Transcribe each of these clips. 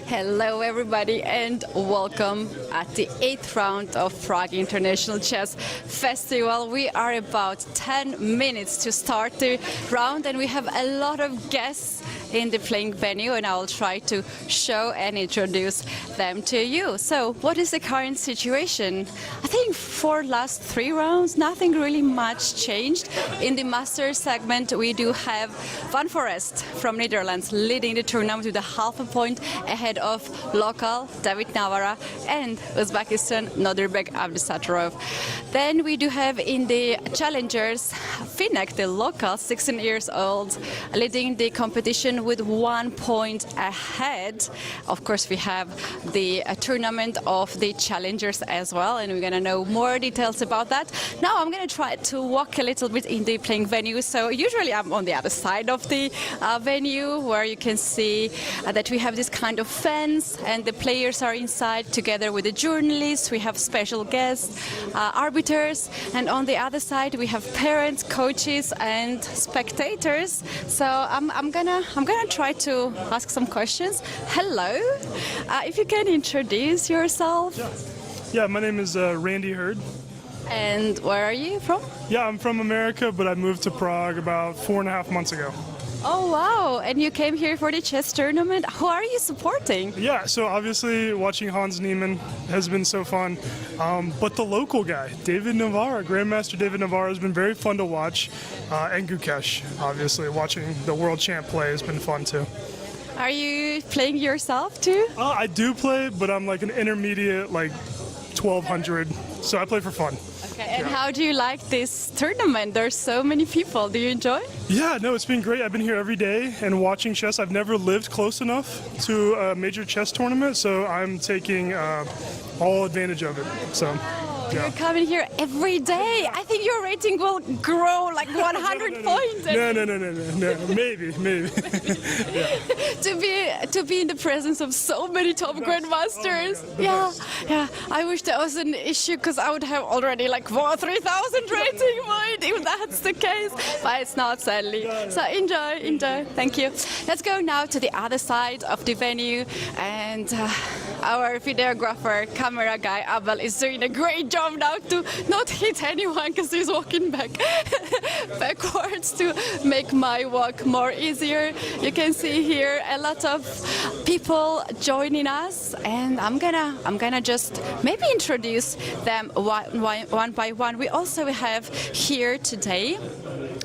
Hello everybody and welcome at the 8th round of Prague International Chess Festival. We are about 10 minutes to start the round and we have a lot of guests in the playing venue and I will try to show and introduce them to you. So what is the current situation? I think for last 3 rounds nothing really much changed. In the Master segment we do have Van Forest from Netherlands leading the tournament with a half a point ahead of local David Navara and Uzbekistan Nodirbek Abdusattorov. Then we do have in the challengers Finek, the local 16 years old, leading the competition with 1 point ahead. Of course we have the tournament of the challengers as well and we're going to know more details about that. Now I'm going to try to walk a little bit in the playing venue. So usually I'm on the other side of the venue where you can see that we have this kind of fence and the players are inside together with the journalists. We have special guests, arbiters, and on the other side we have parents, coaches and spectators. So I'm gonna try to ask some questions. Hello, if you can introduce yourself. Yeah, my name is Randy Hurd. And where are you from? Yeah, I'm from America, but I moved to Prague about 4.5 months ago. Oh wow, and you came here for the chess tournament. Who are you supporting? Yeah, so obviously watching Hans Niemann has been so fun, but the local guy, David Navara, Grandmaster David Navara has been very fun to watch, and Gukesh, obviously watching the world champ play has been fun too. Are you playing yourself too? I do play, but I'm like an intermediate, like 1200, so I play for fun. Okay, and how do you like this tournament? There's so many people. Do you enjoy? Yeah, no, it's been great. I've been here every day and watching chess. I've never lived close enough to a major chess tournament, so I'm taking all advantage of it. So. Yeah. You're coming here every day. I think your rating will grow like 100 points. No. Maybe. Yeah. To be in the presence of so many top grandmasters. Yeah. I wish there was an issue because I would have already like 3,000 rating point if that's the case. But it's not, sadly. So enjoy. Thank you. Let's go now to the other side of the venue and our videographer, camera guy Abel is doing a great job now to not hit anyone because he's walking backwards to make my walk more easier. You can see here a lot of people joining us and I'm gonna just maybe introduce them one by one. We also have here today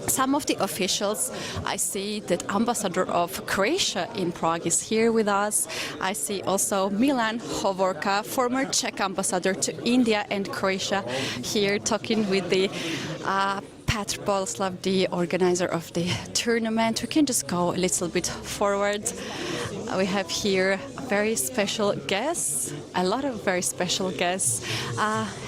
some of the officials. I see that Ambassador of Croatia in Prague is here with us. I see also Milan Hovorka, former Czech ambassador to India and Croatia, here talking with the Petr Boleslav, the organizer of the tournament. We can just go a little bit forward. We have here very special guests, a lot of very special guests.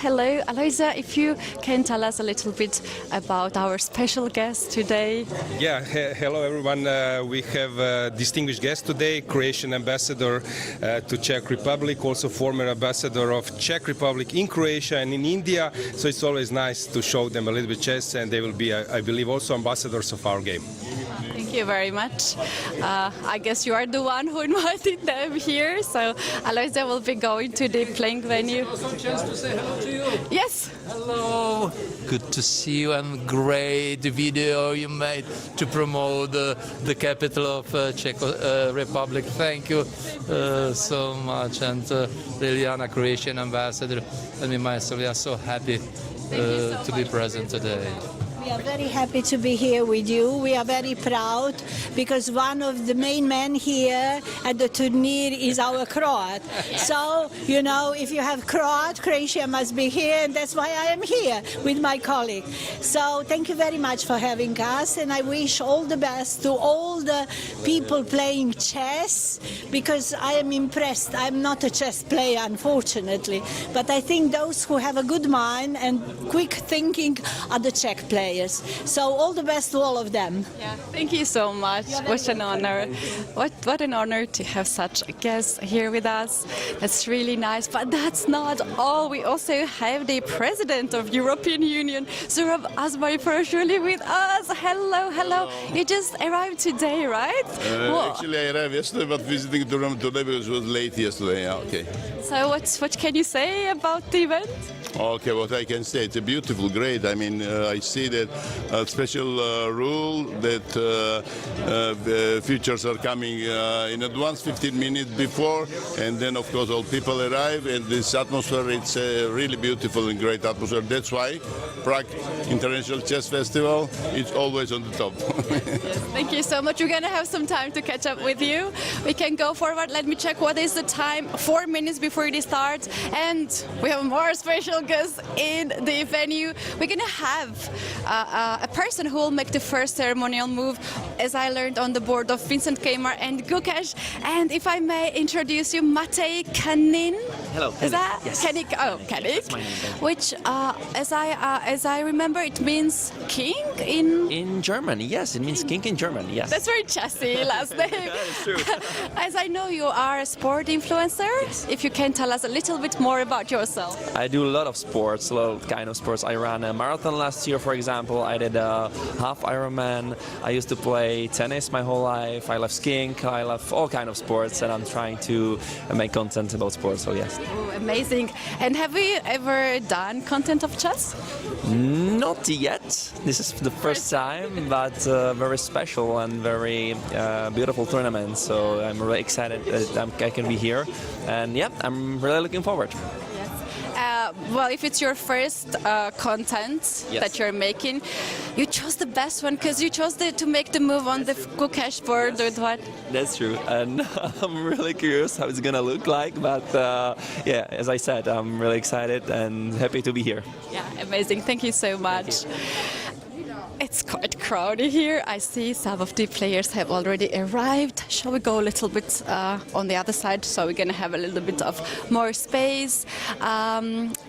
Hello, Alojzije, if you can tell us a little bit about our special guest today. Yeah, hello everyone. We have a distinguished guest today, Croatian ambassador to Czech Republic, also former ambassador of Czech Republic in Croatia and in India. So it's always nice to show them a little bit chess and they will be, I believe, also ambassadors of our game. Thank you very much. I guess you are the one who invited them here, so Alojzije will be going to the playing venue. Also a chance to say hello to you. Yes. Hello. Good to see you and great video you made to promote the capital of Czech Republic. Thank you so much, and really Anna, Croatian ambassador, and me myself, we are so happy to be present today. We are very happy to be here with you. We are very proud because one of the main men here at the tournament is our Croat. So, you know, if you have Croatia must be here, and that's why I am here with my colleague. So thank you very much for having us, and I wish all the best to all the people playing chess, because I am impressed. I'm not a chess player, unfortunately, but I think those who have a good mind and quick thinking are the Czech players. players. So all the best to all of them. Yeah, thank you so much. What an honor. What an honor to have such a guest here with us. That's really nice. But that's not all. We also have the President of European Union, Zurab Azbari-Parashvili, with us. Hello, hello. You just arrived today, right? Actually, I arrived yesterday, but visiting the room today because it was late yesterday. Yeah, okay. So what can you say about the event? Okay, what I can say, it's a beautiful, great. I mean, I see that special rule that the futures are coming in advance, 15 minutes before, and then of course all people arrive, and this atmosphere, it's a really beautiful and great atmosphere. That's why Prague International Chess Festival is always on the top. Yes, thank you so much. We're going to have some time to catch up with you. We can go forward. Let me check what is the time. 4 minutes before it starts. And we have more special guests in the venue. We're going to have a person who will make the first ceremonial move, as I learned on the board of Vincent Keymer and Gukesh. And if I may introduce you, Matej Kanin. Hello. Is that? Yes. Kanik. Oh, Kanik. That's my name. Which, as I remember, it means king In German, yes, it means king in German, yes. That's very chessy last name. That is true. As I know, you are a sport influencer. If you can tell us a little bit more about yourself. I do a lot of sports, a lot of kind of sports. I ran a marathon last year, for example. I did a half Ironman. I used to play tennis my whole life. I love skiing. I love all kind of sports, and I'm trying to make content about sports. So yes. Oh, amazing. And have you ever done content of chess? Not yet. This is the first time, but very special and very beautiful tournament. So I'm really excited that I can be here, and yeah, I'm really looking forward. Well, if it's your first content Yes. that you're making, you chose the best one because you chose to make the move on the Gukesh board with what? That's true, and I'm really curious how it's gonna look like. But yeah, as I said, I'm really excited and happy to be here. Yeah, amazing. Thank you so much. It's quite crowded here. I see some of the players have already arrived. Shall we go a little bit on the other side so we're going to have a little bit of more space?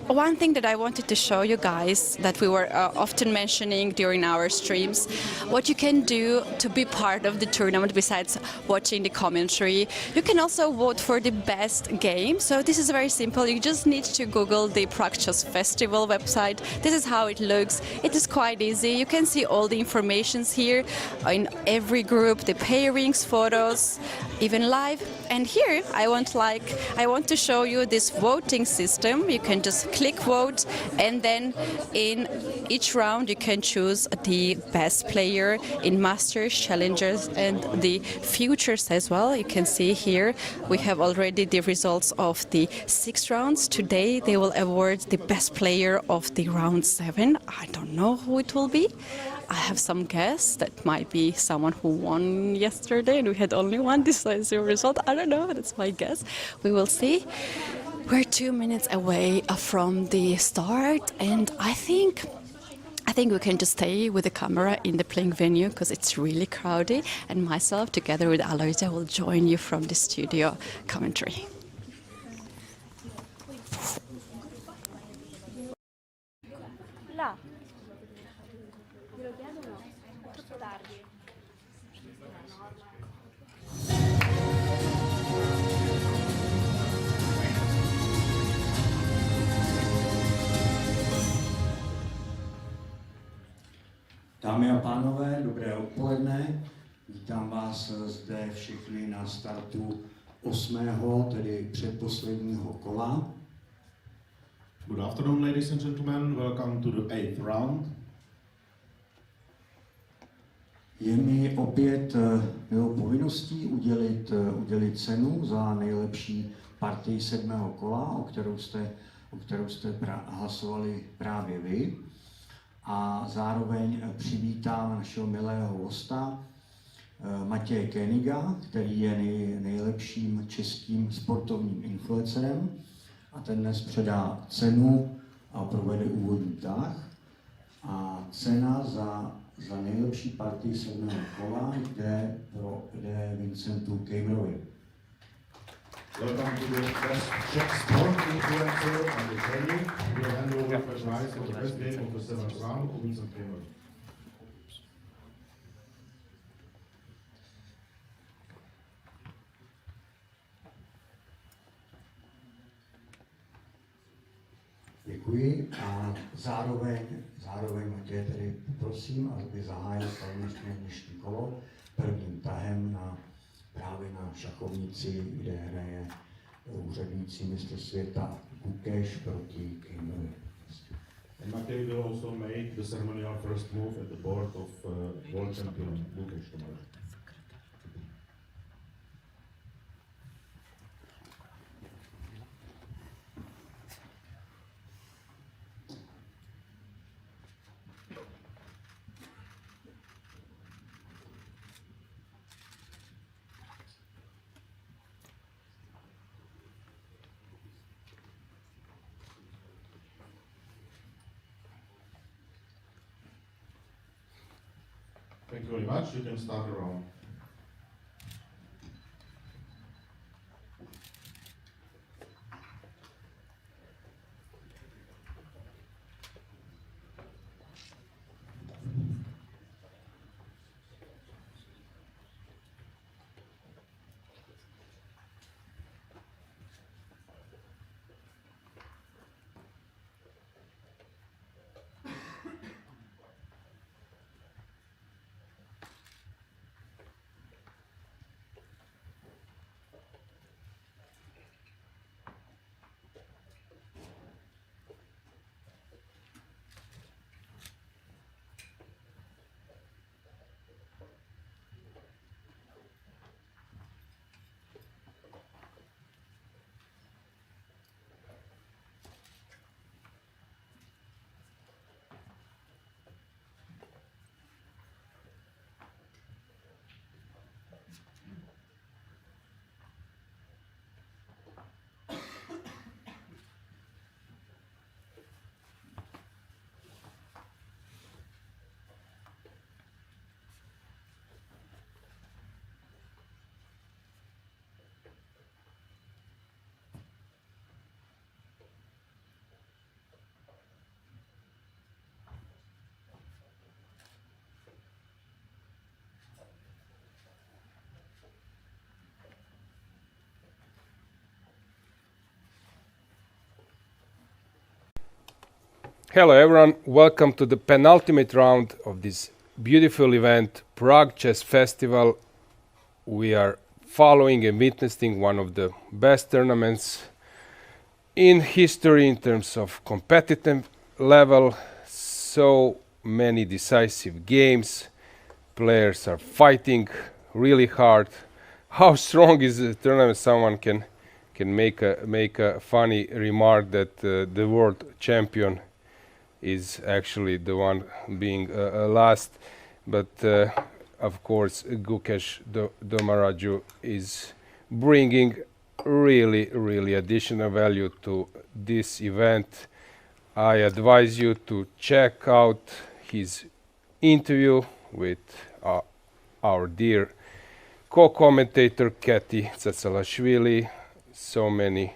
One thing that I wanted to show you guys that we were often mentioning during our streams, what you can do to be part of the tournament besides watching the commentary. You can also vote for the best game. So this is very simple. You just need to Google the Prague Chess Festival website. This is how it looks. It is quite easy. You can see all the informations here in every group, the pairings, photos, even live. And here I want to show you this voting system. You can just click vote, and then in each round you can choose the best player in Masters, Challengers, and the Futures as well. You can see here we have already the results of the 6 rounds. Today they will award the best player of the round 7. I don't know who it will be. I have some guess that might be someone who won yesterday and we had only one decisive result. I don't know, that's my guess. We will see. We're 2 minutes away from the start, and I think we can just stay with the camera in the playing venue because it's really crowded, and myself together with Alojzije will join you from the studio commentary. Dámy a pánové, dobré odpoledne. Vítám vás zde všechny na startu 8., tedy předposledního kola. Good afternoon, ladies and gentlemen. Welcome to the 8th round. Je mi opět milou povinností udělit cenu za nejlepší partii 7. kola, o kterou jste hlasovali právě vy. A zároveň přivítám našeho milého hosta Matěje Keniga, který je nejlepším českým sportovním influencerem, a ten dnes předá cenu a provede úvodní tah. A cena za nejlepší partii 7. kola jde Vincentu Keymerovi. Welcome to the best Czech sport influencer on the venue. We will hand over the prize of the best game of the 7th round to Vincent Keymer. Děkuji a zároveň tě tedy prosím, aby zahájil dnešní kolo prvním tahem právě na šachovnici, kde hraje úřadující mistr světa Gukesh proti Keymerovi. And Matej will also make the ceremonial first move at the board of world champion Gukesh tomorrow. Thank you very much. You can start the round. Hello everyone, welcome to the penultimate round of this beautiful event, Prague Chess Festival. We are following and witnessing one of the best tournaments in history in terms of competitive level. So many decisive games, players are fighting really hard. How strong is the tournament? Someone can make a funny remark that the world champion is actually the one being last, but of course Gukesh Domaraju is bringing really additional value to this event. I advise you to check out his interview with our dear co-commentator Keti Tsatsalashvili. So many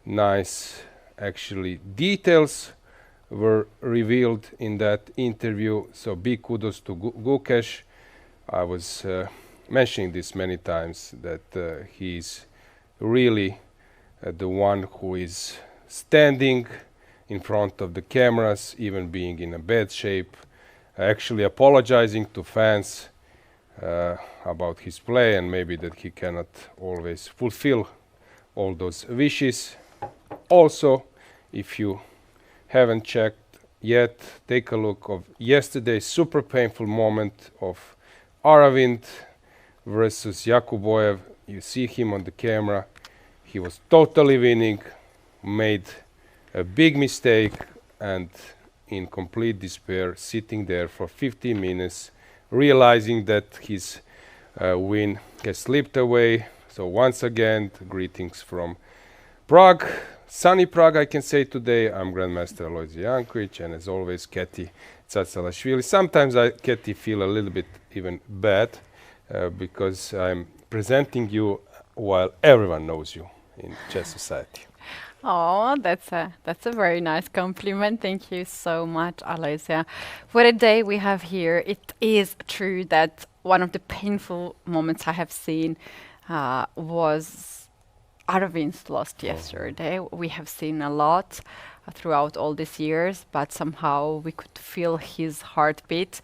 nice actually details were revealed in that interview, so big kudos to Gukesh. I was mentioning this many times that he's really the one who is standing in front of the cameras, even being in a bad shape, actually apologizing to fans about his play and maybe that he cannot always fulfill all those wishes. Also, if you haven't checked yet, take a look of yesterday's super painful moment of Aravind versus Yakuboev. You see him on the camera. He was totally winning, made a big mistake, and in complete despair, sitting there for 15 minutes, realizing that his win has slipped away. So once again, greetings from Prague. Sunny Prague, I can say today. I'm Grandmaster Alojzije Jankovic, and as always, Keti Tsatsalashvili. Sometimes I, Keti, feel a little bit even bad because I'm presenting you while everyone knows you in chess society. Oh, that's a very nice compliment. Thank you so much, Alojzije. For the day we have here, it is true that one of the painful moments I have seen was Arvind's lost yesterday. We have seen a lot. throughout all these years, but somehow we could feel his heartbeat.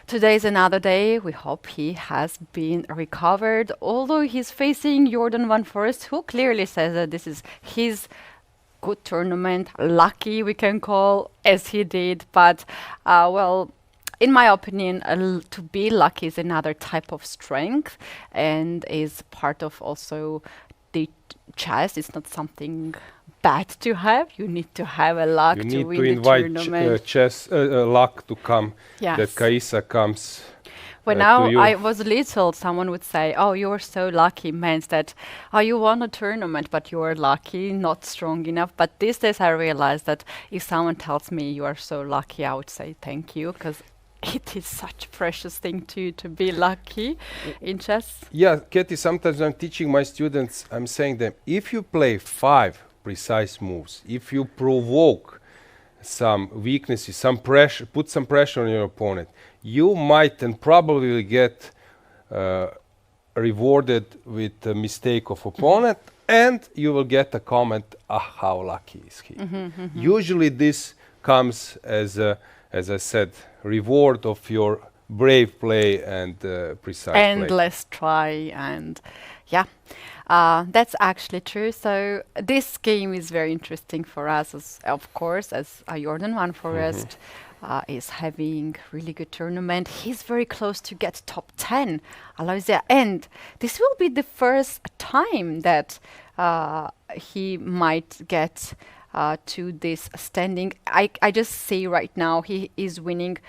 Today is another day. We hope he has been recovered, although he's facing Jordan Van Forest, who clearly says that this is his good tournament, lucky we can call, as he did. But, well, in my opinion, to be lucky is another type of strength and is part of also the chess. It's not something bad to have. You need to have a luck You to need win to the invite tournament. luck to come. Yes. That Kaisa comes. When to now you. I was little, someone would say, "Oh, you're so lucky," meant that, "Oh, you won a tournament, but you are lucky, not strong enough." But these days, I realize that if someone tells me you are so lucky, I would say thank you, because it is such a precious thing to be lucky in chess. Yeah, Keti, sometimes I'm teaching my students, I'm saying them, if you play 5 precise moves, if you provoke some weaknesses, some pressure, put some pressure on your opponent, you might and probably will get rewarded with a mistake of opponent, and you will get a comment, how lucky is he. Usually this comes as I said, reward of your brave play and precise play. Endless try, and yeah, that's actually true. So this game is very interesting for us, as, of course, as Jordan Van Forest is having really good tournament. He's very close to get top 10, Alojzije, and this will be the first time that he might get to this standing. I just see right now he is winning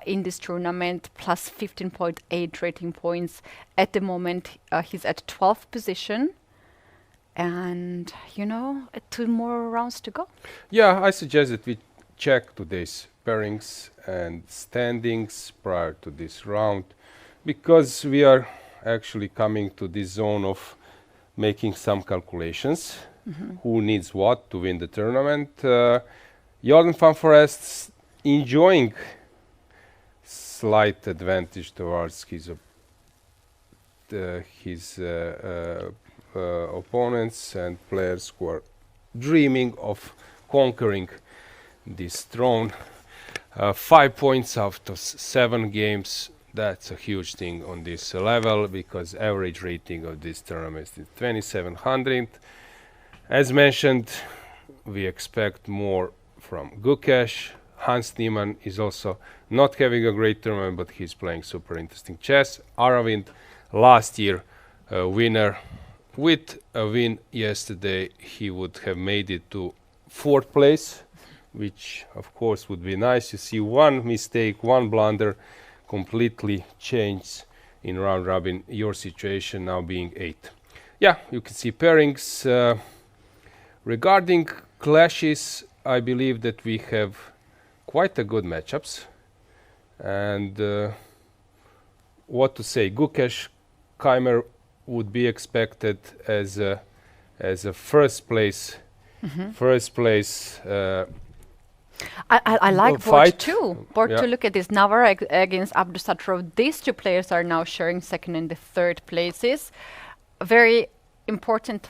in this tournament plus 15.8 rating points. At the moment, he's at 12th position. And, you know, 2 more rounds to go. Yeah, I suggest that we check today's pairings and standings prior to this round, because we are actually coming to this zone of making some calculations. Who needs what to win the tournament. Jordan Van Forest enjoying slight advantage towards his opponents and players who are dreaming of conquering this throne. 5 points out of 7 games. That's a huge thing on this level, because average rating of this tournament is 2700. As mentioned, we expect more from Gukesh. Hans Niemann is also not having a great tournament, but he's playing super interesting chess. Aravind, last year winner. With a win yesterday, he would have made it to 4th place, which of course would be nice. You see, one mistake, one blunder completely changed in round robin your situation, now being 8th. Yeah, you can see pairings. Regarding clashes, I believe that we have quite a good matchups. And what to say, Gukesh, Keymer would be expected as a first place. I like board fight. 2. Board 2, look at this. Navarra against Abdusattorov. These 2 players are now sharing 2nd and the 3rd places. Very important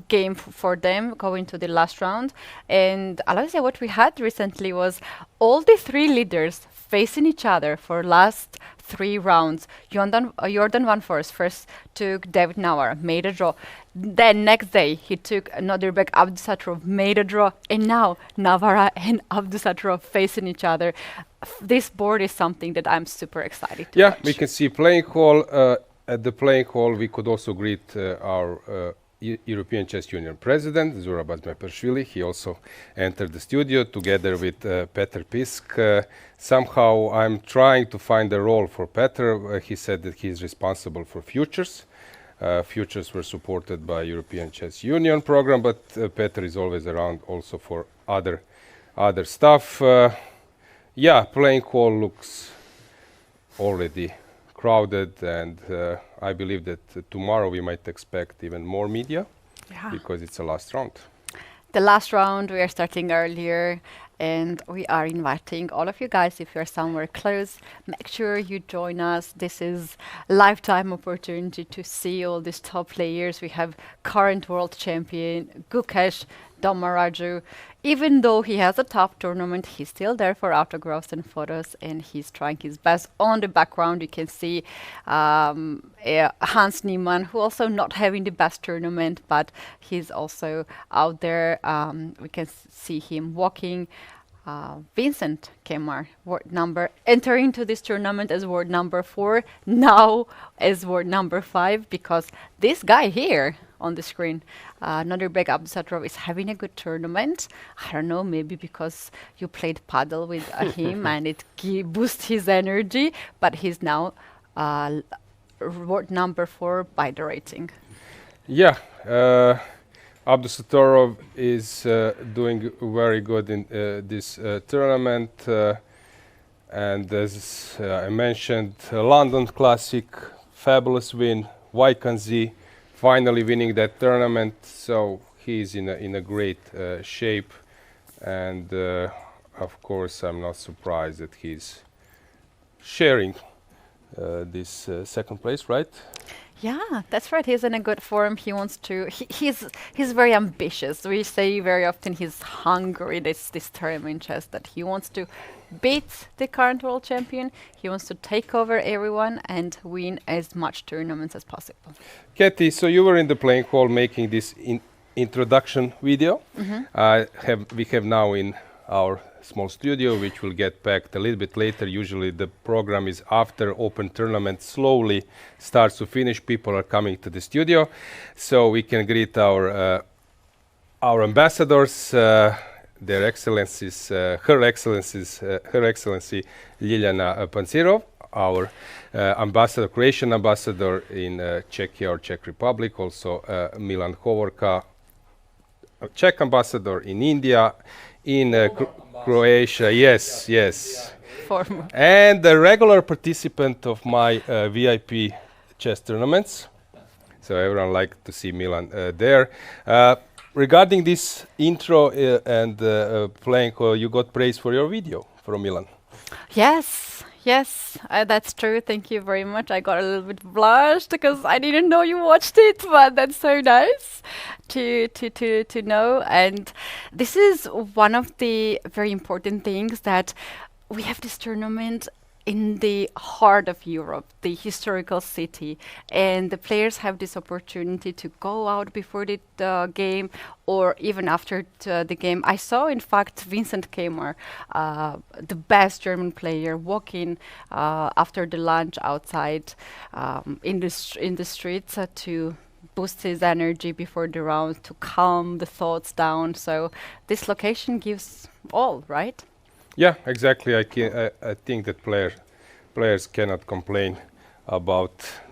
game for them going to the last round. And Alojzije, what we had recently was all the 3 leaders facing each other for last 3 rounds. Jordan Van Forest first took David Navarra, made a draw. Then next day he took Nodirbek Abdusattorov, made a draw, and now Navarra and Abdusattorov facing each other. This board is something that I'm super excited to watch. We can see playing hall. At the playing hall, we could also greet our European Chess Union president, Zurab Azmepashvili. He also entered the studio together with Petr Pisk. Somehow I'm trying to find a role for Petr. He said that he is responsible for futures. Futures were supported by European Chess Union program, but Petr is always around also for other stuff. Playing hall looks already crowded, and I believe that tomorrow we might expect even more media, because it's the last round. The last round, we are starting earlier, and we are inviting all of you guys, if you're somewhere close, make sure you join us. This is a lifetime opportunity to see all these top players. We have current world champion Gukesh, Domaraju, even though he has a tough tournament, he's still there for autographs and photos, and he's trying his best. On the background, you can see Hans Niemann, who also not having the best tournament, but he's also out there. We can see him walking. Vincent Keymer, entering into this tournament as world number 4, now as world number 5, because this guy here on the screen, Nadirbek Abdusattorov, is having a good tournament. I don't know, maybe because you played paddle with him and it boosts his energy, but he's now world number 4 by the rating. Yeah, Abdusattorov is doing very good in this tournament, and as I mentioned, London Classic, fabulous win, Vaikanzi, finally winning that tournament, so he's in a great shape, and of course I'm not surprised that he's sharing this second place, right? Yeah, that's right. He's in a good form. He wants to. He's very ambitious. We say very often he's hungry. This tournament chess that he wants to beat the current world champion. He wants to take over everyone and win as much tournaments as possible. Keti, so you were in the playing hall making this introduction video. We have now in our small studio, which will get packed a little bit later. Usually the program is after open tournament slowly starts to finish. People are coming to the studio, so we can greet our ambassadors, their excellencies, her excellency Ljiljana Pancirov, our ambassador, Croatian ambassador in Czechia or Czech Republic, also Milan Hovorka, Czech ambassador in India, in Croatia, yes. Formal. And a regular participant of my VIP chess tournaments. So everyone likes to see Milan there. Regarding this intro and playing, you got praise for your video from Milan. Yes, that's true. Thank you very much. I got a little bit blushed because I didn't know you watched it, but that's so nice to know. And this is one of the very important things, that we have this tournament in the heart of Europe, the historical city, and the players have this opportunity to go out before the game or even after the game. I saw, in fact, Vincent Keymer, the best German player, walking after the lunch outside in the streets to boost his energy before the round, to calm the thoughts down. So this location gives all, right? Yeah, exactly. I think that players cannot complain about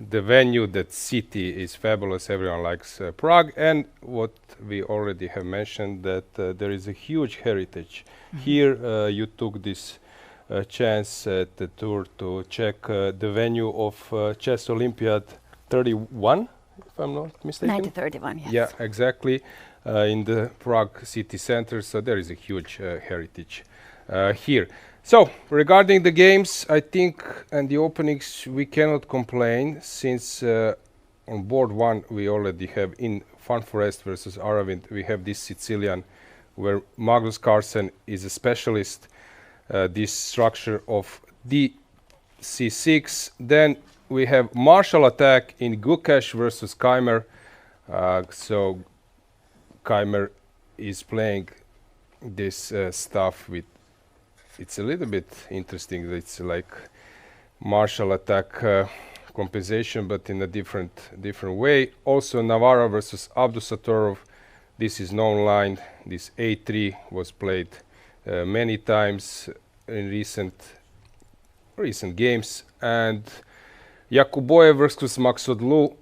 the venue. That city is fabulous. Everyone likes Prague, and what we already have mentioned, that there is a huge heritage. Here you took this chance at the tour to check the venue of Chess Olympiad 31, if I'm not mistaken. 1931, yes. Yeah, exactly. In the Prague city center, so there is a huge heritage here. So regarding the games, I think, and the openings, we cannot complain, since on board 1 we already have in Fun Forest versus Aravind, we have this Sicilian where Magnus Carlsen is a specialist, this structure of d6. Then we have martial attack in Gukesh versus Keymer. So Keymer is playing this stuff with, it's a little bit interesting. It's like martial attack compensation, but in a different way. Also Navarra versus Abdusattorov. This is known line. This A3 was played many times in recent games. And Yakuboyev versus Maxodlu.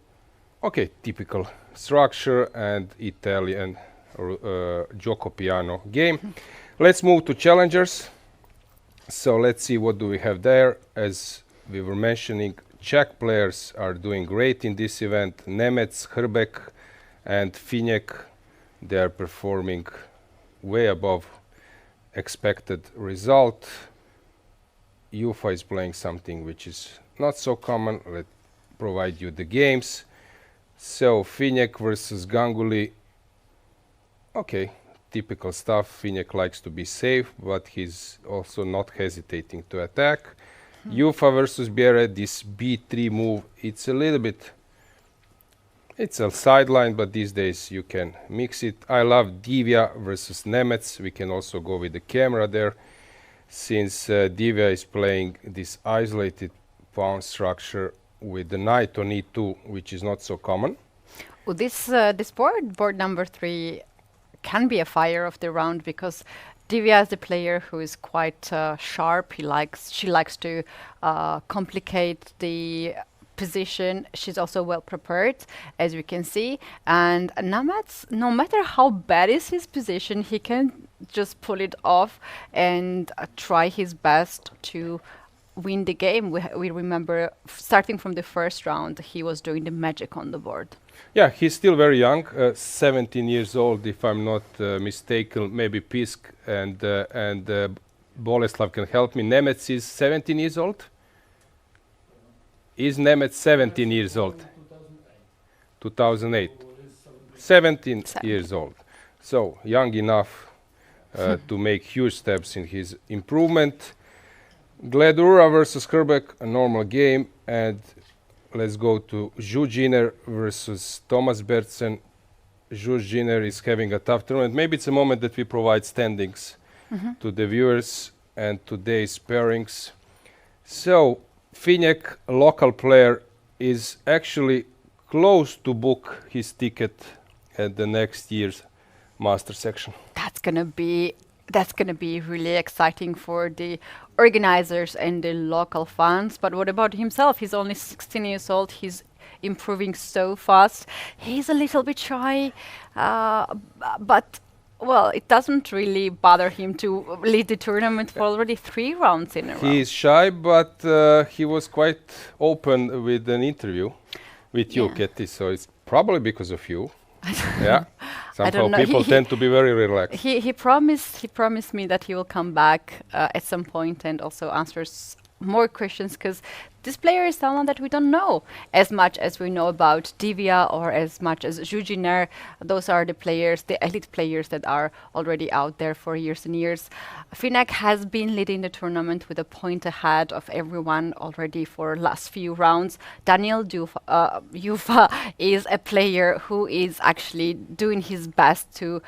Okay, typical structure and Italian gioco piano game. Let's move to challengers. So let's see what do we have there. As we were mentioning, Czech players are doing great in this event. Nemec, Hrbek and Finek, they are performing way above expected result. Ufa is playing something which is not so common. Let's provide you the games. So Finek versus Ganguly. Okay, typical stuff. Finjak likes to be safe, but he's also not hesitating to attack. Jufa versus Bjere, this b3 move, it's a little bit, it's a sideline, but these days you can mix it. I love Divya versus Nemec. We can also go with the camera there, since Divya is playing this isolated pawn structure with the knight on e2, which is not so common. Well, this board number 3, can be a fire of the round because Divya is the player who is quite sharp. She likes to complicate the position. She's also well prepared, as we can see. And Nemec, no matter how bad is his position, he can just pull it off and try his best to win the game. We remember starting from the first round, he was doing the magic on the board. Yeah, he's still very young, 17 years old, if I'm not mistaken. Maybe Pisk and Boleslav can help me. Nemec is 17 years old? Is Nemec 17 years old? 2008. 17 years old. So, young enough to make huge steps in his improvement. Gledura versus Herbeck, a normal game. And let's go to Zhuzhiner versus Thomas Bertsen. Zhuzhiner is having a tough tournament. Maybe it's a moment that we provide standings to the viewers and today's pairings. So, Finjak, a local player, is actually close to book his ticket at the next year's master section. That's gonna be really exciting for the organizers and the local fans. But what about himself? He's only 16 years old. He's improving so fast. He's a little bit shy, but well, it doesn't really bother him to lead the tournament for already 3 rounds in a row. He is shy, but he was quite open with an interview with you, Keti, so it's probably because of you. Yeah. Somehow people tend to be very relaxed. He promised me that he will come back at some point and also answers more questions, because this player is someone that we don't know as much as we know about Divya or as much as Zhuzhiner. Those are the players, the elite players that are already out there for years and years. Finjak has been leading the tournament with a point ahead of everyone already for last few rounds. Daniel Jufa is a player who is actually doing his best to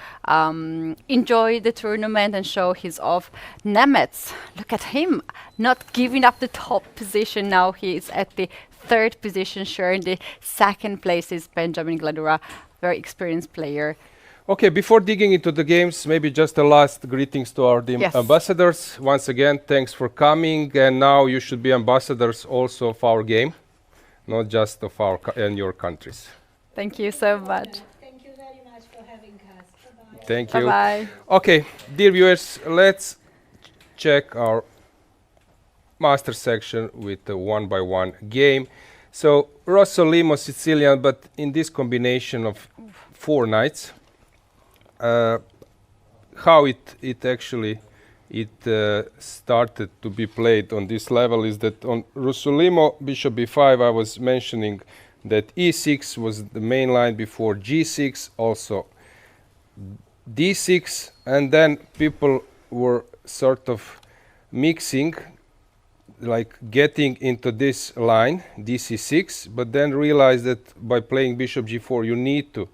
enjoy the tournament and show his off. Nemec, look at him, not giving up the top position now. He is at the 3rd position, sharing the 2nd place is Benjamin Gledura, very experienced player. Okay, before digging into the games, maybe just a last greetings to our ambassadors. Once again, thanks for coming. And now you should be ambassadors also of our game, not just of our and your countries. Thank you so much. Thank you very much for having us. Bye-bye. Thank you. Bye-bye. Okay, dear viewers, let's check our master section with the 1-by-1 game. So Rossolimo Sicilian, but in this combination of 4 knights, how it actually started to be played on this level is that on Rossolimo bishop b5 I was mentioning that e6 was the main line before g6, also d6, and then people were sort of mixing, like getting into this line, dc6, but then realized that by playing bishop g4 you need to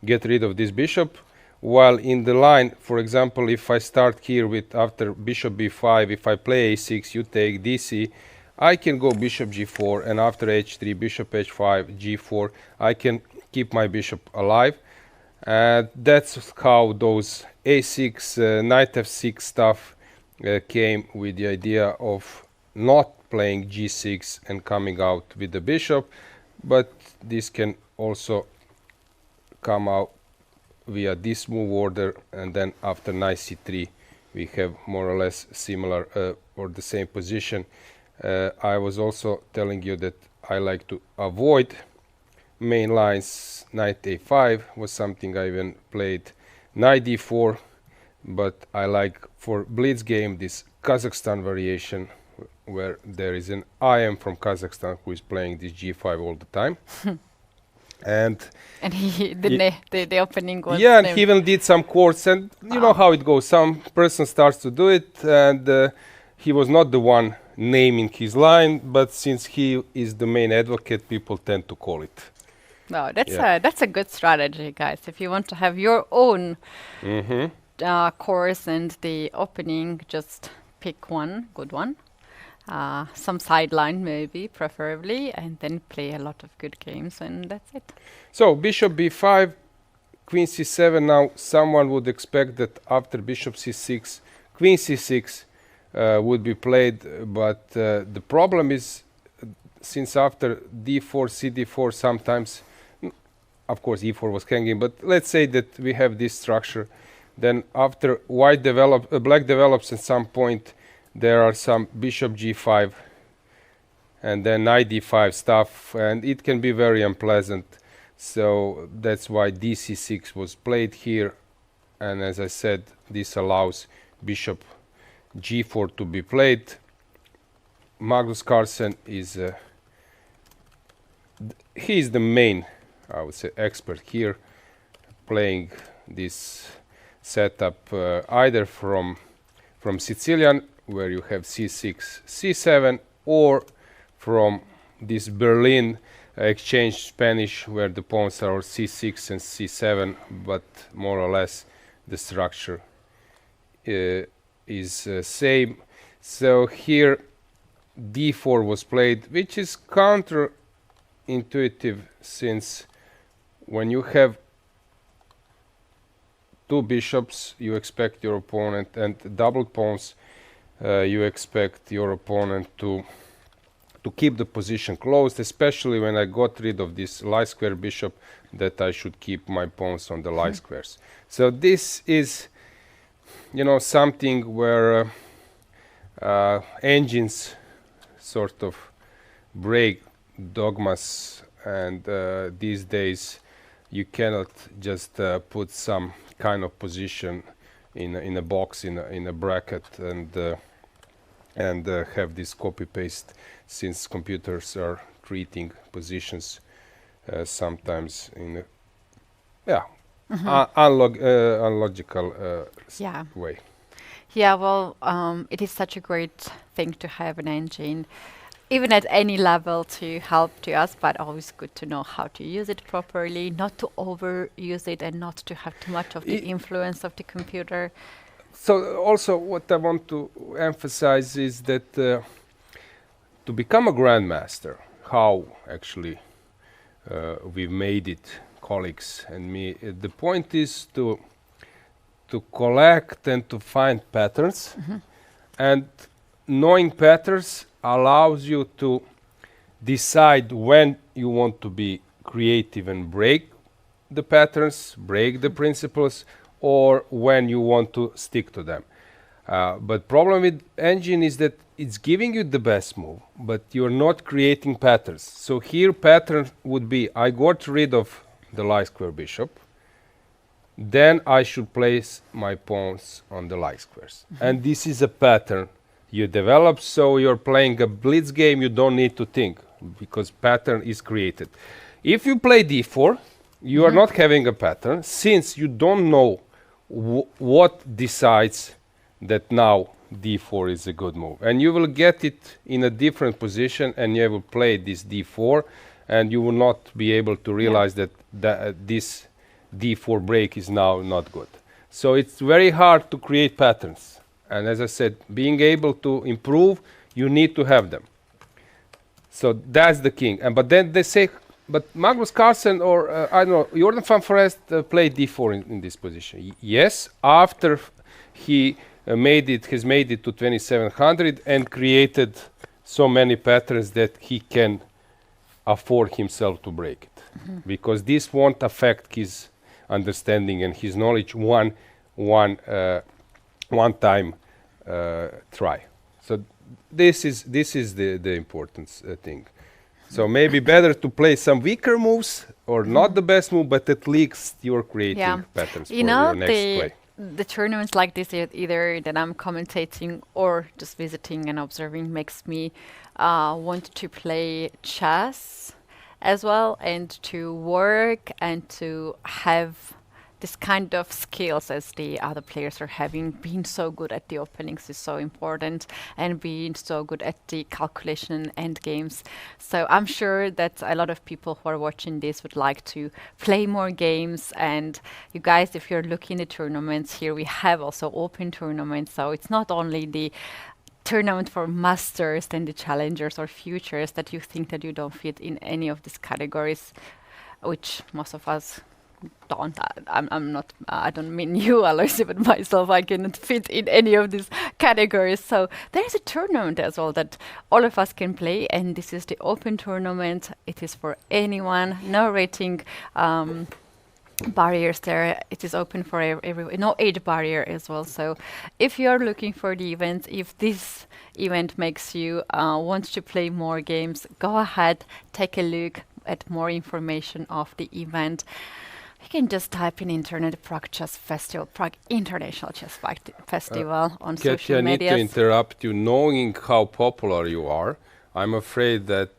get rid of this bishop, while in the line, for example, if I start here with after bishop b5, if I play a6, you take dc, I can go bishop g4, and after h3, bishop h5, g4, I can keep my bishop alive. And that's how those a6, knight f6 stuff came with the idea of not playing g6 and coming out with the bishop, but this can also come out via this move order, and then after knight c3 we have more or less similar or the same position. I was also telling you that I like to avoid main lines. Knight a5 was something I even played, knight d4, but I like for blitz game this Kazakhstan variation, where there is an IM from Kazakhstan who is playing this g5 all the time. And he the opening was yeah, and he even did some chords, and you know how it goes. Some person starts to do it, and he was not the one naming his line, but since he is the main advocate, people tend to call it. No, that's a good strategy, guys. If you want to have your own course and the opening, just pick one good one, some sideline maybe, preferably, and then play a lot of good games, and that's it. So bishop b5, queen c7. Now someone would expect that after bishop c6, queen c6 would be played, but the problem is, since after d4, cd4, sometimes, of course, e4 was hanging, but let's say that we have this structure. Then after black develops at some point, there are some bishop g5 and then knight d5 stuff, and it can be very unpleasant. So that's why dc6 was played here, and as I said, this allows bishop g4 to be played. Magnus Carlsen is he's the main, I would say, expert here, playing this setup either from Sicilian, where you have c6, c7, or from this Berlin exchange Spanish, where the pawns are c6 and c7, but more or less the structure is same. So here d4 was played, which is counterintuitive, since when you have two bishops, you expect your opponent, and double pawns, you expect your opponent to keep the position closed, especially when I got rid of this light square bishop, that I should keep my pawns on the light squares. So this is, you know, something where engines sort of break dogmas, and these days you cannot just put some kind of position in a box, in a bracket, and have this copy paste, since computers are treating positions sometimes in a unlogical way. Yeah, well, it is such a great thing to have an engine, even at any level, to help to us, but always good to know how to use it properly, not to overuse it, and not to have too much of the influence of the computer. So also what I want to emphasize is that to become a grandmaster, how actually we made it, colleagues and me, the point is to collect and to find patterns, and knowing patterns allows you to decide when you want to be creative and break the patterns, break the principles, or when you want to stick to them. But problem with engine is that it's giving you the best move, but you're not creating patterns. So here pattern would be, I got rid of the light square bishop, then I should place my pawns on the light squares. And this is a pattern you develop, so you're playing a blitz game, you don't need to think, because pattern is created. If you play d4, you are not having a pattern, since you don't know what decides that now d4 is a good move. And you will get it in a different position, and you will play this d4, and you will not be able to realize that this d4 break is now not good. So it's very hard to create patterns. And as I said, being able to improve, you need to have them. So that's the king. But then they say, but Magnus Carlsen or I don't know, Jordan van Foreest played d4 in this position. Yes, after he has made it to 2700 and created so many patterns that he can afford himself to break it, because this won't affect his understanding and his knowledge one time try. So this is the important thing. So maybe better to play some weaker moves, or not the best move, but at least you're creating patterns for your next play. The tournaments like this, either that I'm commentating or just visiting and observing, makes me want to play chess as well, and to work and to have this kind of skills as the other players are having. Being so good at the openings is so important, and being so good at the calculation and end games. So I'm sure that a lot of people who are watching this would like to play more games. And you guys, if you're looking at tournaments here, we have also open tournaments. So it's not only the tournament for masters and the challengers or futures that you think that you don't fit in any of these categories, which most of us don't. I'm not, I don't mean you, Alojzije, but myself. I cannot fit in any of these categories. So there's a tournament as well that all of us can play, and this is the open tournament. It is for anyone, no rating barriers there. It is open for everyone, no age barrier as well. So if you're looking for the event, if this event makes you want to play more games, go ahead, take a look at more information of the event. You can just type in internet Prague Chess Festival, Prague International Chess Festival on Keti, social I need media. to interrupt you. Knowing how popular you are, I'm afraid that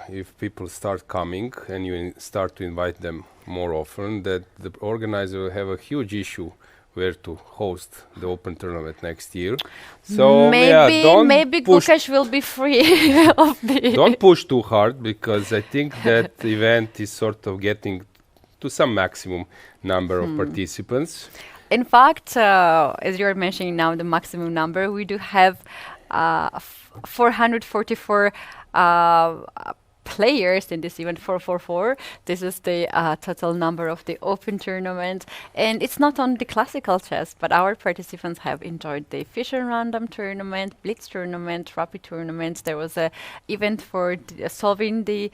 if people start coming and you start to invite them more often, that the organizer will have a huge issue where to host the open tournament next year. So maybe Gukesh will be free of the. Don't push too hard, because I think that the event is sort of getting to some maximum number of participants. In fact, as you're mentioning now, the maximum number, we do have 444 players in this event, 444. This is the total number of the open tournament. And it's not on the classical chess, but our participants have enjoyed the Fischer Random tournament, Blitz tournament, Rapid tournaments. There was a event for solving the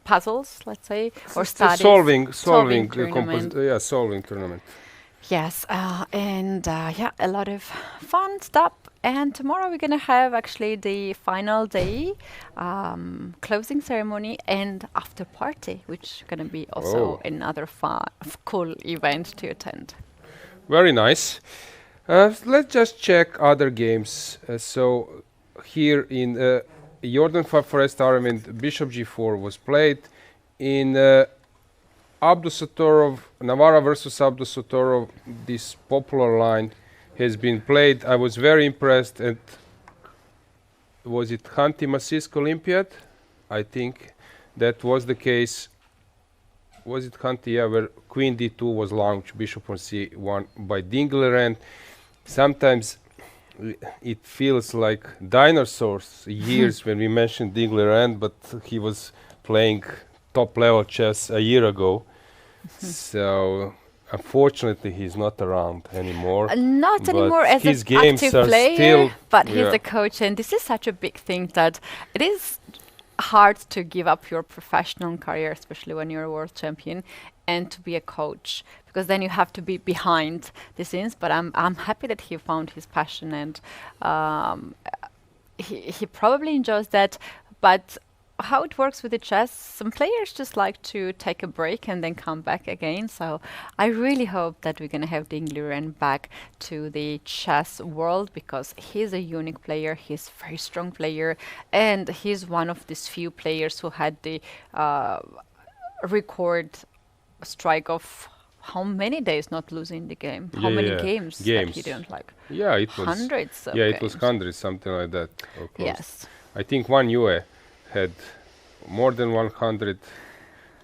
puzzles, let's say, or studies. Solving tournament. Solving tournament. Yes, and a lot of fun stuff. And tomorrow we're gonna have actually the final day, closing ceremony and after party, which is gonna be also another cool event to attend. Very nice. Let's just check other games. So here in Jordan Forest tournament, Bishop G4 was played. In Abdusatorov, Navarra versus Abdusatorov, this popular line has been played. I was very impressed at, was it Khanty-Massisк Olympiad? I think that was the case. Was it Khanty? Yeah, where Queen D2 was launched, Bishop on C1 by Dingler, and sometimes it feels like dinosaurs years when we mentioned Dingler, but he was playing top level chess a year ago. So unfortunately he's not around anymore. Not anymore as an active player, but he's a coach, and this is such a big thing that it is hard to give up your professional career, especially when you're a world champion, and to be a coach, because then you have to be behind the scenes. But I'm happy that he found his passion, and he probably enjoys that. But how it works with the chess, some players just like to take a break and then come back again. So I really hope that we're going to have Dingler back to the chess world, because he's a unique player, he's a very strong player, and he's one of these few players who had the record strike of how many days not losing the game? How many games that he didn't like? Yeah, it was hundreds of games. It was hundreds, something like that. Yes. I think one Yue had more than 100.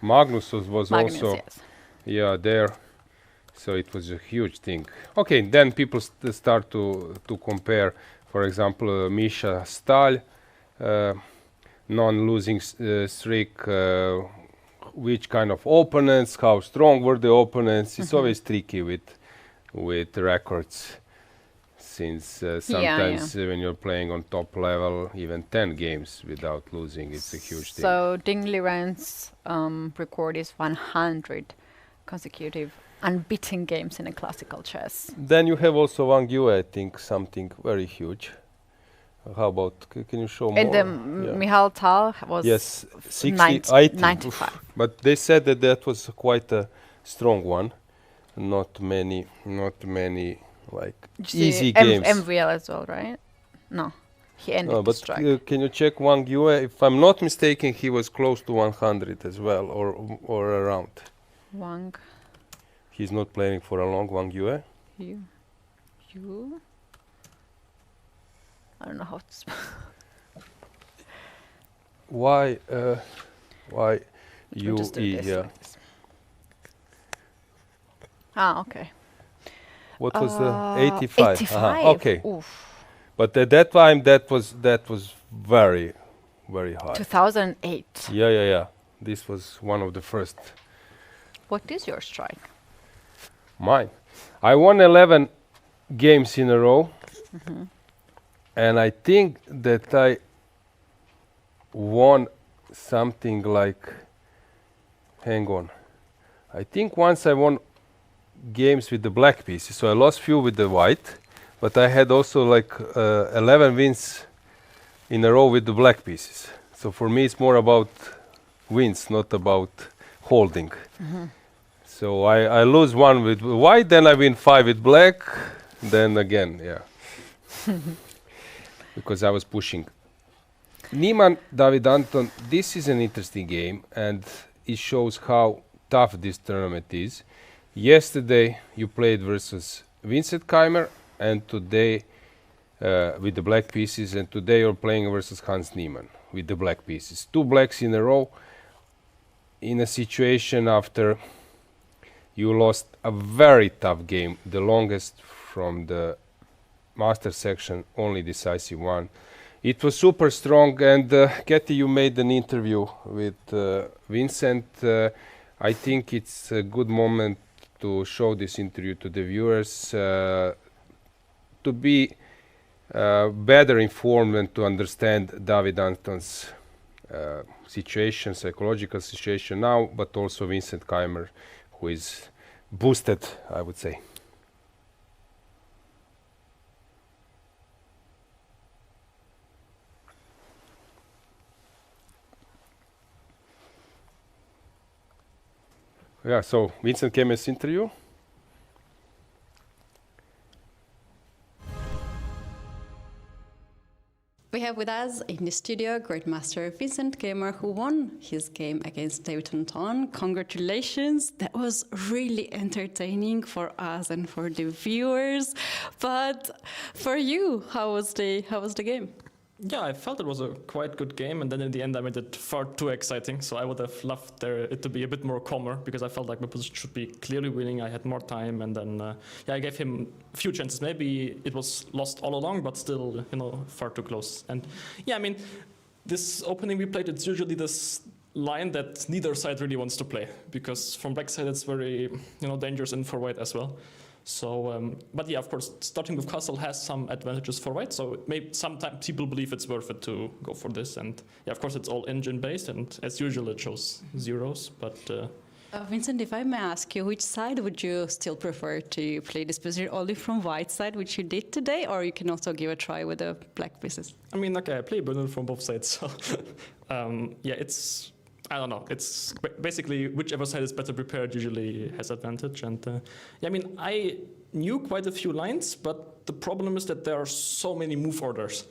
Magnus was also there, so it was a huge thing. Okay, then people start to compare, for example, Misha Stahl, non-losing streak, which kind of opponents, how strong were the opponents. It's always tricky with records, since sometimes when you're playing on top level, even 10 games without losing, it's a huge thing. So Dingler's record is 100 consecutive unbeaten games in a classical chess. Then you have also Wang Yue, I think, something very huge. How about, can you show more? And Michal Tal was 95. But they said that was quite a strong one. Not many like easy games. MVL as well, right? No. he ended No, the but strike. can you check Wang Yue? If I'm not mistaken, he was close to 100 as well, or around. Wang He's not playing for a long, Wang Yue. You. I don't know how to spell. Why We'll U just do E? this Yeah. like this. Ah, okay. What was the 85? 85. Okay. Oof. But at that time, that was very, very high. 2008. Yeah. This was one of the first. What is your strike? Mine. I won 11 games in a row, and I think that I won something like. Hang on. I think once I won games with the black pieces, so I lost few with the white, but I had also like 11 wins in a row with the black pieces. So for me, it's more about wins, not about holding. So I lose one with white, then I win 5 with black, then again, yeah. Because I was pushing. Niemann, David Anton, this is an interesting game, and it shows how tough this tournament is. Yesterday you played versus Vincent Keymer, and today with the black pieces, and today you're playing versus Hans Niemann with the black pieces. 2 blacks in a row in a situation after you lost a very tough game, the longest from the master section, only decisive one. It was super strong, and Keti, you made an interview with Vincent. I think it's a good moment to show this interview to the viewers, to be better informed and to understand David Anton's situation, psychological situation now, but also Vincent Keymer, who is boosted, I would say. Yeah, so Vincent Keymer's interview. We have with us in the studio Grandmaster Vincent Keymer, who won his game against David Anton. Congratulations! That was really entertaining for us and for the viewers. But for you, how was the game? Yeah, I felt it was a quite good game, and then in the end I made it far too exciting, so I would have loved it to be a bit more calmer, because I felt like my position should be clearly winning. I had more time, and then I gave him a few chances. Maybe it was lost all along, but still, far too close. And yeah, I mean, this opening we played, it's usually this line that neither side really wants to play, because from black side it's very, dangerous, and for white as well. So, but yeah, of course, starting with castle has some advantages for white, so sometimes people believe it's worth it to go for this. And yeah, of course, it's all engine based, and as usual, it shows zeros. But Vincent, if I may ask you, which side would you still prefer to play this position? Only from white side, which you did today, or you can also give a try with the black pieces? I mean, okay, I play bundle from both sides, so yeah, I don't know. It's basically whichever side is better prepared usually has advantage. And yeah, I mean, I knew quite a few lines, but the problem is that there are so many move orders.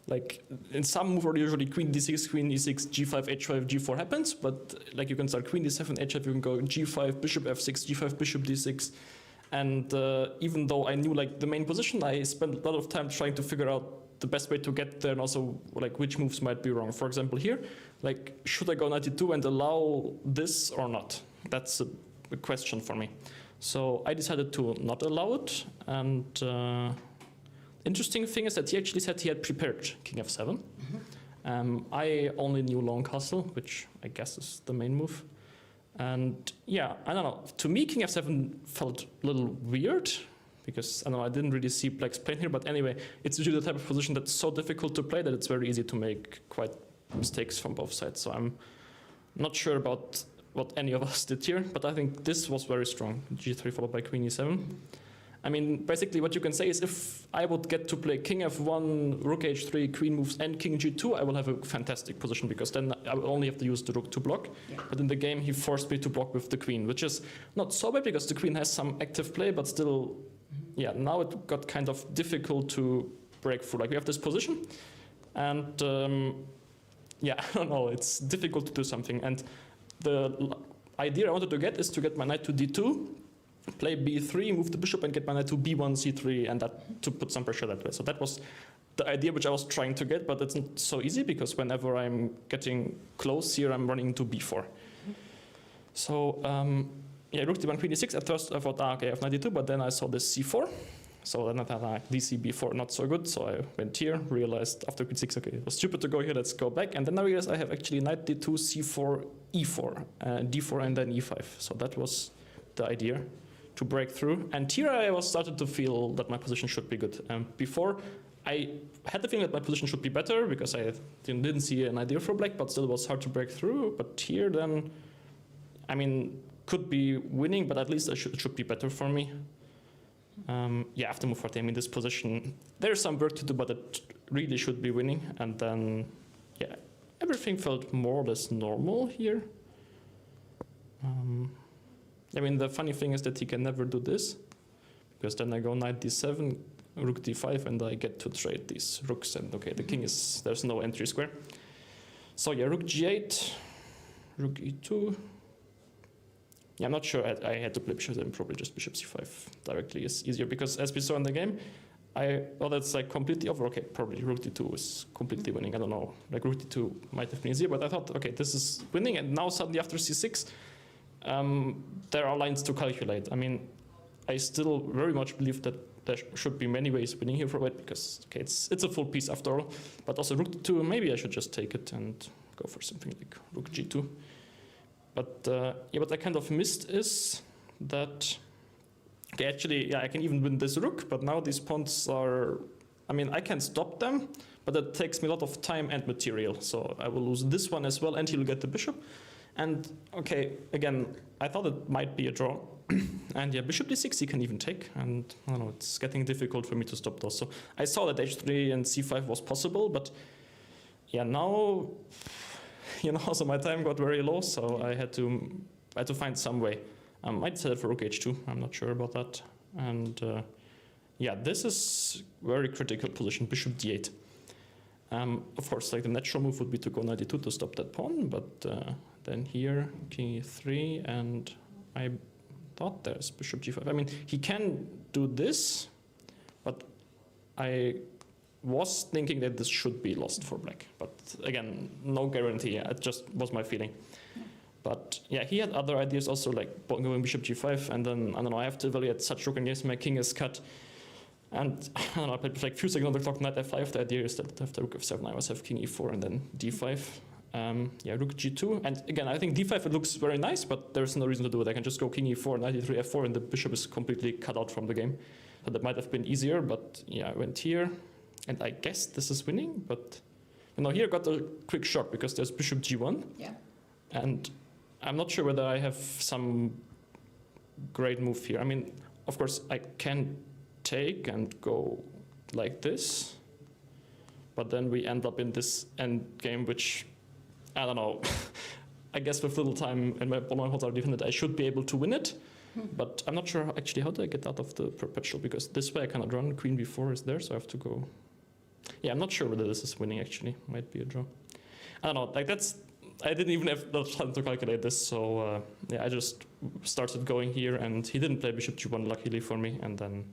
Like in some move order, usually queen d6, queen e6, g5, h5, g4 happens. But like you can start queen d7, h5, you can go g5, bishop f6, g5, bishop d6. And even though I knew like the main position, I spent a lot of time trying to figure out the best way to get there, and also like which moves might be wrong. For example, here, like should I go 92 and allow this or not? That's a question for me. So I decided to not allow it. And interesting thing is that he actually said he had prepared king f7. I only knew long castle, which I guess is the main move. And yeah, I don't know. To me, king f7 felt a little weird, because I don't know, I didn't really see black's playing here. But anyway, it's usually the type of position that's so difficult to play that it's very easy to make quite mistakes from both sides. So I'm not sure about what any of us did here, but I think this was very strong. g3 followed by queen e7. I mean, basically what you can say is if I would get to play king f1, rook h3, queen moves, and king g2, I will have a fantastic position, because then I will only have to use the rook to block. Yeah. But in the game, he forced me to block with the queen, which is not so bad, because the queen has some active play, but still, yeah, now it got kind of difficult to break through. Like we have this position, And yeah, I don't know, it's difficult to do something. And the idea I wanted to get is to get my knight to d2, play b3, move the bishop, and get my knight to b1, c3, and that to put some pressure that way. So that was the idea which I was trying to get, but it's not so easy because whenever I'm getting close here, I'm running into b4. So yeah, rook d1, queen d6. At first I thought, okay, I have knight d2, but then I saw this c4. So then I thought, dc b4, not so good. So I went here, realized after queen 6, okay, it was stupid to go here, let's go back. And then I realized I have actually knight d2, c4, e4, d4, and then e5. So that was the idea, to break through. And here I was started to feel that my position should be good. Before, I had the feeling that my position should be better because I didn't see an idea for black, but still it was hard to break through. But here then, I mean, could be winning, but at least it should be better for me. Yeah, after move 40, I mean, this position, there's some work to do, but it really should be winning. And then, yeah, everything felt more or less normal here. I mean, the funny thing is that he can never do this, because then I go knight d7, rook d5, and I get to trade these rooks. And okay, the king is, there's no entry square. So yeah, rook g8, rook e2. Yeah, I'm not sure I had to play bishop, then probably just bishop c5 directly is easier, because as we saw in the game, well, that's like completely over. Okay, probably rook d2 is completely winning. I don't know, like rook d2 might have been easier, but I thought, okay, this is winning. And now suddenly after c6, there are lines to calculate. I mean, I still very much believe that there should be many ways winning here for white, because okay, it's a full piece after all. But also rook d2, maybe I should just take it and go for something like rook g2. But yeah, what I kind of missed is that, okay, actually, yeah, I can even win this rook, but now these pawns are, I mean, I can stop them, but it takes me a lot of time and material. So I will lose this one as well, and he'll get the bishop. And okay, again, I thought it might be a draw. And yeah, bishop d6 he can even take, and I don't know, it's getting difficult for me to stop those. So I saw that h3 and c5 was possible, but yeah, now, you know, also my time got very low, so I had to find some way. I might set it for rook h2, I'm not sure about that. And yeah, this is very critical position, bishop d8. Of course, like the natural move would be to go knight d2 to stop that pawn, but then here, king e3, and I thought there's bishop g5. I mean, he can do this, but I was thinking that this should be lost for black. But again, no guarantee, it just was my feeling. But yeah, he had other ideas also, like going bishop g5, and then, I don't know, I have to evaluate such rook, and yes, my king is cut. And I don't know, I played like a few seconds on the clock, knight f5. The idea is that after rook f7, I always have king e4 and then d5. Yeah, rook g2. And again, I think d5, it looks very nice, but there's no reason to do it. I can just go king e4, knight e3, f4, and the bishop is completely cut out from the game. So that might have been easier, but yeah, I went here. And I guess this is winning, but you know, here I got a quick shock because there's bishop g1. Yeah. And I'm not sure whether I have some great move here. I mean, of course, I can take and go like this, but then we end up in this end game, which, I don't know, I guess with little time and my opponents are defended, I should be able to win it. But I'm not sure actually how do I get out of the perpetual, because this way I cannot run, queen b4 is there, so I have to go. Yeah, I'm not sure whether this is winning actually, might be a draw. I don't know, like that's, I didn't even have the time to calculate this, so yeah, I just started going here, and he didn't play bishop g1 luckily for me, and then,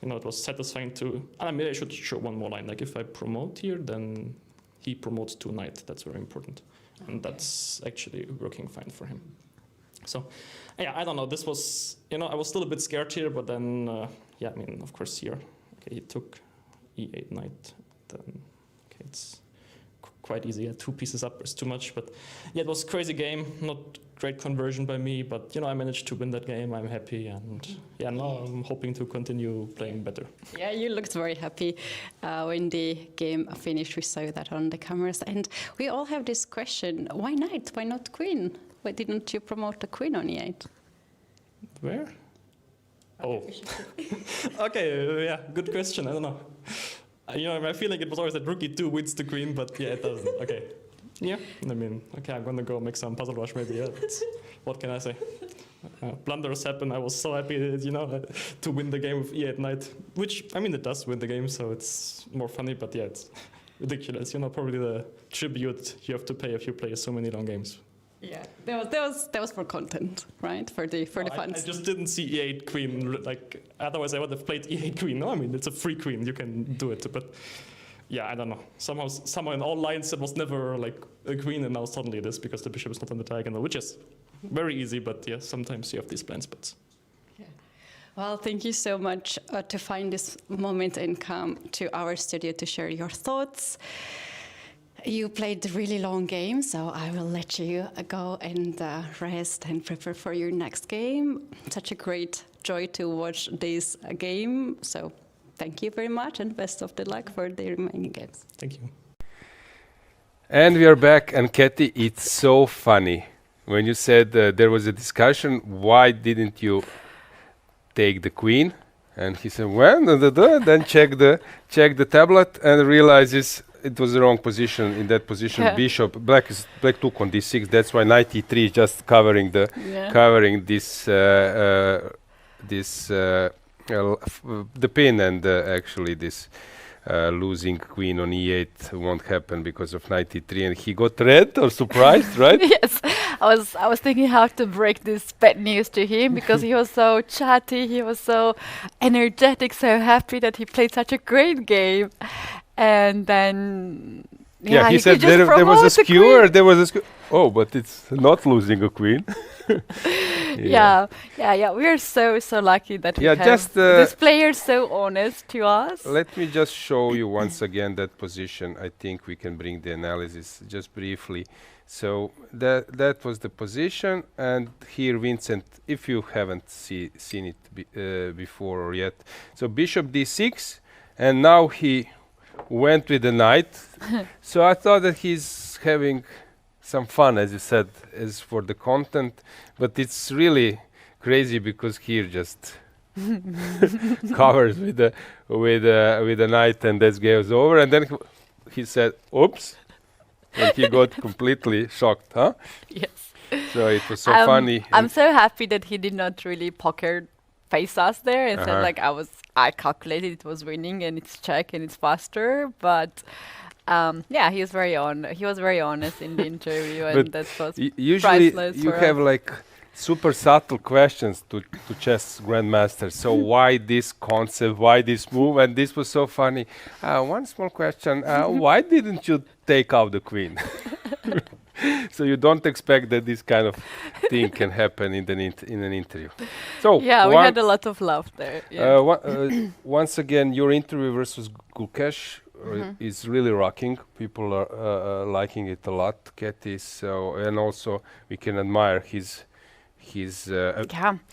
you know, it was satisfying to, and maybe I should show one more line, like if I promote here, then he promotes to knight, that's very important. And that's actually working fine for him. So, yeah, I don't know, this was, you know, I was still a bit scared here, but then, yeah, I mean, of course here, okay, he took e8 knight, then, okay, it's quite easy, yeah, 2 pieces up is too much, but yeah, it was a crazy game, not great conversion by me, but, you know, I managed to win that game, I'm happy, and yeah, now I'm hoping to continue playing better. Yeah, you looked very happy when the game finished, we saw that on the cameras, and we all have this question, why knight, why not queen? Why didn't you promote the queen on e8? Where? Oh. Okay, yeah, good question, I don't know. You know, my feeling it was always that rook e2 wins the queen, but yeah, it doesn't. Okay. Yeah, I mean, okay, I'm gonna go make some puzzle rush maybe, yeah. What can I say? Blunders happen, I was so happy, you know, to win the game with e8 knight, which, I mean, it does win the game, so it's more funny, but yeah, it's ridiculous. Probably the tribute you have to pay if you play so many long games. Yeah, that was for content, right? For the fans. I just didn't see E8 Queen. Otherwise I would have played E8 Queen. No, I mean it's a free queen. You can do it, but yeah, I don't know. Somehow in all lines it was never a queen, and now suddenly it is because the bishop is not on the diagonal, which is very easy. But yeah, sometimes you have these blind spots. Yeah. Well, thank you so much to find this moment and come to our studio to share your thoughts. You played really long game, so I will let you go and rest and prepare for your next game. Such a great joy to watch this game. So thank you very much and best of the luck for the remaining games. Thank you. And we are back, and Keti, it's so funny. When you said there was a discussion, why didn't you take the queen? And he said, well, then check the tablet and realizes it was the wrong position. In that position, Yeah. black took on d6. That's why knight e3 is just covering this the pin, and actually this losing queen on e8 won't happen because of knight e3. And he got red or surprised, right? Yes, I was thinking how to break this bad news to him because he was so chatty, he was so energetic, so happy that he played such a great game. And then he said there was a skewer. Oh, but it's not losing a queen. Yeah. We are so lucky that we have this player so honest to us. Let me just show you once again that position. I think we can bring the analysis just briefly. So that was the position, and here Vincent, if you haven't seen it before or yet, so bishop d6, and now he went with the knight. So I thought that he's having some fun, as you said, as for the content, but it's really crazy because here just covers with the knight, and that goes over, and then he said, "Oops," and he got completely shocked, huh? Yes. So it was so funny. I'm so happy that he did not really poker face us there and said I calculated it was winning and it's check and it's faster, but he was very honest in the interview, and that was usually priceless you for have us. super subtle questions to chess grandmaster. So why this concept, why this move? And this was so funny. One small question: why didn't you take out the queen? So you don't expect that this kind of thing can happen in an interview. So we had a lot of love there. Yeah. Once again, your interview versus Gukesh is really rocking. People are liking it a lot, Keti. So, and also we can admire his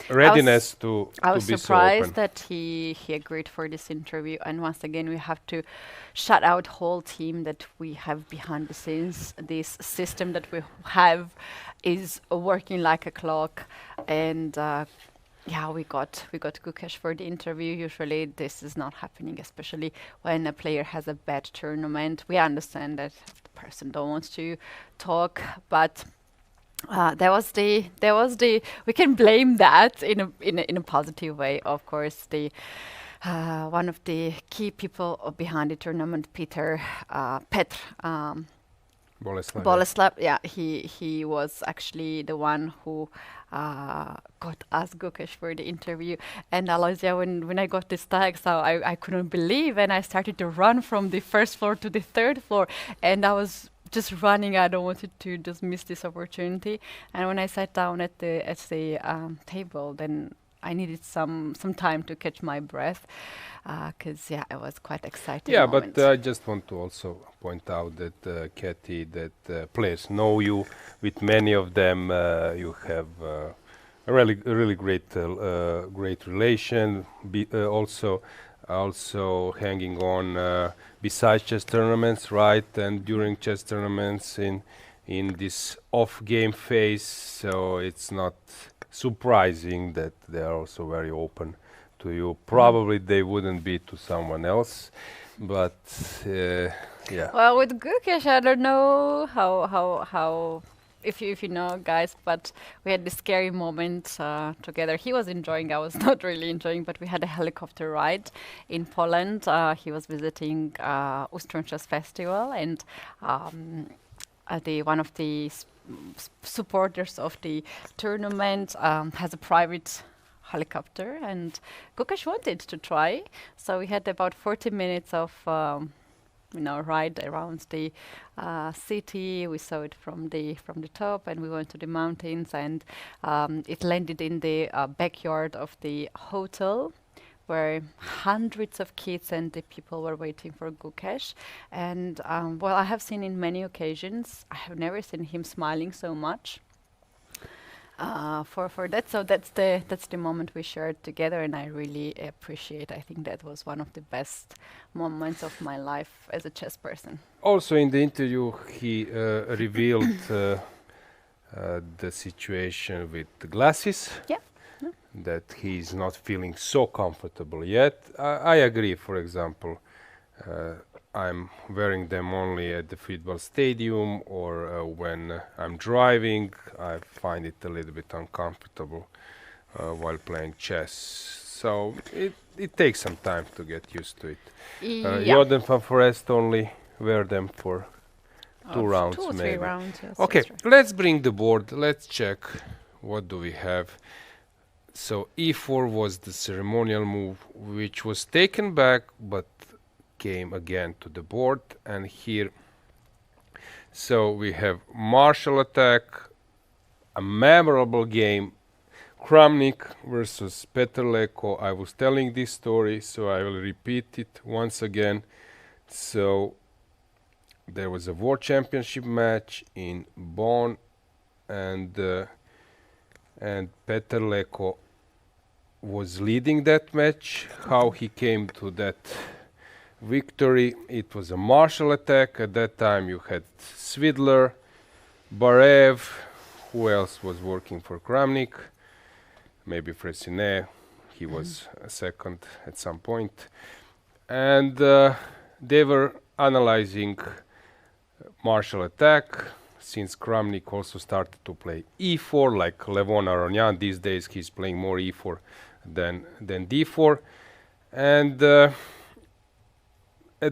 readiness to be so open. I was surprised that he agreed for this interview, and once again we have to shout out whole team that we have behind the scenes. This system that we have is working like a clock, and we got Gukesh for the interview. Usually this is not happening, especially when a player has a bad tournament. We understand that the person don't want to talk, but there was the we can blame that in a positive way. Of course, the one of the key people behind the tournament, Petr Boleslav. Yeah, he was actually the one who got us Gukesh for the interview. And Alojzije, when I got this tag, so I couldn't believe, and I started to run from the first floor to the third floor, and I was just running. I don't wanted to just miss this opportunity. And when I sat down at the table, then I needed some time to catch my breath, because it was quite exciting. Yeah, moment. but I just want to also point out that Keti, that players know you. With many of them, you have a really great relation. Also hanging on besides chess tournaments, right? And during chess tournaments in this off-game phase, so it's not surprising that they are also very open to you. Probably they wouldn't be to someone else, but yeah. Well, with Gukesh, I don't know how if you know, guys, but we had this scary moment together. He was enjoying, I was not really enjoying, but we had a helicopter ride in Poland. He was visiting Ustroniczes Festival, and one of the supporters of the tournament has a private helicopter, and Gukesh wanted to try. So we had about 40 minutes of ride around the city. We saw it from the top, and we went to the mountains, and it landed in the backyard of the hotel, where hundreds of kids and the people were waiting for Gukesh. And well, I have seen in many occasions, I have never seen him smiling so much for that. So that's the moment we shared together, and I really appreciate. I think that was one of the best moments of my life as a chess person. Also in the interview, he revealed the situation with the glasses. Yeah. That he's not feeling so comfortable yet. I agree. For example, I'm wearing them only at the football stadium, or when I'm driving. I find it a little bit uncomfortable while playing chess. So it takes some time to get used to it. Jordan van Forest only wear them for 2 rounds, 2 or 3 maybe. rounds. Yes, Okay, let's bring the board. Let's check. What do we have? So e4 was the ceremonial move, which was taken back but came again to the board. And here, so we have martial attack, a memorable game, Kramnik versus Petr Leko. I was telling this story, so I will repeat it once again. So there was a World Championship match in Bonn, and Petr Leko was leading that match. How he came to that victory? It was a martial attack. At that time you had Svidler, Barev, who else was working for Kramnik? Maybe Fressinet. He was second at some point. And they were analyzing martial attack, since Kramnik also started to play e4, like Levon Aronian. These days he's playing more e4 than d4. And at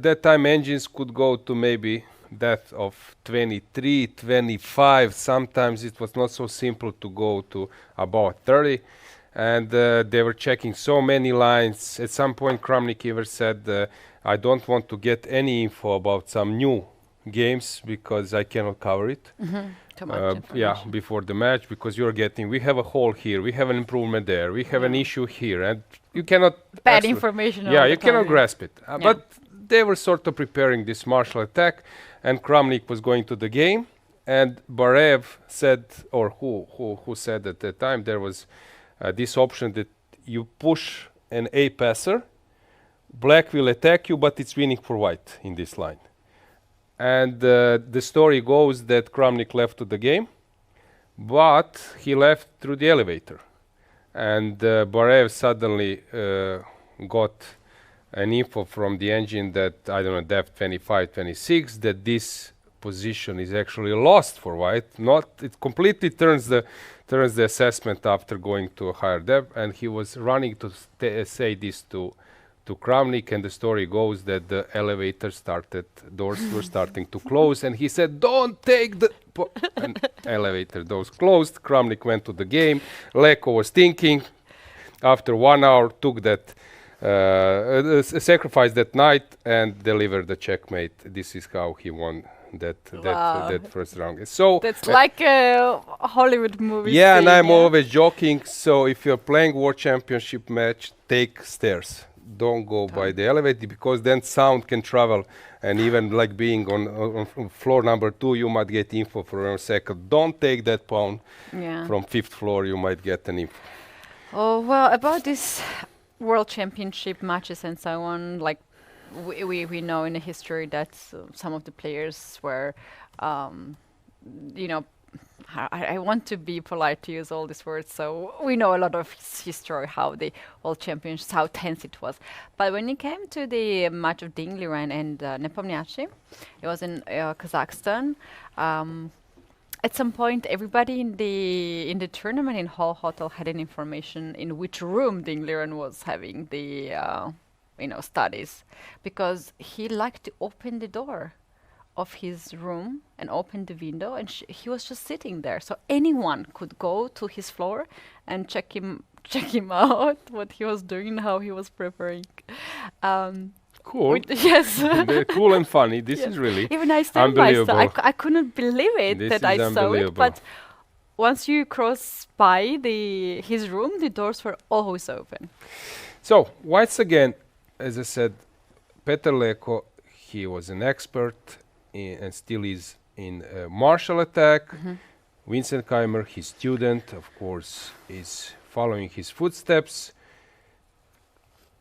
that time engines could go to maybe depth of 23, 25. Sometimes it was not so simple to go to about 30. And they were checking so many lines. At some point Kramnik even said, I don't want to get any info about some new games because I cannot cover it. Yeah, before the match, because we have a hole here, we have an improvement there, we have an issue here, and you cannot bad information. Yeah, you cannot grasp it. But they were sort of preparing this martial attack, and Kramnik was going to the game, and Barev said, or who said at that time, there was this option that you push an A passer, black will attack you, but it's winning for white in this line. And the story goes that Kramnik left to the game, but he left through the elevator. And Barev suddenly got an info from the engine that, I don't know, depth 25, 26, that this position is actually lost for white. It completely turns the assessment after going to a higher depth. And he was running to say this to Kramnik, and the story goes that the elevator doors were starting to close, and he said, don't take the elevator doors closed. Kramnik went to the game. Leko was thinking. After 1 hour, took that sacrifice that night and delivered the checkmate. This is how he won that first round. So that's like a Hollywood movie. Yeah, scene, and I'm always joking. So if you're playing World Championship match, take stairs. Don't go by the elevator, because then sound can travel, and even like being on floor number 2, you might get info for a second. Don't take that pawn from 5th floor, you might get an info. Oh, well, about this World Championship matches and so on, like we know in the history that some of the players were, I want to be polite to use all these words, so we know a lot of history, how the World Championships, how tense it was. But when it came to the match of Dingliran and Nepomniachtchi, it was in Kazakhstan. At some point, everybody in the tournament in Hall Hotel had an information in which room Ding Liren was having the studies, because he liked to open the door of his room and open the window, and he was just sitting there, so anyone could go to his floor and check him out, what he was doing, how he was preparing. Cool. Yes. They're cool and funny. This Yes. is really Even I still unbelievable. I couldn't believe it This that is I saw it, unbelievable. but once you cross by his room, the doors were always open. So, once again, as I said, Petar Leko, he was an expert and still is in martial attack. Vincent Keymer, his student, of course, is following his footsteps.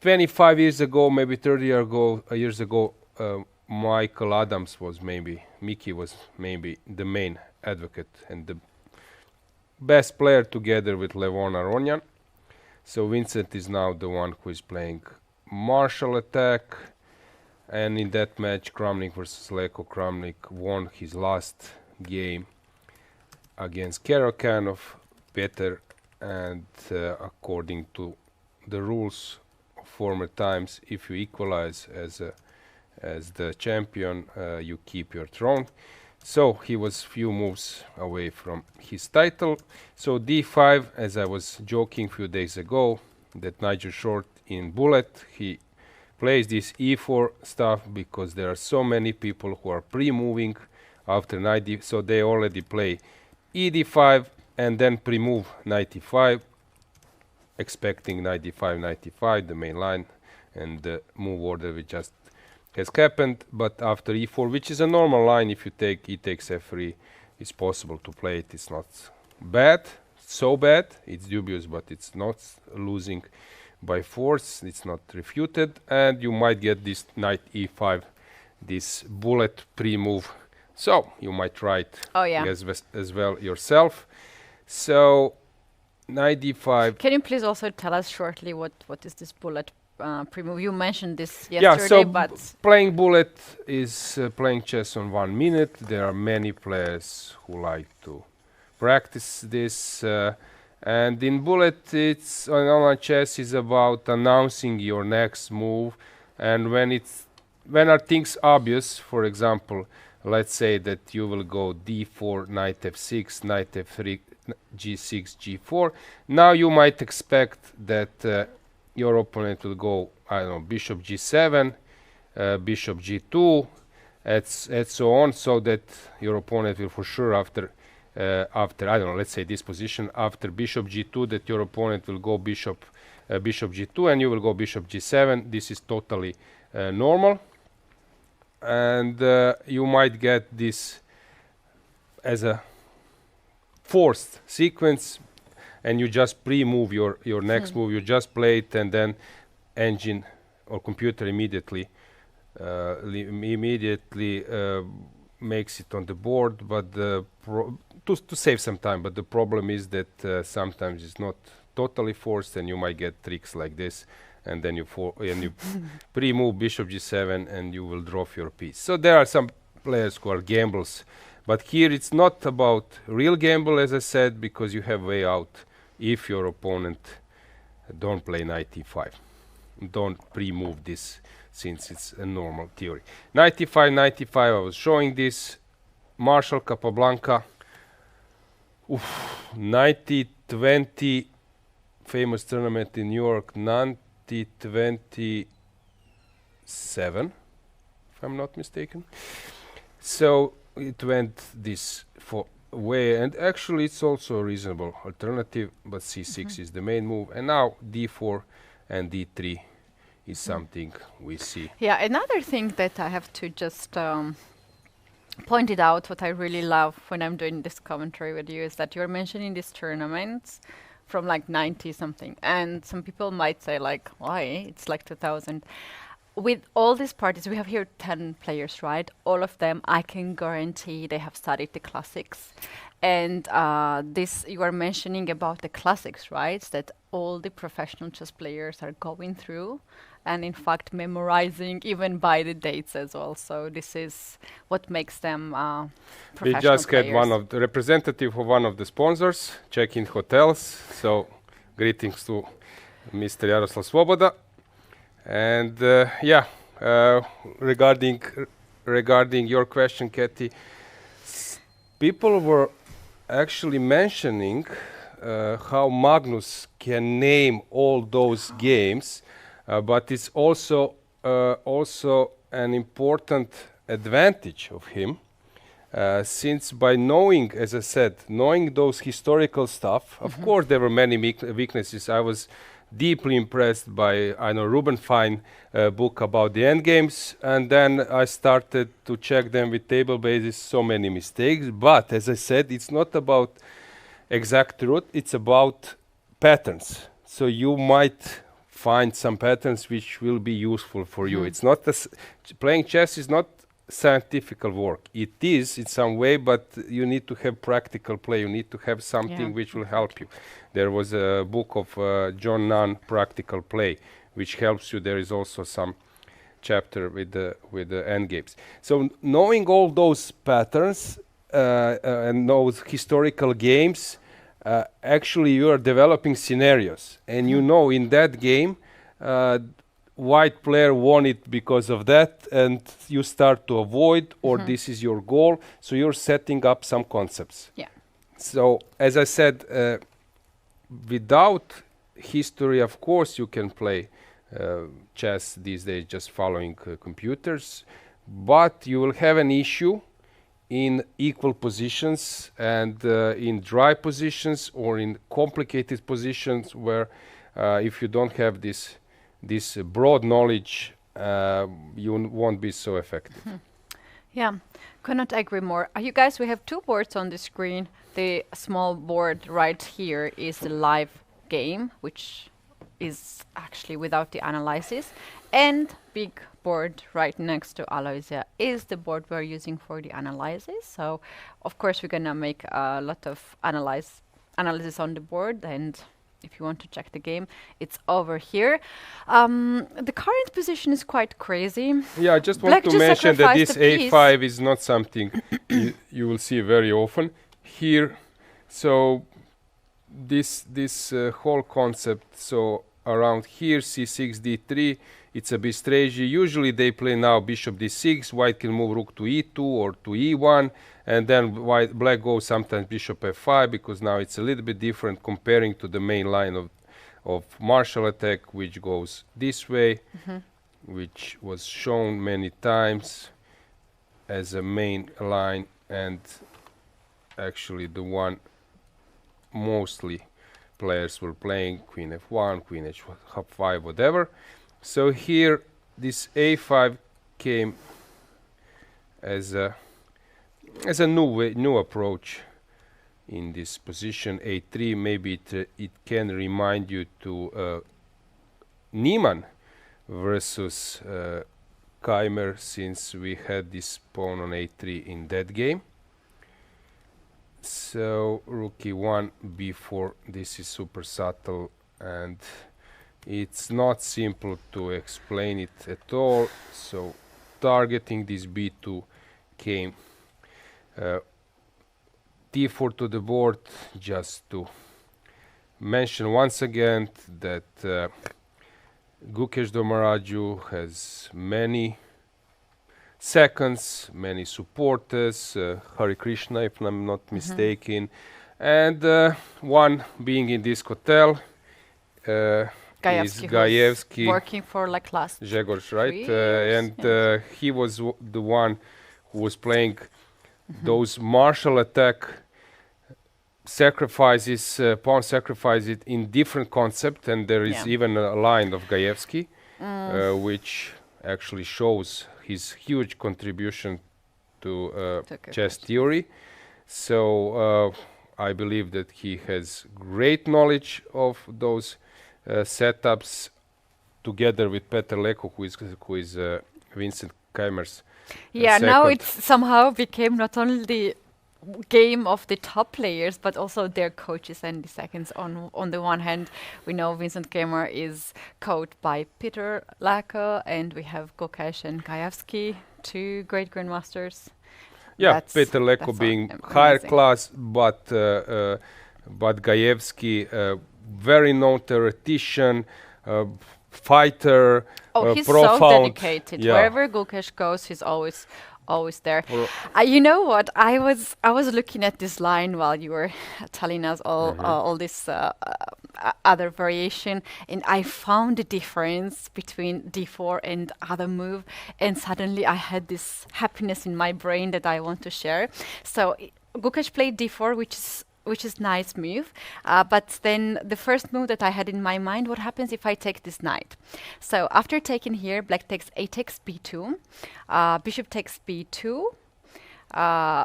25 years ago, maybe 30 years ago, Mickey was maybe the main advocate and the best player together with Levon Aronyan. So Vincent is now the one who is playing martial attack. And in that match, Kramnik versus Leko, Kramnik won his last game against Karakanov, Petar, and according to the rules of former times, if you equalize as the champion, you keep your throne. So he was few moves away from his title. So d5, as I was joking a few days ago, that Nigel Short in bullet, he plays this e4 stuff because there are so many people who are pre-moving after knight d, so they already play e d5 and then pre-move knight d5, expecting knight d5, knight d5, the main line, and the move order which just has happened. But after e4, which is a normal line, if you take e takes f3, it's possible to play it. It's not bad, so bad. It's dubious, but it's not losing by force. It's not refuted, and you might get this knight e5, this bullet pre-move. So you might try it as well yourself. So knight d5. Can you please also tell us shortly what is this bullet pre-move? You mentioned this yesterday, Yeah, so but playing bullet is playing chess on 1 minute. There are many players who like to practice this. And in bullet, it's on online chess is about announcing your next move. And when are things obvious, for example, let's say that you will go d4, knight f6, knight f3, g6, g4. Now you might expect that your opponent will go, I don't know, bishop g7, bishop g2, and so on, so that your opponent will for sure after I don't know, let's say this position, after bishop g2, that your opponent will go bishop g2 and you will go bishop g7. This is totally normal. And you might get this as a forced sequence, and you just pre-move your next move. You just play it, and then engine or computer immediately makes it on the board. But to save some time. But the problem is that sometimes it's not totally forced, and you might get tricks like this. And then you pre-move bishop g7, and you will drop your piece. So there are some players who are gambles, but here it's not about real gamble, as I said, because you have way out if your opponent don't play knight e5. Don't pre-move this, since it's a normal theory. Knight e5, knight e5, I was showing this. Marshall Capablanca, 1920, famous tournament in New York, 1927, if I'm not mistaken. So it went this way, and actually it's also a reasonable alternative, but c6 is the main move, and now d4 and d3 is something we see. yeah, another thing that I have to just point it out, what I really love when I'm doing this commentary with you, is that you're mentioning these tournaments from like 90 something, and some people might say like, why, it's like 2000. With all these parties, we have here 10 players, right? All of them, I can guarantee they have studied the classics. And this, you are mentioning about the classics, right? That all the professional chess players are going through. and in fact memorizing even by the dates as well. So this is what makes them We professional just had players. one of the representative of one of the sponsors check-in hotels. So greetings to Mr. Jaroslav Svoboda. And regarding your question, Keti, people were actually mentioning how Magnus can name all those games, but it's also an important advantage of him, since by knowing, as I said, knowing those historical stuff, of course there were many weaknesses. I was deeply impressed by, I know, Ruben Fine book about the end games, and then I started to check them with table bases, so many mistakes. But as I said, it's not about exact truth, it's about patterns. So you might find some patterns which will be useful for you. It's not playing chess is not scientific work. It is in some way, but you need to have practical play. You need to have something which will help you. There was a book of John Nunn, Practical Play, which helps you. There is also some chapter with the end games. So knowing all those patterns and those historical games, actually you are developing scenarios, and you know in that game white player won it because of that, and you start to avoid, or this is your goal, so you're setting up some concepts. Yeah. So as I said, without history, of course you can play chess these days just following computers, but you will have an issue in equal positions and in dry positions or in complicated positions where if you don't have this broad knowledge, you won't be so effective. Yeah, could not agree more. You guys, we have two boards on the screen. The small board right here is the live game, which is actually without the analysis, and big board right next to Alojzije is the board we're using for the analysis. So of course we're gonna make a lot of analysis on the board, and if you want to check the game, it's over here. The current position is quite crazy. Yeah, I just want to mention that this A5 is not something you will see very often here. So this whole concept, so around here C6 D3, it's a bit strategy. Usually they play now bishop D6, white can move rook to E2 or to E1, and then black goes sometimes bishop F5, because now it's a little bit different comparing to the main line of martial attack, which goes this way, which was shown many times as a main line, and actually the one mostly players were playing, queen F1, queen H5, whatever. So here this A5 came as a new approach in this position. A3, maybe it can remind you to Niemann versus Keymer, since we had this pawn on A3 in that game. So rook E1, B4, this is super subtle, and it's not simple to explain it at all. So targeting this B2 came. D4 to the board, just to mention once again that Gukesh Domaraju has many seconds, many supporters, Hare Krishna if I'm not mistaken, and one being in this hotel is Gajewski, working for like last Grzegorz, right? years, And he was the one who was playing those martial attack sacrifices, pawn sacrifices in different concept, and there is even a line of Gajewski, which actually shows his huge contribution to chess theory. So I believe that he has great knowledge of those setups, together with Petr Leko, who is Vincent Keymer's now it somehow became not only game of the top players, but also their coaches and the seconds. On the one hand, we know Vincent Keymer is coached by Peter Lacko, and we have Gukesh and Gajewski, two great grandmasters. Yeah, Peter Leko being higher class, but Gajewski, very known theoretician, fighter. Oh, he's profound. so dedicated. Yeah. Wherever Gukesh goes, he's always there. You know what? I was looking at this line while you were telling us all this other variation, and I found the difference between d4 and other move, and suddenly I had this happiness in my brain that I want to share. So Gukesh played d4, which is nice move, but then the first move that I had in my mind, what happens if I take this knight? So after taking here, black takes a takes b2, bishop takes b2,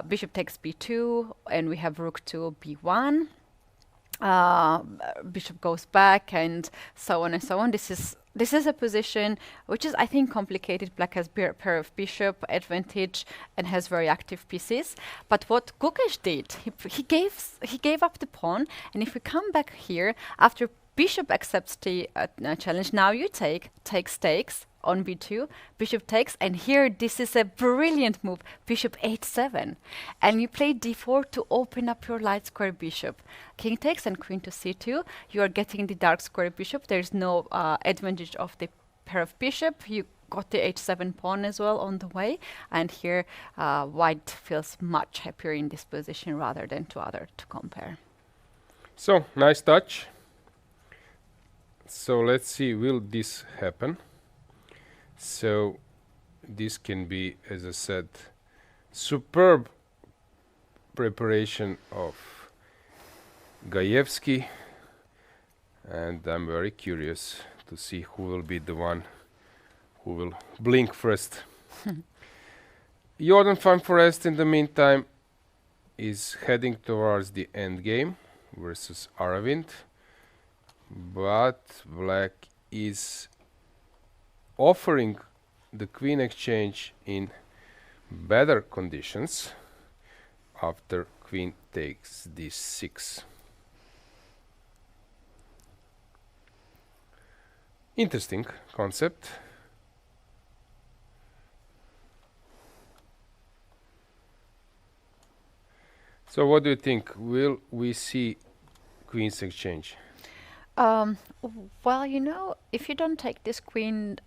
bishop takes b2, and we have rook to b1, bishop goes back, and so on and so on. This is a position which is, I think, complicated. Black has pair of bishop advantage and has very active pieces. But what Gukesh did, he gave up the pawn. And if we come back here, after bishop accepts the challenge, now you takes on b2, bishop takes, and here this is a brilliant move, bishop h7, and you play d4 to open up your light square bishop. King takes and queen to c2, you are getting the dark square bishop. There's no advantage of the pair of bishop. You got the h7 pawn as well on the way, and here white feels much happier in this position rather than to compare. So nice touch. So let's see, will this happen? So this can be, as I said, superb preparation of Gajewski, and I'm very curious to see who will be the one who will blink first. Jordan Van Forest, in the meantime, is heading towards the end game versus Aravind, but black is offering the queen exchange in better conditions after queen takes d6. Interesting concept. So what do you think? Will we see queen's exchange? Well, you know, if you don't take this queen,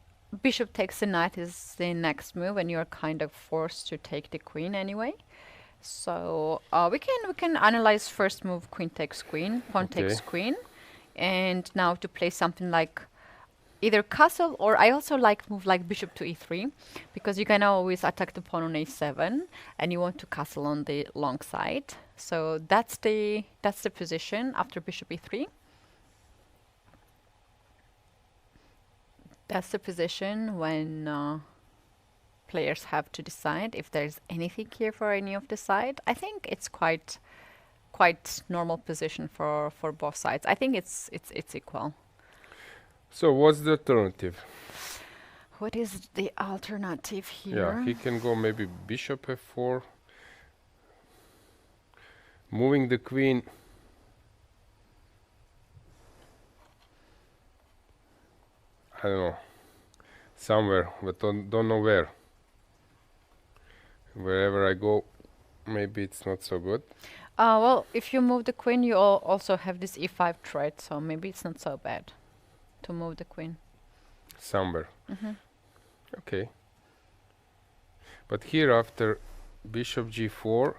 bishop takes the knight is the next move, and you're kind of forced to take the queen anyway. So we can analyze first move, queen takes queen, pawn takes queen, and now to play something like either castle, or I also like move like bishop to e3, because you can always attack the pawn on a7, and you want to castle on the long side. So that's the position after bishop e3. That's the position when players have to decide if there's anything here for any of the side. I think it's quite normal position for both sides. I think it's equal. So what's the alternative? What is the alternative here? Yeah, he can go maybe bishop f4, moving the queen. I don't know, somewhere, but don't know where. Wherever I go, maybe it's not so good. Well, if you move the queen, you also have this e5 threat, so maybe it's not so bad to move the queen. Somewhere. Okay. But here, after bishop g4,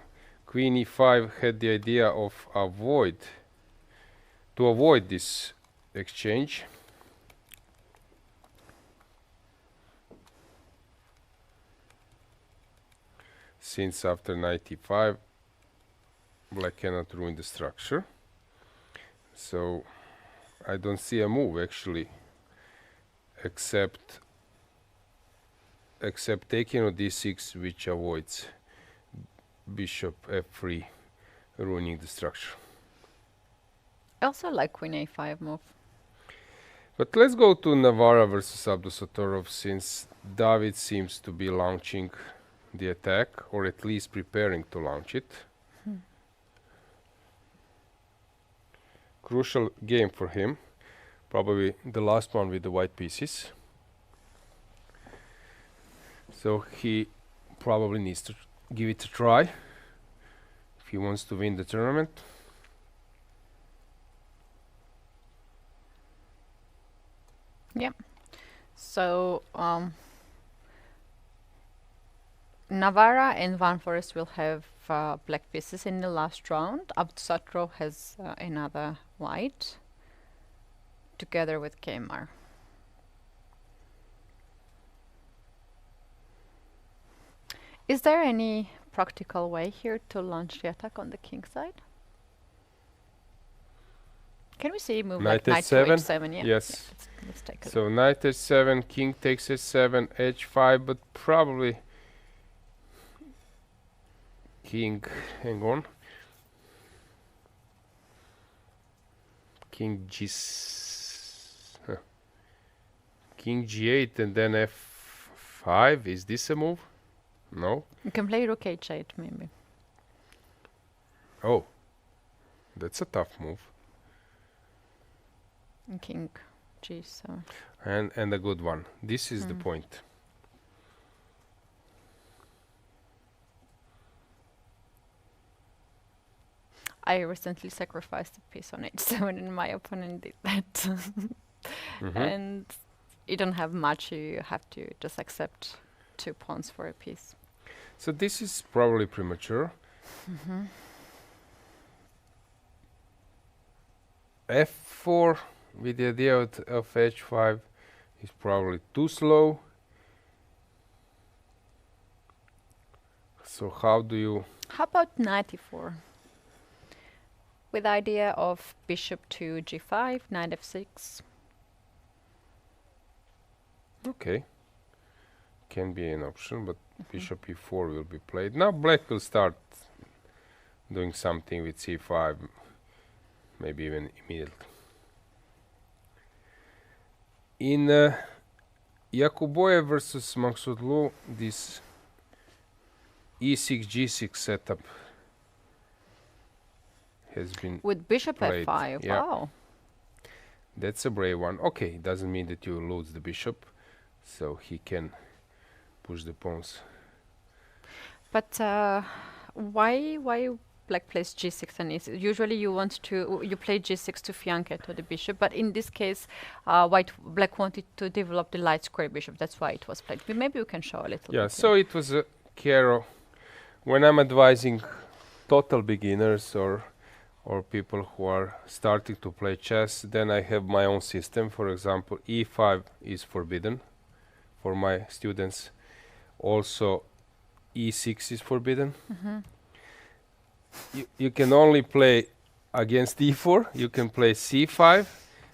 queen e5 had the idea of to avoid this exchange. Since after knight e5, black cannot ruin the structure. So I don't see a move actually, except taking on d6, which avoids bishop f3 ruining the structure. I also like queen a5 move. But let's go to Navarra versus Abdusatorov, since David seems to be launching the attack, or at least preparing to launch it. Crucial game for him. Probably the last one with the white pieces. So he probably needs to give it a try if he wants to win the tournament. Yep. So Navarra and Van Forest will have black pieces in the last round. Abdusatro has another white together with Keymer. Is there any practical way here to launch the attack on the king side? Can we see move Knight like knight to h7? h7? Yeah. Yes. Yeah, let's take a So knight h7, king takes h7, h5, but probably king, hang on. King King g8 and then f5. Is this a move? No. You can play rook h8 maybe. Oh, that's a tough move. And king g7. And a good one. This is the point. I recently sacrificed a piece on h7 and my opponent did that. And you don't have much, you have to just accept 2 pawns for a piece. So this is probably premature. F4 with the idea of h5 is probably too slow. So how do you... How about knight e4? With idea of bishop to g5, knight f6. Okay. Can be an option, but bishop e4 will be played. Now black will start doing something with c5, maybe even immediately. In Yakuboyev versus Maksudlu, this e6 g6 setup has been With bishop played. f5, Yeah. wow. That's a brave one. Okay, doesn't mean that you lose the bishop, so he can push the pawns. But why black plays g6 and e6? Usually you play g6 to fianchetto the bishop, but in this case black wanted to develop the light square bishop. That's why it was played. Maybe you can show a little Yeah, bit. so it was a Kero. When I'm advising total beginners or people who are starting to play chess, then I have my own system. For example, e5 is forbidden for my students. Also, e6 is forbidden. You can only play against e4. You can play c5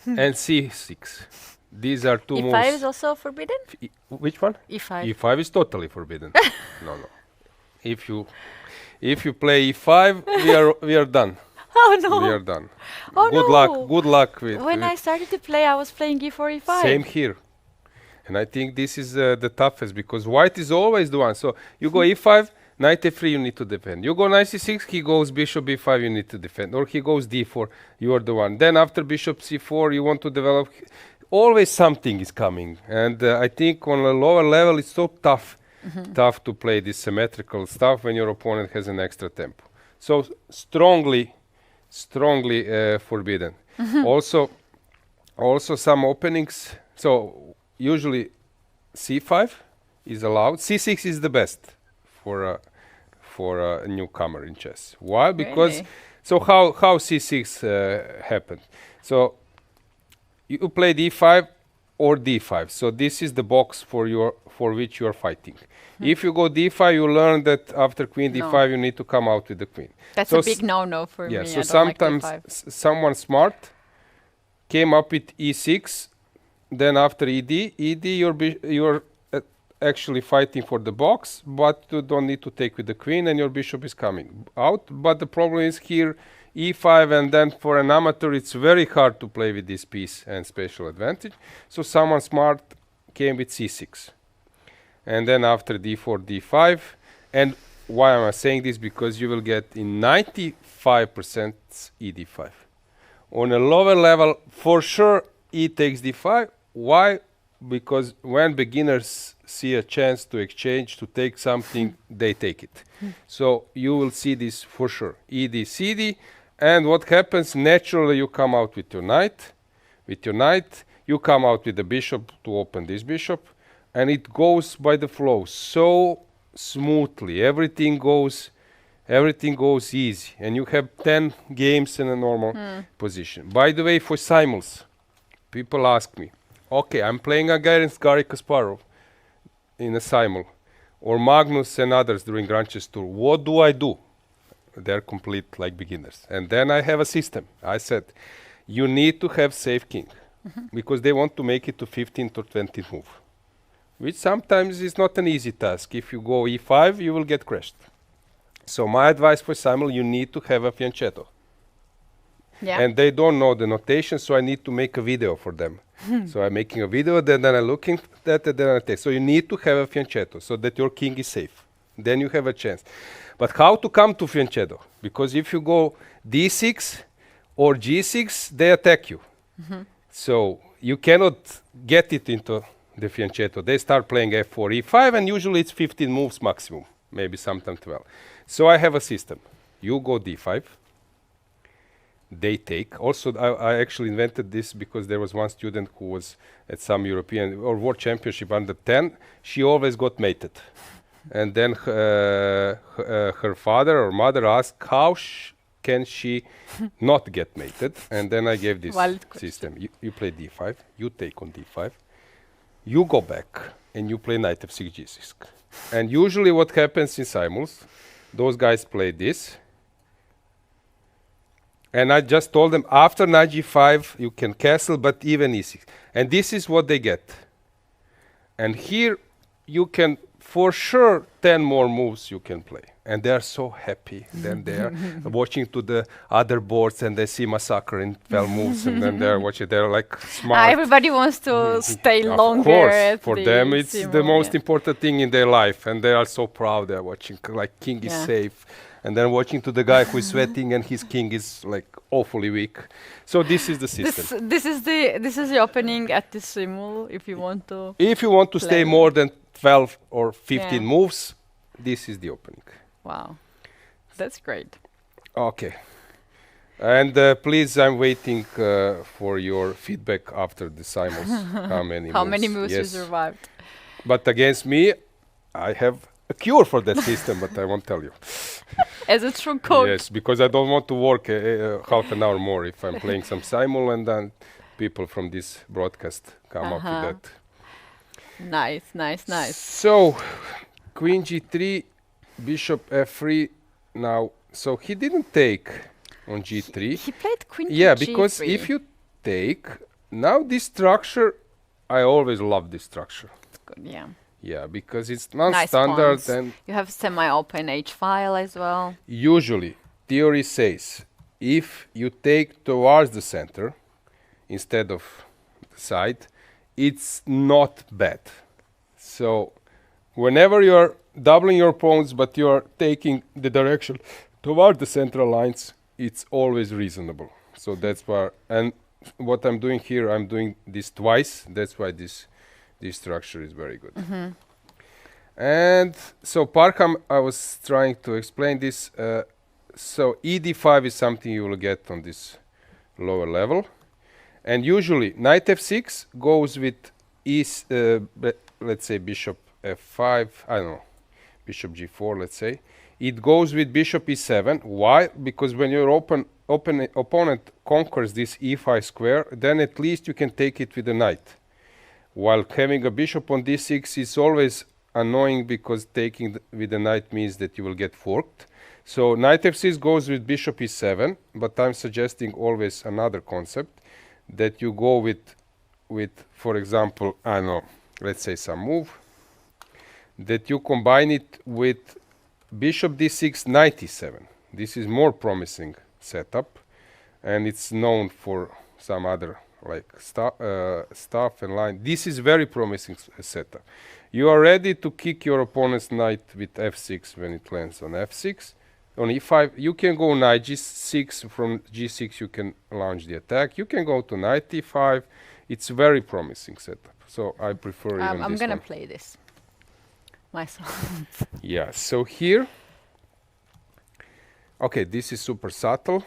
and c6. These are two moves. e5 is also forbidden? Which one? e5. E5 is totally forbidden. No. If you play e5, we are done. Oh no! We are done. Oh Good no! luck. Good luck with. When I started to play, I was playing e4, e5. Same here. And I think this is the toughest because white is always the one. So you go e5, knight f3, you need to defend. You go knight c6, he goes bishop b5, you need to defend. Or he goes d4, you are the one. Then after bishop c4, you want to develop. Always something is coming. And I think on a lower level, it's so tough to play this symmetrical stuff when your opponent has an extra tempo. So strongly forbidden. Also some openings. So usually c5 is allowed. c6 is the best for a newcomer in chess. Why? Because Really? so how c6 happened. So you play d5 or d5. So this is the box for which you are fighting. If you go d5, you learn that after queen d5, No. you need to come out with the queen. That's So a big no-no for me. yeah, I so don't sometimes like e5. someone smart came up with e6, then after ed you're actually fighting for the box, but you don't need to take with the queen and your bishop is coming out. But the problem is here e5, and then for an amateur it's very hard to play with this piece and special advantage. So someone smart came with c6. And then after d4, d5, and why am I saying this? Because you will get in 95% e5. On a lower level, for sure, e takes d5. Why? Because when beginners see a chance to exchange, to take something, they take it. So you will see this for sure. Ed, cd. And what happens, naturally, you come out with your knight. With your knight, you come out with the bishop to open this bishop. And it goes by the flow so smoothly. Everything goes easy. And you have 10 games in a normal position. By the way, for simuls, people ask me, okay, I'm playing against Garry Kasparov in a simul, or Magnus and others during Grand Chess Tour. What do I do? They're complete like beginners. And then I have a system. I said, you need to have safe king, because they want to make it to 15th or 20th move, which sometimes is not an easy task. If you go e5, you will get crashed. So my advice for simul, you need to have a fianchetto. Yeah. And they don't know the notation, so I need to make a video for them. So I'm making a video, then I'm looking at it, then I take. So you need to have a fianchetto so that your king is safe. Then you have a chance. But how to come to fianchetto? Because if you go d6 or g6, they attack you. So you cannot get it into the fianchetto. They start playing f4, e5, and usually it's 15 moves maximum, maybe sometimes 12. So I have a system. You go d5. They take. Also, I actually invented this because there was one student who was at some European or World Championship under 10. She always got mated. And then her father or mother asked, how can she not get mated? And then I gave this system. You play d5, you take on d5, you go back, and you play knight f6, g6. And usually what happens in simuls, those guys play this. And I just told them, after knight g5, you can castle, but even e6. And this is what they get. And here, you can, for sure, 10 more moves you can play. And they are so happy. Then they are watching to the other boards, and they see massacre in 12 moves, and then they're watching. They're like smart. Everybody wants to stay longer. Of course, at for the them, it's simul, the most yeah. important thing in their life. And they are so proud. They're watching, like, king is safe. And then watching to the guy who is sweating and his king is like awfully weak. So this is the system. This is the opening at the simul. If you want to. If you want to stay more than 12 or 15 moves, this is the opening. Wow, that's great. Okay. And please, I'm waiting for your feedback after the simuls. How many moves you survived? But against me, I have a cure for that system, but I won't tell you. As a true coach. Yes, because I don't want to work half an hour more if I'm playing some simul, and then people from this broadcast come up with that. Nice. So, queen g3, bishop f3. Now, so he didn't take on g3. He played queen to Yeah, g3. because if you take, now this structure, I always love this structure. It's good, yeah. Yeah, because it's non-standard. Nice and you have semi-open H file as well. Usually, theory says, if you take towards the center instead of the side, it's not bad. So, whenever you're doubling your pawns, but you're taking the direction toward the central lines, it's always reasonable. So that's why, and what I'm doing here, I'm doing this twice. That's why this structure is very good. And so Parham, I was trying to explain this. So ed5 is something you will get on this lower level. And usually knight f6 goes with let's say bishop f5, I don't know, bishop g4, let's say. It goes with bishop e7. Why? Because when your opponent conquers this e5 square, then at least you can take it with a knight. While having a bishop on d6 is always annoying because taking with a knight means that you will get forked. So knight f6 goes with bishop e7, but I'm suggesting always another concept, that you go with for example, I don't know, let's say some move, that you combine it with bishop d6, knight e7. This is more promising setup, and it's known for some other like stuff and line. This is very promising setup. You are ready to kick your opponent's knight with f6 when it lands on f6. On e5, you can go knight g6. From g6, you can launch the attack. You can go to knight e5. It's very promising setup. So I prefer even I'm this gonna one. play this myself. Yeah, so here, okay, this is super subtle,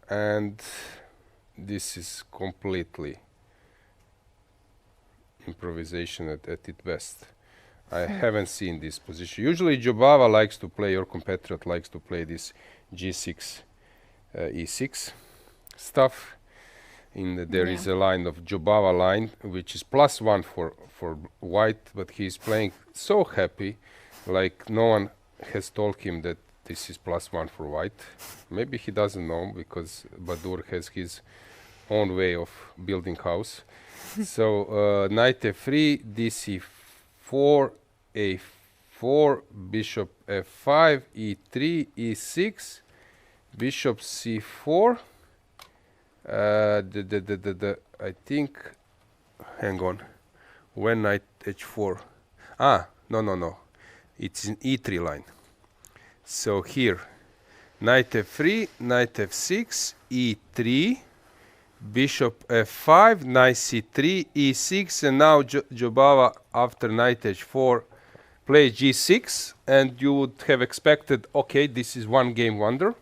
and this is completely improvisation at its best. I haven't seen this position. Usually Jobava likes to play, your compatriot likes to play this g6, e6 stuff. There is a line of Jobava line, which is +1 for white, but he's playing so happy, like no one has told him that this is +1 for white. Maybe he doesn't know, because Badur has his own way of building house. So knight f3, dc4, a4, bishop f5, e3, e6, bishop c4. I think, hang on, when knight h4, no, it's in e3 line. So here, knight f3, knight f6, e3, bishop f5, knight c3, e6, and now Jobava, after knight h4, play g6, and you would have expected, okay, this is one game wonder.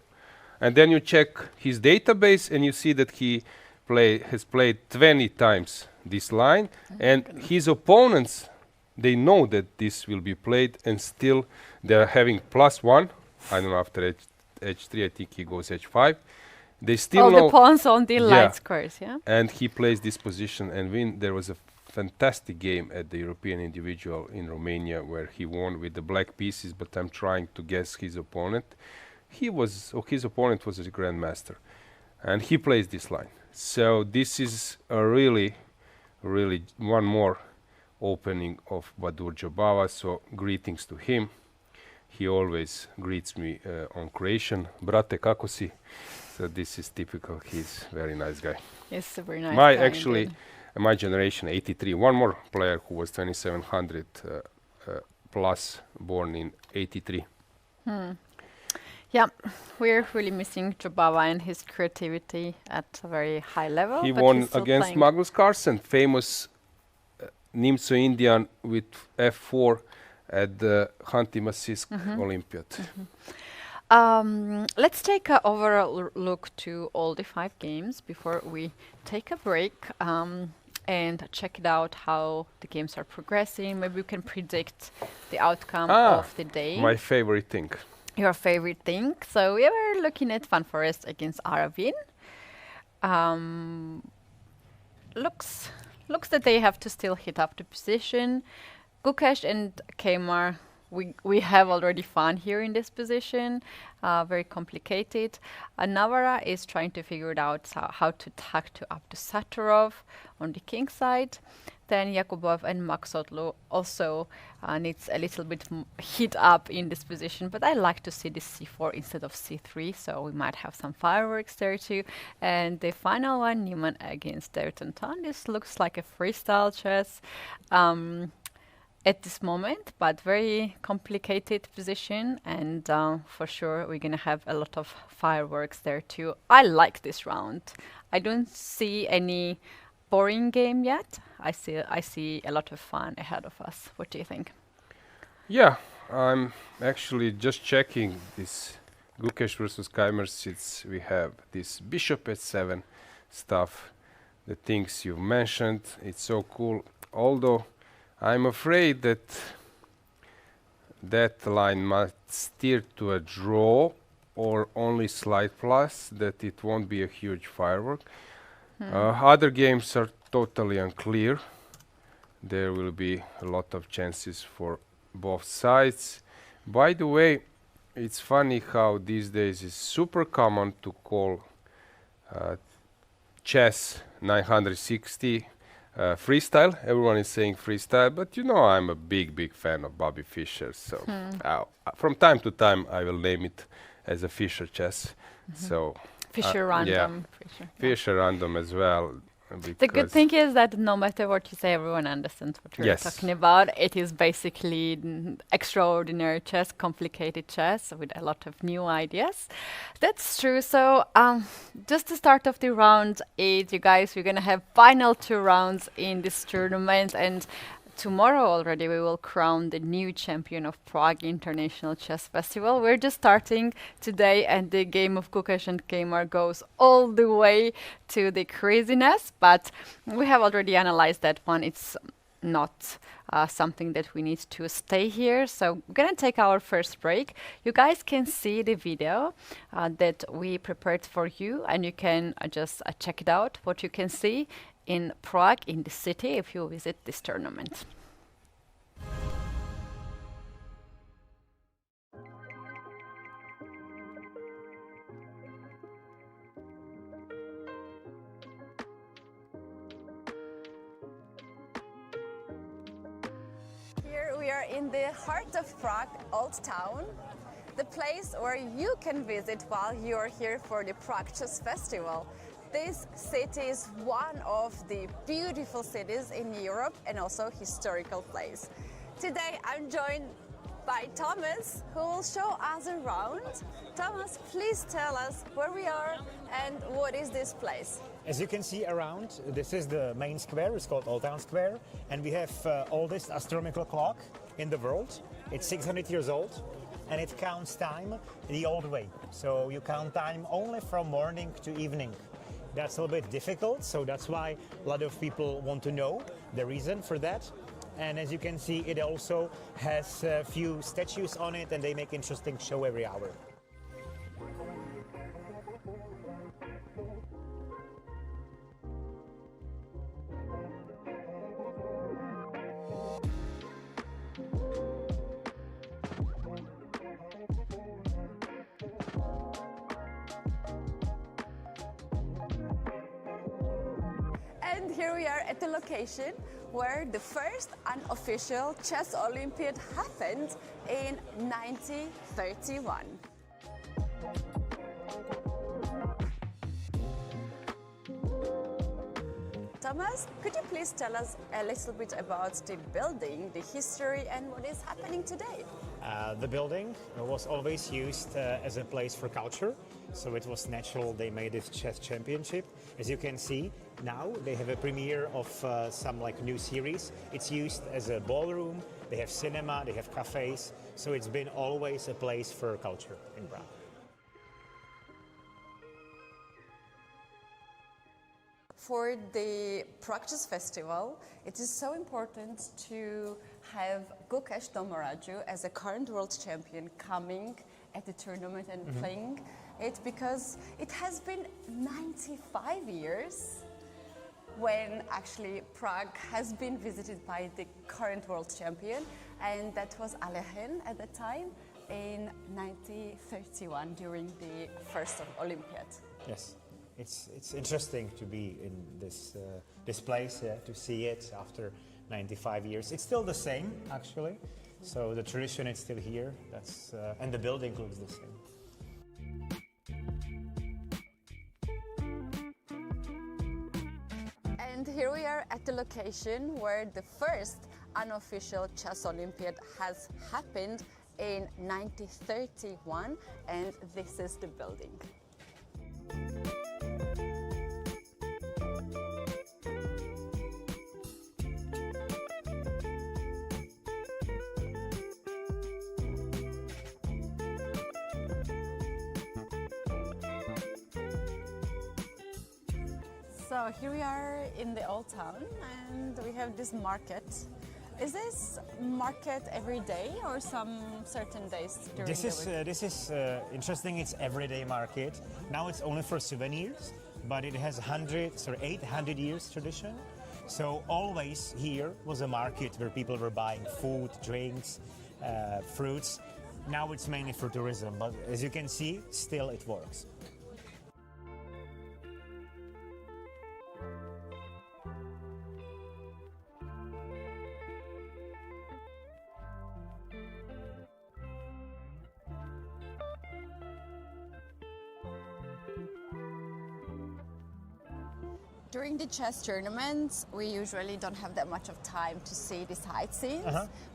And then you check his database, and you see that he has played 20 times this line, and his opponents, they know that this will be played, and still they're having +1. I don't know, after h3, I think he goes h5. They still all know the pawns on the light squares, yeah? And he plays this position and win. There was a fantastic game at the European Individual in Romania where he won with the black pieces, but I'm trying to guess his opponent. His opponent was a Grandmaster, and he plays this line. So this is a really one more opening of Badur Jobava. So greetings to him. He always greets me on Croatian. Brate, kako si? So this is typical. He's a very nice guy. He's a very nice My guy actually, indeed. my generation, 83. One more player who was 2700 plus, born in 83. Yeah, we're really missing Jobava and his creativity at a very high level. He but won he's still against playing. Magnus Carlsen, famous Nimzo-Indian with f4 at the Khanty-Mansiysk Olympiad. Let's take an overall look to all the 5 games before we take a break and check it out how the games are progressing. Maybe we can predict the outcome of the day. My favorite thing. Your favorite thing. So we were looking at Van Forest against Aravin. Looks that they have to still hit up the position. Gukesh and Keymer, we have already fun here in this position. Very complicated. Navara is trying to figure it out how to tack to up to Saturov on the king side. Then Yakubov and Maxotlu also needs a little bit heat up in this position, but I like to see this c4 instead of c3, so we might have some fireworks there too. And the final one, Newman against Dertonton. This looks like a freestyle chess at this moment, but very complicated position, and for sure we're gonna have a lot of fireworks there too. I like this round. I don't see any boring game yet. I see a lot of fun ahead of us. What do you think? Yeah, I'm actually just checking this Gukesh versus Keymer. We have this bishop h7 stuff, the things you've mentioned. It's so cool. Although I'm afraid that that line might steer to a draw or only slight plus, that it won't be a huge firework. Other games are totally unclear. There will be a lot of chances for both sides. By the way, it's funny how these days it's super common to call chess 960 freestyle. Everyone is saying freestyle, but you know I'm a big fan of Bobby Fischer. So from time to time I will name it as a Fischer chess. So Fischer random. yeah, Fischer random as well. The good thing is that no matter what you say, everyone understands what you're Yes. talking about. It is basically extraordinary chess, complicated chess with a lot of new ideas. That's true. So just to start off the round 8, you guys, we're going to have final 2 rounds in this tournament, and tomorrow already we will crown the new champion of Prague International Chess Festival. We're just starting today, and the game of Gukesh and Keymer goes all the way to the craziness, but we have already analyzed that one. It's not something that we need to stay here. So we're gonna take our first break. You guys can see the video that we prepared for you, and you can just check it out, what you can see in Prague, in the city, if you visit this tournament. Here we are in the heart of Prague, Old Town, the place where you can visit while you're here for the Prague Chess Festival. This city is one of the beautiful cities in Europe and also historical place. Today I'm joined by Thomas, who will show us around. Thomas, please tell us where we are and what is this place? As you can see around, this is the main square. It's called Old Town Square, and we have oldest astronomical clock in the world. It's 600 years old, and it counts time the old way. So you count time only from morning to evening. That's a little bit difficult, so that's why a lot of people want to know the reason for that. And as you can see, it also has a few statues on it, and they make interesting show every hour. And here we are at the location where the first unofficial chess Olympiad happened in 1931. Thomas, could you please tell us a little bit about the building, the history, and what is happening today? The building was always used as a place for culture, so it was natural they made this chess championship. As you can see, now they have a premiere of some new series. It's used as a ballroom, they have cinema, they have cafes, so it's been always a place for culture in Prague. For the Prague Chess Festival, it is so important to have Gukesh as a current world champion coming at the tournament and playing it, because it has been 95 years when actually Prague has been visited by the current world champion, and that was Alehin at the time in 1931 during the first Olympiad. Yes. It's interesting to be in this place, to see it after 95 years. It's still the same, actually. So the tradition is still here. And the building looks the same. And here we are at the location where the first unofficial chess Olympiad has happened in 1931, and this is the building. So here we are in the old town, and we have this market. Is this market every day or some certain days during the week? This is interesting. It's everyday market. Now it's only for souvenirs, but it has 800 years tradition. So always here was a market where people were buying food, drinks, fruits. Now it's mainly for tourism, but as you can see, still it works. During the chess tournaments, we usually don't have that much of time to see the sightseeing.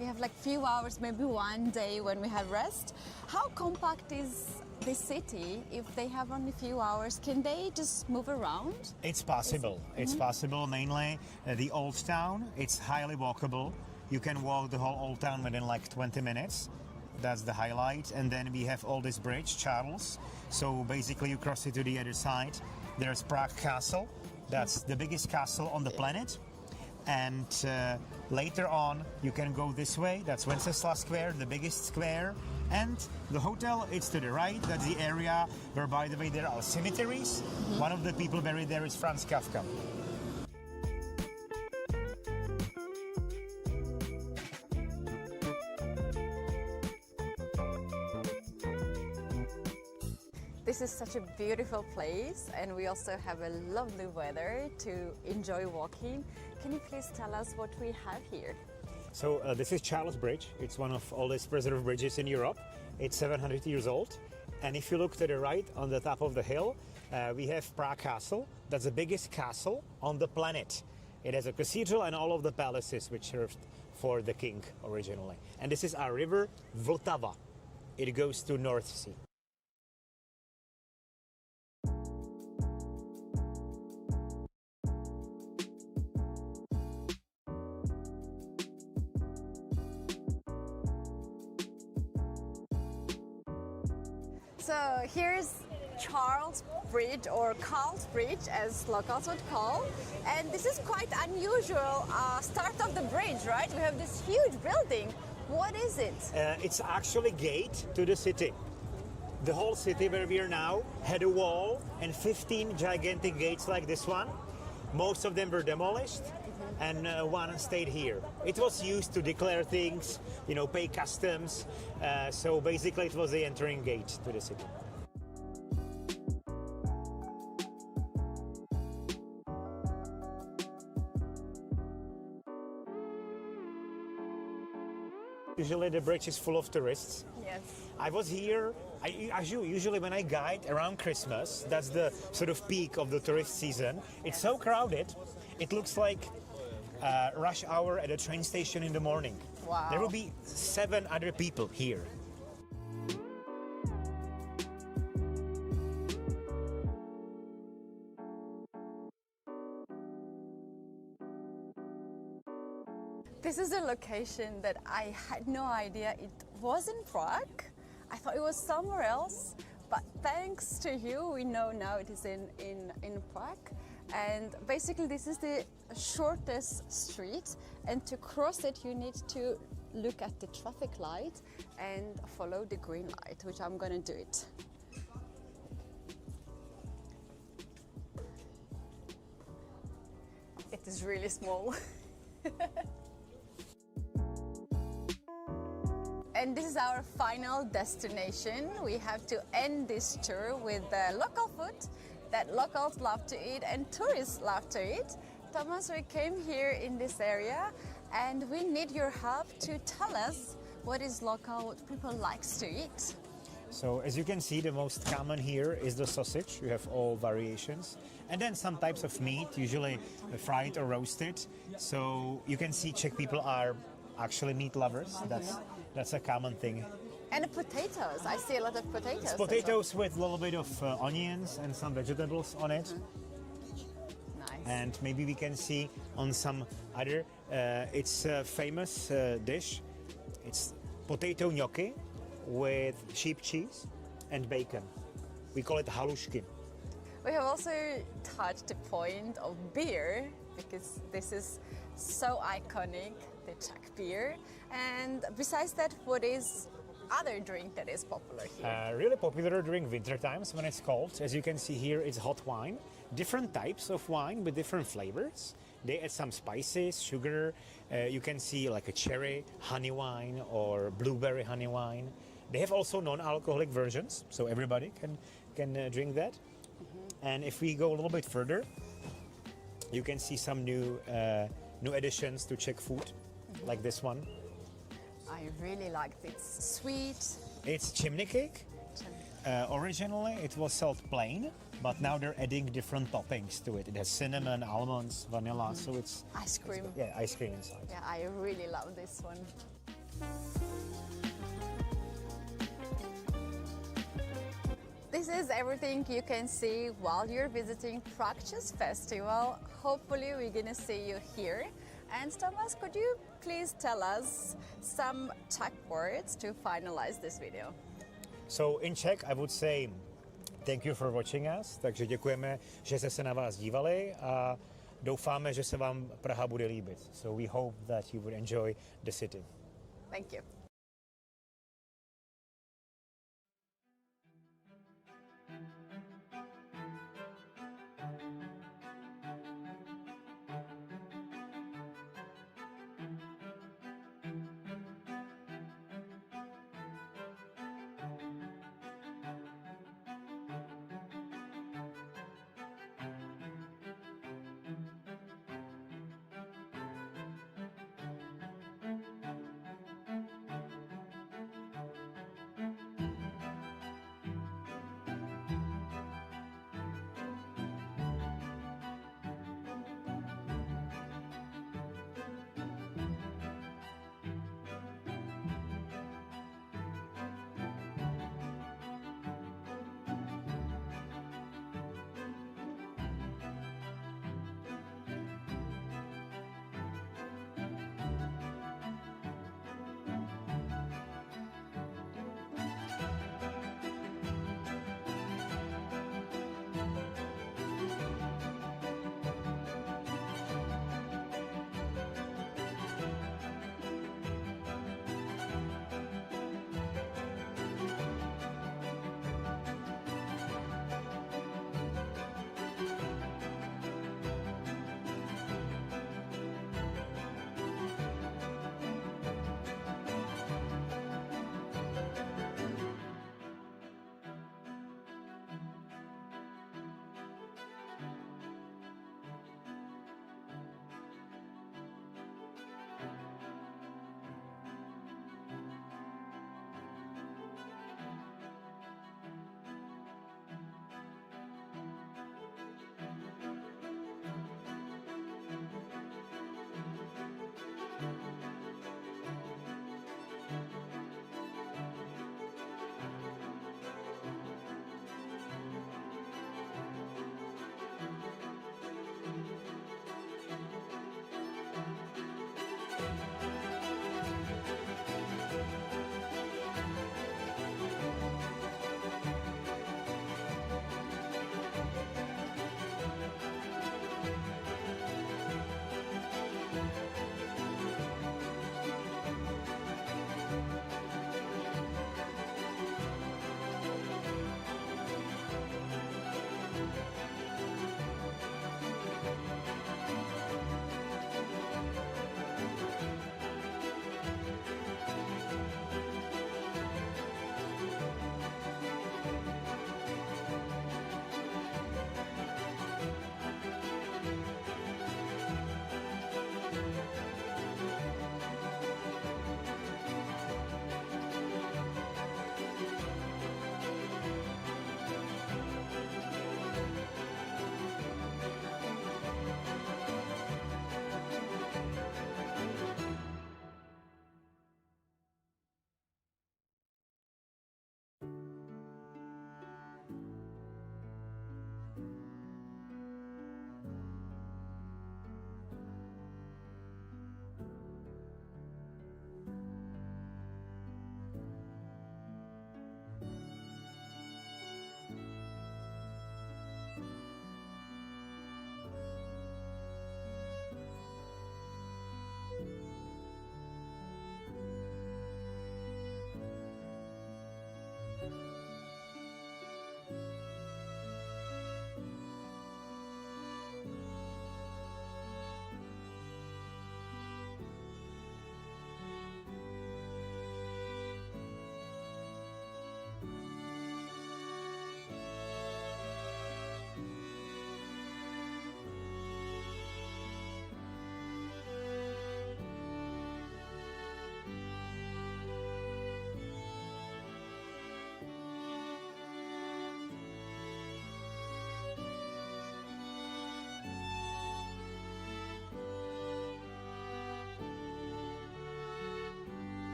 We have like few hours, maybe one day when we have rest. How compact is the city? If they have only few hours, can they just move around? It's possible. It's possible. Mainly the old town. It's highly walkable. You can walk the whole old town within like 20 minutes. That's the highlight. And then we have all this bridge, Charles. So basically you cross it to the other side. There's Prague Castle. That's the biggest castle on the planet. And later on, you can go this way. That's Wenceslas Square, the biggest square. And the hotel, it's to the right. That's the area where, by the way, there are cemeteries. One of the people buried there is Franz Kafka. This is such a beautiful place, and we also have a lovely weather to enjoy walking. Can you please tell us what we have here? So this is Charles Bridge. It's one of oldest preserved bridges in Europe. It's 700 years old. And if you look to the right on the top of the hill, we have Prague Castle. That's the biggest castle on the planet. It has a cathedral and all of the palaces which served for the king originally. And this is our river, Vltava. It goes to North Sea. So here's Charles Bridge, or Carl's Bridge as locals would call, and this is quite unusual start of the bridge, right? We have this huge building. What is it? It's actually a gate to the city. The whole city where we are now had a wall and 15 gigantic gates like this one. Most of them were demolished, and one stayed here. It was used to declare things, you know, pay customs. So basically it was the entering gate to the city. Usually the bridge is full of tourists. Yes. I was here, usually when I guide around Christmas, that's the sort of peak of the tourist season. It's so crowded, it looks like rush hour at a train station in the morning. Wow. There will be 7 other people here. This is a location that I had no idea it was in Prague. I thought it was somewhere else, but thanks to you, we know now it is in Prague. And basically this is the shortest street, and to cross it you need to look at the traffic light and follow the green light, which I'm gonna do it. It is really small. And this is our final destination. We have to end this tour with local food that locals love to eat and tourists love to eat. Thomas, we came here in this area and we need your help to tell us what is local, what people likes to eat. So as you can see, the most common here is the sausage. You have all variations. And then some types of meat, usually fried or roasted. So you can see Czech people are actually meat lovers. That's a common thing. And potatoes. I see a lot of potatoes. It's potatoes with a little bit of onions and some vegetables on it. Nice. And maybe we can see on some other, it's a famous dish. It's potato gnocchi with sheep cheese and bacon. We call it halušky. We have also touched the point of beer, because this is so iconic, the Czech beer. And besides that, what is other drink that is popular here? Really popular during winter times when it's cold. As you can see here, it's hot wine. Different types of wine with different flavors. They add some spices, sugar. You can see like a cherry honey wine or blueberry honey wine. They have also non-alcoholic versions, so everybody can drink that. And if we go a little bit further, you can see some new additions to Czech food, like this one. I really like it. It's sweet. It's chimney cake. Originally, it was sold plain, but now they're adding different toppings to it. It has cinnamon, almonds, vanilla, so it's Ice cream. yeah, ice cream inside. Yeah, I really love this one. This is everything you can see while you're visiting Prague Chess Festival. Hopefully we're gonna see you here. And Thomas, could you please tell us some Czech words to finalize this video? So in Czech, I would say thank you for watching us, takže děkujeme, že jste se na vás dívali a doufáme, že se vám Praha bude líbit. So we hope that you would enjoy the city. Thank you.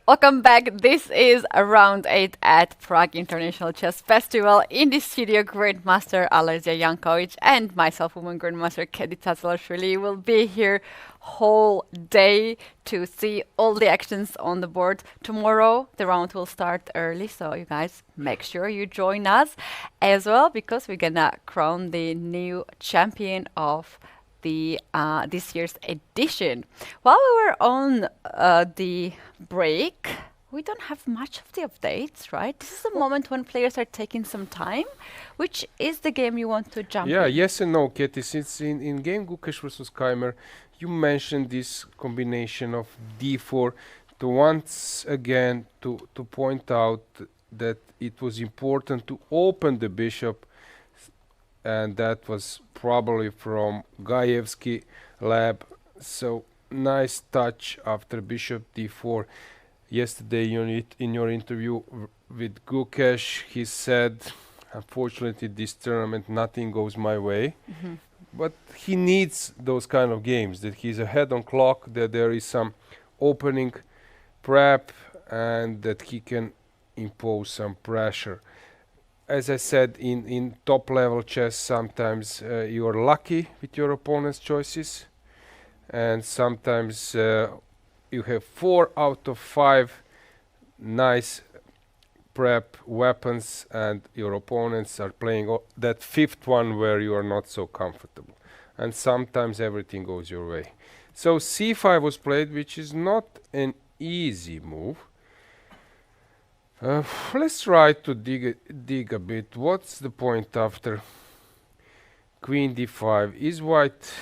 Welcome back. This is round 8 at Prague International Chess Festival. In the studio, Grandmaster Alojzije Jankovic and myself, woman Grandmaster Keti Tsatsalashvili, will be here whole day to see all the actions on the board. Tomorrow, the round will start early, so you guys make sure you join us as well, because we're gonna crown the new champion of the this year's edition. While we were on the break, we don't have much of the updates, right? This is a moment when players are taking some time. Which is the game you want to jump in? Yes and no, Keti. Since in game Gukesh versus Keymer, you mentioned this combination of d4 to once again to point out that it was important to open the bishop, and that was probably from Gajewski lab. So nice touch after bishop d4. Yesterday in your interview with Gukesh, he said, unfortunately this tournament nothing goes my way. But he needs those kind of games, that he's ahead on clock, that there is some opening prep, and that he can impose some pressure. As I said, in top level chess, sometimes you are lucky with your opponent's choices, and sometimes you have 4 out of 5 nice prep weapons, and your opponents are playing that 5th one where you are not so comfortable. And sometimes everything goes your way. So c5 was played, which is not an easy move. Let's try to dig a bit. What's the point after queen d5? Is white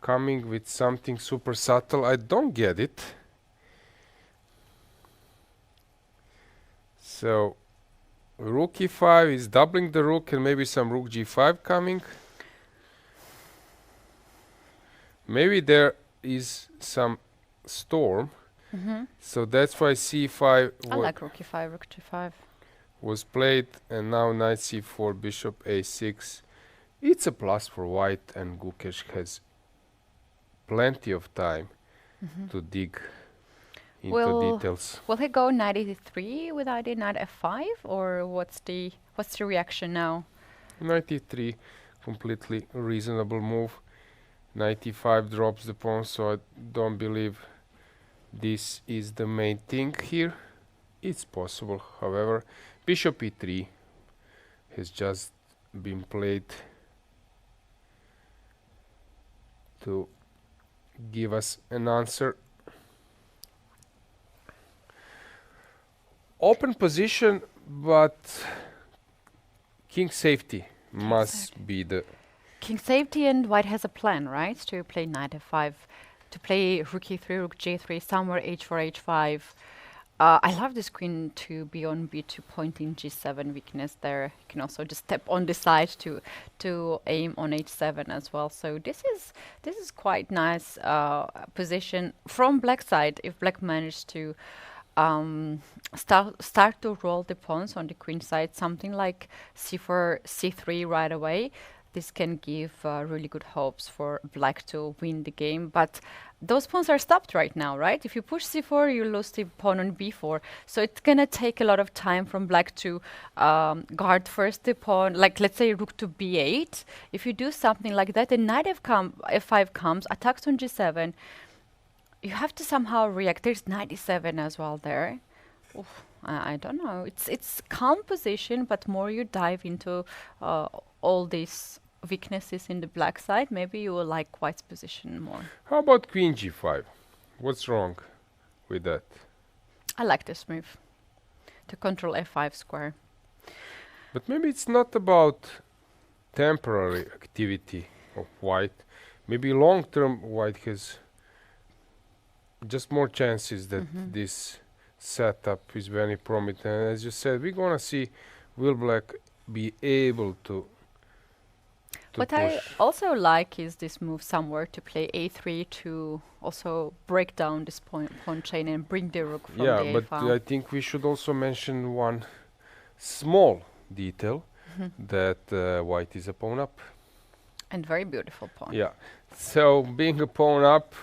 coming with something super subtle? I don't get it. So rook e5 is doubling the rook, and maybe some rook g5 coming. Maybe there is some storm. So that's why c5 I like rook e5, rook g5 was played, and now knight c4, bishop a6. It's a plus for white, and Gukesh has plenty of time to dig into details. Will he go knight e3 with ID knight f5, or what's the reaction now? Knight e3, completely reasonable move. Knight e5 drops the pawn, so I don't believe this is the main thing here. It's possible, however. Bishop e3 has just been played to give us an answer. Open position, but king safety must be the... King safety, and white has a plan, right? To play knight f5, to play rook e3, rook g3, somewhere h4, h5. I love this queen to be on b2, pointing g7 weakness there. You can also just step on the side to aim on h7 as well. So this is quite nice position from black side. If black managed to start to roll the pawns on the queen side, something like c4, c3 right away, this can give really good hopes for black to win the game. But those pawns are stopped right now, right? If you push c4, you lose the pawn on b4. So it's going to take a lot of time from black to guard first the pawn, like let's say rook to b8. If you do something like that, and knight f5 comes, attacks on g7, you have to somehow react. There's knight e7 as well there. Oof, I don't know. It's calm position, but more you dive into all these weaknesses in the black side, maybe you will like white's position more. How about queen g5? What's wrong with that? I like this move to control f5 square. But maybe it's not about temporary activity of white. Maybe long term white has just more chances that this setup is very prominent. And as you said, we're gonna see will black be able to what push. I also like is this move somewhere to play a3 to also break down this pawn chain and bring the rook from the but a-file. I think we should also mention one small detail, that white is a pawn up. And very beautiful pawn. Yeah, so being a pawn up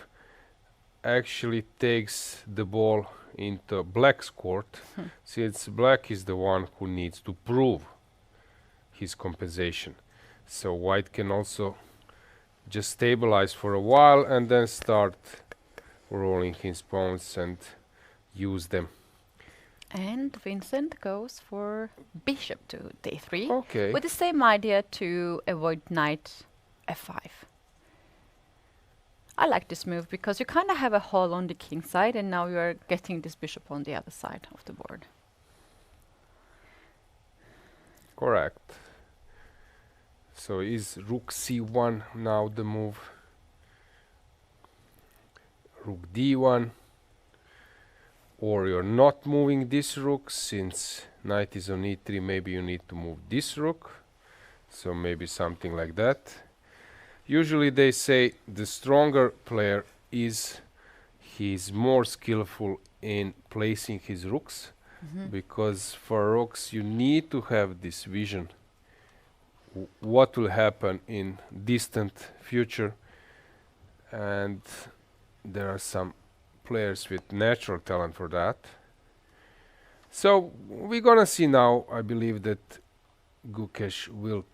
actually takes the ball into black's court, since black is the one who needs to prove his compensation. So white can also just stabilize for a while and then start rolling his pawns and use them. And Vincent goes for bishop to d3 Okay. with the same idea to avoid knight f5. I like this move because you kind of have a hole on the king side and now you are getting this bishop on the other side of the board. Correct. So is rook c1 now the move? Rook d1. Or you're not moving this rook, since knight is on e3, maybe you need to move this rook. So maybe something like that. Usually they say the stronger player is he's more skillful in placing his rooks, because for rooks you need to have this vision what will happen in distant future, and there are some players with natural talent for that. So we're gonna see now. I believe that Gukesh will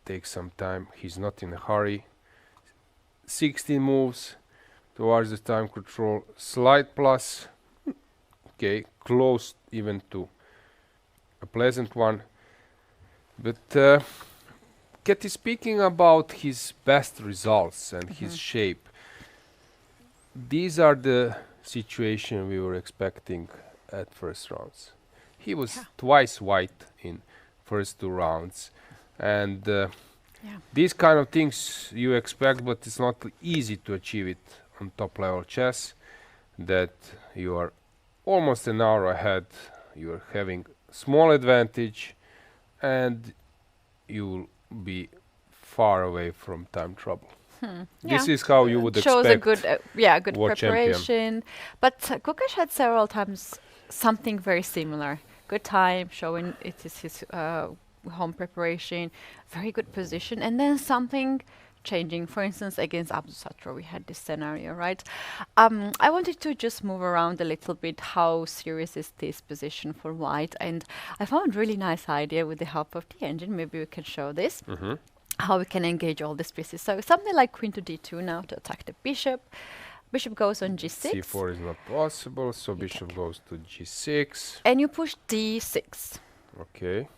take some time. He's not in a hurry. 16 moves towards the time control. Slight plus. Okay, close even to a pleasant one. But Keti, speaking about his best results and his shape, these are the situation we were expecting at first rounds. He was twice white in first two rounds, and these kind of things you expect, but it's not easy to achieve it on top level chess, that you are almost an hour ahead, you are having small advantage, and you will be far away from time trouble. This is how you would shows expect. a good, good war champion. preparation. But Gukesh had several times something very similar. Good time, showing it is his home preparation, very good position, and then something changing. For instance, against Abdusatro, we had this scenario, right? I wanted to just move around a little bit. How serious is this position for white? And I found a really nice idea with the help of the engine. Maybe we can show this. How we can engage all these pieces. So something like queen to d2 now to attack the bishop. Bishop goes on g6. c4 is not possible, so bishop goes to g6. And you push d6. Okay.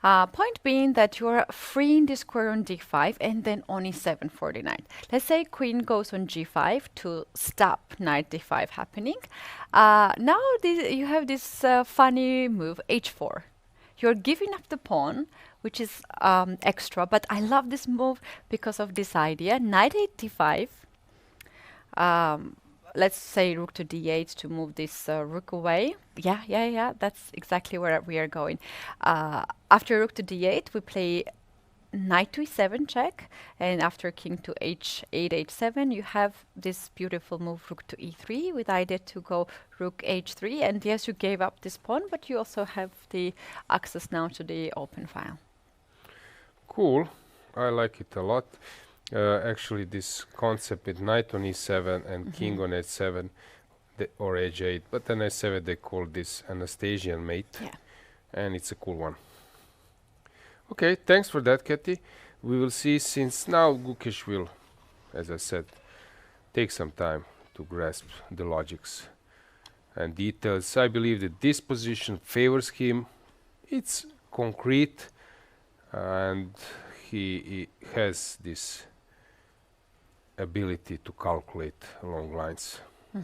Point being that you are freeing the square on d5 and then on e7 for the knight. Let's say queen goes on g5 to stop knight d5 happening. Now you have this funny move, h4. You're giving up the pawn, which is extra, but I love this move because of this idea. Knight 8 d5. Let's say rook to d8 to move this rook away. Yeah, that's exactly where we are going. After rook to d8, we play knight to e7 check, and after king to h8, h7, you have this beautiful move rook to e3 with idea to go rook h3, and yes, you gave up this pawn, but you also have the access now to the open file. Cool. I like it a lot. Actually, this concept with knight on e7 and king on h7 or h8, but on h7 they call this Anastasian mate, and it's a cool one. Okay, thanks for that, Keti. We will see, since now Gukesh will, as I said, take some time to grasp the logics and details. I believe that this position favors him. It's concrete, and he has this ability to calculate along lines.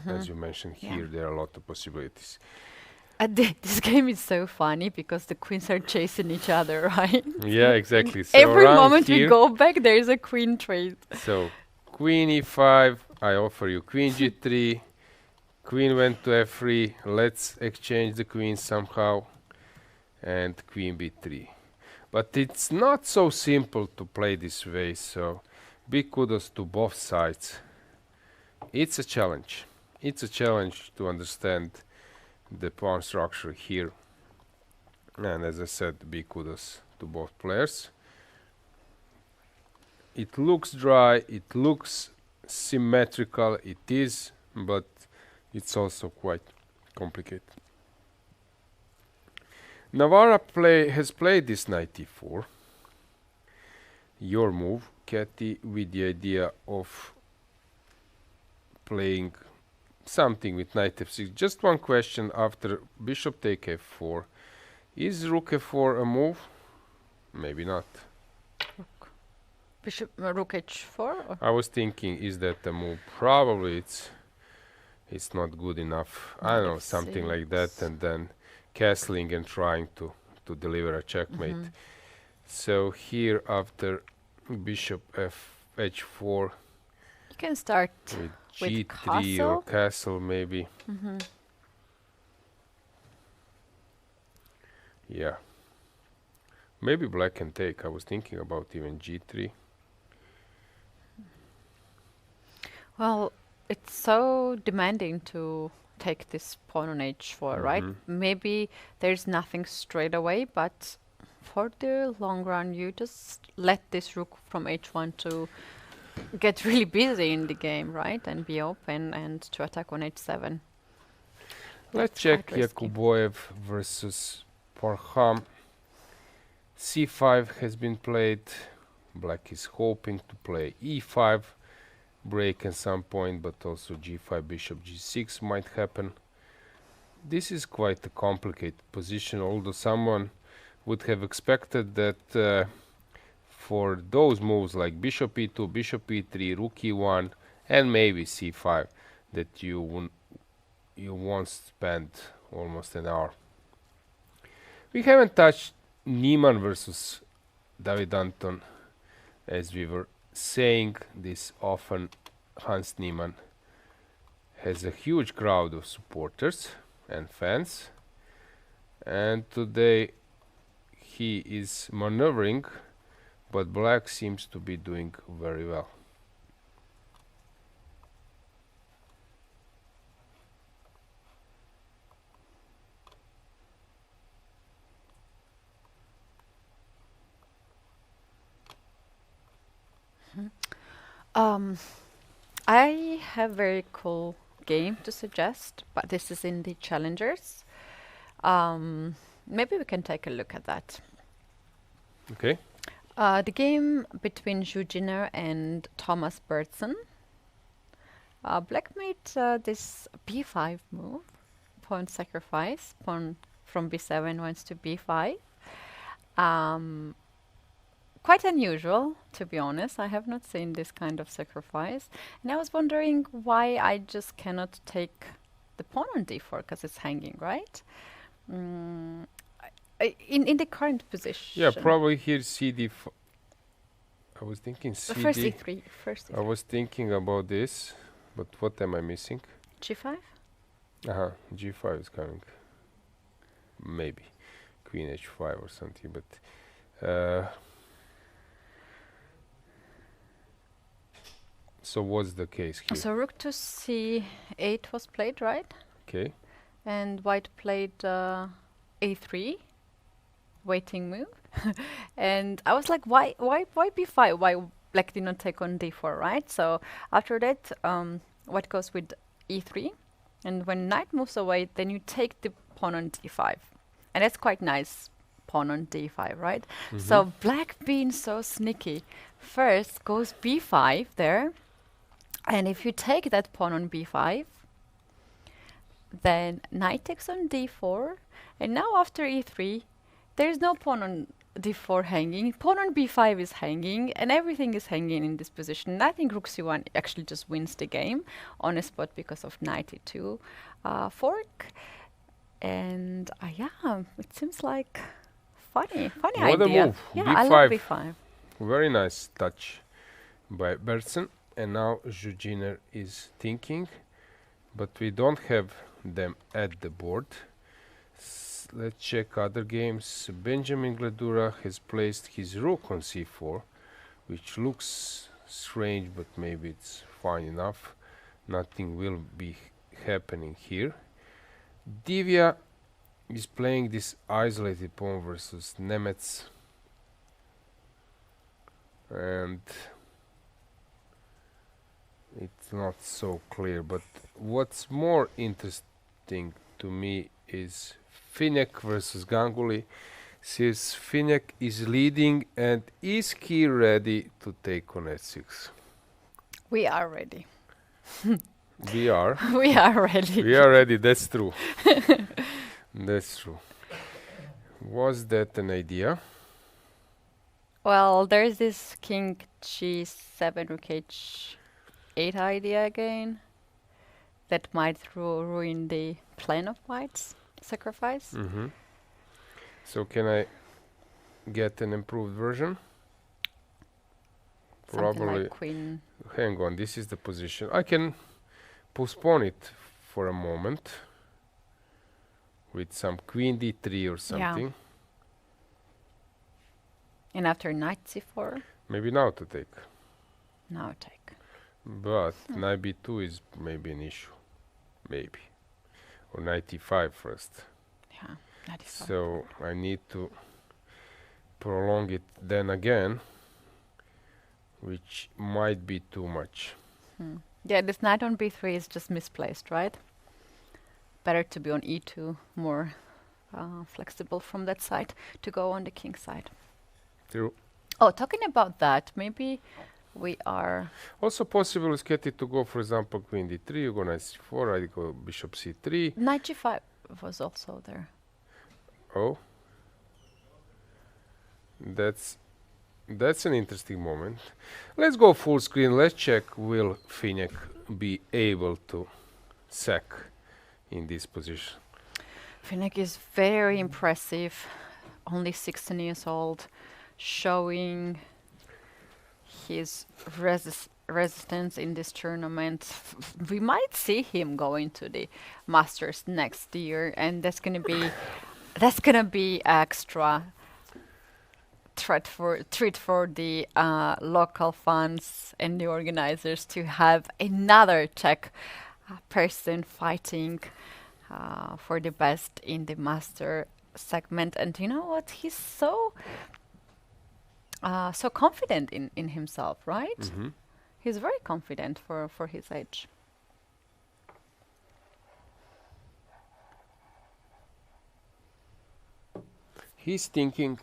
As you mentioned here, there are a lot of possibilities. This game is so funny because the queens are chasing each other, right? Yeah, exactly. So every moment here, we go back, there is a queen trade. So queen e5, I offer you queen g3, queen went to f3, let's exchange the queens somehow, and queen b3. But it's not so simple to play this way, so big kudos to both sides. It's a challenge. It's a challenge to understand the pawn structure here. And as I said, big kudos to both players. It looks dry, it looks symmetrical, it is, but it's also quite complicated. Navarra has played this knight e4. Your move, Keti, with the idea of playing something with knight f6. Just one question after bishop take f4. Is rook f4 a move? Maybe not. Bishop rook h4? Or? I was thinking, is that a move? Probably it's not good enough. I don't know, something like that, and then castling and trying to deliver a checkmate. So here after bishop h4, you can start with with g3 castle. or castle maybe. Yeah. Maybe black can take. I was thinking about even g3. Well, it's so demanding to take this pawn on h4, right? Maybe there's nothing straight away, but for the long run, you just let this rook from h1 to get really busy in the game, right? And be open and to attack on h7. Let's check Yakuboev versus Parham. c5 has been played. Black is hoping to play e5, break at some point, but also g5, bishop g6 might happen. This is quite a complicated position, although someone would have expected that for those moves like bishop e2, bishop e3, rook e1, and maybe c5, that you won't spend almost an hour. We haven't touched Niemann versus David Anton. As we were saying this often, Hans Niemann has a huge crowd of supporters and fans, and today he is maneuvering, but black seems to be doing very well. I have a very cool game to suggest, but this is in the challengers. Maybe we can take a look at that. Okay. The game between Zhujiner and Thomas Bertson. Black made this b5 move, pawn sacrifice, pawn from b7 wants to b5. Quite unusual, to be honest. I have not seen this kind of sacrifice. And I was wondering why I just cannot take the pawn on d4, because it's hanging, right? In the current position. Yeah, probably here cd. I was thinking cd. First e3. First E3. I was thinking about this, but what am I missing? g5? G5 is coming. Maybe queen h5 or something, but so what's the case here? So rook to c8 was played, right? Okay. And white played a3, waiting move. And I was like, why b5? Why black did not take on d4, right? So after that, white goes with e3. And when knight moves away, then you take the pawn on d5. And that's quite nice, pawn on d5, right? So black being so sneaky, first goes b5 there. And if you take that pawn on b5, then knight takes on d4. And now after e3, there is no pawn on d4 hanging. Pawn on b5 is hanging, and everything is hanging in this position. And I think rook c1 actually just wins the game on a spot because of knight e2 fork. And yeah, it seems like funny What idea. a move. Yeah, b5. I love b5. Very nice touch by Bertson. And now Zhujiner is thinking, but we don't have them at the board. Let's check other games. Benjamin Gledura has placed his rook on c4, which looks strange, but maybe it's fine enough. Nothing will be happening here. Divya is playing this isolated pawn versus Nemets, and it's not so clear, but what's more interesting to me is Finek versus Ganguly. Since Finek is leading, and is he ready to take on h6? We are ready. We are. We are ready. We are ready, that's true. That's true. Was that an idea? Well, there's this king g7 rook h8 idea again that might ruin the plan of white's sacrifice. So can I get an improved version? Something Probably. like queen. Hang on, this is the position. I can postpone it for a moment with some queen d3 or something. And after knight c4, Maybe now to take. now take. But knight b2 is maybe an issue. Maybe. Or knight e5 first. Yeah, that is fine. So I need to prolong it then again, which might be too much. Yeah, this knight on b3 is just misplaced, right? Better to be on e2, more flexible from that side, to go on the king side. True. Oh, talking about that, maybe we are... Also possible is Keti to go, for example, queen d3, you go knight c4, I go bishop c3. Knight g5 was also there. Oh. That's an interesting moment. Let's go full screen. Let's check, will Finek be able to sack in this position? Finek is very impressive, only 16 years old, showing his resistance in this tournament. We might see him going to the Masters next year, and that's gonna be extra treat for the local fans and the organizers to have another Czech person fighting for the best in the master segment. And you know what? He's so confident in himself, right? He's very confident for his age. He's thinking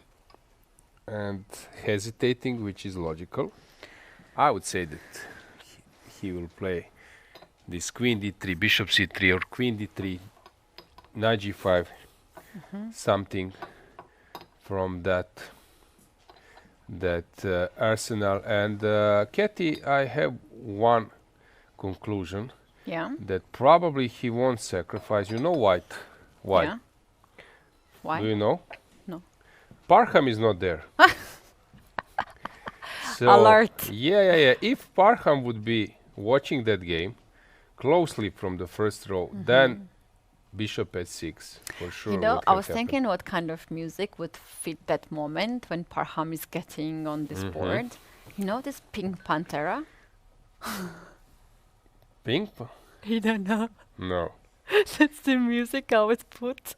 and hesitating, which is logical. I would say that he will play this queen d3, bishop c3, or queen d3, knight g5, something from that arsenal. And Keti, I have one conclusion. Yeah. That probably he won't sacrifice. You know why? Yeah. Why? Do you know? No. Parham is not there. So, Alert. Yeah. If Parham would be watching that game closely from the first row, then bishop h6 for sure. You know, would I have was happened. thinking what kind of music would fit that moment when Parham is getting on this board. You know this Pink Pantera? Pink? You don't know. No. That's the music I always put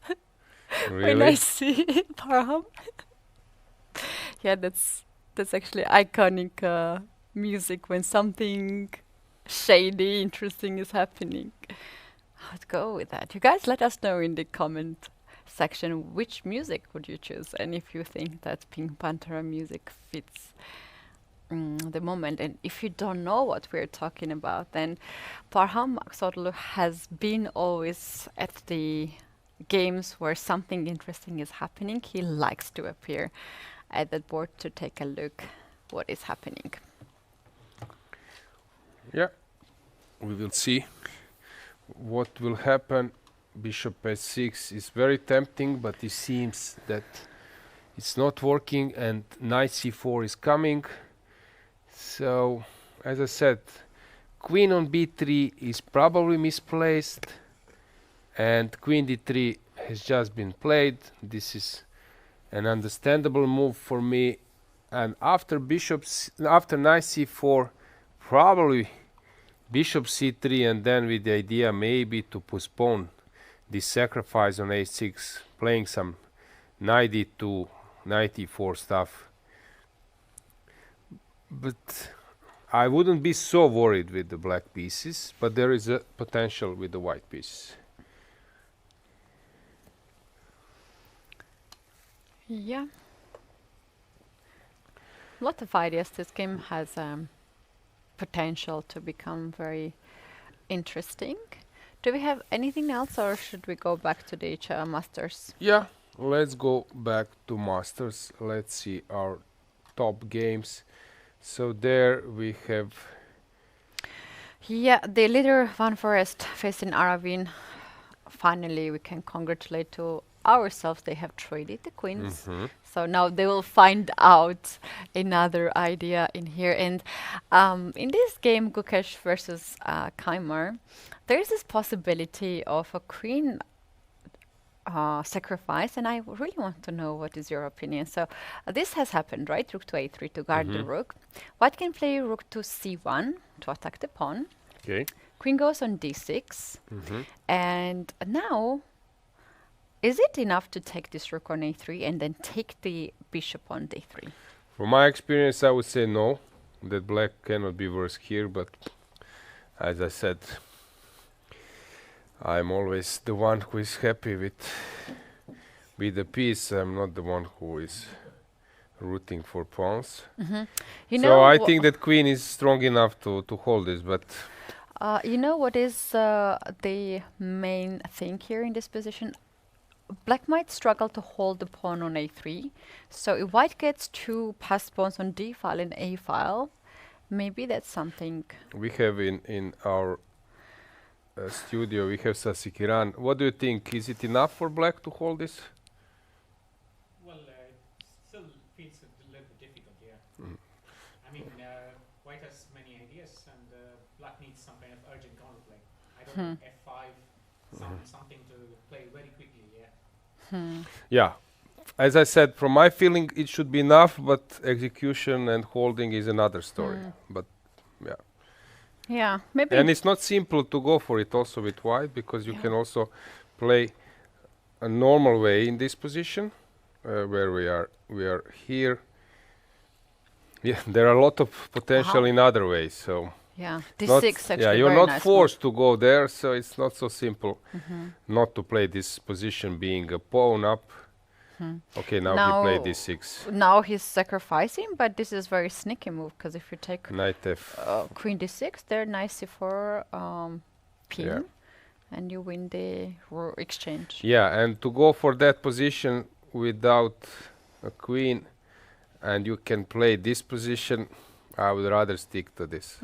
Really? when I see Parham. Yeah, that's actually iconic music when something shady, interesting is happening. I'd go with that. You guys let us know in the comment section which music would you choose, and if you think that Pink Panther music fits the moment. And if you don't know what we're talking about, then Parham Aksaroglu has been always at the games where something interesting is happening. He likes to appear at that board to take a look what is happening. Yeah. We will see what will happen. Bishop h6 is very tempting, but it seems that it's not working, and knight c4 is coming. So, as I said, queen on b3 is probably misplaced, and queen d3 has just been played. This is an understandable move for me. And after after knight c4, probably bishop c3, and then with the idea maybe to postpone this sacrifice on h6, playing some knight d2, knight e4 stuff. But I wouldn't be so worried with the black pieces, but there is a potential with the white pieces. Yeah. A lot of ideas. This game has potential to become very interesting. Do we have anything else, or should we go back to the Masters? Yeah, let's go back to Masters. Let's see our top games. So there we have. Yeah, the leader Van Forest facing Aravin. Finally, we can congratulate to ourselves. They have traded the queens. So now they will find out another idea in here. And in this game, Gukesh versus Keymer, there is this possibility of a queen sacrifice, and I really want to know what is your opinion. So this has happened, right? Rook to a3 to guard the rook. White can play rook to c1 to attack the pawn. Okay. Queen goes on d6. And now, is it enough to take this rook on a3 and then take the bishop on d3? From my experience, I would say no, that black cannot be worse here, but as I said, I'm always the one who is happy with the piece. I'm not the one who is rooting for pawns. You So know I think that queen is strong enough to hold this, but you know what is the main thing here in this position? Black might struggle to hold the pawn on a3. So if white gets two passed pawns on d file and a file, maybe that's something. we have in our studio, we have Sasikiran. What do you think? Is it enough for black to hold this? Well, still feels a little bit difficult, yeah. I mean, white has many ideas, and black needs some kind of urgent counterplay. I don't know, f5, something to play very quickly, yeah. Yeah. As I said, from my feeling, it should be enough, but execution and holding is another story. But yeah. Yeah, maybe. And it's not simple to go for it also with white, because you can also play a normal way in this position, where we are here. Yeah, there are a lot of potential in other ways. So Yeah, not- d6 actually. yeah, you're very not nice forced to go there, so it's not so simple not to play this position being a pawn up. Okay, now he played d6. move. Now he's sacrificing, but this is very sneaky move, because if you take Knight f. queen d6, they're nice for pin, Yeah. and you win the exchange. Yeah, and to go for that position without a queen, and you can play this position, I would rather stick to this.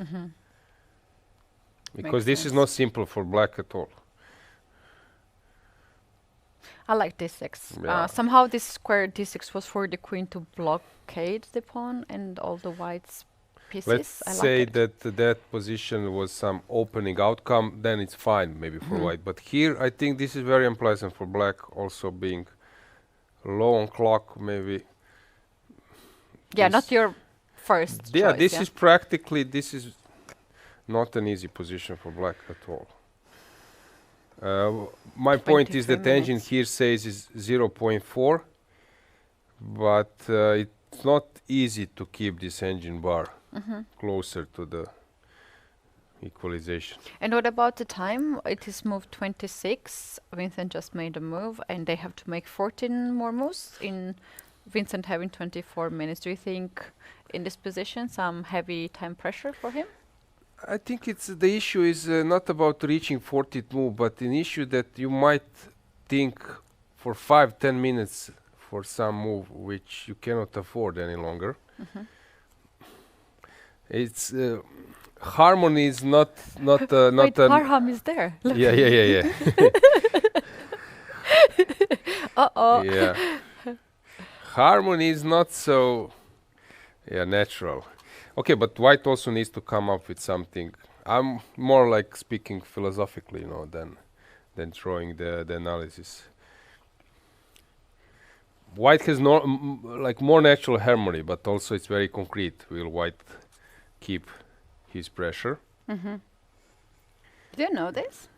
Because Makes this is sense. not simple for black at all. I like d6. Yeah. Somehow this square d6 was for the queen to blockade the pawn and all the white's pieces. Let's I say like it. that position was some opening outcome, then it's fine maybe for white. But here I think this is very unpleasant for black, also being low on clock maybe. Yeah, this- not your first Yeah, choice, this is practically, this is not an easy position for black at all. My point is that 23 engine minutes. here says is 0.4, but it's not easy to keep this engine bar closer to the equalization. And what about the time? It is move 26. Vincent just made a move, and they have to make 14 more moves. In Vincent having 24 minutes, do you think in this position some heavy time pressure for him? I think it's the issue is not about reaching 40th move, but an issue that you might think for 5-10 minutes for some move which you cannot afford any longer. It's harmony is not Wait, an Parham is there. Look. yeah. Uh-oh. Yeah. Harmony is not so natural. Okay, but white also needs to come up with something. I'm more like speaking philosophically, than throwing the analysis. White has like more natural harmony, but also it's very concrete. Will white keep his pressure? Do you know this?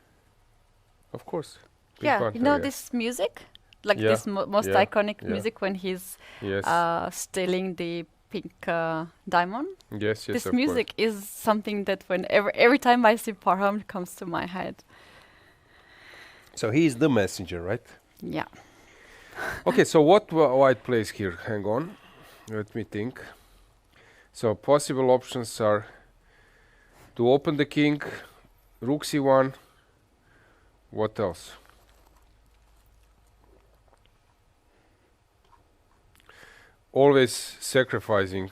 Of course. Pink Yeah, Panther, you know yeah. this music? Like Yeah, this most yeah, iconic yeah. music when he's Yes. stealing the pink diamond? Yes, This of music is something that every time I see Parham, it comes to my head. course. So he is the messenger, right? Yeah. Okay, so what white plays here? Hang on, let me think. So possible options are to open the king, rook c1. What else? Always sacrificing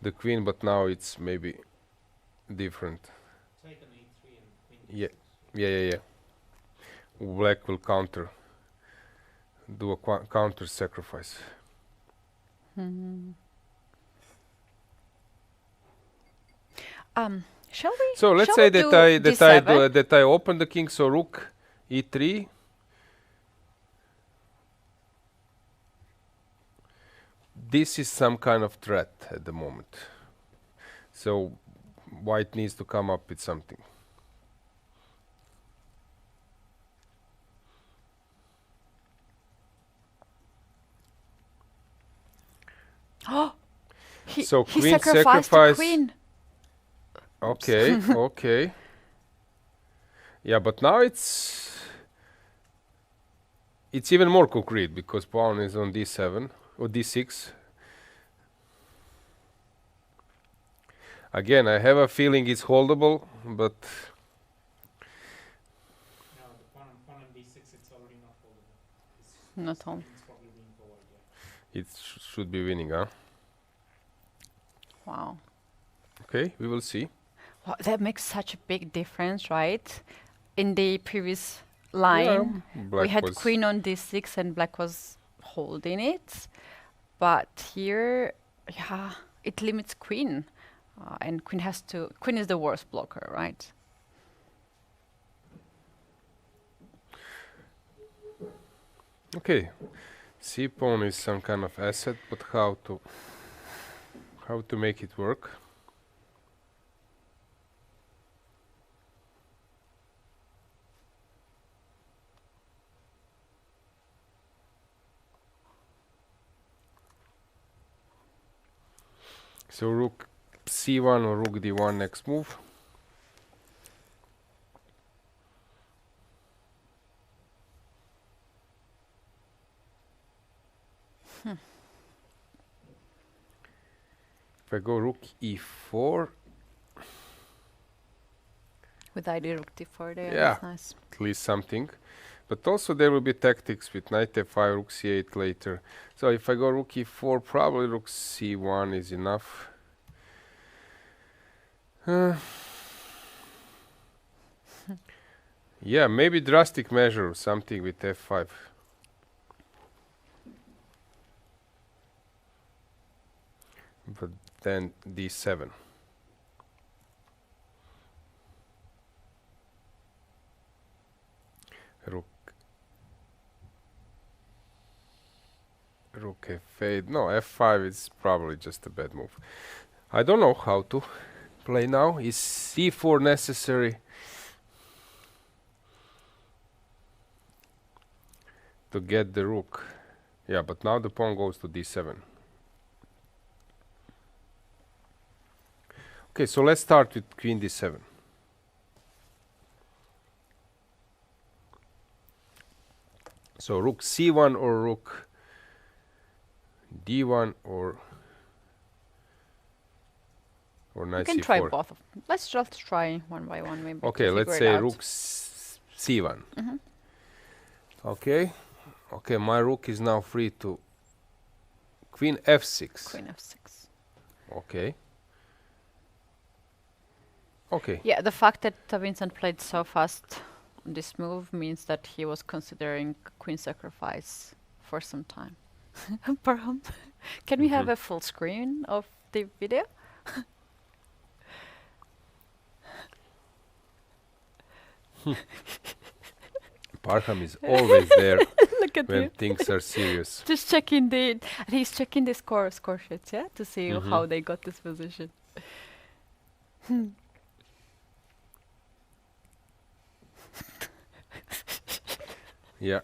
the queen, but now it's maybe different. Take an e3 and queen. Yeah. Black will counter, do a counter sacrifice. Shall we? So let's say that I open the king, so rook e3. This is some kind of threat at the moment. So white needs to come up with something. He queen sacrificed the queen. Okay, okay. Yeah, but now it's even more concrete because pawn is on d7 or d6. Again, I have a feeling it's holdable, but No, the pawn on d6, it's already not holdable. Not home. It's probably leaning forward, yeah. it should be winning, huh? Wow. Okay, we will see. Wow, that makes such a big difference, right? In the previous line, we had queen on d6 and black was holding it. But here, yeah, it limits queen. And queen is the worst blocker, right? Okay, c pawn is some kind of asset, but how to make it work? So rook c1 or rook d1 next move. If I go rook e4, With ID rook d4 there, yeah, that's nice. at least something. But also there will be tactics with knight f5, rook c8 later. So if I go rook e4, probably rook c1 is enough. Yeah, maybe drastic measure or something with f5. But then d7. Rook f8. No, f5 is probably just a bad move. I don't know how to play now. Is c4 necessary to get the rook? Yeah, but now the pawn goes to d7. Okay, so let's start with queen d7. So rook c1 or rook d1 or knight c4. We can try both of them. Let's just try one by one maybe. Okay, let's say rook c1. Okay. Okay, my rook is now free to queen f6. Queen f6. Okay. Okay. Yeah, the fact that Vincent played so fast on this move means that he was considering queen sacrifice for some time. Perhaps. Can we have a full screen of the video? Parham is always there Look at when you. things are serious. Just checking he's checking the score sheets, yeah, to see how they got this position. Yeah.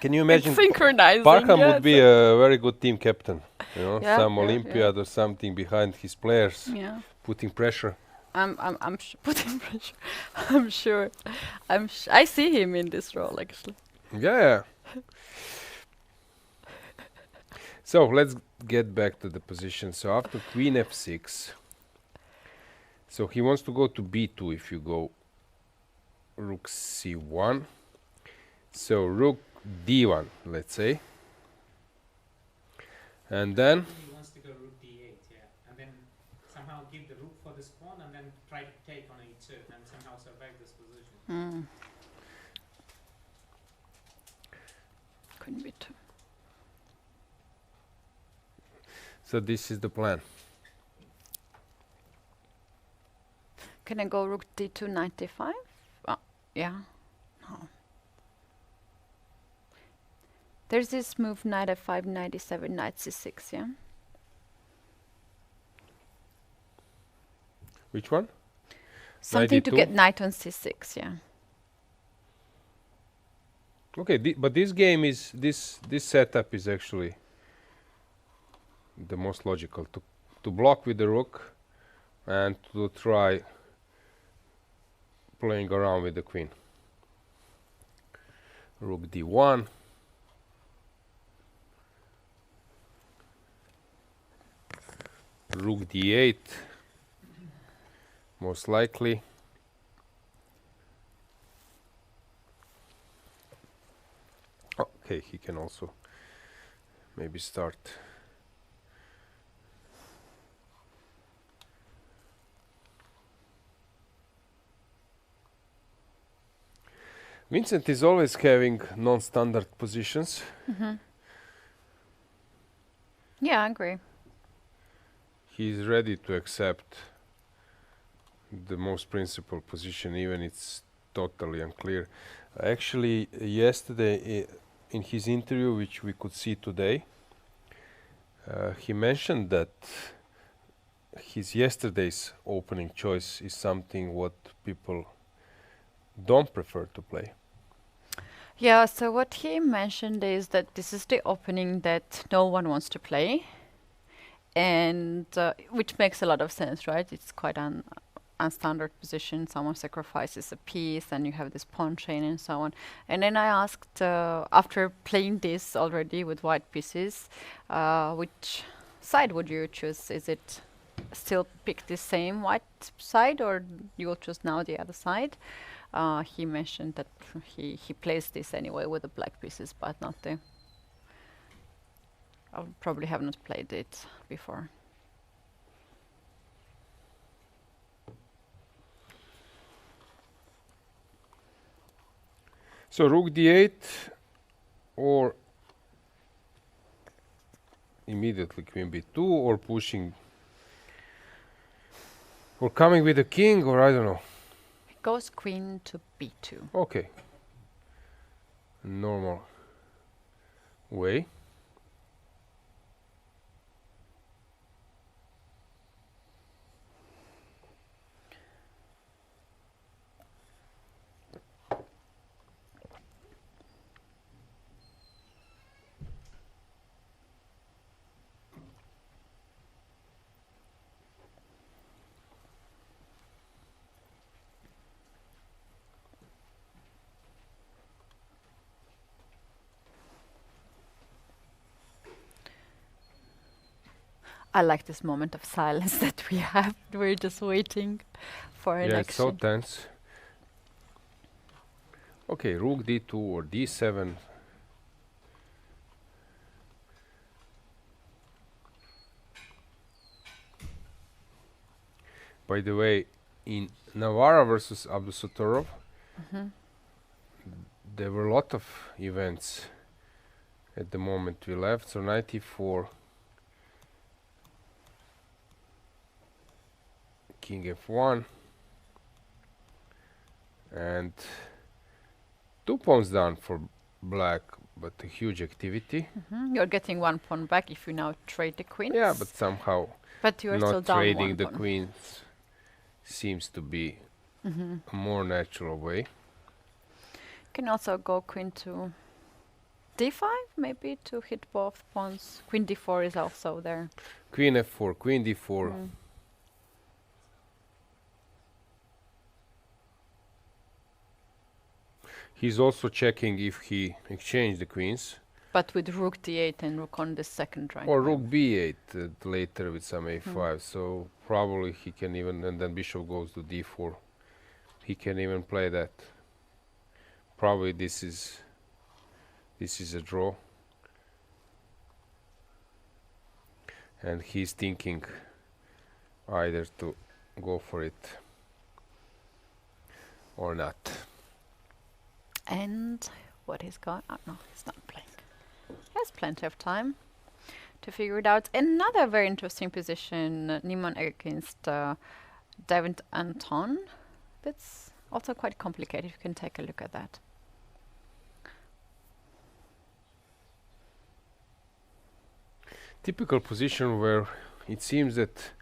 Can you imagine? Synchronizing. Parham would be a very good team captain. You know, Yeah, some yeah, Olympiad or something behind his players, Yeah. putting pressure putting pressure. I'm sure. I see him in this role actually. Yeah. So let's get back to the position. So after queen f6, so he wants to go to b2 if you go rook c1. So rook d1, let's say. And then He wants to go rook d8, yeah, and then somehow give the rook for this pawn, and then try to take on e2 and somehow survive this position. Couldn't be too. so this is the plan. Can I go rook d2 95? Yeah. No. There's this move knight f5, knight e7, knight c6, yeah? Which one? Something to d2? get knight on c6, yeah. Okay, but this game is this setup is actually the most logical to block with the rook and to try playing around with the queen. Rook d1. Rook d8, most likely. Okay, he can also maybe start. Vincent is always having non-standard positions. Yeah, I agree. He's ready to accept the most principal position, even it's totally unclear. Actually, yesterday in his interview, which we could see today, he mentioned that his yesterday's opening choice is something what people don't prefer to play. Yeah, so what he mentioned is that this is the opening that no one wants to play, and which makes a lot of sense, right? It's quite an unstandard position. Someone sacrifices a piece, and you have this pawn chain and so on. And then I asked, after playing this already with white pieces, which side would you choose? Is it still pick the same white side, or you will choose now the other side? He mentioned that he plays this anyway with the black pieces, but not the... I would probably have not played it before. So rook d8 or immediately queen b2 or pushing or coming with the king, or I don't know. Goes queen to b2. Okay. Normal way. I like this moment of silence that we have. We're just waiting for an Yeah, action. it's so tense. Okay, rook d2 or d7. By the way, in Navarra versus Abdusattorov, there were a lot of events at the moment we left. So 94, king f1, and 2 pawns down for black, but a huge activity. You're getting 1 pawn back if you now trade the queens. Yeah, but somehow But you're still not down trading 1 the pawn. queens seems to be a more natural way. Can also go queen to d5, maybe, to hit both pawns. Queen d4 is also there. Queen f4, queen d4. He's also checking if he exchanged the queens. But with rook d8 and rook on the second rank. Or rook b8 later with some a5. So probably he can even, and then bishop goes to d4. He can even play that. Probably this is a draw. And he's thinking either to go for it or not. And what he's got? Oh no, he's not playing. He has plenty of time to figure it out. Another very interesting position, Niemann against David Anton. That's also quite complicated. You can take a look at that. Typical position where it seems that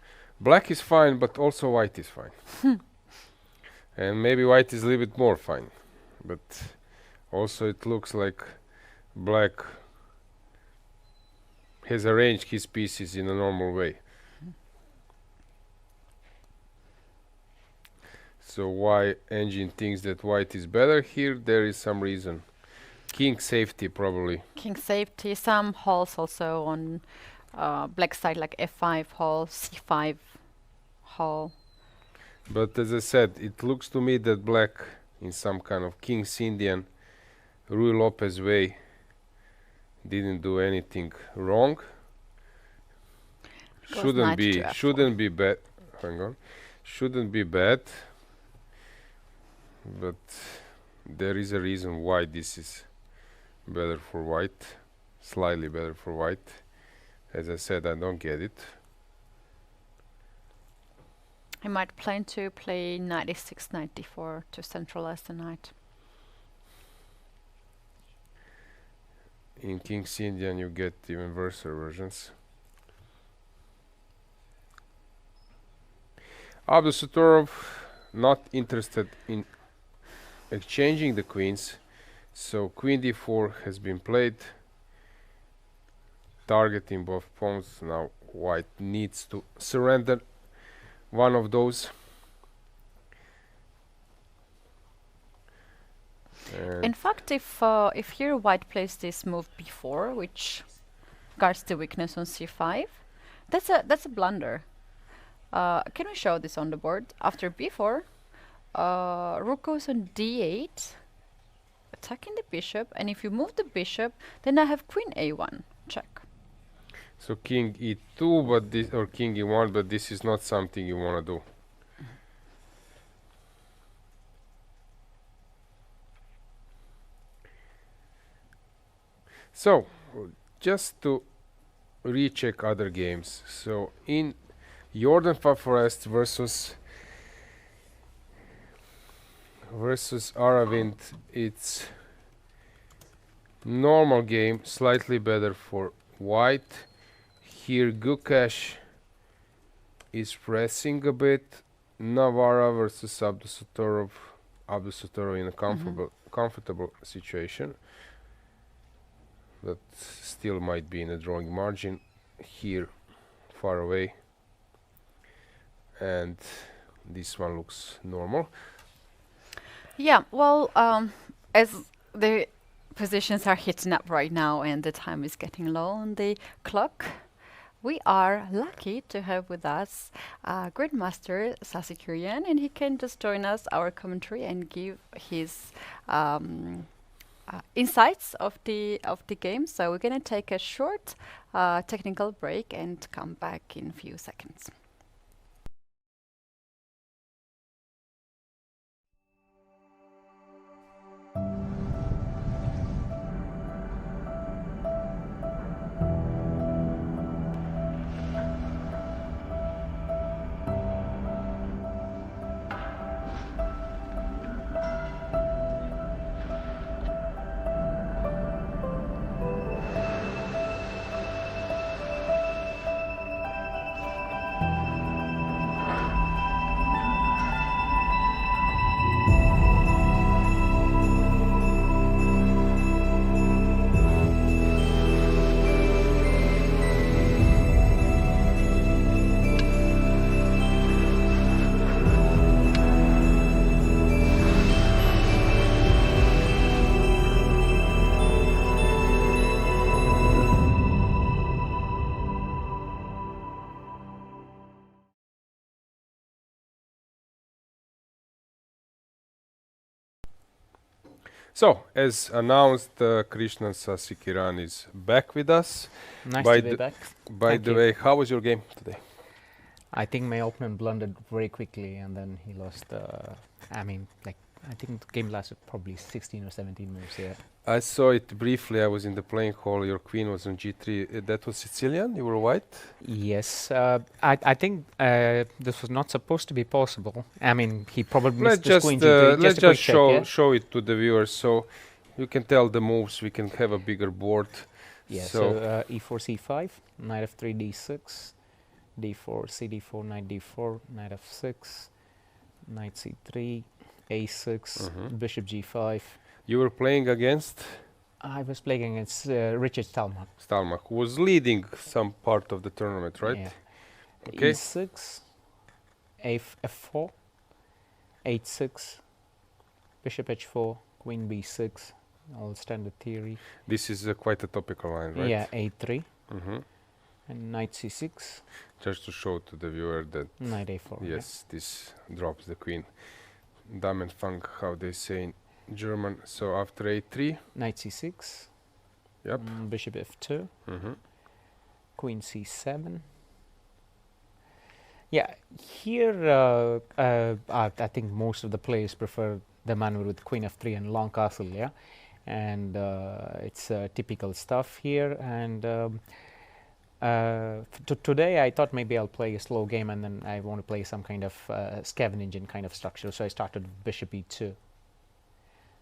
black is fine, but also white is fine. And maybe white is a little bit more fine. But also it looks like black has arranged his pieces in a normal way. So why engine thinks that white is better here, there is some reason. King safety probably. King safety, some holes also on black side, like f5 hole, c5 hole. But as I said, it looks to me that black in some kind of King's Indian, Rui Lopez way, didn't do anything wrong. Shouldn't be bad. Hang on. Shouldn't be bad. But there is a reason why this is better for white, slightly better for white. As I said, I don't get it. He might plan to play knight e6, knight d4 to centralize the knight. In King's Indian you get even worse versions. Abdusatorov not interested in exchanging the queens, so queen d4 has been played, targeting both pawns. Now white needs to surrender one of those. In fact, if here white plays this move b4, which guards the weakness on c5, that's a blunder. Can we show this on the board? After b4, rook goes on d8, attacking the bishop, and if you move the bishop, then I have queen a1, check. So king e2, but this, or king e1, but this is not something you want to do. So, just to recheck other games. So in Jordan Faforest versus Aravind, it's normal game, slightly better for white. Here Gukesh is pressing a bit. Navarra versus Abdusatorov in a comfortable situation. That still might be in a drawing margin. Here, far away. And this one looks normal. Yeah, well, as the positions are heating up right now and the time is getting low on the clock, we are lucky to have with us Grandmaster Sasi Kurian, and he can just join us, our commentary, and give his insights of the game. So we're gonna take a short technical break and come back in a few seconds. So, as announced, Krishnan Sasikiran is back with us. Nice By to be back. By Thank the you. way, how was your game today? I think my opponent blundered very quickly, and then he lost. I mean, like I think the game lasted probably 16 or 17 moves. Yeah. I saw it briefly. I was in the playing hall. Your queen was on g3. That was Sicilian. You were white. Yes. I think this was not supposed to be possible. I mean, he probably Let's missed his just queen g3. let's a quick just check, yeah? show it to the viewers so you can tell the moves. We can have a bigger board. Yeah. So e4 c5, knight f3 d6, d4 cd4, knight d4, knight f6, knight c3, a6, bishop g5. You were playing against I was playing against Richard Stalmach. Stalmach, who was leading some part of the tournament, right? Yeah. Okay. e6, f4, h6, bishop h4, queen b6, all standard theory. This is quite a topical line, right? Yeah, a3, and knight c6. Just to show to the viewer that knight a4. yes, this drops the queen. Dam and Fang, how they say in German. So after a3, knight c6. Yep. Bishop f2. Queen c7. Yeah, here I think most of the players prefer the maneuver with queen f3 and long castle. Yeah, and it's typical stuff here. And today I thought maybe I'll play a slow game, and then I want to play some kind of scavenging kind of structure. So I started bishop e2.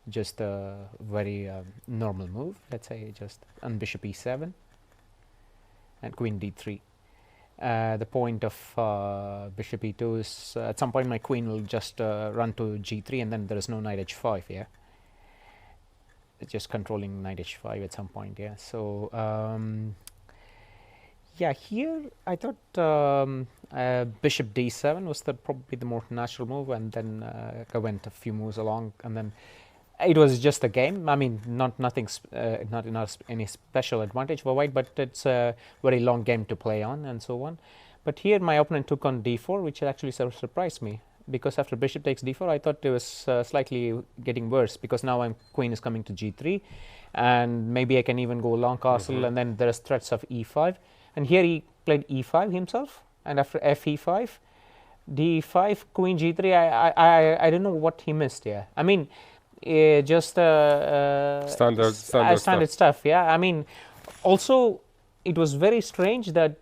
Just a very normal move, let's say, just on bishop e7 and queen d3. The point of bishop e2 is at some point my queen will just run to g3, and then there is no knight h5. Yeah, it's just controlling knight h5 at some point. Yeah, so yeah, here I thought bishop d7 was probably the more natural move, and then I went a few moves along, and then it was just a game. I mean, not any special advantage for white, but it's a very long game to play on and so on. But here my opponent took on d4, which actually surprised me, because after bishop takes d4, I thought it was slightly getting worse, because now my queen is coming to g3, and maybe I can even go long castle, and then there is threats of e5. And here he played e5 himself, and after f e5, d5, queen g3. I don't know what he missed here. I mean, just standard stuff. Yeah, I mean, also it was very strange that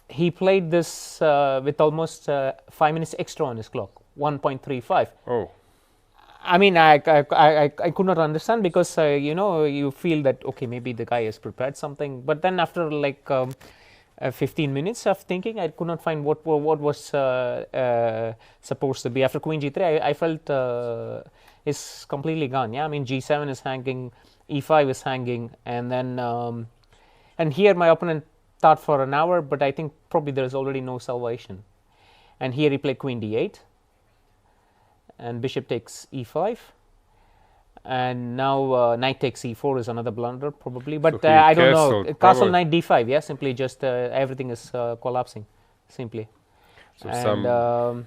he played this with almost 5 minutes extra on his clock, 1.35. Oh. I mean, I could not understand, because you know, you feel that okay, maybe the guy has prepared something, but then after like 15 minutes of thinking, I could not find what was supposed to be. After queen g3, I felt it's completely gone. Yeah, I mean, g7 is hanging, e5 is hanging, and then and here my opponent thought for an hour, but I think probably there is already no salvation. And here he played queen d8, and bishop takes e5. And now knight takes e4 is another blunder probably, but So I don't know. castled, Castle knight d5, yeah, simply just everything is collapsing, simply. So And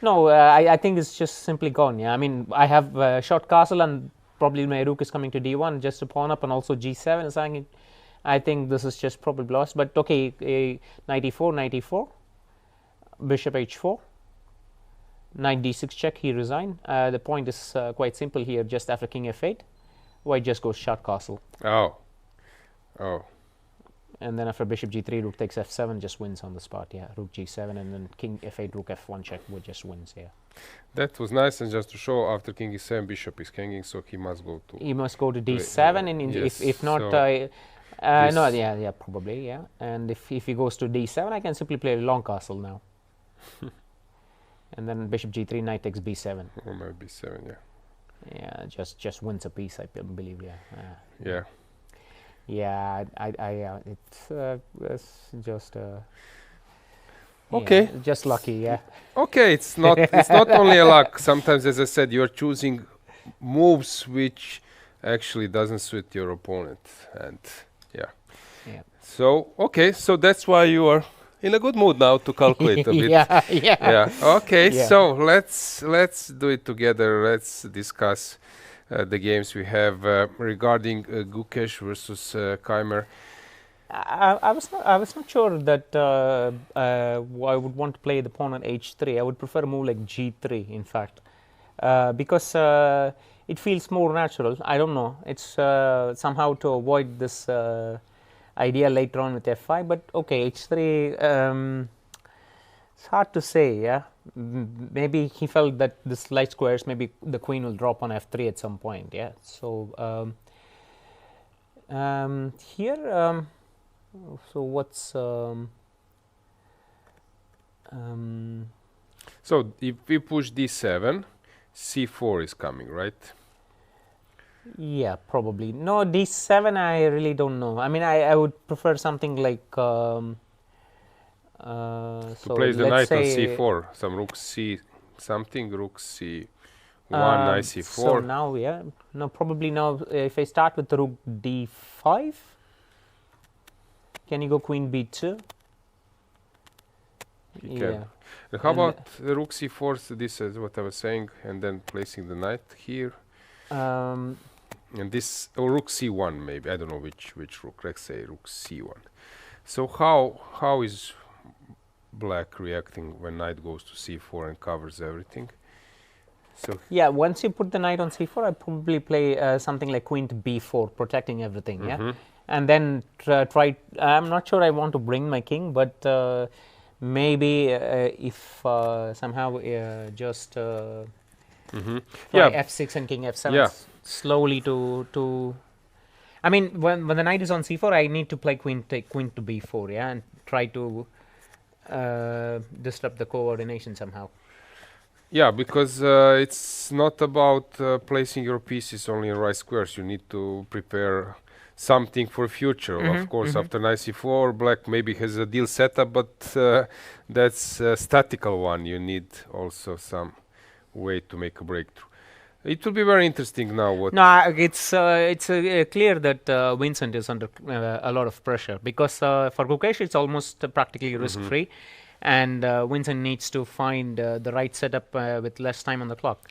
no, I think it's just simply gone. Yeah, I mean, I have short castle, and probably my rook is coming to d1 just to pawn up, and also g7 is hanging. I think this is just probably lost. But okay, knight e4, bishop h4. Knight d6 check, he resigned. The point is quite simple here. Just after king f8, white just goes short castle. Oh. And then after bishop g3, rook takes f7, just wins on the spot. Yeah, rook g7, and then king f8, rook f1 check, which just wins. Yeah. That was nice, and just to show, after king e7, bishop is hanging, so he must go to. He must go to d7, and yes, if not, so no, yeah, probably, yeah. And if he goes to d7, I can simply play long castle now. And then bishop g3, knight takes b7. Or maybe b7, yeah. Yeah, just wins a piece, I believe. Yeah. Yeah. Yeah, it's just okay. Yeah, just lucky, yeah. Okay, it's not only a luck. Sometimes, as I said, you're choosing moves which actually doesn't suit your opponent, and yeah. Yeah. So okay, so that's why you are in a good mood now to calculate a bit. Yeah. Okay, Yeah. so let's do it together. Let's discuss the games we have regarding Gukesh versus Keymer. I was not sure that I would want to play the pawn on h3. I would prefer a move like g3, in fact, because it feels more natural. I don't know. It's somehow to avoid this idea later on with f5. But okay, h3. It's hard to say. Yeah, maybe he felt that this light squares, maybe the queen will drop on f3 at some point. Yeah. So here. So what's so if we push d7, c4 is coming, right? Yeah, probably. No, d7 I really don't know. I mean, I would prefer something like To so place the let's knight on say c4, some rook c something, rook c1, knight c4. So now, yeah, no, probably now if I start with the rook d5, can you go queen b2? You can. And how about the rook c4? So this is what I was saying, and then placing the knight here. And this rook c1 maybe. I don't know which rook. Let's say rook c1. So how is black reacting when knight goes to c4 and covers everything? So yeah, once you put the knight on c4, I probably play something like queen to b4, protecting everything. Yeah. And then try. I'm not sure I want to bring my king, but maybe if somehow just try f6 and king f7 slowly to. I mean, when the knight is on c4, I need to play queen to b4, yeah, and try to disrupt the coordination somehow. Yeah, because it's not about placing your pieces only in right squares. You need to prepare something for future. Of course, after knight c4, black maybe has a deal setup, but that's a statical one. You need also some way to make a breakthrough. It will be very interesting now. What? No, it's clear that Vincent is under a lot of pressure because for Gukesh it's almost practically risk-free, and Vincent needs to find the right setup with less time on the clock.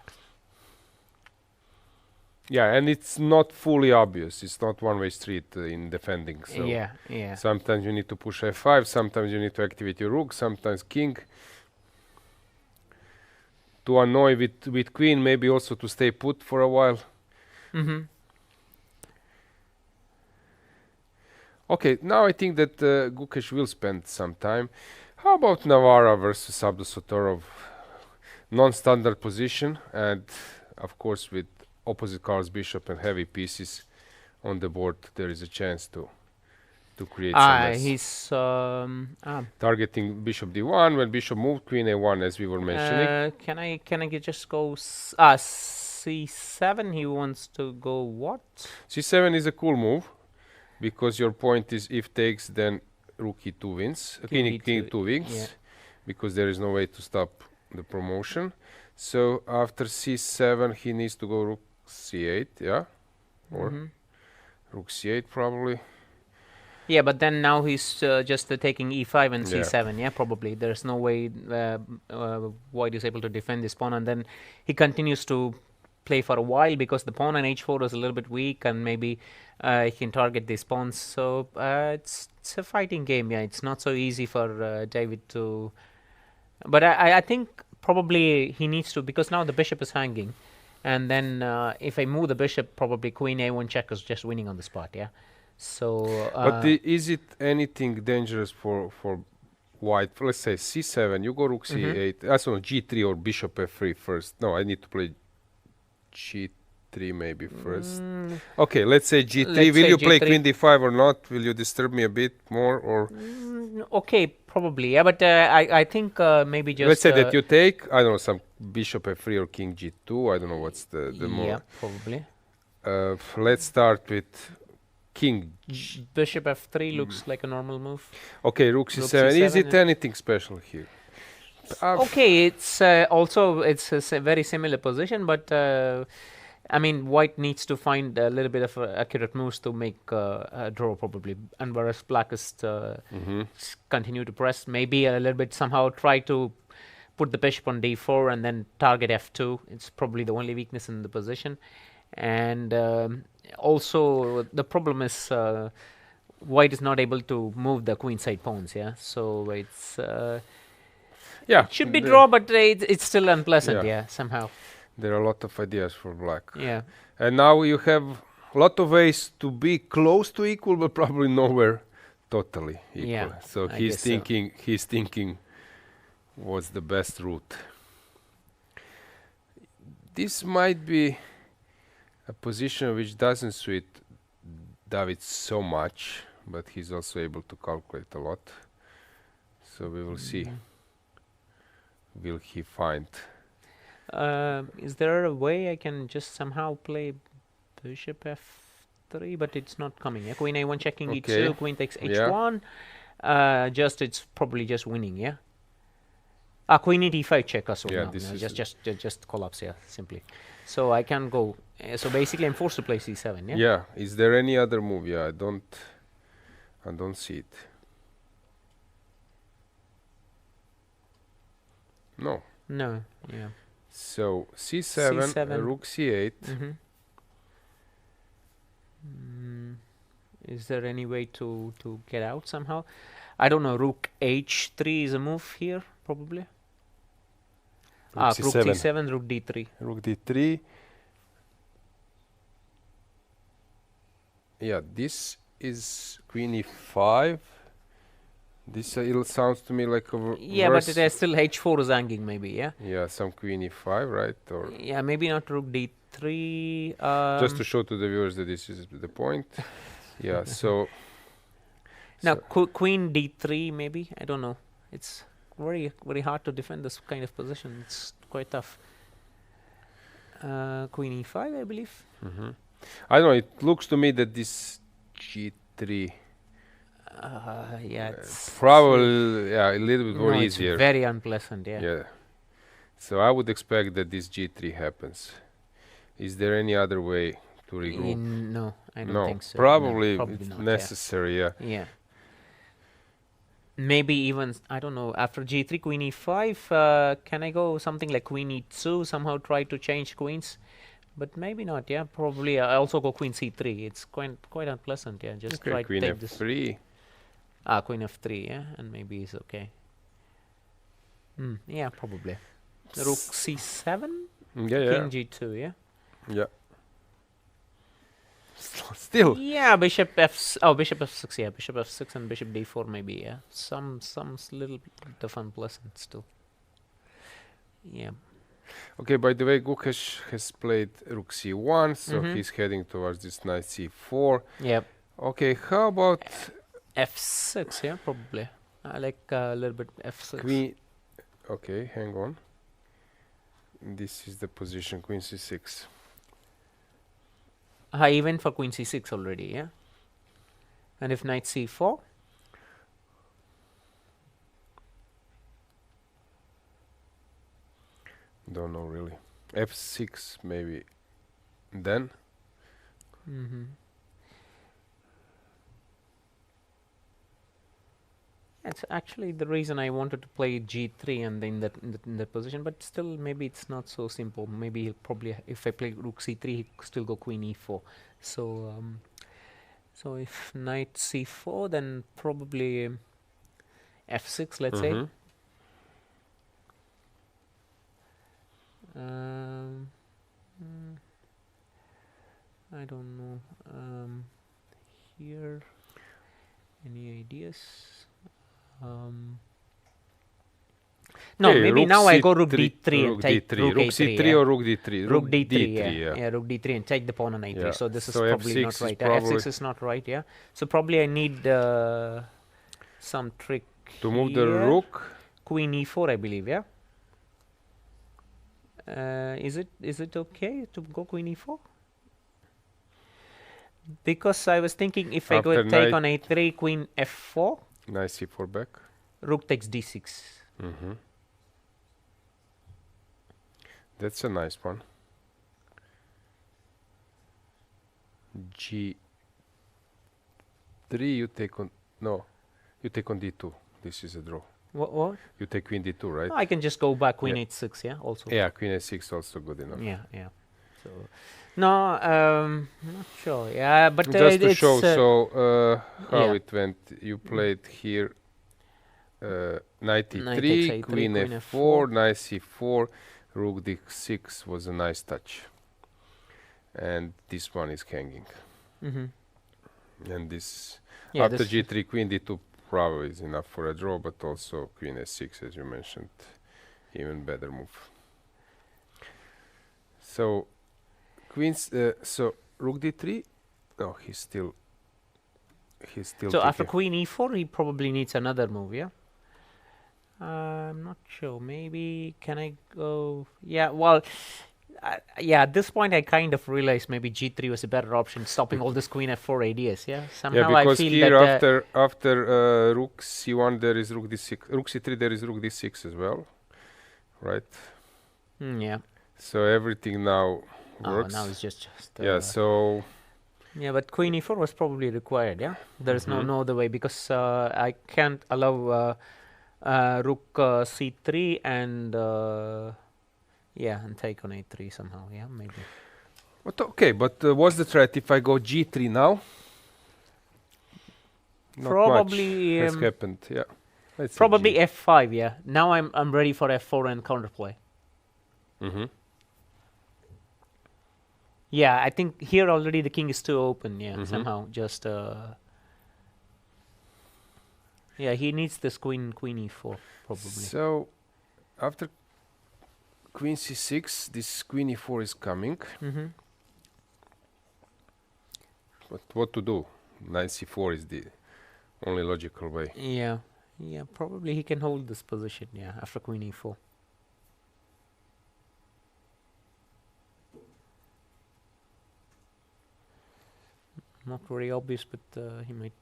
Yeah, and it's not fully obvious. It's not one-way street in defending. So yeah. Sometimes you need to push f5. Sometimes you need to activate your rook. Sometimes king. To annoy with queen, maybe also to stay put for a while. Okay, now I think that Gukesh will spend some time. How about Navarra versus Abdusattorov? Non-standard position, and of course with opposite cards, bishop and heavy pieces on the board, there is a chance to create some mess. He's targeting bishop d1 when bishop moved, queen a1 as we were mentioning. Can I just go c7? He wants to go what? c7 is a cool move because your point is if takes, then rook e2 wins, king e2 wins, because there is no way to stop the promotion. So after c7 he needs to go rook c8, yeah, or rook c8 probably. Yeah, but then now he's just taking e5 and c7, yeah, probably. There's no way White is able to defend this pawn, and then he continues to play for a while because the pawn on h4 is a little bit weak, and maybe he can target these pawns. So it's a fighting game, yeah. It's not so easy for David to... But I think probably he needs to, because now the bishop is hanging, and then if I move the bishop, probably queen a1 check is just winning on the spot, yeah. So, but is it anything dangerous for White? Let's say c7, you go rook c8, also g3 or bishop f3 first. No, I need to play g3 maybe first. Okay, let's say g3. Will you play queen d5 or not? Will you disturb me a bit more or? Okay, probably, yeah. But I think maybe just. Let's say that you take, I don't know, some bishop f3 or king g2. I don't know what's the more. Yeah, probably. Let's start with king. Bishop f3 looks like a normal move. Okay, rook c7. Is it anything special here? Okay, it's also it's a very similar position, but I mean, white needs to find a little bit of accurate moves to make a draw probably, and whereas black is continue to press, maybe a little bit somehow try to put the bishop on d4 and then target f2. It's probably the only weakness in the position. And also the problem is white is not able to move the queenside pawns, yeah? So it's... yeah. It should be draw, but it's still unpleasant, yeah, somehow. There are a lot of ideas for black. Yeah. And now you have a lot of ways to be close to equal, but probably nowhere totally equal. Yeah, So I he's guess thinking, he's thinking what's the best route. This might be a position which doesn't suit David so much, but he's also able to calculate a lot. So we will see. Will he find? Is there a way I can just somehow play bishop f3, but it's not coming. Yeah? Queen a1 checking e2, queen takes h1. Just it's probably just winning, yeah. Queen e d5 check as well. Yeah, no, this no, is just collapse, yeah, simply. So I can go. So basically, I'm forced to play c7, yeah. Yeah. Is there any other move? Yeah, I don't see it. No. No. Yeah. So c7, rook c8. Is there any way to get out somehow? I don't know. Rook h3 is a move here, probably. Rook Rook c7, rook d3. Rook d3. Yeah, this is queen e5. This it sounds to me like a yeah, but it has still h4 is hanging, maybe, yeah. Yeah, some queen e5, right? Or yeah, maybe not rook d3. Just to show to the viewers that this is the point. Yeah, so now queen d3, maybe. I don't know. It's very hard to defend this kind of position. It's quite tough. Queen e5, I believe. I don't know. It looks to me that this g3. Yeah, it's probably a little bit more easier. It's very unpleasant, yeah. Yeah. So I would expect that this g3 happens. Is there any other way to regroup? No, I don't think so. Probably, probably it's not, necessary, yeah. Yeah. Maybe even, I don't know, after g3, queen e5, can I go something like queen e2, somehow try to change queens? But maybe not, yeah. Probably I also go queen c3. It's quite unpleasant, yeah. Just try queen to take f3. this. Queen f3, yeah, and maybe it's okay. Yeah, probably. Rook c7? Yeah, King g2, yeah? Yeah. Still. Yeah, bishop bishop f6, yeah. Bishop f6 and bishop d4 maybe, yeah. Some little bit of unpleasant still. Yeah. Okay, by the way, Gukesh has played rook c1, so he's heading towards this knight c4. Yep. Okay, how about f6, yeah, probably. I like a little bit f6. Queen. Okay, hang on. This is the position, queen c6. I went for queen c6 already, yeah. And if knight c4? Don't know really. f6 maybe. Then? It's actually the reason I wanted to play g3 and in that position, but still maybe it's not so simple. Maybe he'll probably, if I play rook c3, he'll still go queen e4. So so if knight c4, then probably f6, let's say. I don't know. Here, any ideas? No, maybe now I go rook d3 and take rook c3 or rook d3. Rook d3, yeah, rook d3 and take the pawn on a3. So this is probably not right. F6 is not right, yeah. So probably I need some trick to move the rook. Queen e4, I believe, yeah. Is it okay to go queen e4? Because I was thinking if I go take on a3, queen f4. Knight c4 back. Rook takes d6. That's a nice one. G3, you take on, no, you take on D2. This is a draw. What? You take queen D2, right? No, I can just go back queen Yeah. h6, yeah, also. Yeah, queen A6 also good enough. Yeah, yeah. So, no, not sure. Yeah, but just to it's, show, so how yeah. it went. You played here knight Knight e3, x8, queen queen f4, knight c4, rook d6 was a nice touch, and this one is hanging. And this Yeah, after this- g3, queen d2 probably is enough for a draw, but also queen s6, as you mentioned, even better move. So queens, so rook d3. No, he's still So after taking- queen e4, he probably needs another move, yeah? I'm not sure. Maybe can I go? Yeah, well, yeah. At this point, I kind of realized maybe g3 was a better option, stopping all this queen f4 ideas. Yeah, somehow yeah, because I feel here that after rook c1 there is rook d6, rook c3 there is rook d6 as well, right? yeah. So everything now Oh, works. now it's just yeah. So yeah, but queen e4 was probably required. Yeah, there is no other way because I can't allow rook c3 and yeah, and take on a3 somehow. Yeah, maybe. but okay, but what's the threat if I go g3 now? Not Probably, much has happened. Yeah, let's say Probably G. f5. Yeah, now I'm ready for f4 and counterplay. Yeah, I think here already the king is too open. Yeah, somehow just yeah, he needs this queen e4 probably. So after queen c6, this queen e4 is coming. But what to do? Knight c4 is the only logical way. Yeah, yeah, probably he can hold this position. Yeah, after queen e4. Not very obvious, but he might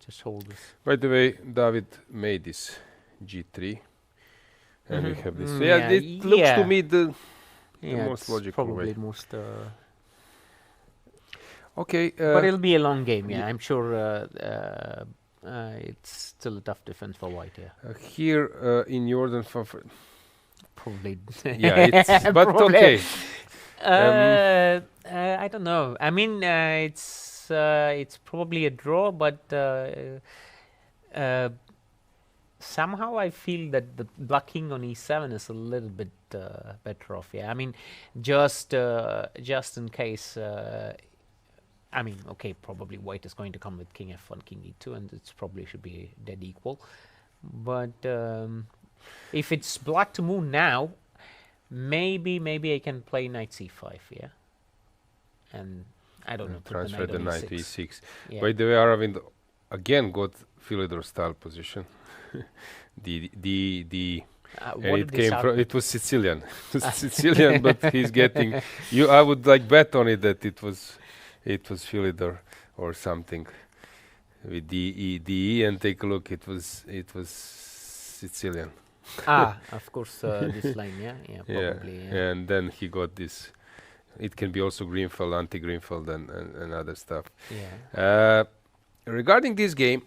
just hold this. By the way, David made this g3, and we have this. Mm, Yeah, yeah, it looks to yeah. me the Yeah, most it's logical probably way. most. Okay, But it'll be a long game. Yeah, I'm sure it's still a tough defense for white. Yeah, here in Jordan favor. probably. Yeah, it's but Probably. okay. I don't know. I mean, it's probably a draw, but somehow I feel that the black king on e7 is a little bit better off. Yeah, I mean, just in case. I mean, okay, probably white is going to come with king f1, king e2, and it's probably should be dead equal. But if it's black to move now, maybe I can play knight c5, yeah, and I don't know, put Transfer the on knight e6. e6. Yeah. By the way, Aravind again got Philidor style position. the what and did it they came start from with? it was Sicilian. It was Sicilian, but he's getting you. I would like bet on it that it was Philidor or something with DE, and take a look. It was Sicilian. Of course, this line, yeah, probably. Yeah. And then he got this. It can be also Greenfeld, anti-Greenfeld, and other stuff. Yeah. Regarding this game,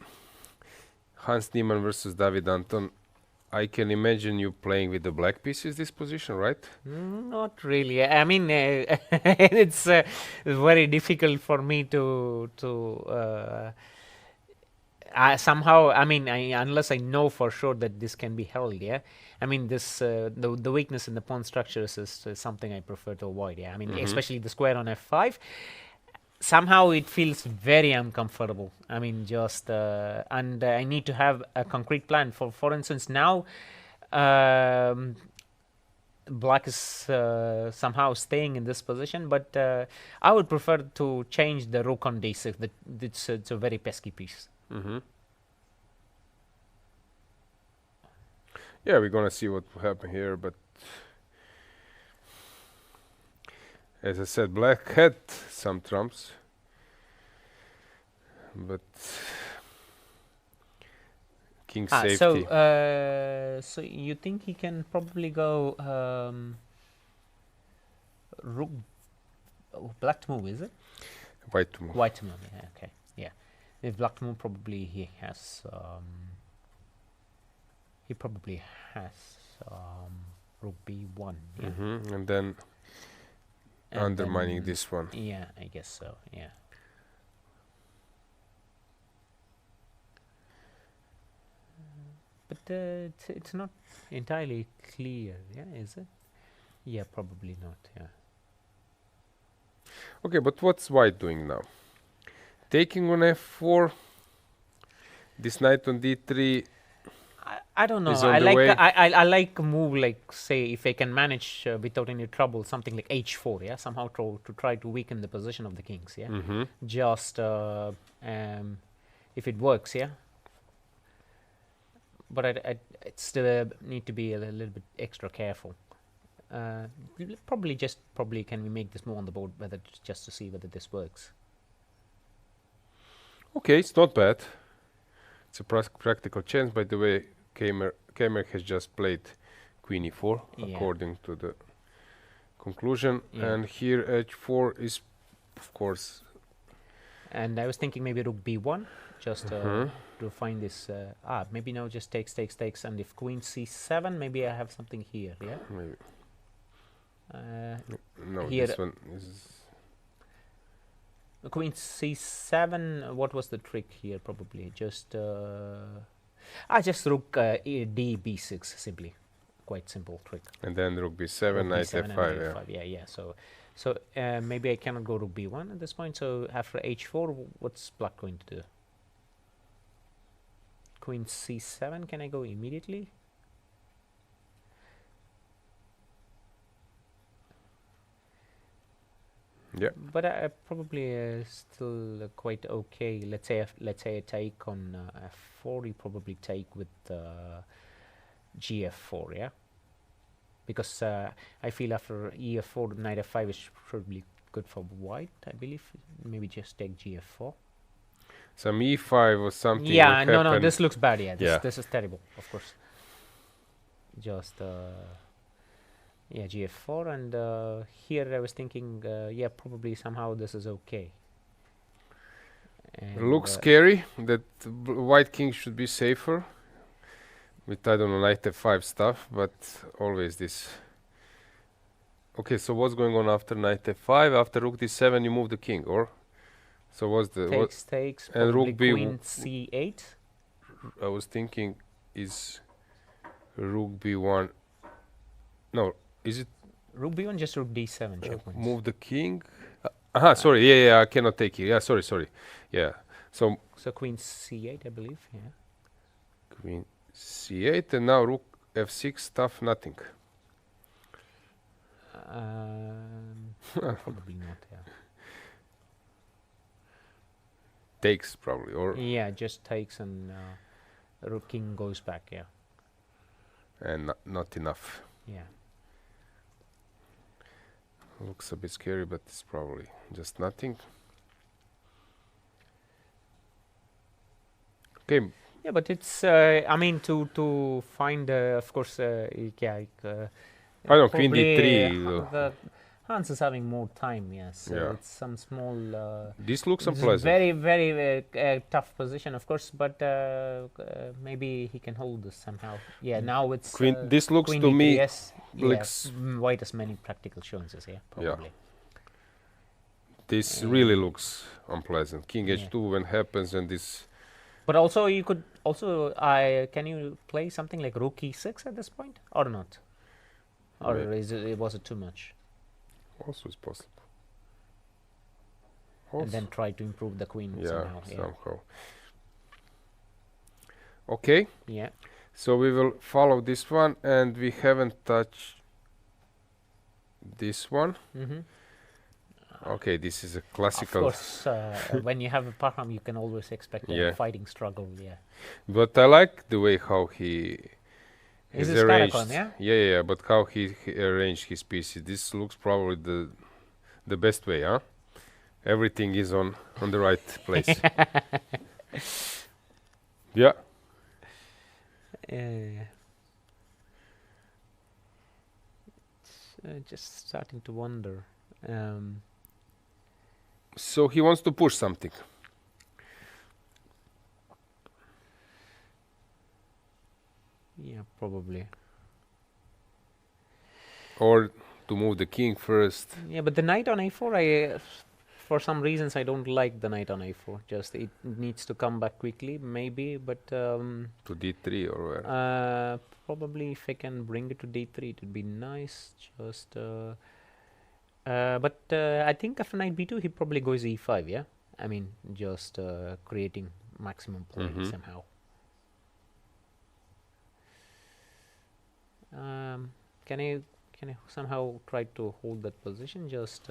Hans Niemann versus David Anton, I can imagine you playing with the black pieces this position, right? Not really. I mean, it's very difficult for me to somehow. I mean, unless I know for sure that this can be held. Yeah. I mean, this the weakness in the pawn structures is something I prefer to avoid. Yeah. I mean, especially the square on f5. Somehow it feels very uncomfortable. I mean, just and I need to have a concrete plan. For instance, now black is somehow staying in this position, but I would prefer to change the rook on d6. It's a very pesky piece. Yeah, we're gonna see what will happen here, but as I said, black had some trumps, but king safety. So you think he can probably go rook black to move, is it? White to move. White to move. Yeah, okay. Yeah. If black to move, probably he has. He probably has rook b1. Yeah. And then And undermining then- this one. Yeah, I guess so. Yeah. But it's not entirely clear. Yeah, is it? Yeah, probably not. Yeah. Okay, but what's white doing now? Taking on f4. This knight on d3. I don't know. Is on I the like way. I like a move like, say, if I can manage without any trouble, something like h4. Yeah, somehow to try to weaken the position of the kings. Yeah, just if it works. Yeah, but I still need to be a little bit extra careful. Probably can we make this move on the board, whether just to see whether this works. Okay, it's not bad. It's a practical chance. By the way, Keymer has just played queen e4 according to the conclusion, and here h4 is, of course. And I was thinking maybe rook b1, just to find this. Maybe now just takes, and if queen c7, maybe I have something here. Yeah. Maybe. No, here this one is. Queen c7. What was the trick here? Probably just rook d b6 simply. Quite simple trick. And then rook b7, knight f5. Yeah. So maybe I cannot go rook b1 at this point. So after h4, what's black going to do? Queen c7. Can I go immediately? Yeah. But I probably still quite okay. Let's say I take on f4. You probably take with gf4, yeah. Because I feel after ef4, knight f5 is probably good for white. I believe maybe just take gf4. Some e5 or something. Yeah, no, this looks bad. Yeah, this is terrible. Of course. Just. Yeah, gf4, and here I was thinking, yeah, probably somehow this is okay. And looks scary that white king should be safer with, I don't know, knight f5 stuff, but always this. Okay, so what's going on after knight f5? After rook d7, you move the king, or? So what's the takes, and rook b queen c8. I was thinking, is rook b1? No. Is it rook b1? Just rook d7 checkpoints. Move the king. Sorry. Yeah. I cannot take it. Yeah. Sorry. Yeah. So queen c8, I believe. Yeah. Queen c8, and now rook f6. Tough. Nothing. Probably not. Yeah. Takes probably, or yeah, just takes, and rook king goes back. Yeah. And not enough. Yeah. Looks a bit scary, but it's probably just nothing. Okay. Yeah, but it's. I mean, to find, of course, I don't queen d3. The Hans is having more time. Yes, it's some small. This looks unpleasant. Very, very tough position, of course, but maybe he can hold this somehow. Yeah, now it's queen. This looks queen to me. Yes, white has many practical chances here. Probably. Yeah. This really looks unpleasant. King h2 when happens, and this. But also, you could also. Can you play something like rook e6 at this point, or not? Or was it too much? Also, is possible. And then try to improve the queen somehow. Somehow. Okay. Yeah. So we will follow this one, and we haven't touched this one. Okay, this is a classical. Of course, when you have a Parham, you can always expect a fighting struggle. Yeah. But I like the way how he. Is this arranged. Karakon, yeah, but how he arranged his pieces. This looks probably the best way, huh? Everything is on the right place. Yeah. Just starting to wonder. So he wants to push something. Yeah, probably. Or to move the king first. Yeah, but the knight on a4, for some reasons, I don't like the knight on a4. Just it needs to come back quickly, maybe, but... to d3 or where? Probably if I can bring it to d3, it would be nice. Just... but I think after knight b2, he probably goes e5, yeah? I mean, just creating maximum play somehow. Can I somehow try to hold that position? Just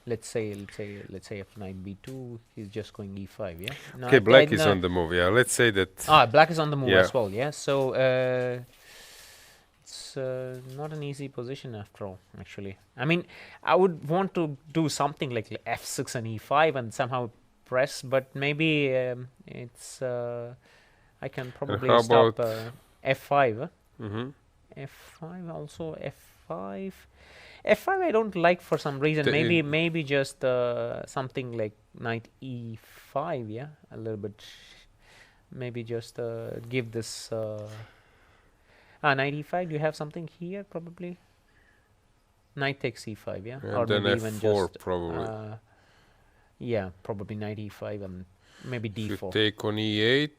let's say after knight b2, he's just going e5. Yeah. No, okay, black is on the move. Yeah. Let's say that. Black is on the move as well. Yeah. So it's not an easy position after all. Actually, I mean, I would want to do something like f6 and e5 and somehow press, but maybe it's I can probably stop f5. F5 also f5. F5 I don't like for some reason. Maybe just something like knight e5. Yeah, a little bit. Maybe just give this knight e5. Do you have something here? Probably knight takes e5. Yeah, or then maybe f4 even just, probably. Yeah, probably knight e5 and maybe d4. Should take on e8.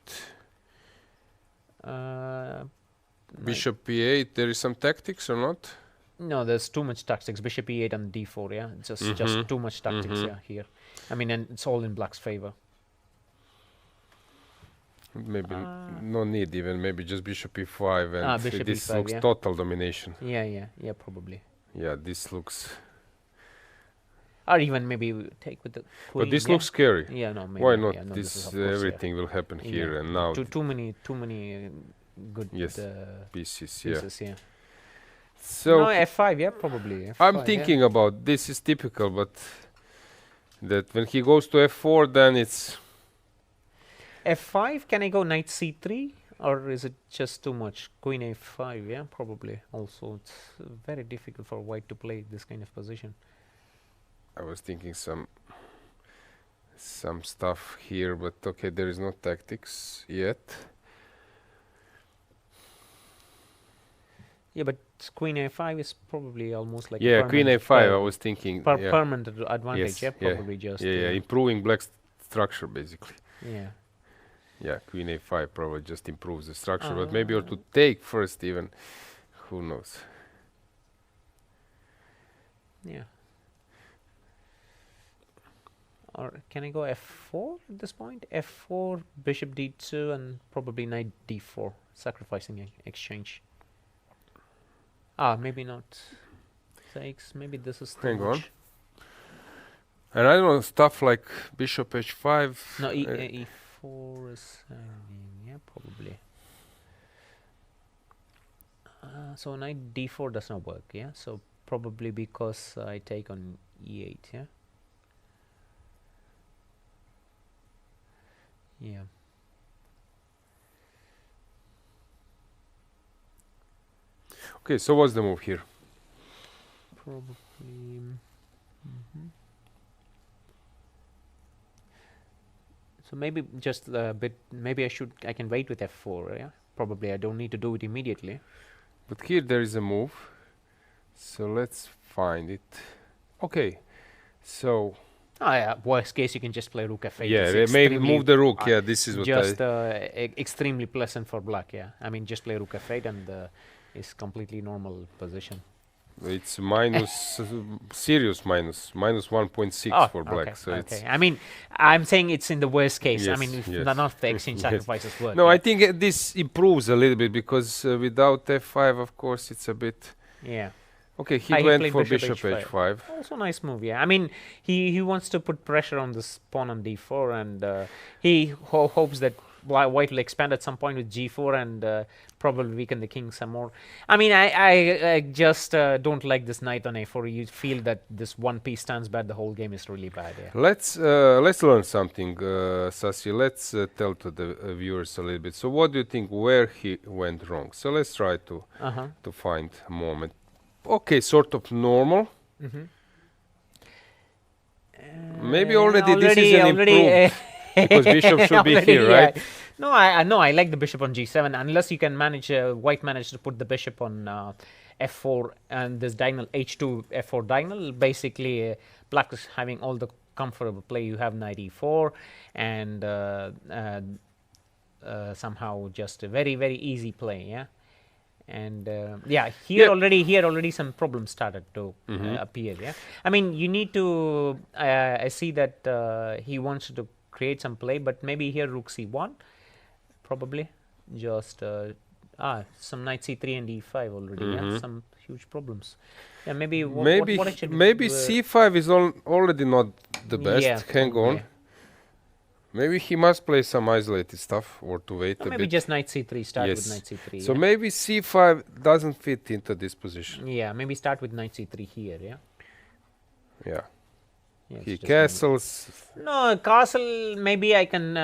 Bishop e8. There is some tactics or not? No, there's too much tactics. Bishop e8 and d4. Yeah, just too much tactics. Yeah, here. I mean, and it's all in black's favor. Maybe no need even. Maybe just bishop e5 and bishop this e5, looks total domination. Yeah, probably. Yeah, this looks. Or even maybe take with the queen. But this looks scary. Yeah, no. Maybe, why not? Yeah, no, this everything will happen here and now. Too many good pieces. Yeah. So no, f5. Yeah, probably. F5, I'm thinking about this is typical, but that when he goes to f4, then it's f5. Can I go knight c3, or is it just too much? Queen a5. Yeah, probably. Also, it's very difficult for white to play this kind of position. I was thinking some stuff here, but okay, there is no tactics yet. Yeah, but queen a5 is probably almost like queen a5. I was thinking permanent advantage. Probably just improving black's structure basically. Yeah, queen a5 probably just improves the structure, but maybe or to take first even. Who knows? Yeah. Or can I go f4 at this point? f4, bishop d2, and probably knight d4, sacrificing exchange. Maybe not. Takes. Maybe this is too much. On. And I don't know, stuff like bishop h5. No, e4 is probably. So knight d4 does not work. Yeah, so probably because I take on e8. Yeah. Okay, so what's the move here? Probably. So maybe just a bit. Maybe I can wait with f4. Yeah. Probably I don't need to do it immediately. But here there is a move. So let's find it. Okay. So. Worst case, you can just play rook f8. Yeah, maybe move the rook. Yeah, this is what just extremely pleasant for black. Yeah, I mean just play rook f8 and it's completely normal position. It's minus serious minus 1.6 for black. Okay, so it's. I mean, I'm saying it's in the worst case. I mean, if none of the exchange sacrifices work. No, I think this improves a little bit because without f5, of course, it's a bit. Yeah. Okay, he went for bishop h5. Also nice move, yeah. I mean, he wants to put pressure on this pawn on d4, and he hopes that white will expand at some point with g4 and probably weaken the king some more. I mean, I just don't like this knight on a4. You feel that this one piece stands bad, the whole game is really bad. Yeah. Let's learn something, Sasi. Let's tell to the viewers a little bit. So what do you think where he went wrong? So let's try to find a moment. Okay, sort of normal. Maybe already this is an improved because bishop should be already, here, right? No, I like the bishop on g7 unless you can manage white managed to put the bishop on f4 and this diagonal h2 f4 diagonal. Basically, black is having all the comfortable play. You have knight e4 and somehow just a very easy play, yeah. And here already some problems started to appear, yeah. I mean, you need to I see that he wants to create some play, but maybe here rook c1 probably just some knight c3 and e5 already, yeah, some huge problems. Yeah, maybe maybe c5 is already not the best. Yeah, hang on. Maybe he must play some isolated stuff or to wait a maybe bit. just knight c3, start with knight c3. So maybe c5 doesn't fit into this position. Yeah, maybe start with knight c3 here, yeah. Yeah. Yeah, He castles. No, castle, maybe I can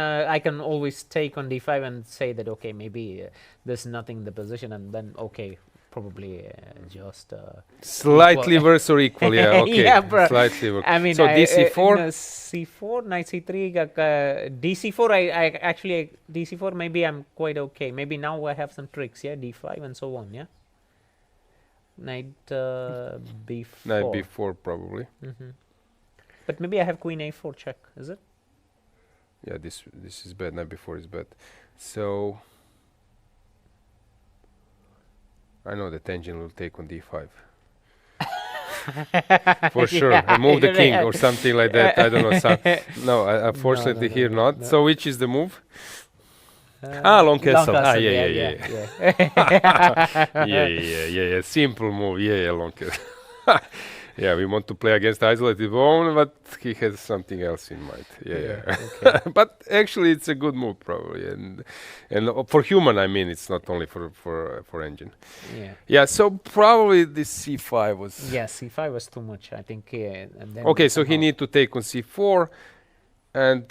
always take on d5 and say that, okay, maybe there's nothing in the position, and then, okay, probably just... slightly worse or equal, yeah, okay. Yeah, slightly worse. I mean, so dc4? c4, knight c3, dc4, I actually, dc4, maybe I'm quite okay. Maybe now I have some tricks, yeah, d5 and so on, yeah. Knight b4. Knight b4, probably. But maybe I have queen a4 check, is it? Yeah, this is bad. Knight b4 is bad. So I know that engine will take on d5 for sure. Yeah, and move the king or something like that. I don't know. No, unfortunately no, here not. no. So which is the move? Long castle. Yeah. Simple move. Yeah, long castle. Yeah, we want to play against isolated pawn, but he has something else in mind. Yeah. Okay. But actually, it's a good move, probably, and for human, I mean, it's not only for engine. Yeah. So probably this c5 was. Yeah, c5 was too much, I think. Yeah, and then okay, so he need to take on c4, and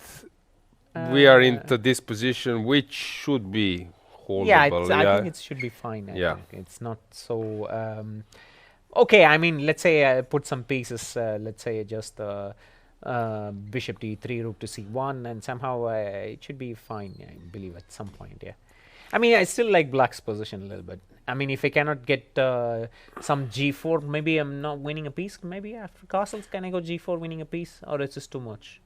we are into this position, which should be holdable. Yeah, I think it should be fine. I think it's not so. Okay, I mean, let's say I put some pieces, let's say just bishop to e3, rook to c1, and somehow it should be fine, I believe, at some point, yeah. I mean, I still like black's position a little bit. I mean, if I cannot get some g4, maybe I'm not winning a piece. Maybe after castles, can I go g4 winning a piece, or it's just too much?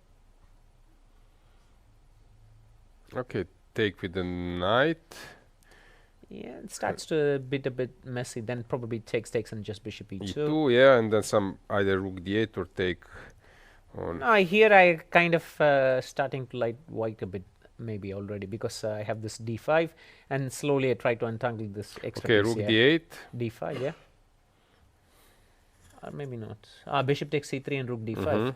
Okay, take with the knight. Yeah, it starts to a bit messy. Then probably takes and just bishop e2. Yeah, and then some either rook d8 or take on. Here I kind of starting to like white a bit maybe already because I have this d5 and slowly I try to untangle this extra piece. Rook d8. d5, yeah. Or maybe not. Bishop takes c3 and rook d5.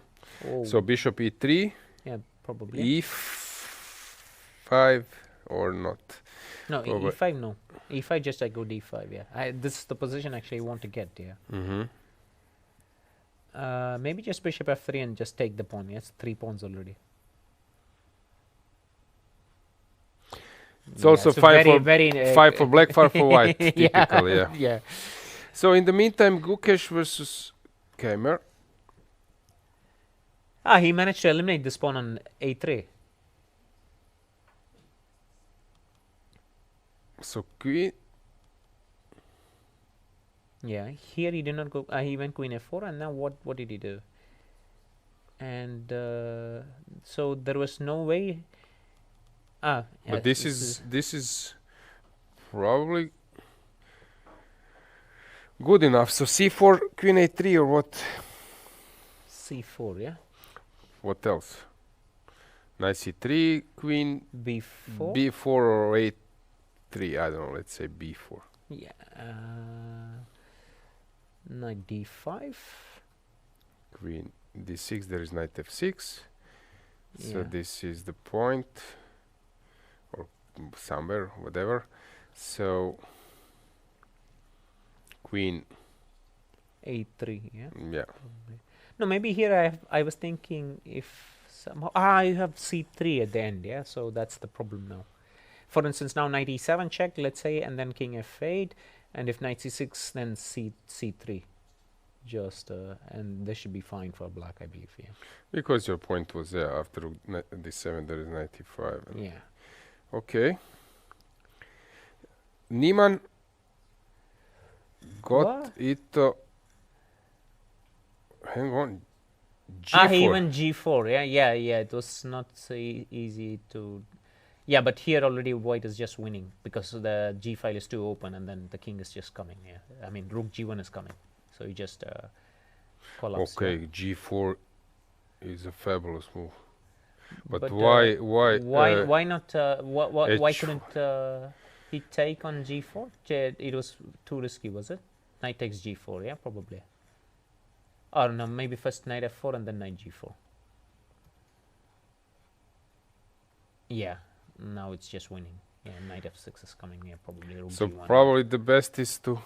Oh. So bishop e3. Yeah, probably. e5 or not. No, e5 no. e5 just I go d5, yeah. This is the position actually I want to get, yeah. Maybe just bishop f3 and just take the pawn, yes. 3 pawns already. It's also five for black, 5 for white. Typical, yeah. So in the meantime, Gukesh versus Keymer. He managed to eliminate this pawn on a3. So queen. Yeah, here he did not go. He went queen f4, and now what did he do? And so there was no way. But this is probably good enough. So c4, queen a3, or what? c4, yeah. What else? Knight c3, queen b4, b4 or a3. I don't know. Let's say b4. Yeah. Knight d5. Queen d6. There is knight f6. So this is the point, or somewhere, whatever. So queen a3. Yeah. Yeah. No, maybe here I was thinking if somehow you have c3 at the end. Yeah. So that's the problem now. For instance, now knight e7 check, let's say, and then king f8, and if knight c6, then c3, just and they should be fine for black, I believe. Yeah. Because your point was after d7 there is knight e5. Yeah. Okay. Niemann got What? it. Hang on. G4. He went g4. Yeah. It was not so easy to. Yeah, but here already white is just winning because the g file is too open, and then the king is just coming. Yeah, I mean rook g1 is coming, so you just collapse. Okay, g4 is a fabulous move. But why not? Why H4. couldn't he take on g4? It was too risky, was it? Knight takes g4. Yeah, probably. Or no, maybe first knight f4 and then knight g4. Yeah. Now it's just winning. Yeah, knight f6 is coming here, probably rook So g1. probably the best is to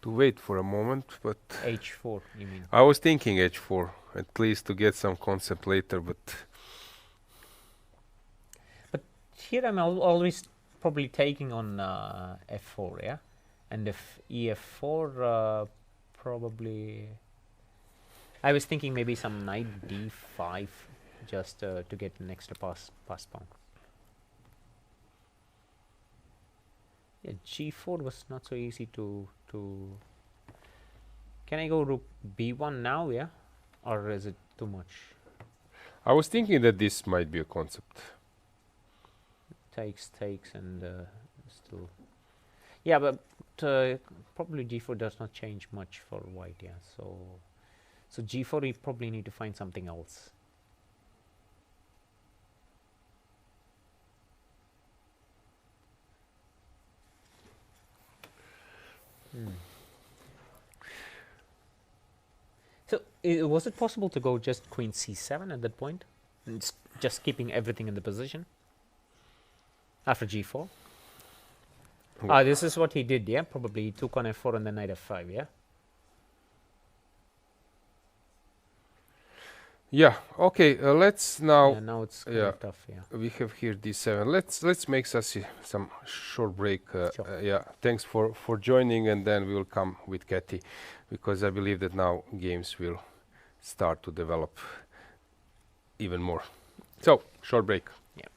wait for a moment, but h4, you mean? I was thinking h4, at least to get some concept later, but Here I'm always probably taking on f4, yeah? And if ef4, probably... I was thinking maybe some knight d5, just to get an extra pass pawn. Yeah, g4 was not so easy to... Can I go rook b1 now, yeah? Or is it too much? I was thinking that this might be a concept. Takes, and still... Yeah, but probably g4 does not change much for white, yeah. So g4 you probably need to find something else. So was it possible to go just queen c7 at that point? And just keeping everything in the position? After g4? This is what he did, yeah? Probably he took on f4 and then knight f5, yeah? Yeah, okay, let's now... Yeah, now it's kind of tough, yeah. We have here d7. Let's make some short break. Sure. Yeah, thanks for joining, and then we will come with Keti, because I believe that now games will start to develop even more. So, short break. Yeah.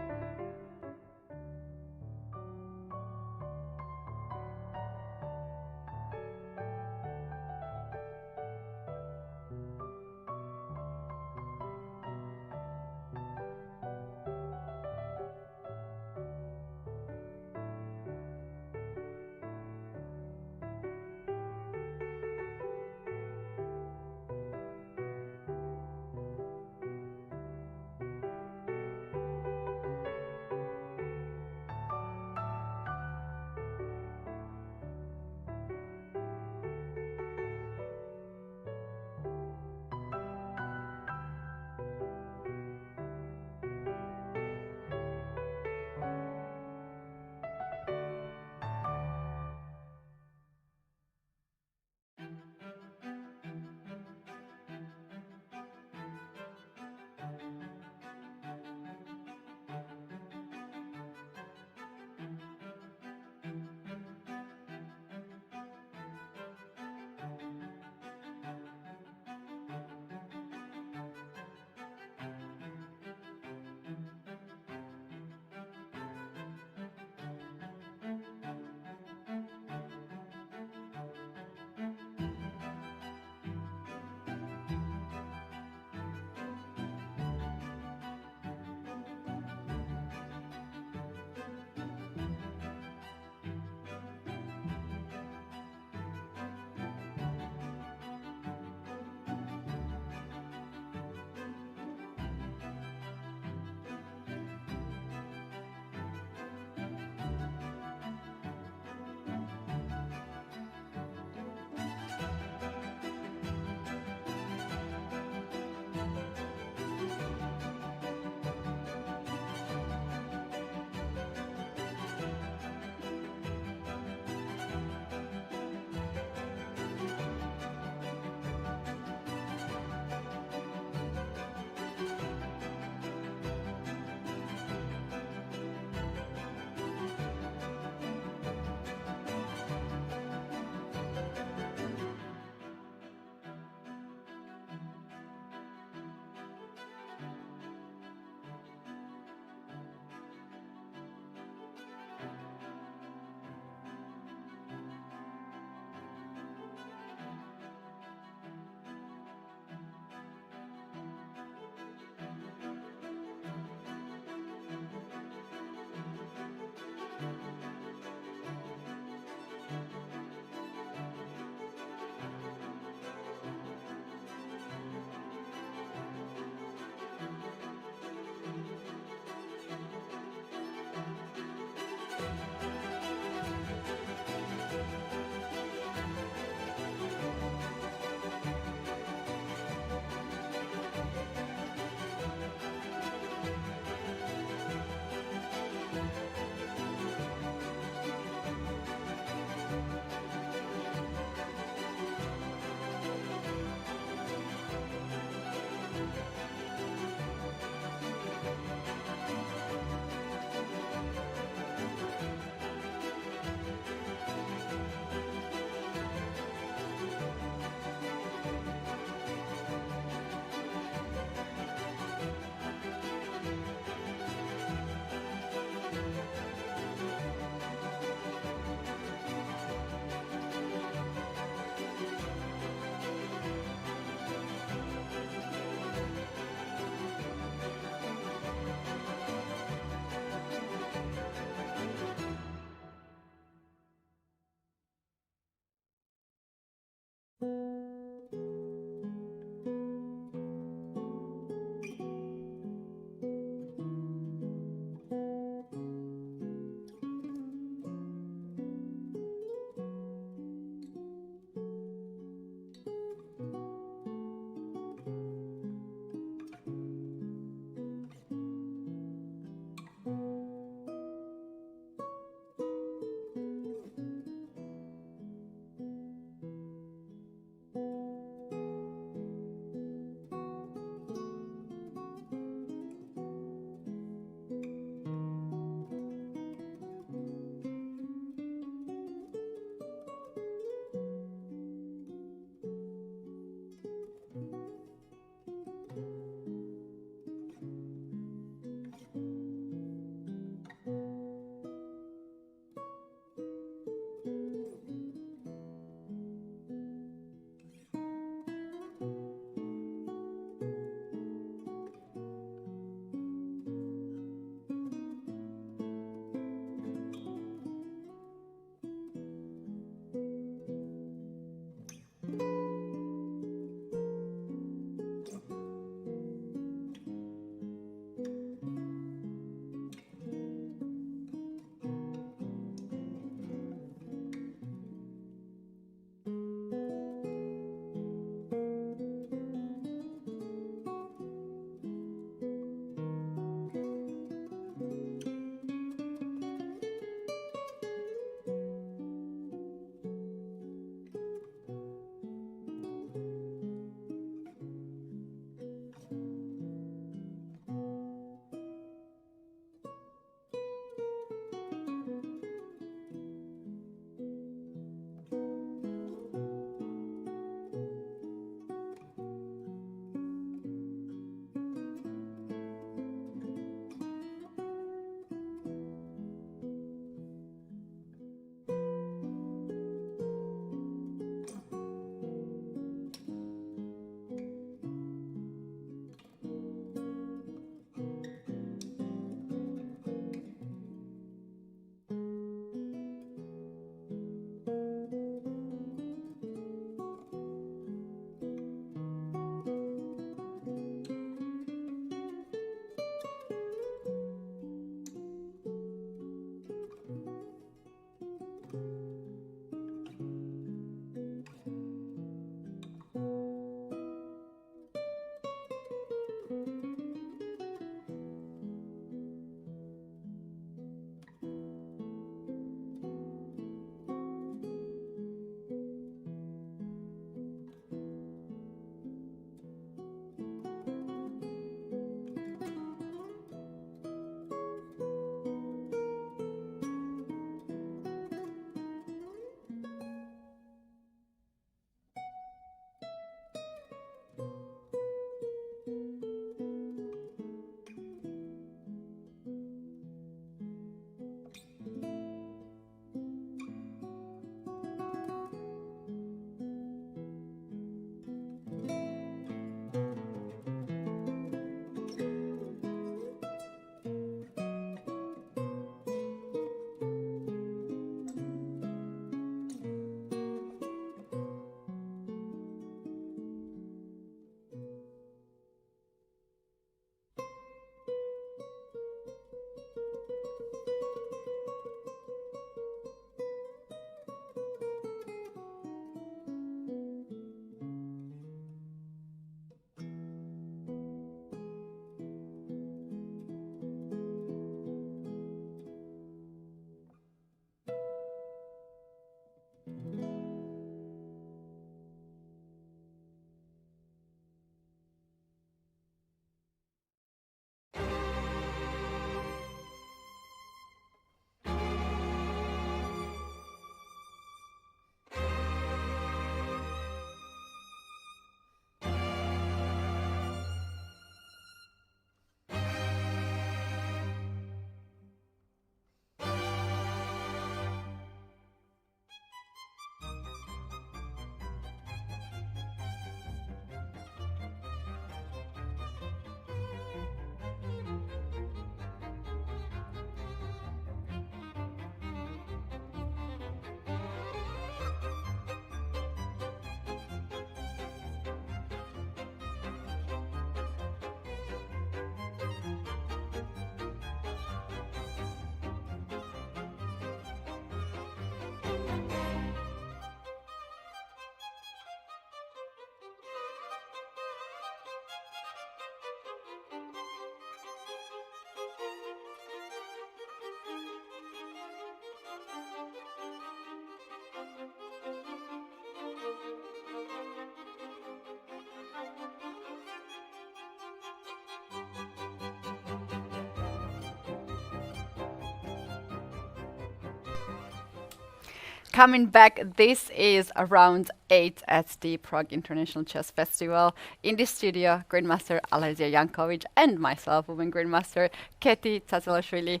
coming back. This is round 8 at the Prague International Chess Festival. In the studio, Grandmaster Alojzije Jankovic and myself, women Grandmaster Keti Tsatsalashvili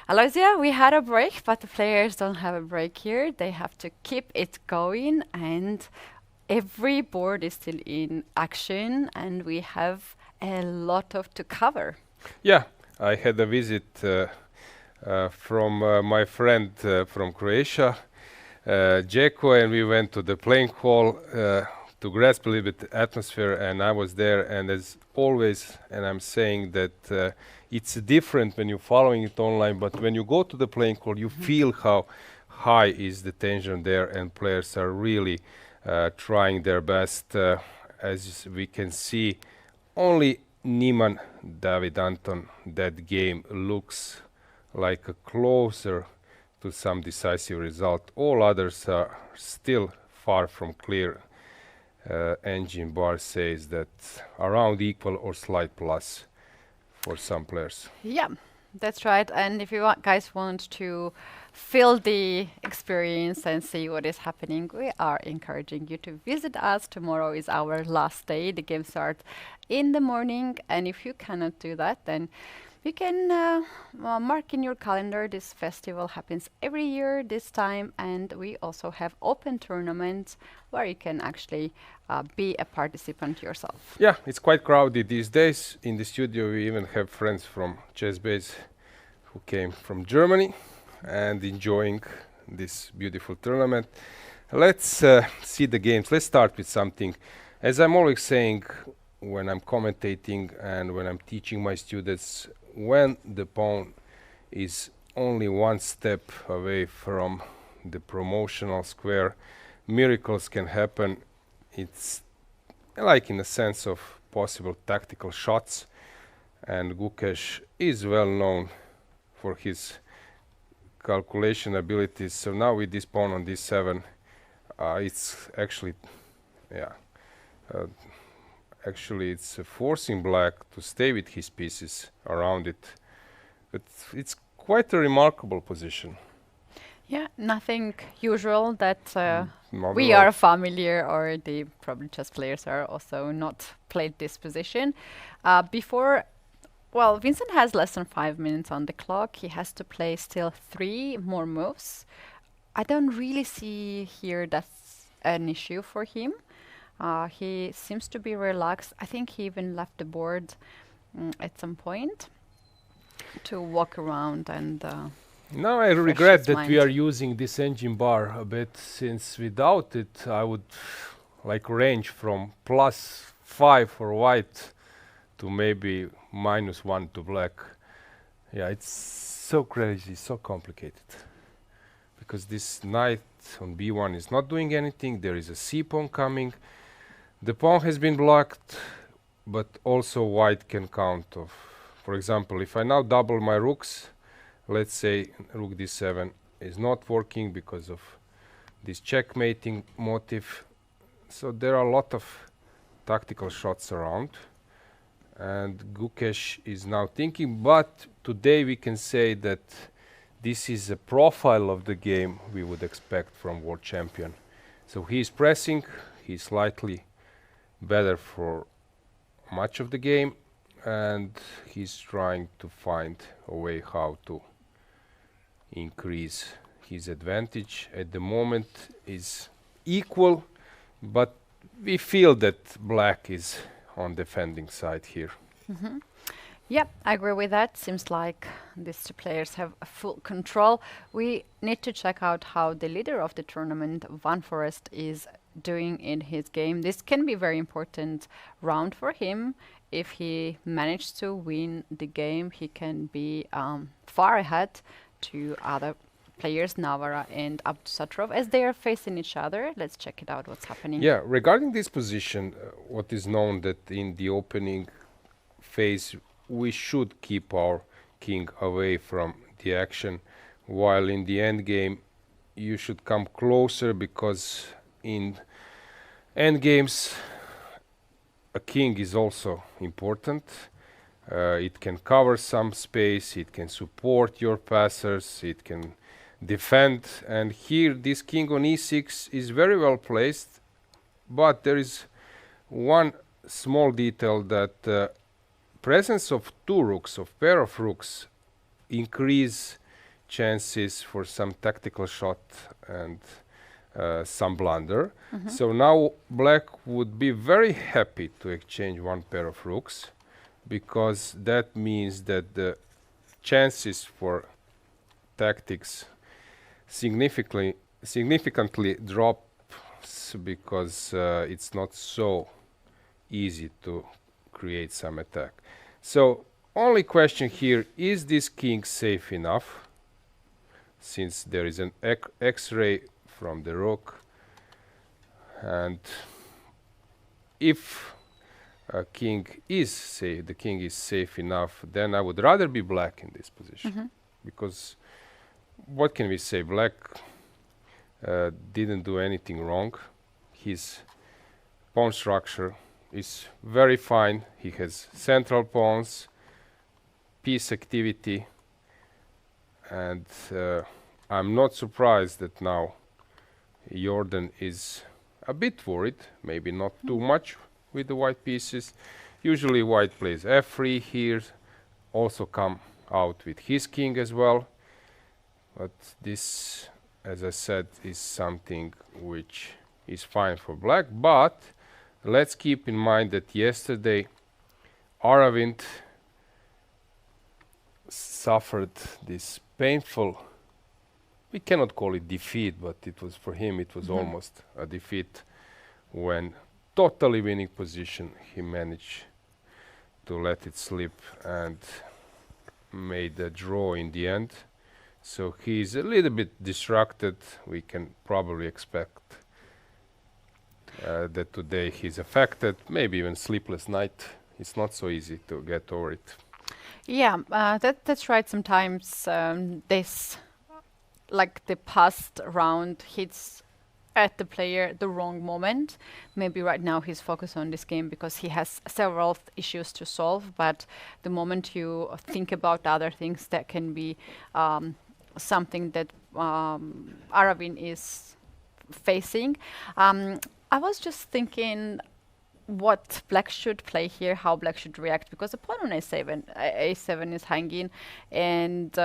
Alojzije. We had a break, but the players don't have a break here. They have to keep it going, and every board is still in action, and we have a lot of to cover. Yeah, I had a visit from my friend from Croatia, Jeko, and we went to the playing hall to grasp a little bit the atmosphere, and I was there, and as always, and I'm saying that it's different when you're following it online, but when you go to the playing hall, you feel how high is the tension there, and players are really trying their best. As we can see, only Niemann, David Anton, that game looks like a closer to some decisive result. All others are still far from clear. Engine bar says that around equal or slight plus for some players. Yeah, that's right. And if you guys want to feel the experience and see what is happening, we are encouraging you to visit us. Tomorrow is our last day. The game starts in the morning, and if you cannot do that, then you can mark in your calendar. This festival happens every year this time, and we also have open tournaments where you can actually be a participant yourself. Yeah, it's quite crowded these days. In the studio we even have friends from Chess Base who came from Germany and enjoying this beautiful tournament. Let's see the games. Let's start with something. As I'm always saying when I'm commentating and when I'm teaching my students, when the pawn is only one step away from the promotional square, miracles can happen. It's like in a sense of possible tactical shots, and Gukesh is well known for his calculation abilities. So now with this pawn on d7, it's actually, actually it's forcing black to stay with his pieces around it. But it's quite a remarkable position. Yeah, nothing usual that Not we at all. are familiar, or the probably chess players are also not played this position. Well, Vincent has less than 5 minutes on the clock. He has to play still 3 more moves. I don't really see here that's an issue for him. He seems to be relaxed. I think he even left the board at some point to walk around and now I regret that we are using this engine bar a bit, since without it I would like range from +5 for white to maybe -1 to black. Yeah, it's so crazy, so complicated. Because this knight on b1 is not doing anything. There is a c pawn coming. The pawn has been blocked, but also white can count off. For example, if I now double my rooks, let's say rook d7 is not working because of this checkmating motive. So there are a lot of tactical shots around, and Gukesh is now thinking, but today we can say that this is a profile of the game we would expect from world champion. So he is pressing, he's slightly better for much of the game, and he's trying to find a way how to increase his advantage. At the moment is equal, but we feel that black is on defending side here. yeah, I agree with that. Seems like these two players have full control. We need to check out how the leader of the tournament, Van Forest, is doing in his game. This can be very important round for him. If he managed to win the game, he can be far ahead to other players, Navara and Abdusatrov, as they are facing each other. Let's check it out, what's happening. Yeah, regarding this position, what is known that in the opening phase we should keep our king away from the action, while in the end game you should come closer, because in end games a king is also important. It can cover some space, it can support your passers, it can defend. And here this king on e6 is very well placed, but there is one small detail that presence of two rooks, of pair of rooks, increase chances for some tactical shot and some blunder. So now black would be very happy to exchange one pair of rooks, because that means that the chances for tactics significantly drops, because it's not so easy to create some attack. So only question here, is this king safe enough, since there is an X-ray from the rook? And if a king is safe, the king is safe enough, then I would rather be black in this position, because what can we say? Black didn't do anything wrong. His pawn structure is very fine. He has central pawns, piece activity, and I'm not surprised that now Jordan is a bit worried, maybe not too much with the white pieces. Usually white plays f3 here, also come out with his king as well, but this, as I said, is something which is fine for black. But let's keep in mind that yesterday Aravind suffered this painful, we cannot call it defeat, but it was, for him it was almost a defeat, when totally winning position he managed to let it slip and made a draw in the end. So he's a little bit distracted. We can probably expect that today he's affected, maybe even sleepless night. It's not so easy to get over it. Yeah, that's right. Sometimes this, like the past round, hits at the player the wrong moment. Maybe right now he's focused on this game because he has several issues to solve, but the moment you think about other things, that can be something that Aravind is facing. I was just thinking what black should play here, how black should react, because the pawn on a7 is hanging, and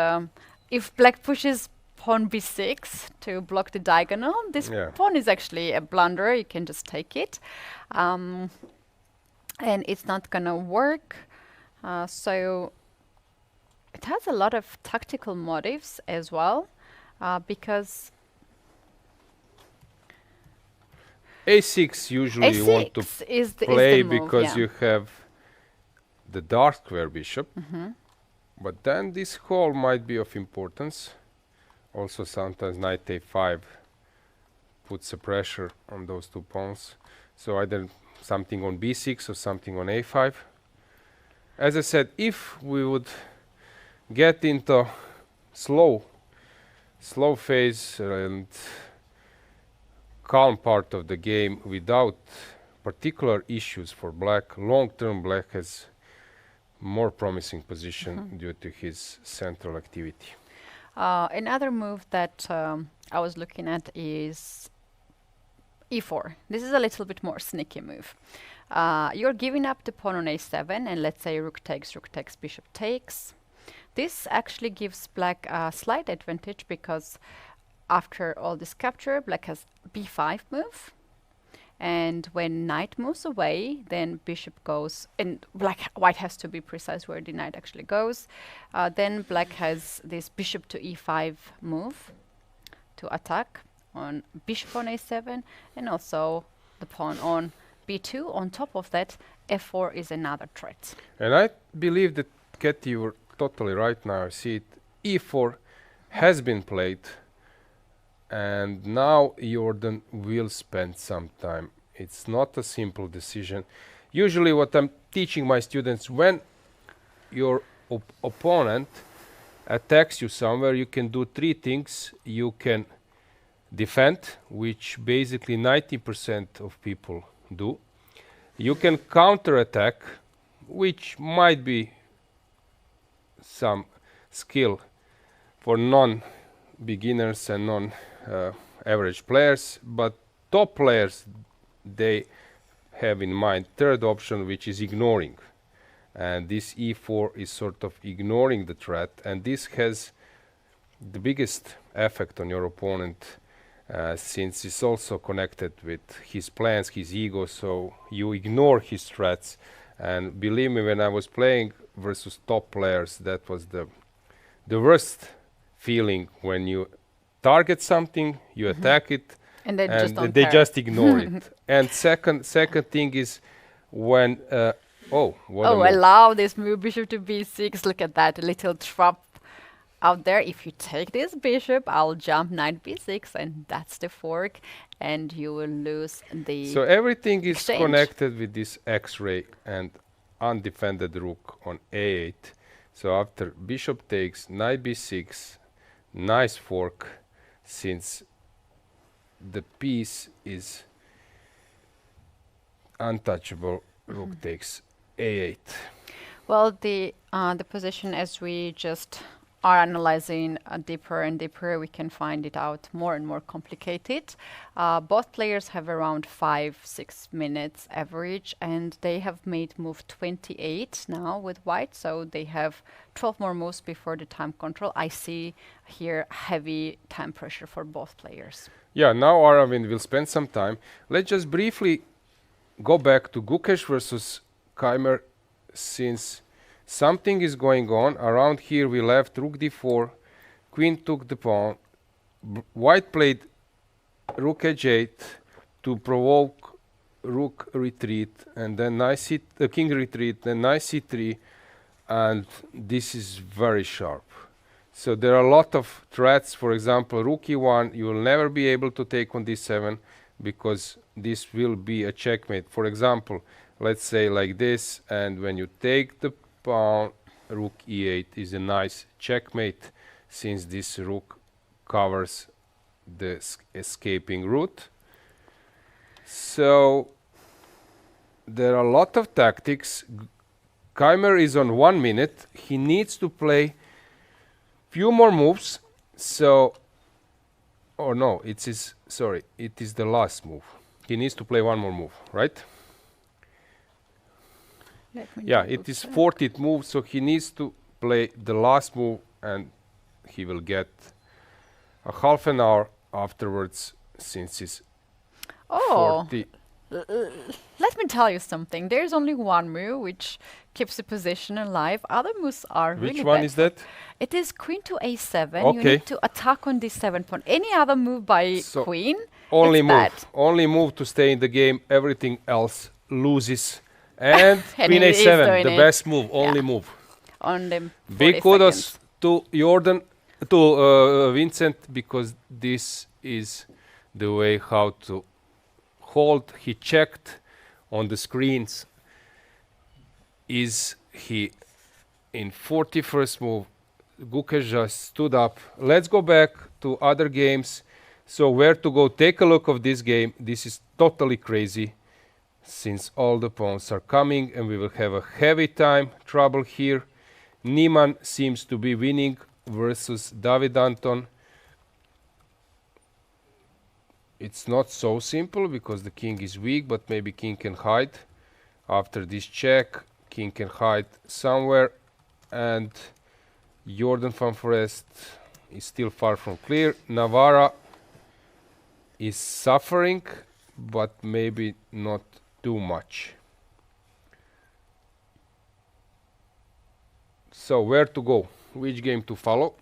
if black pushes pawn b6 to block the diagonal, this pawn is actually a blunder. You can just take it, and it's not gonna work. So it has a lot of tactical motives as well, because a6 usually you want to play because you have the dark square bishop, but then this call might be of importance. Also sometimes knight a5 puts a pressure on those two pawns, so either something on b6 or something on a5. As I said, if we would get into slow phase and calm part of the game without particular issues for black, long-term black has more promising position due to his central activity. Another move that I was looking at is e4. This is a little bit more sneaky move. You're giving up the pawn on a7, and let's say rook takes, bishop takes. This actually gives black a slight advantage, because after all this capture, black has b5 move, and when knight moves away, then bishop goes, and white has to be precise where the knight actually goes. Then black has this bishop to e5 move to attack on bishop on a7, and also the pawn on b2. On top of that, f4 is another threat. And I believe that, Keti, you were totally right now. I see it. e4 has been played, and now Jordan will spend some time. It's not a simple decision. Usually what I'm teaching my students, when your opponent attacks you somewhere, you can do three things. You can defend, which basically 90% of people do. You can counterattack, which might be some skill for beginners and non-average players, but top players, they have in mind third option, which is ignoring. And this e4 is sort of ignoring the threat, and this has the biggest effect on your opponent, since it's also connected with his plans, his ego, so you ignore his threats. And believe me, when I was playing versus top players, that was the worst feeling, when you target something, you attack it, and they just ignore it. And second thing is when I love this move, bishop to b6. Look at that little trap out there. If you take this bishop, I'll jump knight b6, and that's the fork, and you will lose the So everything is exchange. connected with this x-ray and undefended rook on a8. So after bishop takes, knight b6, nice fork, since the piece is untouchable. Rook takes a8. Well, the position, as we just are analyzing deeper and deeper, we can find it out more and more complicated. Both players have around 5-6 minutes average, and they have made move 28 now with white, so they have 12 more moves before the time control. I see here heavy time pressure for both players. Yeah, now Aravind will spend some time. Let's just briefly go back to Gukesh versus Keymer, since something is going on. Around here we left rook d4, queen took the pawn, white played rook h8 to provoke rook retreat, and then king retreat, then knight c3, and this is very sharp. So there are a lot of threats. For example, rook e1, you will never be able to take on d7, because this will be a checkmate. For example, let's say like this, and when you take the pawn, rook e8 is a nice checkmate, since this rook covers the escaping route. So there are a lot of tactics. Keymer is on 1 minute. He needs to play few more moves. So, oh no, it is the last move. He needs to play one more move, right? Yeah, it is 40th move, so he needs to play the last move, and he will get a half an hour afterwards, since it's 40. Let me tell you something. There's only one move which keeps the position alive. Other moves are really bad. Which one is that? It is queen to a7. Okay. You need to attack on this 7 pawn. Any other move by queen, only it's move. bad. Only move to stay in the game. Everything else loses. And And queen he is a7, doing the it. best move. Only Yeah. move. On them. Big kudos to Jordan, to Vincent, because this is the way how to hold. He checked on the screens. Is he in 41st move? Gukesh just stood up. Let's go back to other games. So where to go? Take a look of this game. This is totally crazy, since all the pawns are coming, and we will have a heavy time trouble here. Niemann seems to be winning versus David Anton. It's not so simple, because the king is weak, but maybe king can hide. After this check, king can hide somewhere, and Jordan van Forest is still far from clear. Navarra is suffering, but maybe not too much. So where to go? Which game to follow?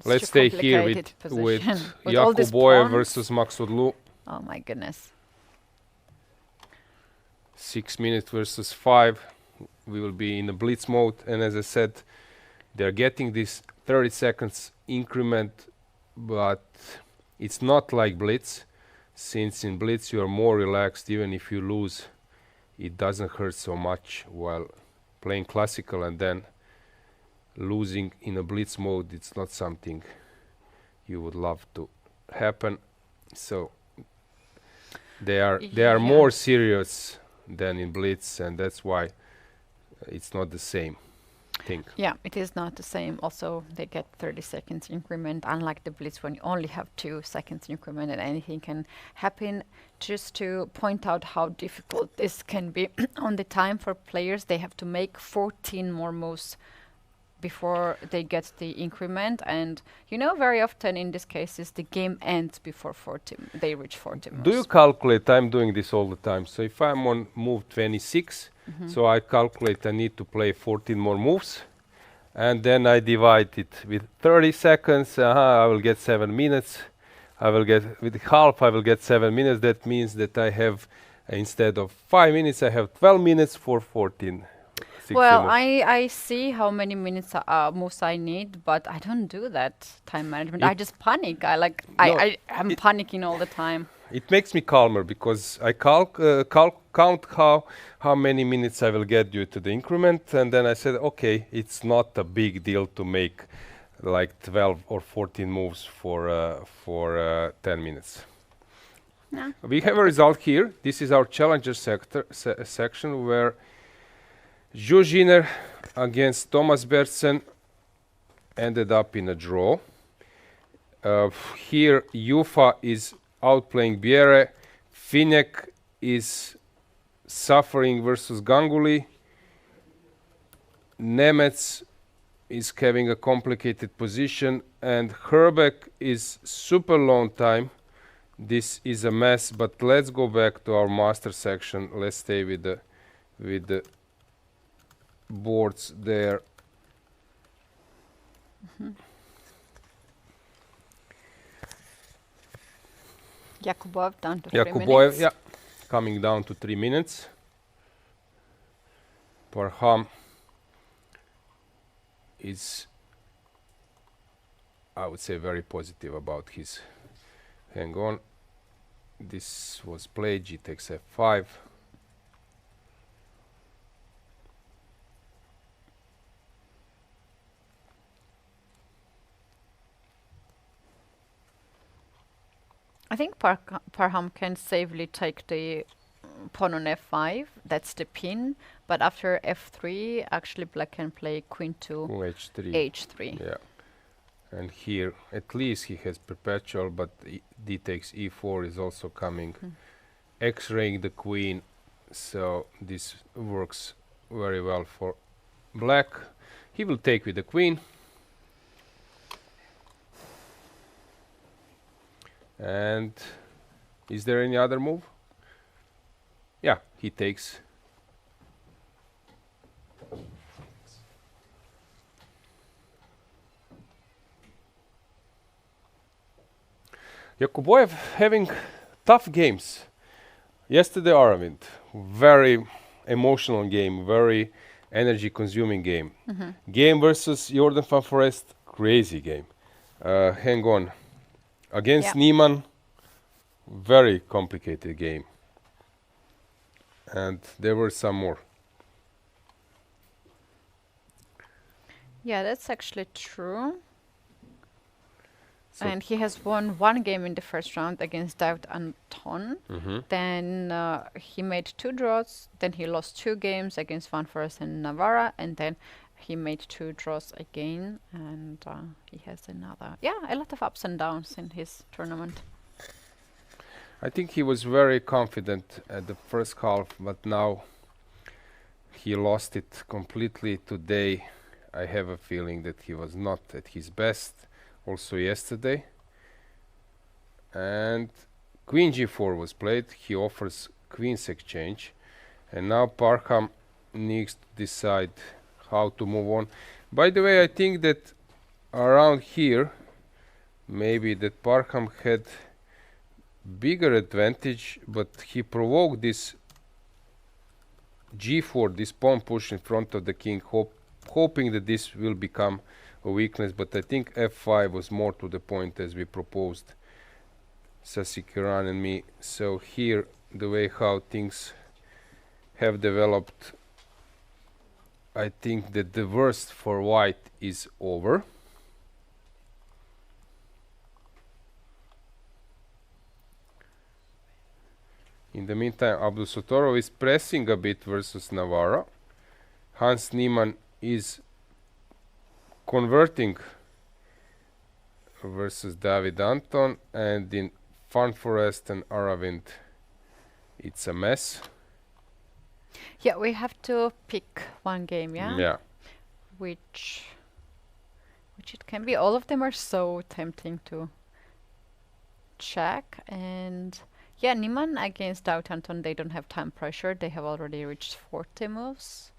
Let's stay here with Jakub Boye versus Maksudlu. Oh my goodness. 6 minutes versus 5. We will be in a blitz mode, and as I said, they're getting this 30 seconds increment, but it's not like blitz, since in blitz you are more relaxed. Even if you lose, it doesn't hurt so much, while playing classical and then losing in a blitz mode, it's not something you would love to happen. So they are more serious than in blitz, and that's why it's not the same. thing. Yeah, it is not the same. Also, they get 30 seconds increment, unlike the Blitz when you only have 2 seconds increment and anything can happen. Just to point out how difficult this can be on the time for players, they have to make 14 more moves before they get the increment, and you know, very often in these cases the game ends before 40 they reach 40 moves. Do you calculate? I'm doing this all the time. So if I'm on move 26, so I calculate I need to play 14 more moves, and then I divide it with 30 seconds. I will get 7 minutes. I will get with half. I will get 7 minutes. That means that I have instead of 5 minutes, I have 12 minutes for 14. Well, I see how many minutes moves I need, but I don't do that time management. I just panic. I'm panicking all the time. It makes me calmer because I count how many minutes I will get due to the increment, and then I said, okay, it's not a big deal to make like 12 or 14 moves for 10 minutes. No. We have a result here. This is our challenger section where Juziner against Thomas Bertsen ended up in a draw. Here Jufa is outplaying Bjerre. Finek is suffering versus Ganguly. Nemec is having a complicated position, and Herbeck is super long time. This is a mess, but let's go back to our master section. Let's stay with the boards there. Yakubov down to 3 minutes. Yakubov, yeah, coming down to 3 minutes. Parham is, I would say, very positive about his. Hang on. This was played. G takes F5. I think Parham can safely take the pawn on F5. That's the pin. But after F3, actually Black can play Queen to H3. H3. Yeah. And here, at least he has perpetual, but D takes E4 is also coming. X-raying the queen. So this works very well for Black. He will take with the queen. And is there any other move? Yeah, he takes. Yakuboev having tough games. Yesterday Aravind, very emotional game, very energy consuming game. Game versus Jordan van Forest, crazy game. Hang on. Against Niemann, very complicated game. And there were some more. Yeah, that's actually true. So and he has won 1 game in the first round against David Anton. Then he made 2 draws. Then he lost 2 games against Van Forest and Navarra. And then he made 2 draws again. And he has another. Yeah, a lot of ups and downs in his tournament. I think he was very confident at the first half, but now he lost it completely today. I have a feeling that he was not at his best. Also yesterday, and Queen G4 was played. He offers Queen's exchange, and now Parham needs to decide how to move on. By the way, I think that around here, maybe that Parham had bigger advantage, but he provoked this G4, this pawn push in front of the king, hoping that this will become a weakness, but I think F5 was more to the point as we proposed, Sasikiran and me. So here, the way how things have developed, I think that the worst for white is over. In the meantime, Abdusattorov is pressing a bit versus Navarra. Hans Niemann is converting versus David Anton, and in Fun Forest and Aravind it's a mess. Yeah, we have to pick one game, yeah? Yeah. Which it can be. All of them are so tempting to check. And yeah, Niemann against Anton, they don't have time pressure. They have already reached 40 moves.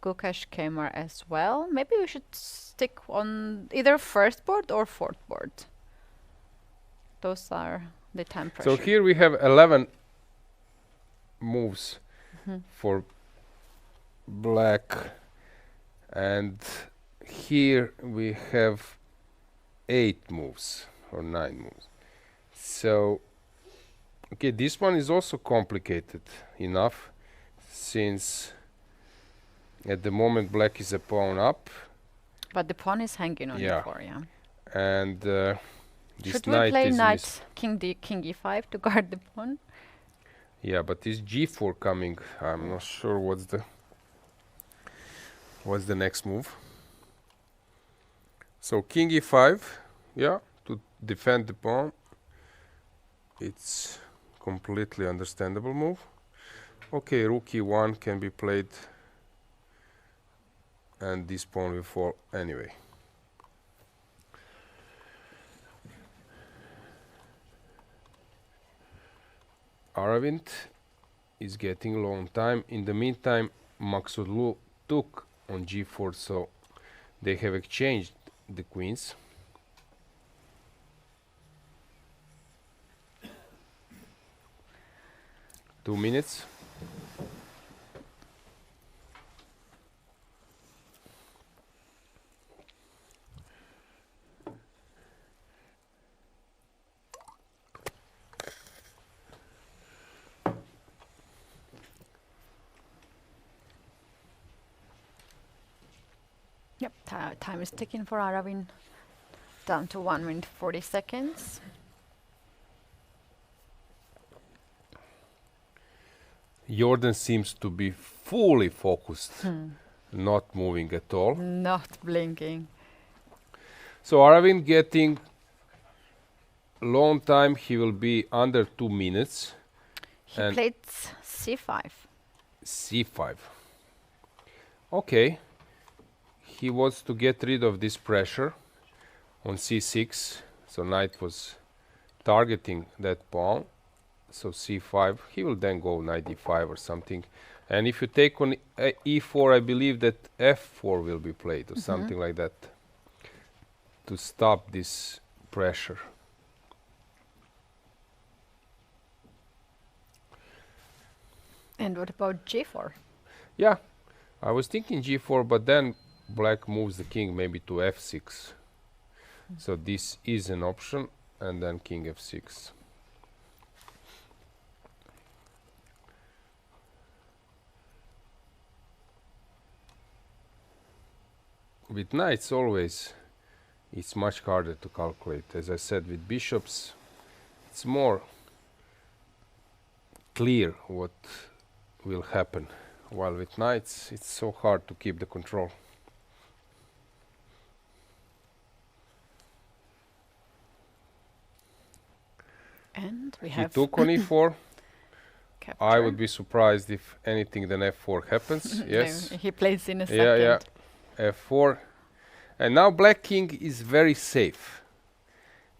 Gukesh Keymer as well. Maybe we should stick on either first board or fourth board. Those are the time pressure. So here we have 11 moves for black, and here we have 8 moves or 9 moves. So okay, this one is also complicated enough, since at the moment black is a pawn up. But the pawn is hanging on e4, yeah. And this should we knight play is knight king e5 to guard the pawn? Yeah, but is g4 coming? I'm not sure what's the next move. So king e5, yeah, to defend the pawn. It's completely understandable move. Okay, rook e1 can be played, and this pawn will fall anyway. Aravind is getting low on time. In the meantime, Maksudlu took on g4, so they have exchanged the queens. Two minutes. Yep, time is ticking for Aravind. Down to 1 minute 40 seconds. Jordan seems to be fully focused, not moving at all. Not blinking. So Aravind getting long time, he will be under 2 minutes. He played c5. c5. Okay. He wants to get rid of this pressure on c6. So knight was targeting that pawn. So c5. He will then go knight e5 or something. And if you take on e4, I believe that f4 will be played or something like that to stop this pressure. And what about g4? Yeah, I was thinking g4, but then black moves the king maybe to f6. So this is an option, and then king f6. With knights always it's much harder to calculate. As I said, with bishops it's more clear what will happen, while with knights it's so hard to keep the control. And we He have took on e4. capture. I would be surprised if anything then f4 happens. Yes. He plays in a second. Yeah, f4. And now black king is very safe.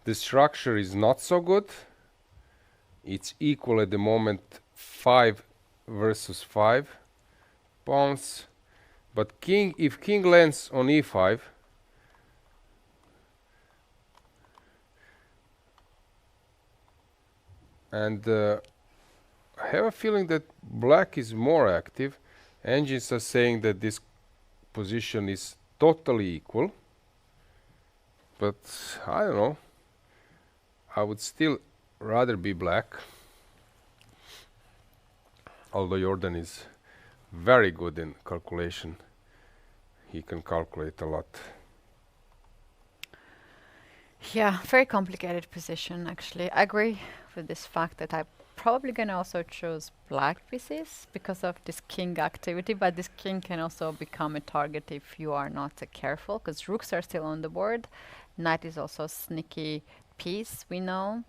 The structure is not so good. It's equal at the moment, 5 versus 5 pawns. But king, if king lands on e5, and I have a feeling that black is more active. Engines are saying that this position is totally equal, but I don't know. I would still rather be black, although Jordan is very good in calculation. He can calculate a lot. Yeah, very complicated position actually. I agree with this fact that I probably going to also choose black pieces because of this king activity, but this king can also become a target if you are not careful, because rooks are still on the board. Knight is also a sneaky piece, we know.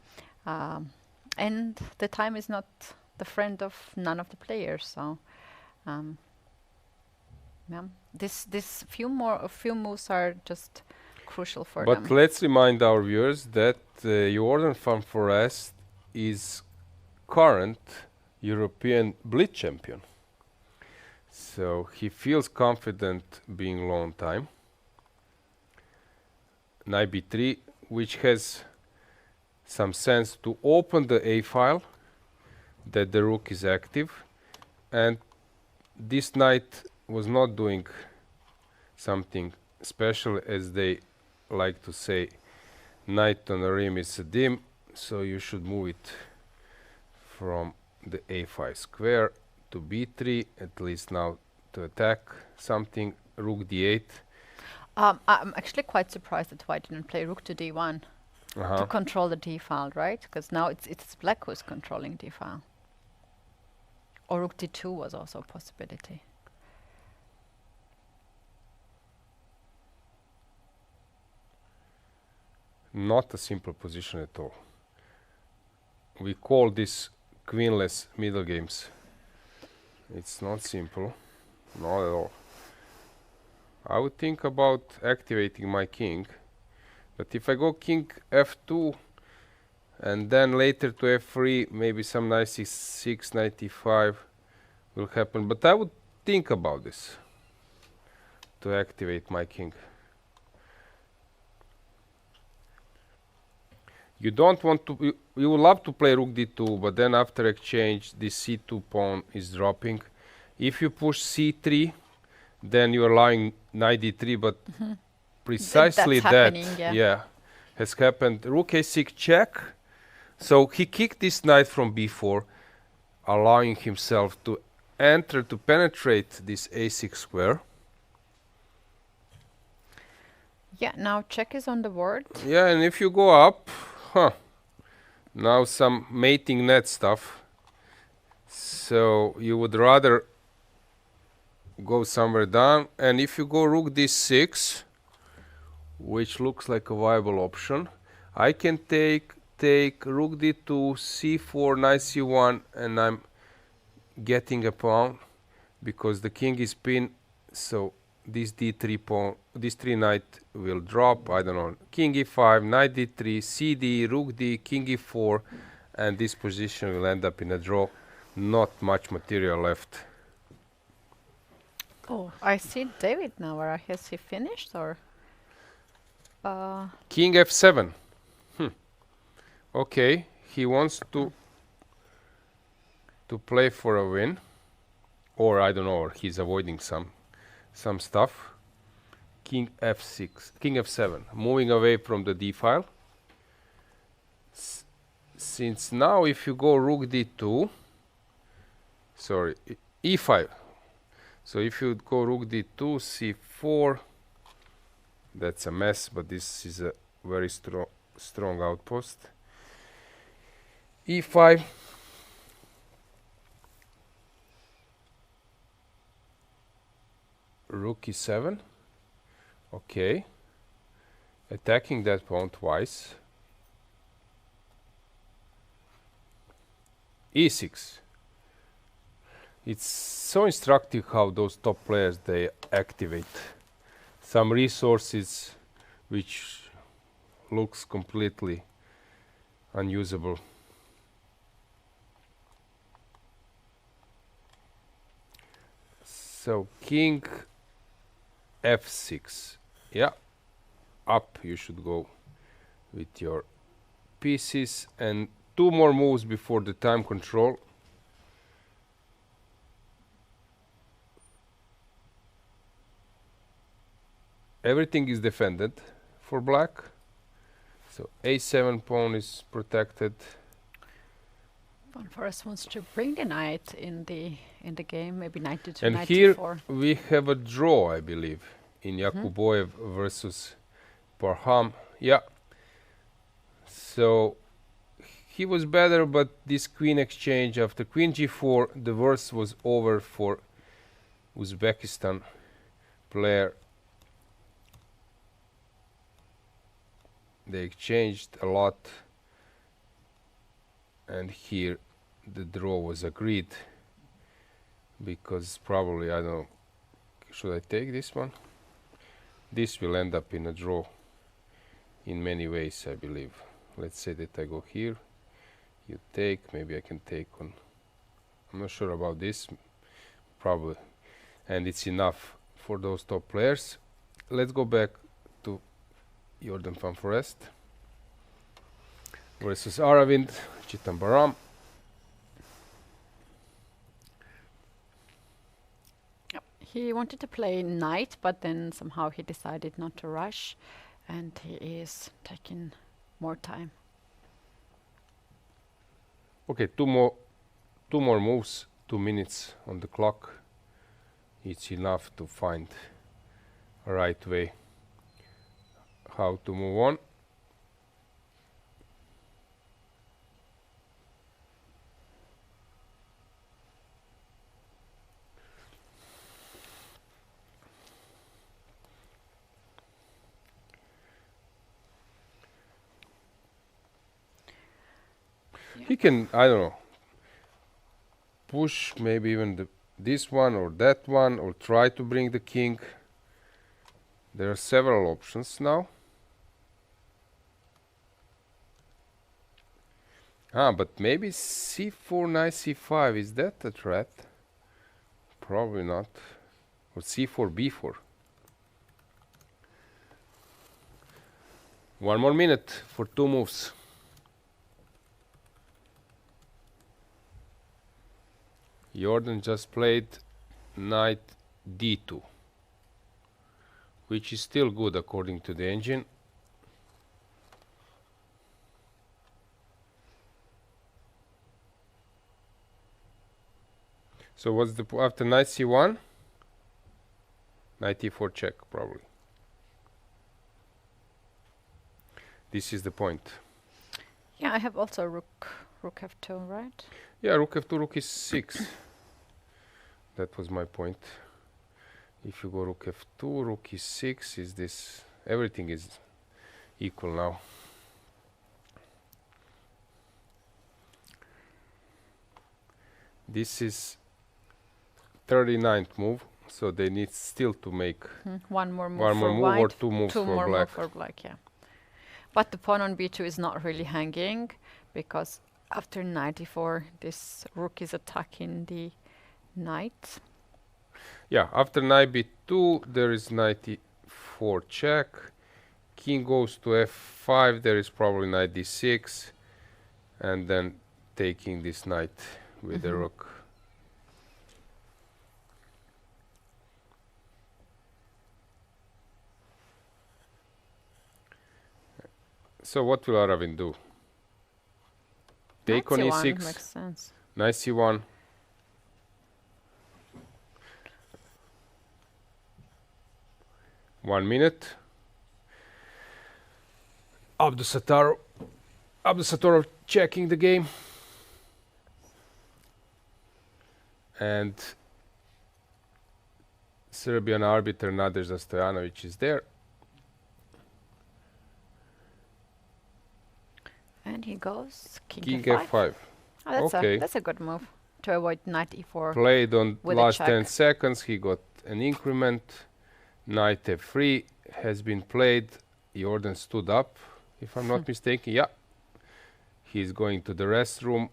And the time is not the friend of none of the players, so yeah. This few moves are just crucial for them. But let's remind our viewers that Jordan van Forest is current European Blitz champion. So he feels confident being long time. Knight b3, which has some sense to open the A file, that the rook is active, and this knight was not doing something special, as they like to say, knight on a rim is a dim, so you should move it from the A5 square to B3, at least now to attack something. Rook D8. I'm actually quite surprised that white didn't play rook to D1 to control the D file, right? Because now it's black who's controlling D file. Or rook D2 was also a possibility. Not a simple position at all. We call this queenless middle games. It's not simple, not at all. I would think about activating my king, but if I go king f2 and then later to f3, maybe some knight c6, knight e5 will happen, but I would think about this to activate my king. You don't want to, you would love to play rook d2, but then after exchange this c2 pawn is dropping. If you push c3, then you're allowing knight d3, but precisely that has happened. Rook a6 check. So he kicked this knight from b4, allowing himself to enter, to penetrate this a6 square. Yeah, now check is on the board. Yeah, and if you go up, now some mating net stuff. So you would rather go somewhere down, and if you go rook d6, which looks like a viable option, I can take rook d2, c4, knight c1, and I'm getting a pawn because the king is pinned. So this d3 pawn, this 3 knight will drop. I don't know, king e5, knight d3, cd, rook d, king e4, and this position will end up in a draw. Not much material left. Oh, I see David now. Has he finished or? King f7. Okay, he wants to play for a win, or I don't know, or he's avoiding some stuff. King f6, king f7, moving away from the d file. Since now, if you go rook d2, sorry, e5. So if you go rook d2, c4, that's a mess, but this is a very strong outpost. e5, rook e7, okay, attacking that pawn twice. e6. It's so instructive how those top players, they activate some resources which looks completely unusable. So king f6, yeah, up you should go with your pieces, and 2 more moves before the time control. Everything is defended for black, so a7 pawn is protected. Van Forest wants to bring the knight in the game, maybe knight to 2, and knight here to 4. we have a draw, I believe, in Yakuboev versus Parham. Yeah. So he was better, but this queen exchange after queen g4, the worst was over for Uzbekistan player. They exchanged a lot, and here the draw was agreed, because probably, I don't know, should I take this one? This will end up in a draw in many ways, I believe. Let's say that I go here, you take, maybe I can take on, I'm not sure about this, probably, and it's enough for those top players. Let's go back to Jordan van Forest versus Aravind Chittambaram. He wanted to play knight, but then somehow he decided not to rush, and he is taking more time. Okay, two more moves, 2 minutes on the clock. It's enough to find a right way how to move on. He can, I don't know, push maybe even this one or that one, or try to bring the king. There are several options now. But maybe c4, knight c5, is that a threat? Probably not. Or c4, b4. 1 more minute for 2 moves. Jordan just played knight d2, which is still good according to the engine. So what's the after knight c1? Knight e4 check, probably. This is the point. Yeah, I have also rook f2, right? Yeah, rook f2, rook e6. That was my point. If you go rook f2, rook e6, is this... Everything is equal now. This is 39th move, so they need still to make one more move, or 2 moves for black. For black, yeah. But the pawn on b2 is not really hanging, because after knight e4, this rook is attacking the knight. Yeah, after knight b2, there is knight e4 check. King goes to f5, there is probably knight d6, and then taking this knight with the rook. So what will Aravind do? Take on e6. Makes sense. Knight c1. One minute. Abdusattorov checking the game. And Serbian arbiter Nadezhda Stojanovic is there. And he goes King f5. Oh, okay. That's a good move to avoid knight e4. Played on last 10 seconds. He got an increment. Knight f3 has been played. Jordan stood up, if I'm not mistaken. Yeah. He's going to the restroom.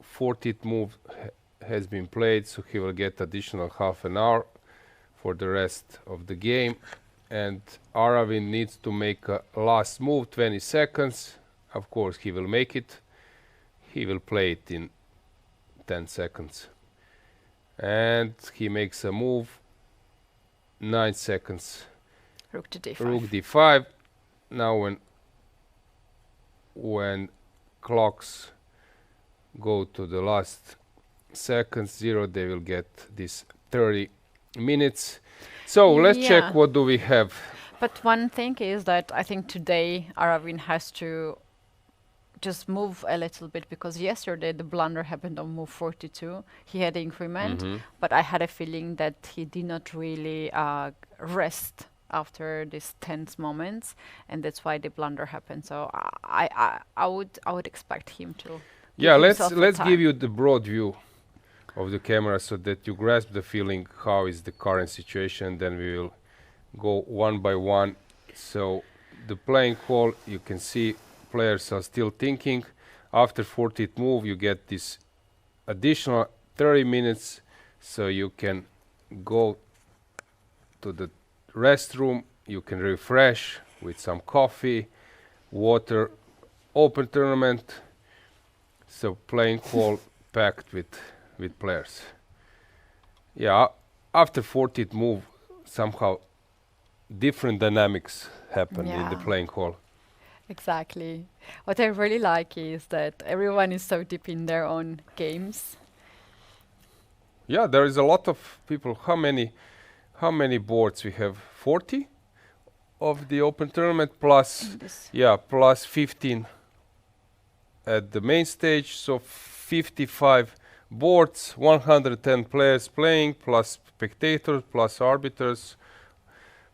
40th move has been played, so he will get additional half an hour for the rest of the game. And Aravind needs to make a last move, 20 seconds. Of course, he will make it. He will play it in 10 seconds. And he makes a move, 9 seconds. Rook to d5. Rook d5. Now when clocks go to the last seconds, 0, they will get this 30 minutes. So let's check what do we have. But one thing is that I think today Aravind has to just move a little bit, because yesterday the blunder happened on move 42. He had increment, but I had a feeling that he did not really rest after these tense moments, and that's why the blunder happened. So I would expect him to. Yeah, give himself let's a give time. you the broad view of the camera so that you grasp the feeling how is the current situation. Then we will go one by one. So the playing hall, you can see players are still thinking. After 40th move, you get this additional 30 minutes, so you can go to the restroom, you can refresh with some coffee, water. Open tournament, so playing hall packed with players. Yeah, after 40th move, somehow different dynamics happen in the Yeah. playing hall. Exactly. What I really like is that everyone is so deep in their own games. Yeah, there is a lot of people. How many boards we have? 40 of the open tournament plus plus 15 at the main stage, so 55 boards, 110 players playing, plus spectators, plus arbiters,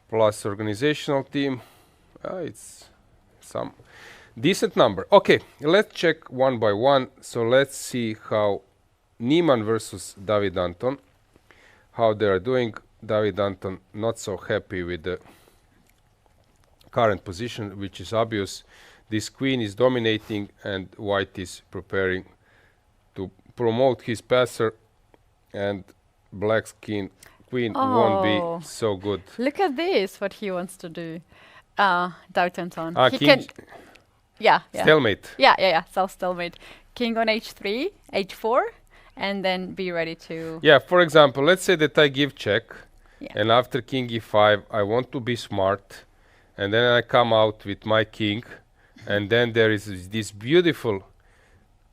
plus organizational team. It's some decent number. Okay, let's check one by one. So let's see how Niemann versus David Anton, how they are doing. David Anton not so happy with the current position, which is obvious. This queen is dominating and white is preparing to promote his passer, and black's queen won't be so good. Look at this, what he wants to do. David Anton. He king can. Yeah. stalemate. Yeah. So stalemate. King on h3, h4, and then be ready to. Yeah, for example, let's say that I give check, Yeah. and after king e5, I want to be smart, and then I come out with my king, and then there is this beautiful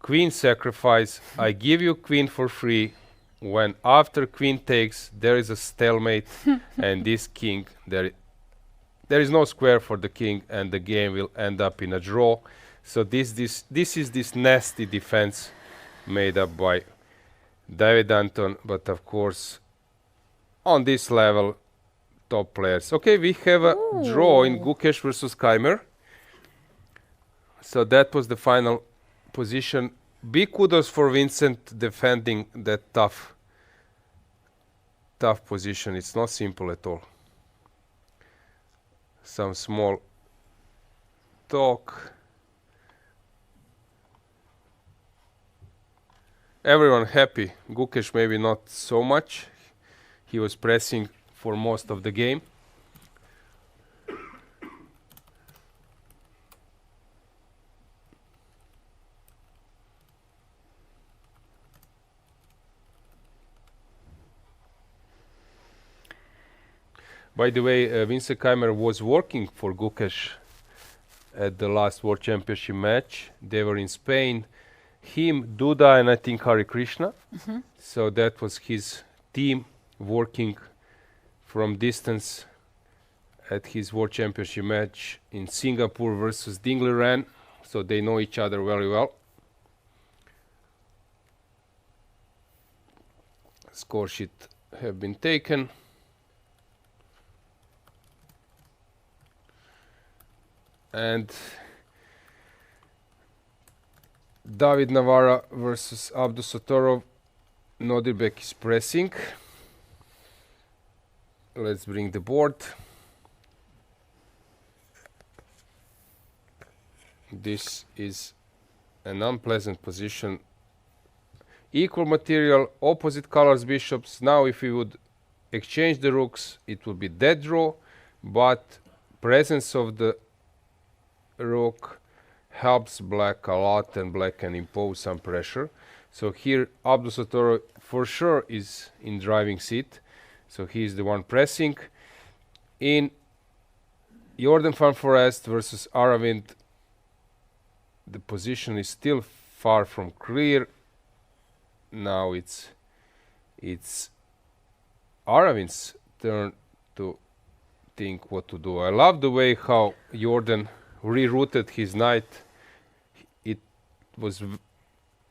queen sacrifice. I give you queen for free. When after queen takes, there is a stalemate, and this king, there is no square for the king, and the game will end up in a draw. So this is this nasty defense made up by David Anton, but of course on this level top players. Okay, we have a draw in Gukesh versus Keymer. So that was the final position. Big kudos for Vincent defending that tough position. It's not simple at all. Some small talk. Everyone happy. Gukesh maybe not so much. He was pressing for most of the game. By the way, Vincent Keymer was working for Gukesh at the last World Championship match. They were in Spain. Him, Duda, and I think Hari Krishna. So that was his team working from distance at his World Championship match in Singapore versus Dingley Ran. So they know each other very well. Score sheet have been taken. And David Navara versus Abdusatorov. Nodirbek is pressing. Let's bring the board. This is an unpleasant position. Equal material, opposite colors bishops. Now if we would exchange the rooks, it would be dead draw, but presence of the rook helps black a lot, and black can impose some pressure. So here Abdusatorov for sure is in driving seat, so he is the one pressing. In Jordan van Forest versus Aravind, the position is still far from clear. Now it's Aravind's turn to think what to do. I love the way how Jordan rerouted his knight. It was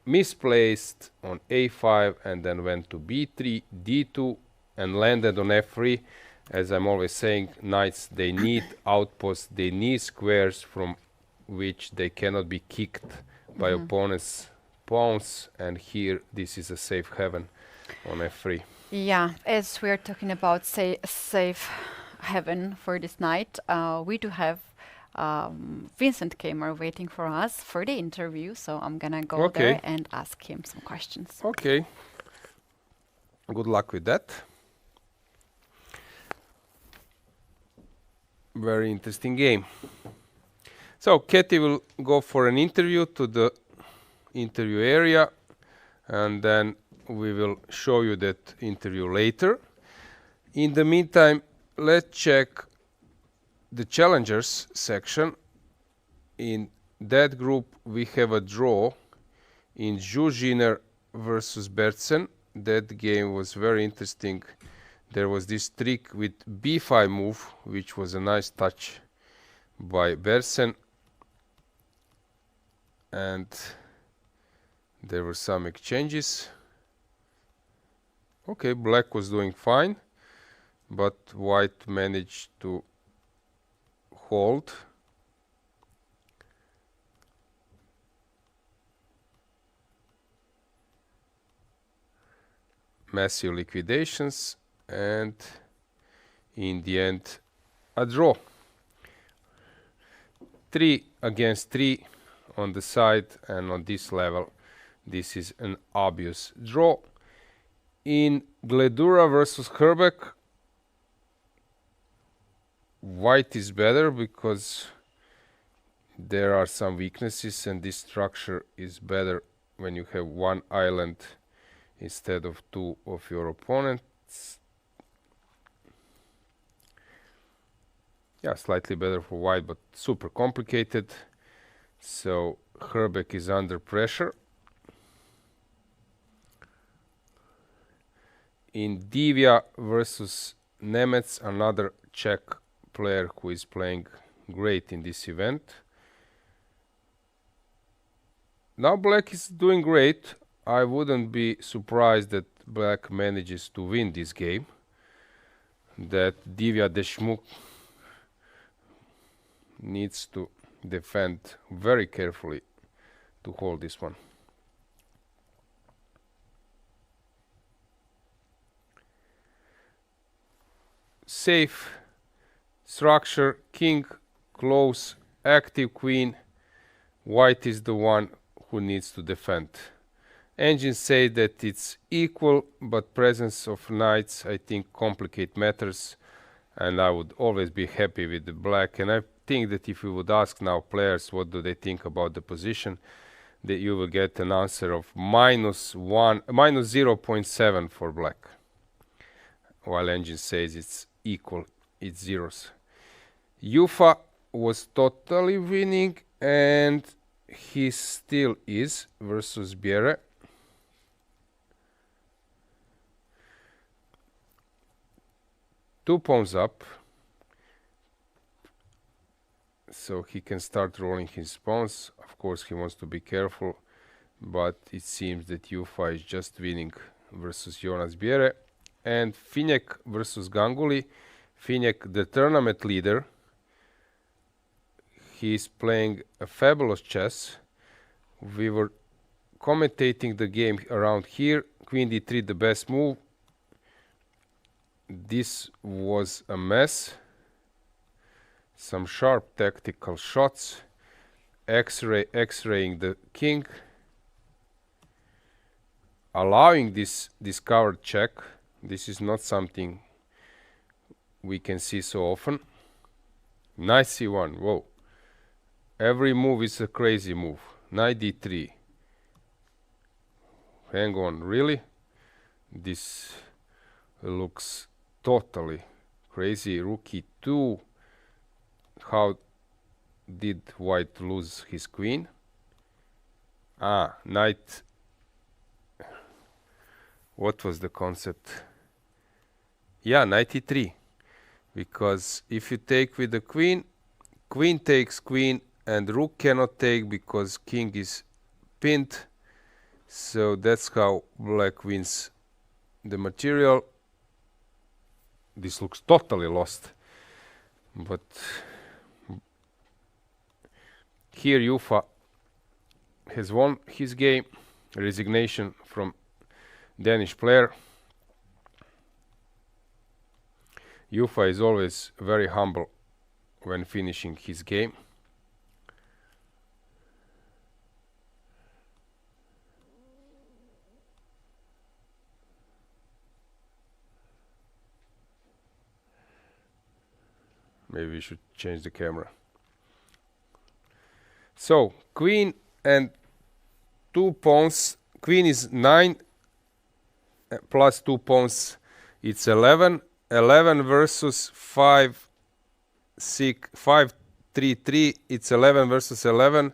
misplaced on a5 and then went to b3, d2, and landed on f3. As I'm always saying, knights, they need outposts, they need squares from which they cannot be kicked by opponents' pawns, and here this is a safe haven on f3. Yeah, as we're talking about safe haven for this night, we do have Vincent Keymer waiting for us for the interview, so I'm gonna go there and ask him some questions. Okay. Good luck with that. Very interesting game. So Keti will go for an interview to the interview area, and then we will show you that interview later. In the meantime, let's check the challengers section. In that group we have a draw in Zhuzhiner versus Bertsen. That game was very interesting. There was this trick with b5 move, which was a nice touch by Bertsen, and there were some exchanges. Okay, black was doing fine, but white managed to hold. Massive liquidations, and in the end a draw. 3 against 3 on the side, and on this level this is an obvious draw. In Gledura versus Herbeck, white is better because there are some weaknesses, and this structure is better when you have one island instead of two of your opponents. Yeah, slightly better for white, but super complicated. So Herbeck is under pressure. In Divya versus Nemec, another Czech player who is playing great in this event. Now black is doing great. I wouldn't be surprised that black manages to win this game. That Divya Deshmukh needs to defend very carefully to hold this one. Safe structure, king, close, active queen. White is the one who needs to defend. Engines say that it's equal, but presence of knights, I think, complicate matters, and I would always be happy with the black. And I think that if we would ask now players what do they think about the position, that you will get an answer of minus 0.7 for black, while engine says it's equal, it's zeros. Yufa was totally winning, and he still is versus Bierre. Two pawns up, so he can start rolling his pawns. Of course, he wants to be careful, but it seems that Yufa is just winning versus Jonas Bierre. And Finek versus Ganguly. Finek, the tournament leader, he's playing a fabulous chess. We were commentating the game around here. Queen d3, the best move. This was a mess. Some sharp tactical shots. X-raying the king. Allowing this discovered check. This is not something we can see so often. Knight c1, whoa. Every move is a crazy move. Knight d3. Hang on, really? This looks totally crazy. Rook e2. How did white lose his queen? Knight. What was the concept? Yeah, knight e3. Because if you take with the queen, queen takes queen, and rook cannot take because king is pinned. So that's how black wins the material. This looks totally lost, but here Jufa has won his game. Resignation from Danish player. Jufa is always very humble when finishing his game. Maybe we should change the camera. So, queen and 2 pawns. Queen is 9 plus 2 pawns. It's 11. 11 versus 5, 6, 5, 3, 3. It's 11 versus 11.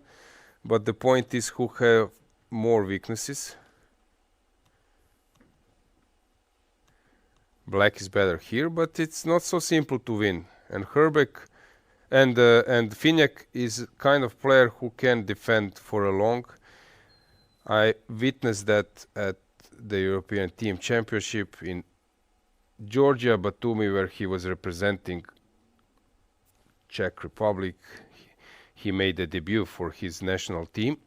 But the point is who have more weaknesses. Black is better here, but it's not so simple to win. And Herbeck and Finjak is kind of player who can defend for a long. I witnessed that at the European Team Championship in Georgia, Batumi, where he was representing Czech Republic. He made a debut for his national team,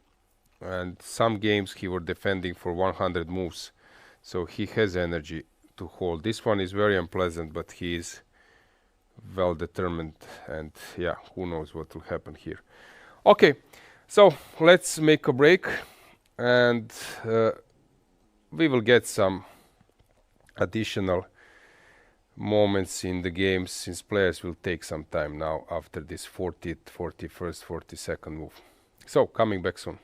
and some games he was defending for 100 moves. So he has energy to hold. This one is very unpleasant, but he is well determined, and yeah, who knows what will happen here. Okay, so let's make a break, and we will get some additional moments in the games, since players will take some time now after this 40th, 41st, 42nd move. So coming back soon.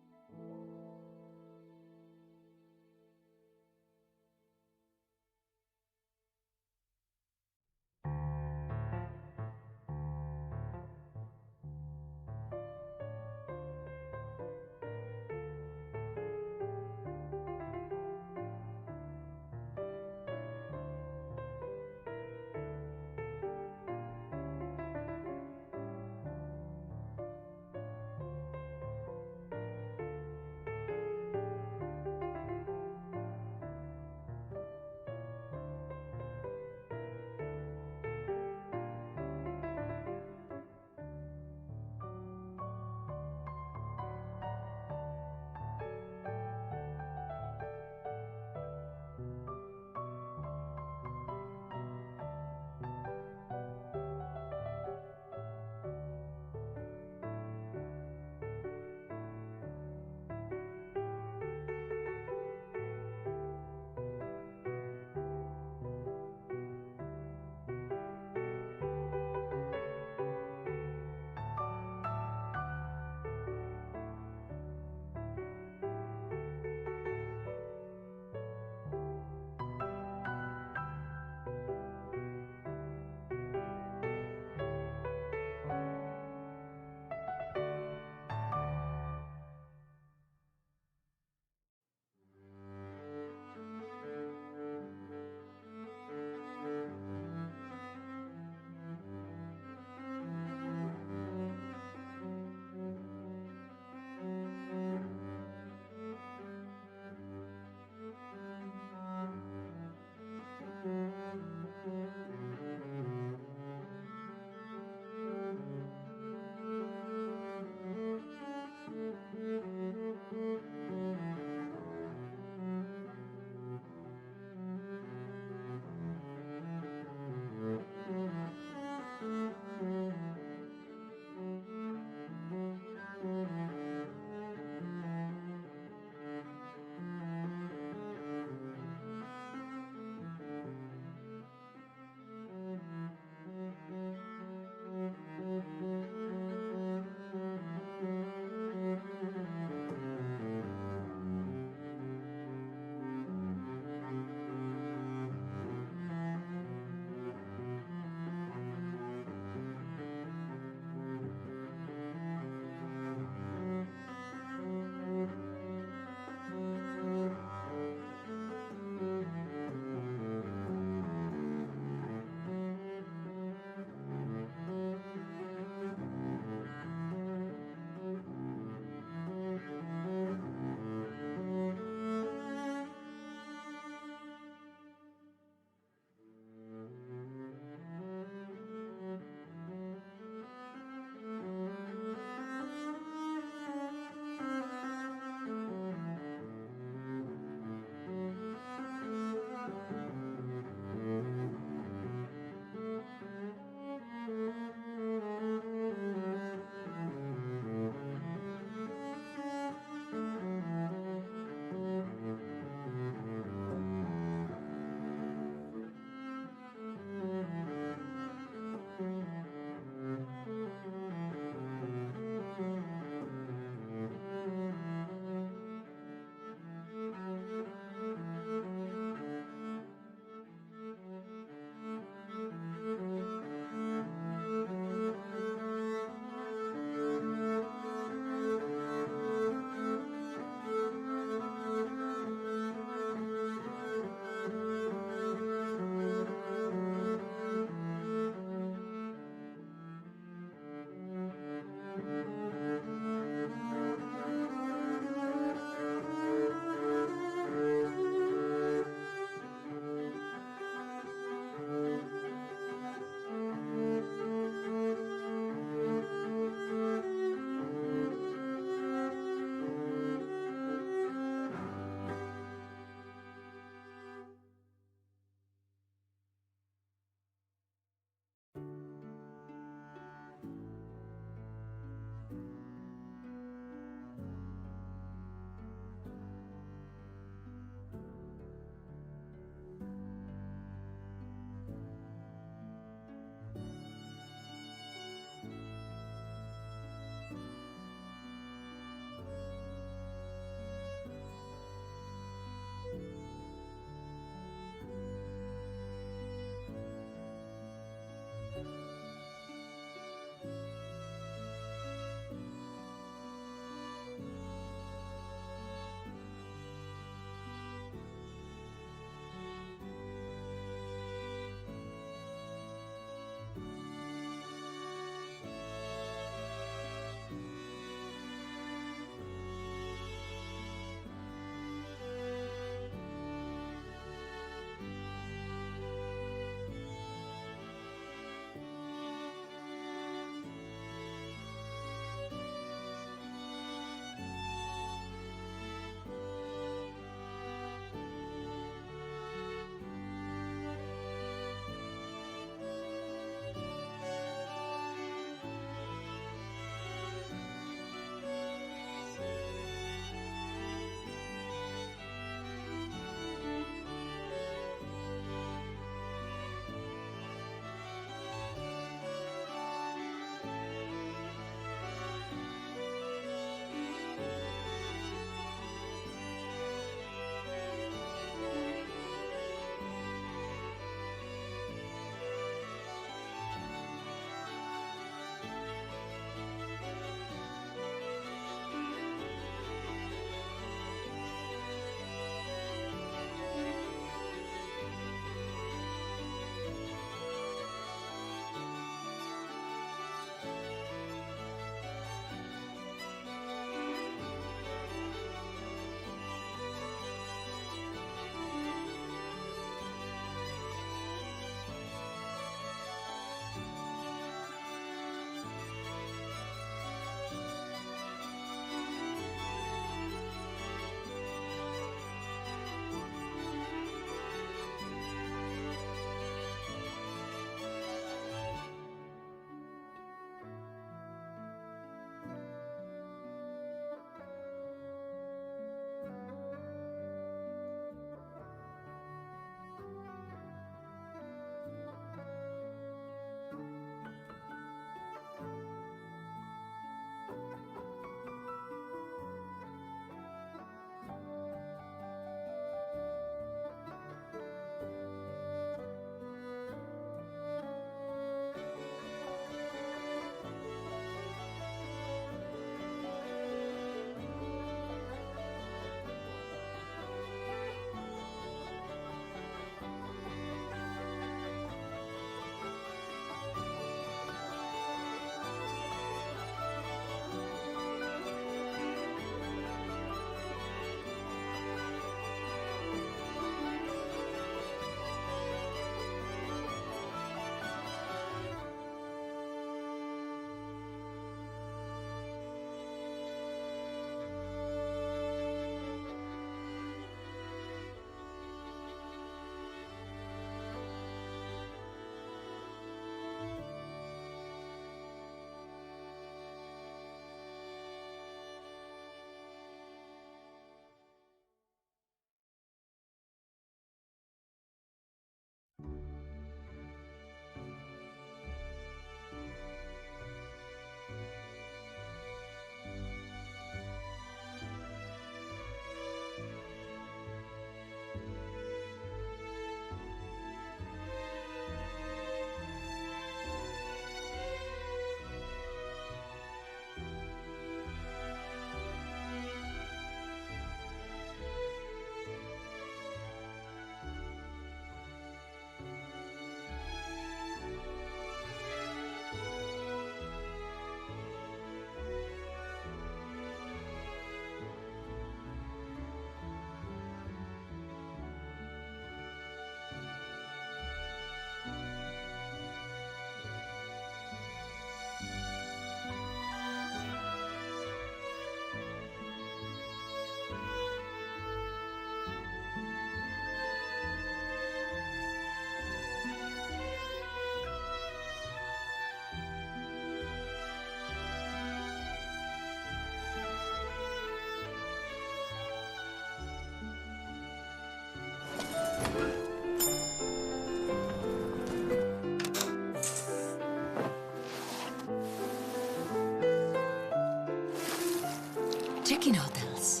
Check-in hotels.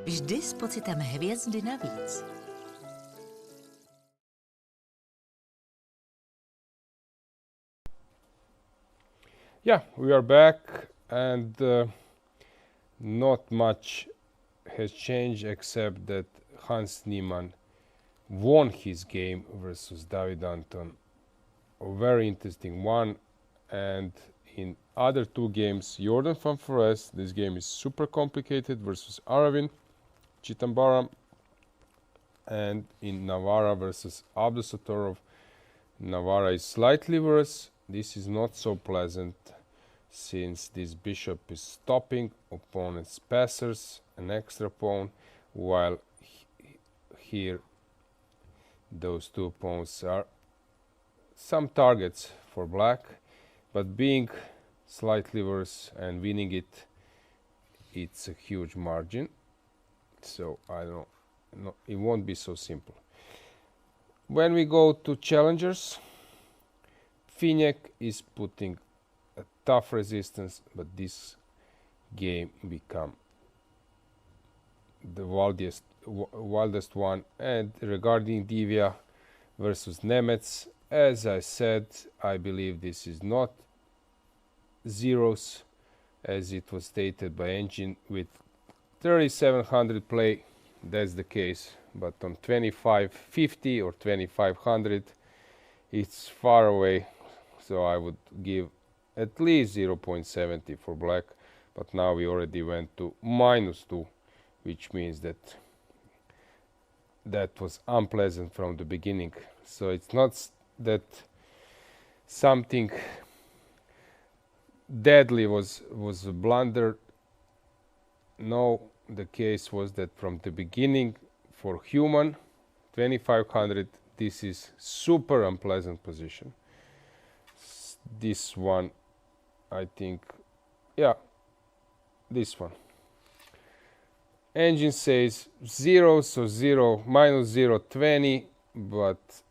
Vždy s pocitem hvězdy navíc. Yeah, we are back, and not much has changed except that Hans Niemann won his game versus David Anton. A very interesting one. And in other two games, Jordan van Forest, this game is super complicated, versus Aravin Chitambara, and in Navara versus Abdusatorov, Navara is slightly worse. This is not so pleasant, since this bishop is stopping opponent's passers, an extra pawn, while here those two pawns are some targets for black, but being slightly worse and winning it, it's a huge margin. So I don't know, it won't be so simple. When we go to challengers, Finek is putting a tough resistance, but this game become the wildest one. And regarding Divya versus Nemets, as I said, I believe this is not zeros, as it was stated by Engine with 3700 play. That's the case, but on 2550 or 2500 it's far away, so I would give at least 0.70 for black. But now we already went to -2, which means that that was unpleasant from the beginning. So it's not that something deadly was a blunder. No, the case was that from the beginning for human 2500, this is super unpleasant position. This one, I think, yeah, this one. Engine says 0, so 0 minus 0.20, but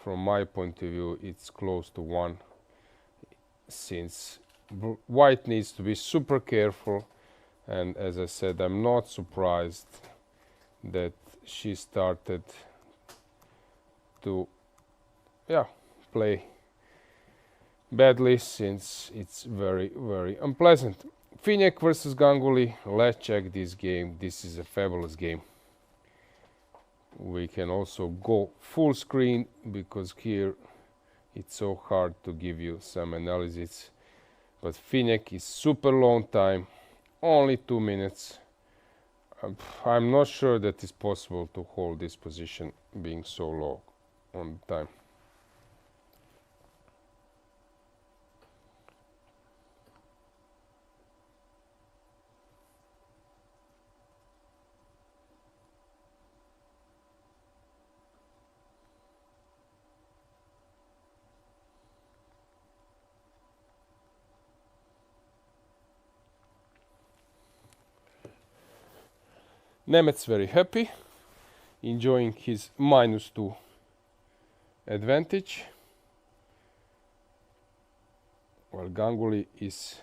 from my point of view it's close to 1, since white needs to be super careful. And as I said, I'm not surprised that she started to play badly, since it's very, very unpleasant. Finek versus Ganguly, let's check this game. This is a fabulous game. We can also go full screen, because here it's so hard to give you some analysis. But Finek is super long time, only 2 minutes. I'm not sure that it's possible to hold this position being so low on time. Nemets very happy, enjoying his -2 advantage, while Ganguly is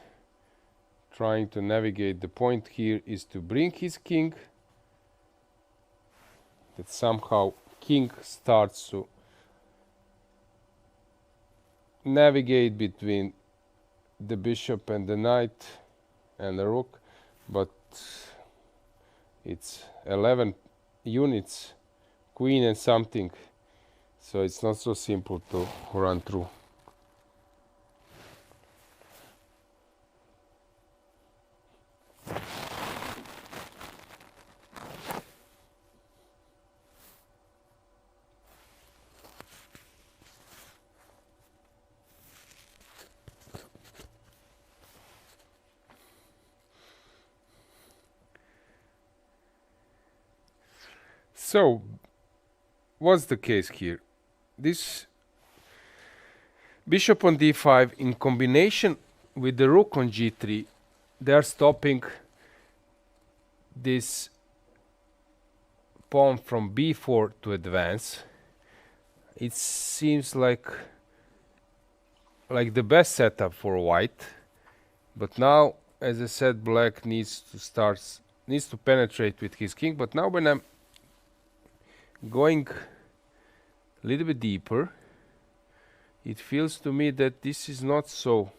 trying to navigate. The point here is to bring his king, that somehow king starts to navigate between the bishop and the knight and the rook, but it's 11 units, queen and something, so it's not so simple to run through. So, what's the case here? This bishop on d5 in combination with the rook on g3, they are stopping this pawn from b4 to advance. It seems like the best setup for white, but now as I said, black needs to penetrate with his king, but now when I'm going a little bit deeper, it feels to me that this is not so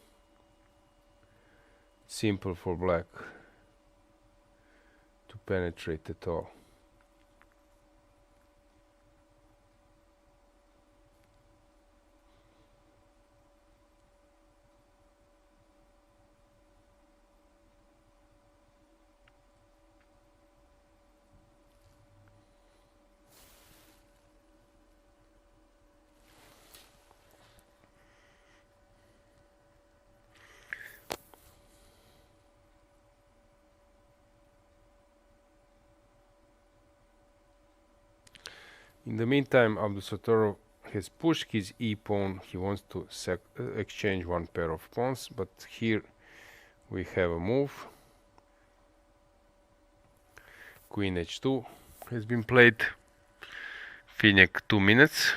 simple for black to penetrate at all. In the meantime, Abdusattorov has pushed his e-pawn. He wants to exchange one pair of pawns, but here we have a move. Queen h2 has been played. Finek 2 minutes.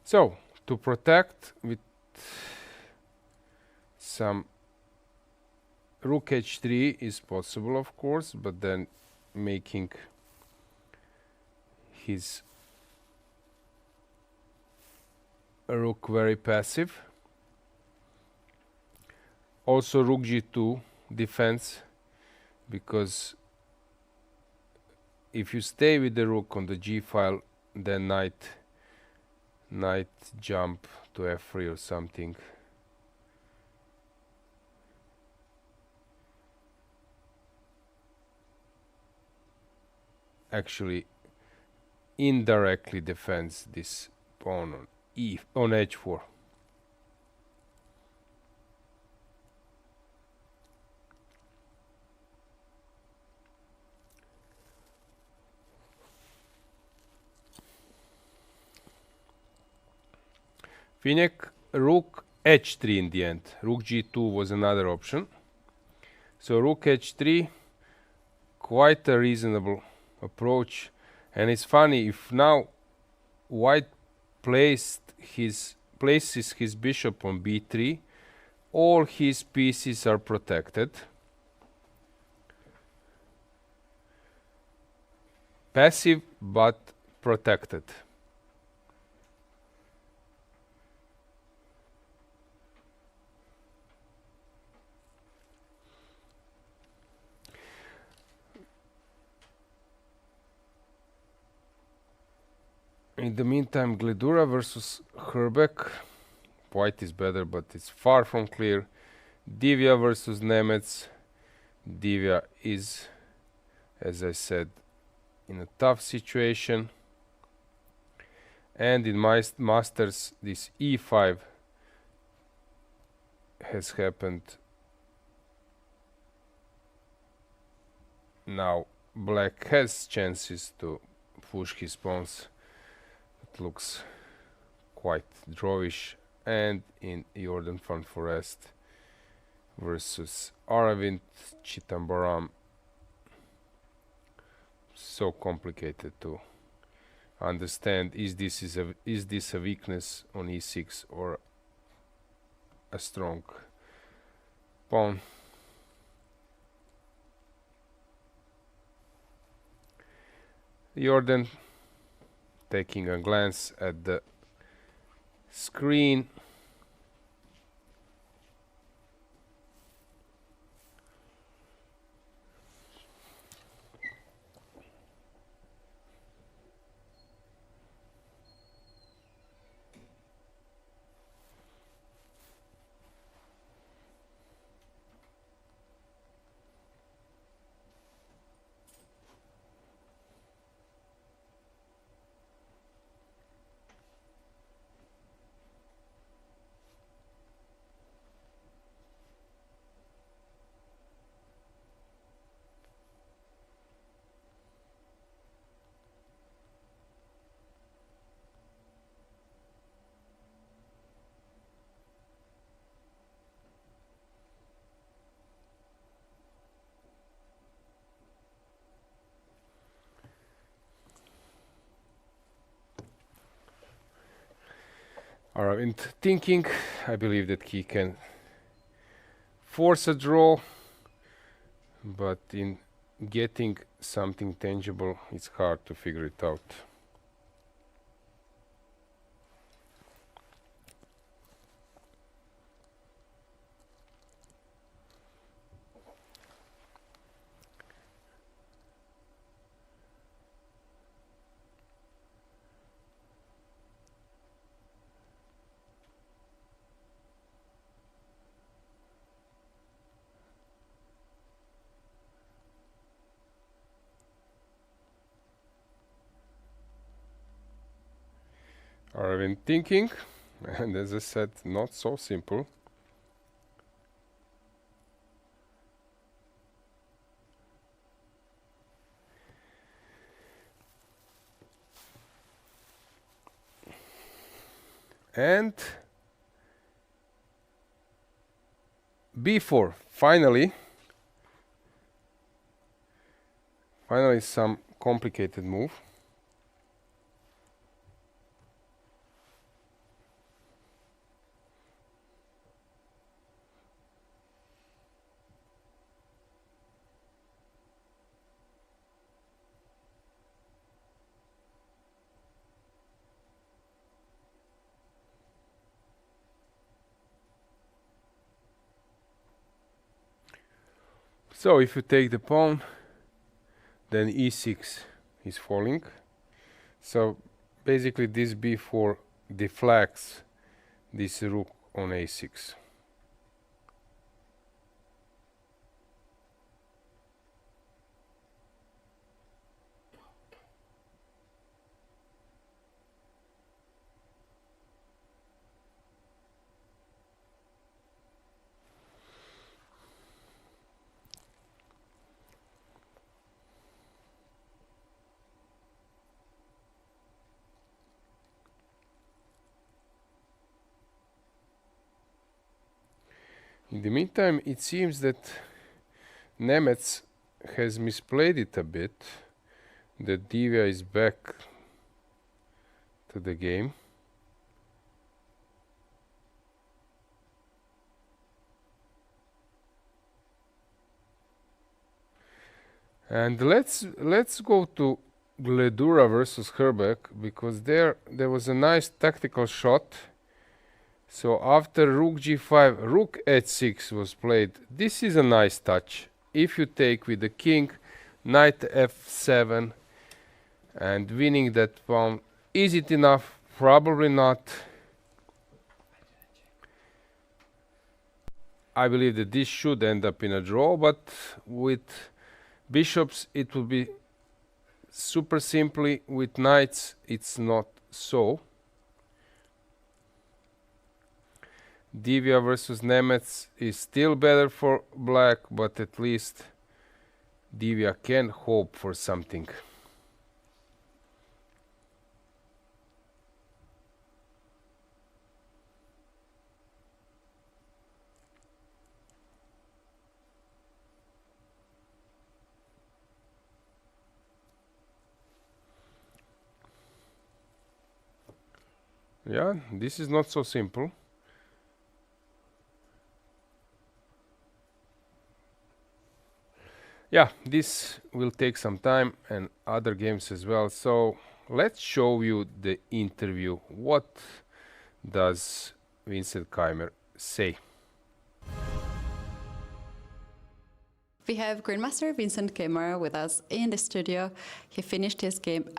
So, to protect with some rook h3 is possible, of course, but then making his rook very passive. Also rook g2 defense, because if you stay with the rook on the g file, then knight jump to f3 or something. Actually indirectly defends this pawn on h4. Finek rook h3 in the end. Rook g2 was another option. So rook h3, quite a reasonable approach, and it's funny, if now white places his bishop on b3, all his pieces are protected. Passive but protected. In the meantime, Gledura versus Herbeck. White is better, but it's far from clear. Divya versus Nemets. Divya is, as I said, in a tough situation. And in my Masters, this e5 has happened. Now black has chances to push his pawns. It looks quite drawish. And in Jordan van Forest versus Aravind Chittambaram, so complicated to understand. Is this a weakness on e6 or a strong pawn? Jordan taking a glance at the screen. Aravind thinking. I believe that he can force a draw, but in getting something tangible, it's hard to figure it out. Aravind thinking, and as I said, not so simple. And b4, finally some complicated move. So if you take the pawn, then e6 is falling. So basically this b4 deflects this rook on a6. In the meantime, it seems that Nemec has misplayed it a bit, that Divya is back to the game. And let's go to Gledura versus Herbeck, because there was a nice tactical shot. So after rook g5, rook h6 was played. This is a nice touch. If you take with the king, knight f7, and winning that pawn, is it enough? Probably not. I believe that this should end up in a draw, but with bishops it will be super simply. With knights it's not so. Divya versus Nemec is still better for black, but at least Divya can hope for something. Yeah, this is not so simple. Yeah, this will take some time and other games as well. So let's show you the interview. What does Vincent Keymer say? We have Grandmaster Vincent Keymer with us in the studio. He finished his game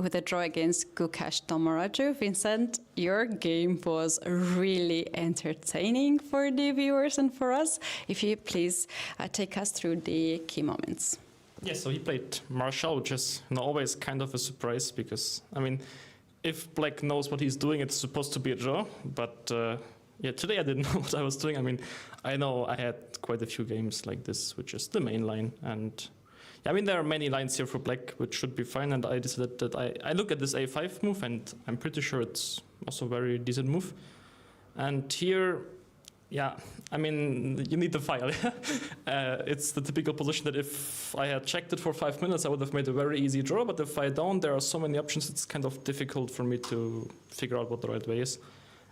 with a draw against Gukesh Tomaraju. Vincent, your game was really entertaining for the viewers and for us. If you please take us through the key moments. Yeah, so he played Marshall, which is always kind of a surprise because, I mean, if black knows what he's doing, it's supposed to be a draw. But yeah, today I didn't know what I was doing. I mean, I know I had quite a few games like this, which is the main line. And I mean, there are many lines here for black, which should be fine. And I decided that I look at this a5 move, and I'm pretty sure it's also a very decent move. And here, yeah, I mean, you need the file. It's the typical position that if I had checked it for 5 minutes, I would have made a very easy draw. But if I don't, there are so many options, it's kind of difficult for me to figure out what the right way is.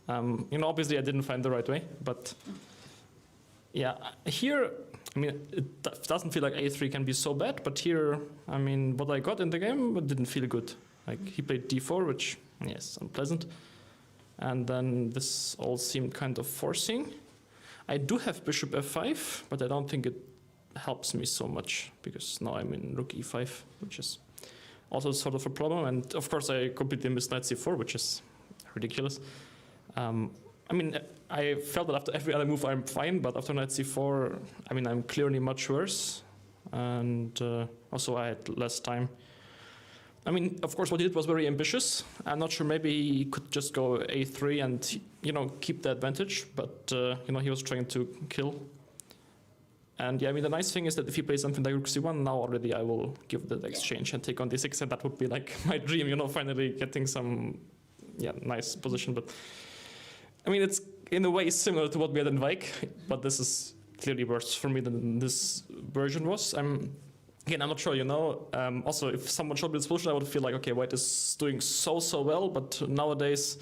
Obviously I didn't find the right way, but yeah, here, I mean, it doesn't feel like a3 can be so bad, but here, I mean, what I got in the game didn't feel good. Like, he played d4, which, yes, unpleasant. And then this all seemed kind of forcing. I do have bishop f5, but I don't think it helps me so much, because now I'm in rook e5, which is also sort of a problem. And of course, I completely missed knight c4, which is ridiculous. I mean, I felt that after every other move I'm fine, but after knight c4, I mean, I'm clearly much worse. And also I had less time. I mean, of course, what he did was very ambitious. I'm not sure, maybe he could just go a3 and, keep the advantage, but, he was trying to kill. And yeah, I mean, the nice thing is that if he plays something like rook c1, now already I will give the exchange and take on d6, and that would be like my dream, finally getting some, nice position. But I mean, it's in a way similar to what we had in Vike, but this is clearly worse for me than this version was. Again, I'm not sure, also, if someone showed me this position, I would feel like, okay, white is doing so well, but nowadays,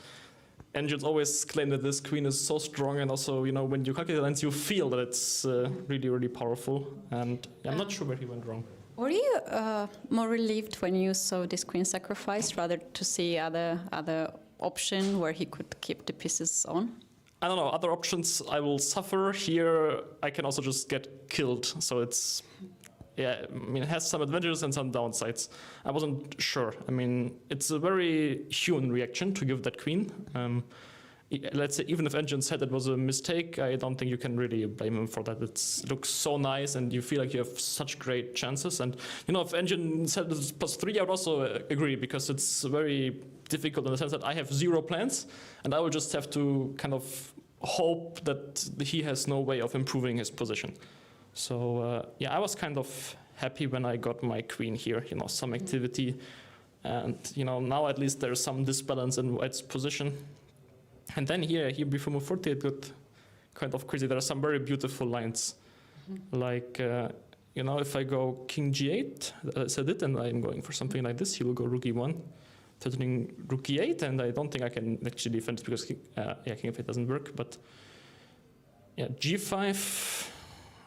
engines always claim that this queen is so strong, and also, when you calculate the lines, you feel that it's really, really powerful, and I'm not sure where he went wrong. Were you more relieved when you saw this queen sacrificed, rather to see other option where he could keep the pieces on? I don't know, other options I will suffer. Here, I can also just get killed, so it's... Yeah, I mean, it has some advantages and some downsides. I wasn't sure. I mean, it's a very human reaction to give that queen. Let's say, even if Engine said it was a mistake, I don't think you can really blame him for that. It looks so nice, and you feel like you have such great chances. And, if Engine said it was +3, I would also agree, because it's very difficult in the sense that I have 0 plans, and I will just have to kind of hope that he has no way of improving his position. So, I was kind of happy when I got my queen here, some activity. And, now at least there's some disbalance in white's position. And then here before move 40, it got kind of crazy. There are some very beautiful lines. Like, if I go king g8, as I did, and I'm going for something like this, he will go rook e1, threatening rook e8, and I don't think I can actually defend it because king f8 doesn't work. But, g5...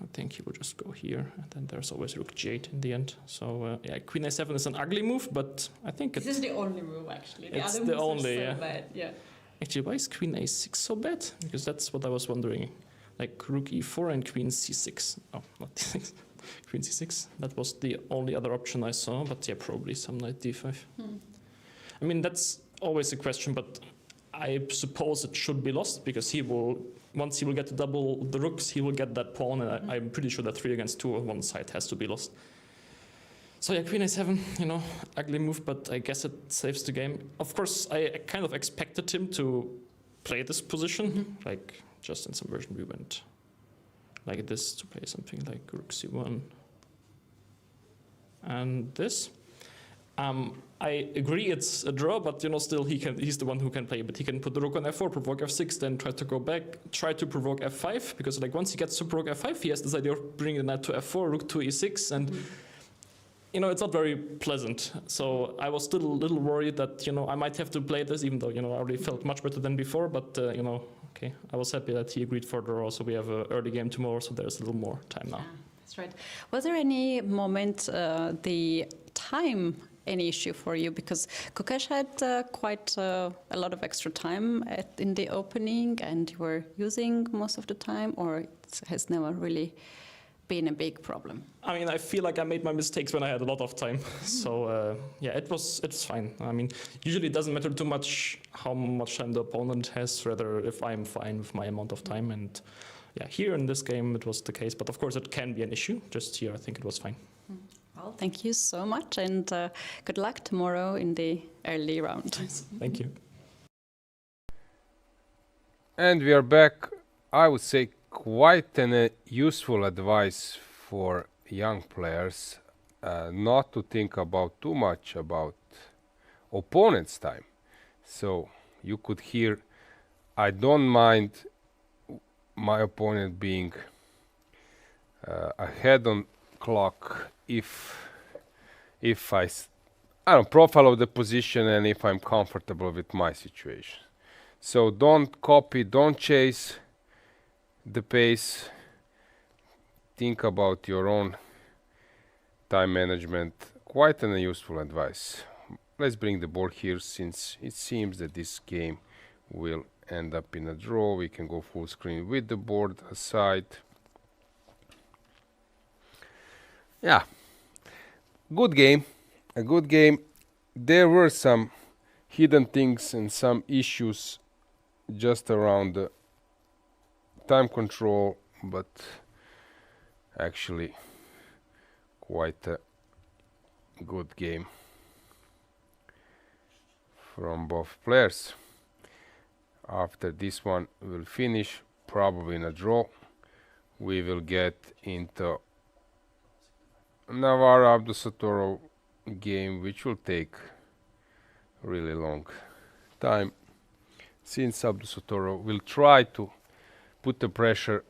I think he will just go here, and then there's always rook g8 in the end. So queen a7 is an ugly move, but I think this is the only move actually. The other moves are so bad. Yeah. Actually, why is queen a6 so bad? Because that's what I was wondering. Like rook e4 and queen c6. Oh, not d6. Queen c6. That was the only other option I saw. But probably some knight d5. I mean, that's always a question, but I suppose it should be lost because once he will get to double the rooks, he will get that pawn, and I'm pretty sure that 3 against 2 on one side has to be lost. So queen a7, ugly move, but I guess it saves the game. Of course, I kind of expected him to play this position, like just in some version we went like this to play something like rook c1 and this. I agree it's a draw, but still he's the one who can play. But he can put the rook on f4, provoke f6, then try to go back, try to provoke f5, because once he gets to provoke f5, he has this idea of bringing the knight to f4, rook to e6, and it's not very pleasant. So I was still a little worried that I might have to play this, even though I already felt much better than before. But okay, I was happy that he agreed for the draw. So we have an early game tomorrow, so there's a little more time now. That's right. Was there any moment the time any issue for you? Because Gukesh had quite a lot of extra time in the opening, and you were using most of the time, or it has never really been a big problem? I mean, I feel like I made my mistakes when I had a lot of time. So it's fine. I mean, usually it doesn't matter too much how much time the opponent has, rather if I'm fine with my amount of time. And here in this game it was the case, but of course it can be an issue. Just here I think it was fine. Well, thank you so much, and good luck tomorrow in the early round. Thank you. And we are back. I would say quite an useful advice for young players, not to think about too much about opponent's time. So you could hear, I don't mind my opponent being ahead on clock if I don't profile of the position and if I'm comfortable with my situation. So don't copy, don't chase the pace. Think about your own time management. Quite an useful advice. Let's bring the board here, since it seems that this game will end up in a draw. We can go full screen with the board aside. Yeah, good game, a good game. There were some hidden things and some issues just around the time control, but actually quite a good game from both players. After this one will finish probably in a draw. We will get into Navarro Abdusattorov game, which will take really long time, since Abdusattorov will try to put the pressure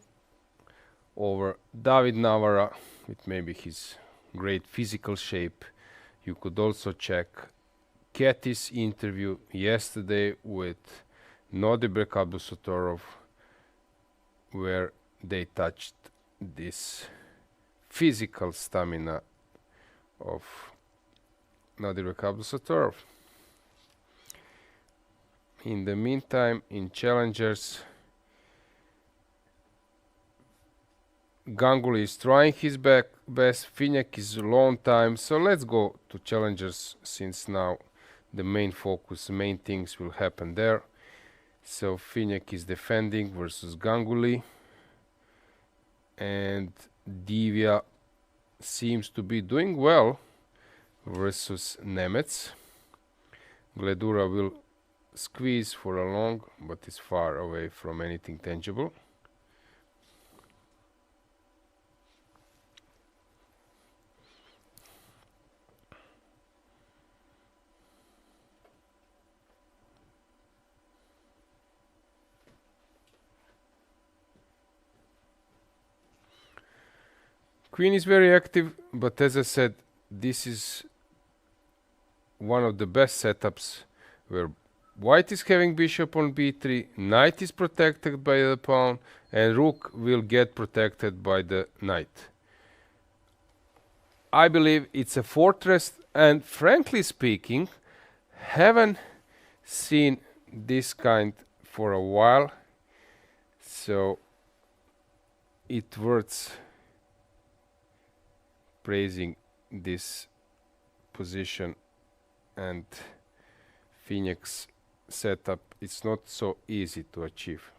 over David Navarro with maybe his great physical shape. You could also check Keti's interview yesterday with Nodirbek Abdusattorov, where they touched this physical stamina of Nodirbek Abdusattorov. In the meantime, in challengers, Ganguly is trying his best, Finyak is a long time, so let's go to challengers, since now the main focus, the main things will happen there. So Finyak is defending versus Ganguly, and Divya seems to be doing well versus Nemec. Gledura will squeeze for a long, but is far away from anything tangible. Queen is very active, but as I said, this is one of the best setups where white is having bishop on b3, knight is protected by the pawn, and rook will get protected by the knight. I believe it's a fortress, and frankly speaking, haven't seen this kind for a while, so it worth praising this position. And Finyak's setup, it's not so easy to achieve.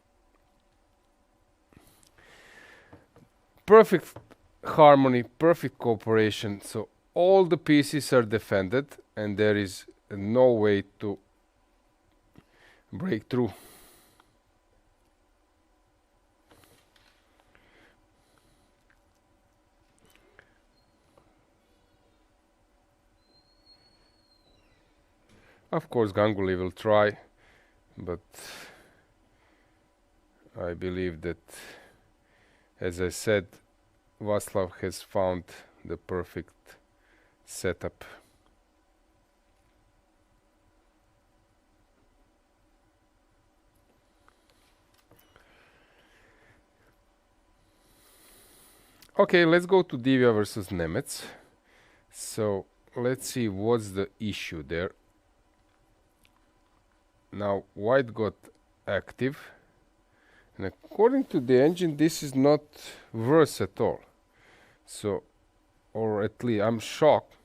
Perfect harmony, perfect cooperation, so all the pieces are defended and there is no way to break through. Of course, Ganguly will try, but I believe that, as I said, Václav has found the perfect setup. Okay, let's go to Divya versus Nemec. So let's see what's the issue there. Now white got active, and according to the engine this is not worse at all. So, or at least I'm shocked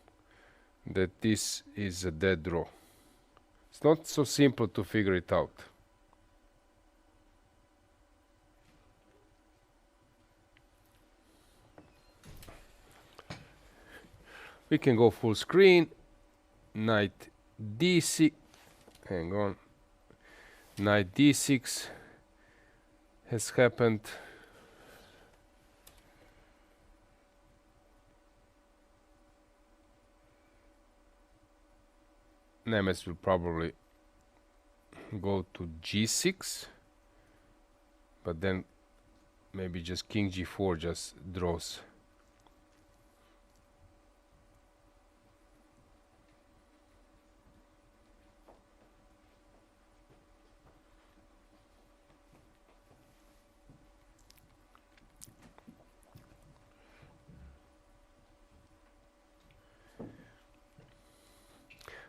that this is a dead draw. It's not so simple to figure it out. We can go full screen. Knight d6. Hang on. Knight d6 has happened. Nemec will probably go to g6, but then maybe just king g4 just draws.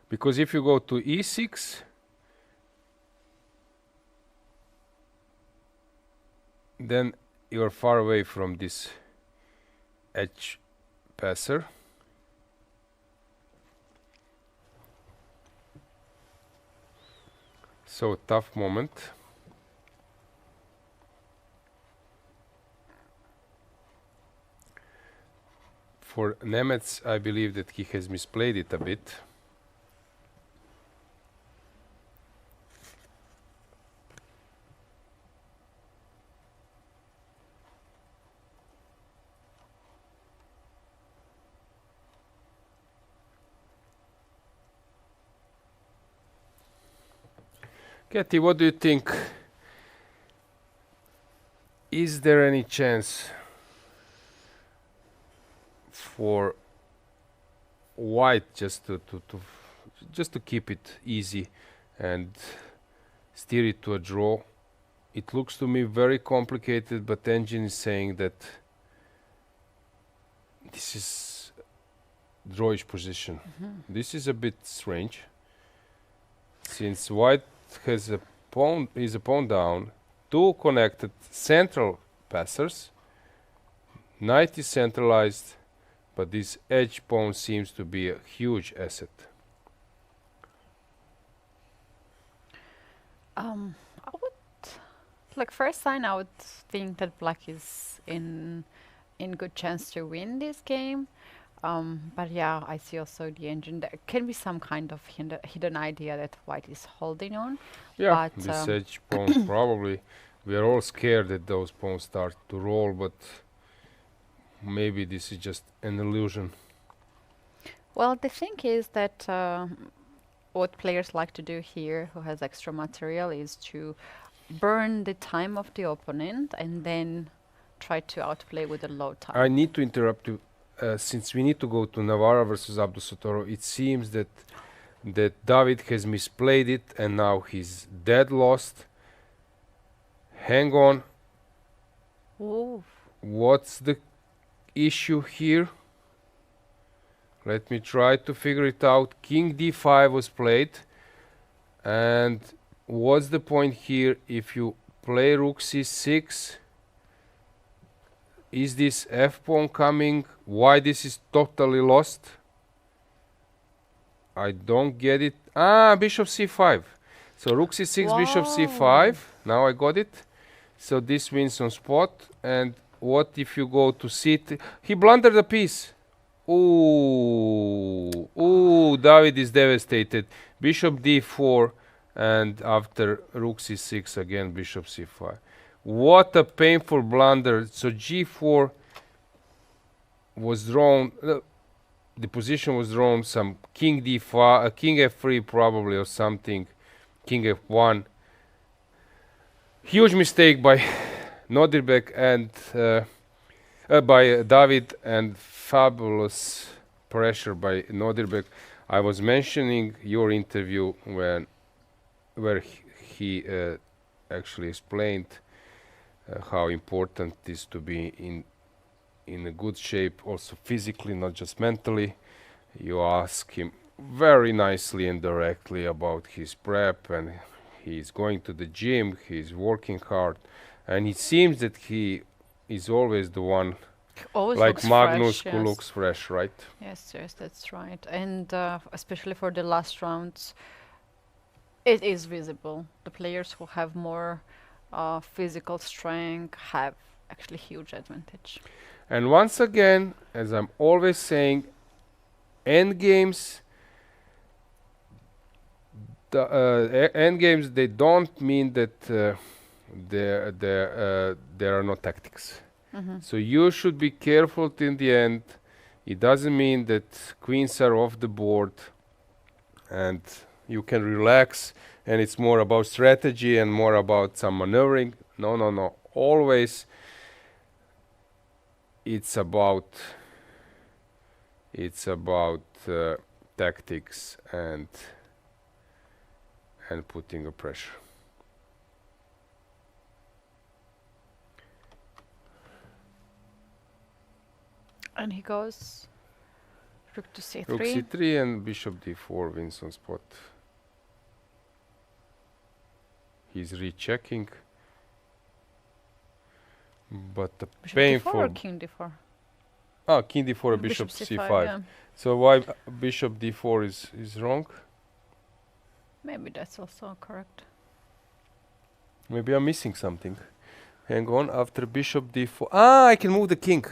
Because if you go to e6, then you are far away from this edge passer. So tough moment. For Nemeth, I believe that he has misplayed it a bit. Keti, what do you think? Is there any chance for white just to keep it easy and steer it to a draw? It looks to me very complicated, but engine is saying that this is drawish position. This is a bit strange, since white has a pawn, is a pawn down, two connected central passers, knight is centralized, but this edge pawn seems to be a huge asset. I would, like first sign, I would think that black is in good chance to win this game. But yeah, I see also the engine. There can be some kind of hidden idea that white is holding on. Yeah, but this edge pawn probably. We are all scared that those pawns start to roll, but maybe this is just an illusion. Well, the thing is that what players like to do here, who has extra material, is to burn the time of the opponent and then try to outplay with a low time. I need to interrupt you. Since we need to go to Navarra versus Abdusattorov, it seems that David has misplayed it and now he's dead lost. Hang on. Ooh. What's the issue here? Let me try to figure it out. King d5 was played. And what's the point here if you play rook c6? Is this f pawn coming? Why this is totally lost? I don't get it. Ah, bishop c5. So rook c6, wow. Bishop c5. Now I got it. So this wins on spot. And what if you go to c3? He blundered a piece. Ooh, ooh, David is devastated. Bishop d4, and after rook c6 again, bishop c5. What a painful blunder. So g4 was drawn, the position was drawn, some king d5, king f3 probably or something, king f1. Huge mistake by Nodirbek and by David, and fabulous pressure by Nodirbek. I was mentioning your interview where he actually explained how important it is to be in a good shape, also physically, not just mentally. You ask him very nicely and directly about his prep, and he's going to the gym, he's working hard, and it seems that he is always the one, always like Magnus, fresh, who yes. looks fresh, right? Yes, yes, that's right. And especially for the last rounds, it is visible. The players who have more physical strength have actually huge advantage. And once again, as I'm always saying, endgames, endgames, they don't mean that there are no tactics. So you should be careful till the end. It doesn't mean that queens are off the board and you can relax and it's more about strategy and more about some maneuvering. No, no, no. Always it's about tactics and putting a pressure. And he goes Rook to c3. Rook c3 and bishop d4 wins on spot. He's rechecking. But the Bishop painful... d4 or king d4? Ah, king d4, bishop c5. Yeah. So why bishop d4 is wrong? Maybe that's also correct. Maybe I'm missing something. Hang on, after bishop d4... Ah, I can move the king.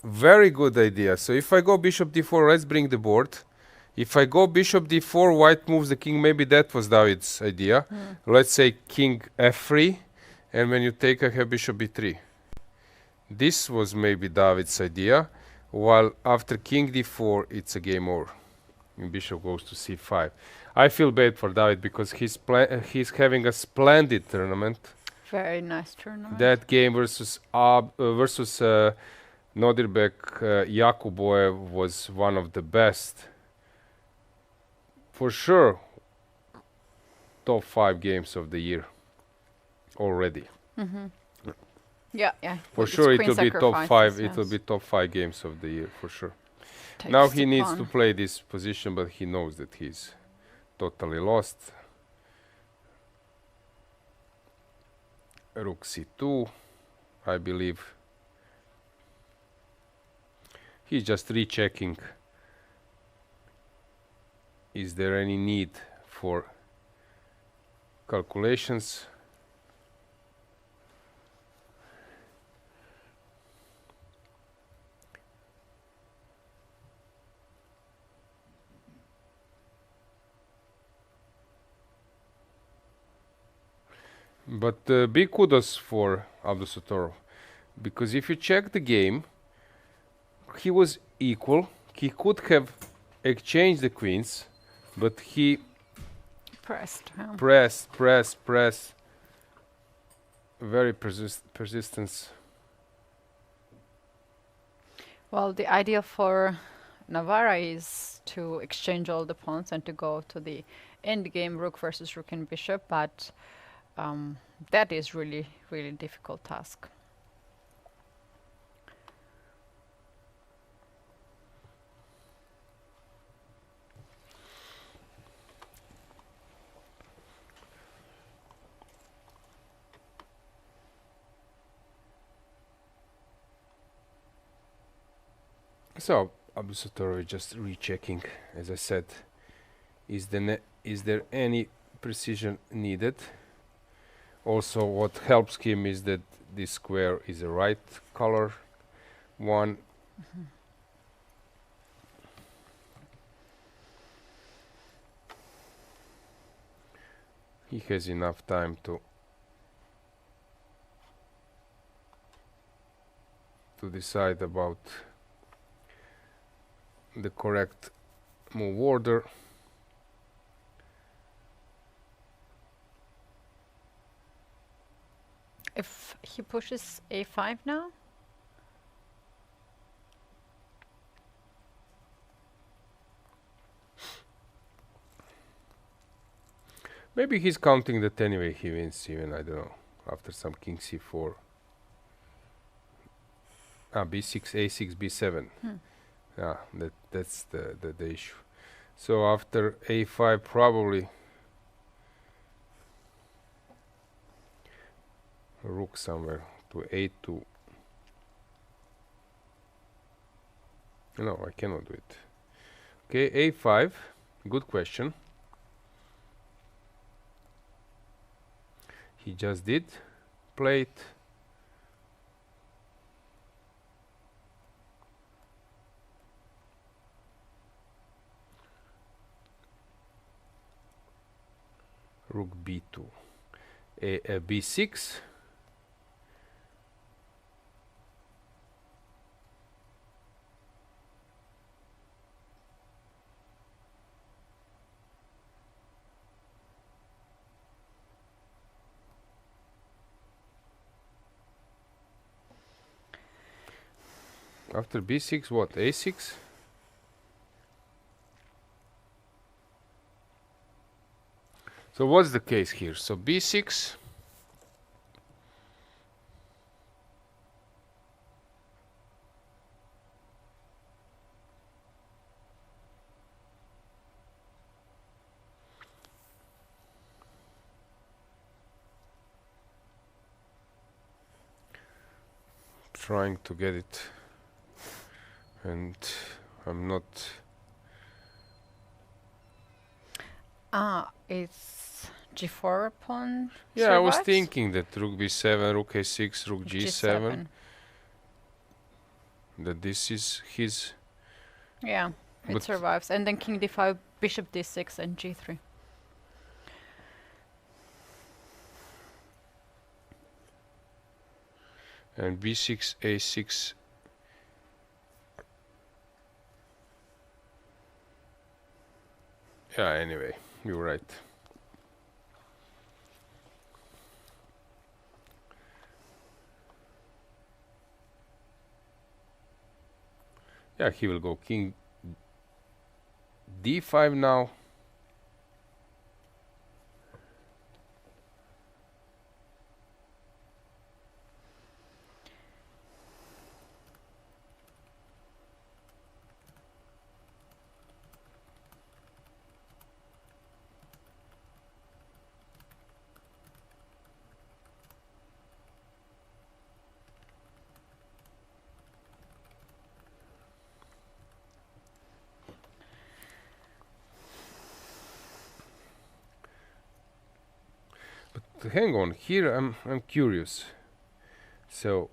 Very good idea. So if I go bishop d4, let's bring the board. If I go bishop d4, white moves the king. Maybe that was David's idea. Let's say king f3. And when you take, I have bishop b3. This was maybe David's idea. While after king d4, it's a game over. And bishop goes to c5. I feel bad for David because he's having a splendid tournament. Very nice tournament. That game versus Nodirbek Jakuboev was one of the best. For sure, top 5 games of the year already. Yeah, yeah. For sure, it will be top 5. It will be top 5 games of the year for sure. Now he needs to play this position, but he knows that he's totally lost. Rook c2, I believe. He's just rechecking. Is there any need for calculations? But big kudos for Abdusattorov, because if you check the game, he was equal. He could have exchanged the queens, but he pressed. Press. Very persistence. Well, the idea for Navarra is to exchange all the pawns and to go to the end game, rook versus rook and bishop, but that is really, really difficult task. So Abdusattorov just rechecking, as I said. Is there any precision needed? Also, what helps him is that this square is the right color one. He has enough time to decide about the correct move order. If he pushes a5 now? Maybe he's counting that anyway he wins, even, I don't know, after some king c4. b6, a6, b7. Yeah, that's the issue. So after a5 probably rook somewhere to a2. No, I cannot do it. Okay, a5, good question. He just did play it. Rook b2, b6. After b6, what? a6? So what's the case here? So b6. trying to get it, and I'm not. It's g4 pawn. Yeah, I was survives? thinking that rook b7, rook a6, rook g7. That this is his. Yeah, it But- survives. And then king d5, bishop d6, and g3. And b6, a6. Yeah, anyway, you're right. Yeah, he will go king d5 now. Hang on, here I'm curious. So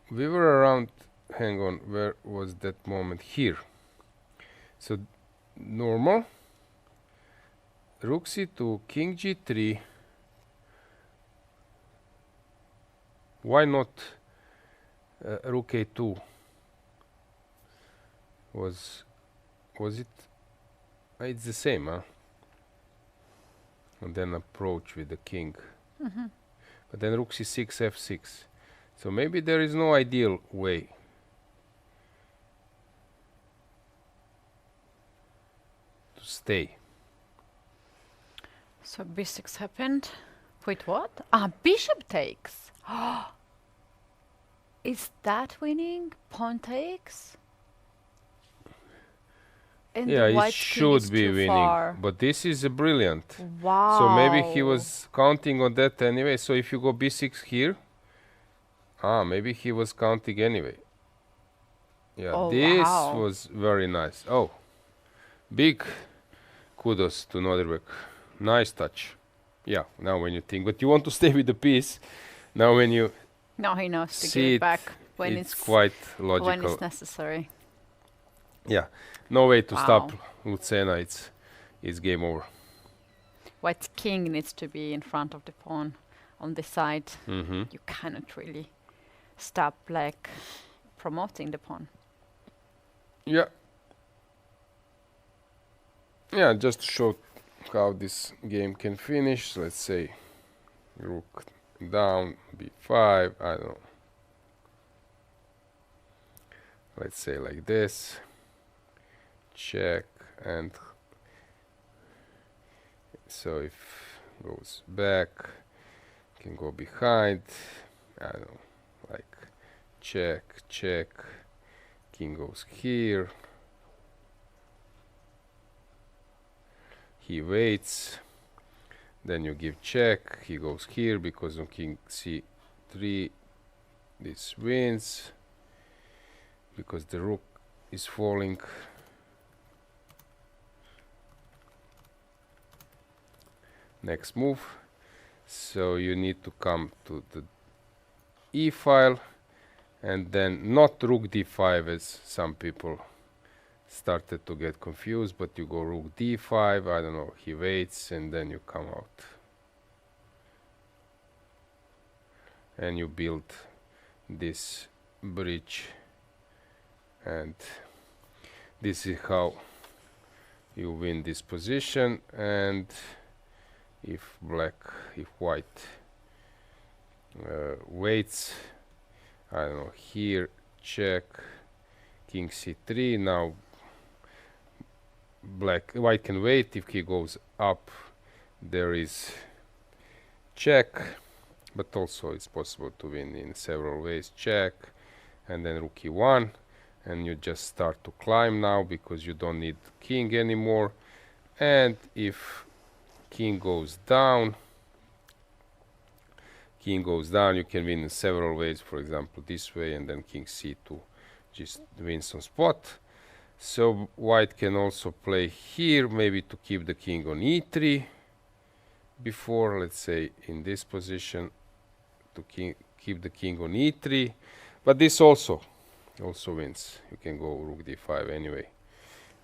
we were around. Hang on, where was that moment? Here. So normal. Rook c2, king g3. Why not rook a2? Was it? It's the same, huh? And then approach with the king. But then rook c6, f6. So maybe there is no ideal way. To stay. So b6 happened. Wait, what? Bishop takes. Is that winning? Pawn takes? And Yeah, the it white king is should be too winning. far. But this is brilliant. Wow. So maybe he was counting on that anyway. So if you go b6 here, maybe he was counting anyway. Yeah, Oh, this wow. was very nice. Oh, big kudos to Norderbeck. Nice touch. Yeah, now when you think, but you want to stay with the piece. Now when you No, he knows to give see it it, back when it's quite logical. when it's necessary. Yeah, no way to Wow. stop Lucena. It's game over. White king needs to be in front of the pawn on the side. Mm-hmm. You cannot really stop black promoting the pawn. Yeah. Yeah, just to show how this game can finish. Let's say rook down, b5, I don't know. Let's say like this. Check, and so if goes back, can go behind. I don't know, like check, check. King goes here. He waits. Then you give check. He goes here because on king c3 this wins because the rook is falling. Next move. So you need to come to the e file and then not rook d5 as some people started to get confused, but you go rook d5, I don't know, he waits and then you come out. And you build this bridge, and this is how you win this position. And if white waits, I don't know, here check, king c3, now white can wait. If he goes up, there is check, but also it's possible to win in several ways. Check, and then rook e1, and you just start to climb now because you don't need king anymore. And if king goes down, king goes down, you can win in several ways, for example this way, and then king c2 just wins on spot. So white can also play here, maybe to keep the king on e3 before, let's say in this position, to keep the king on e3, but this also wins. You can go rook d5 anyway,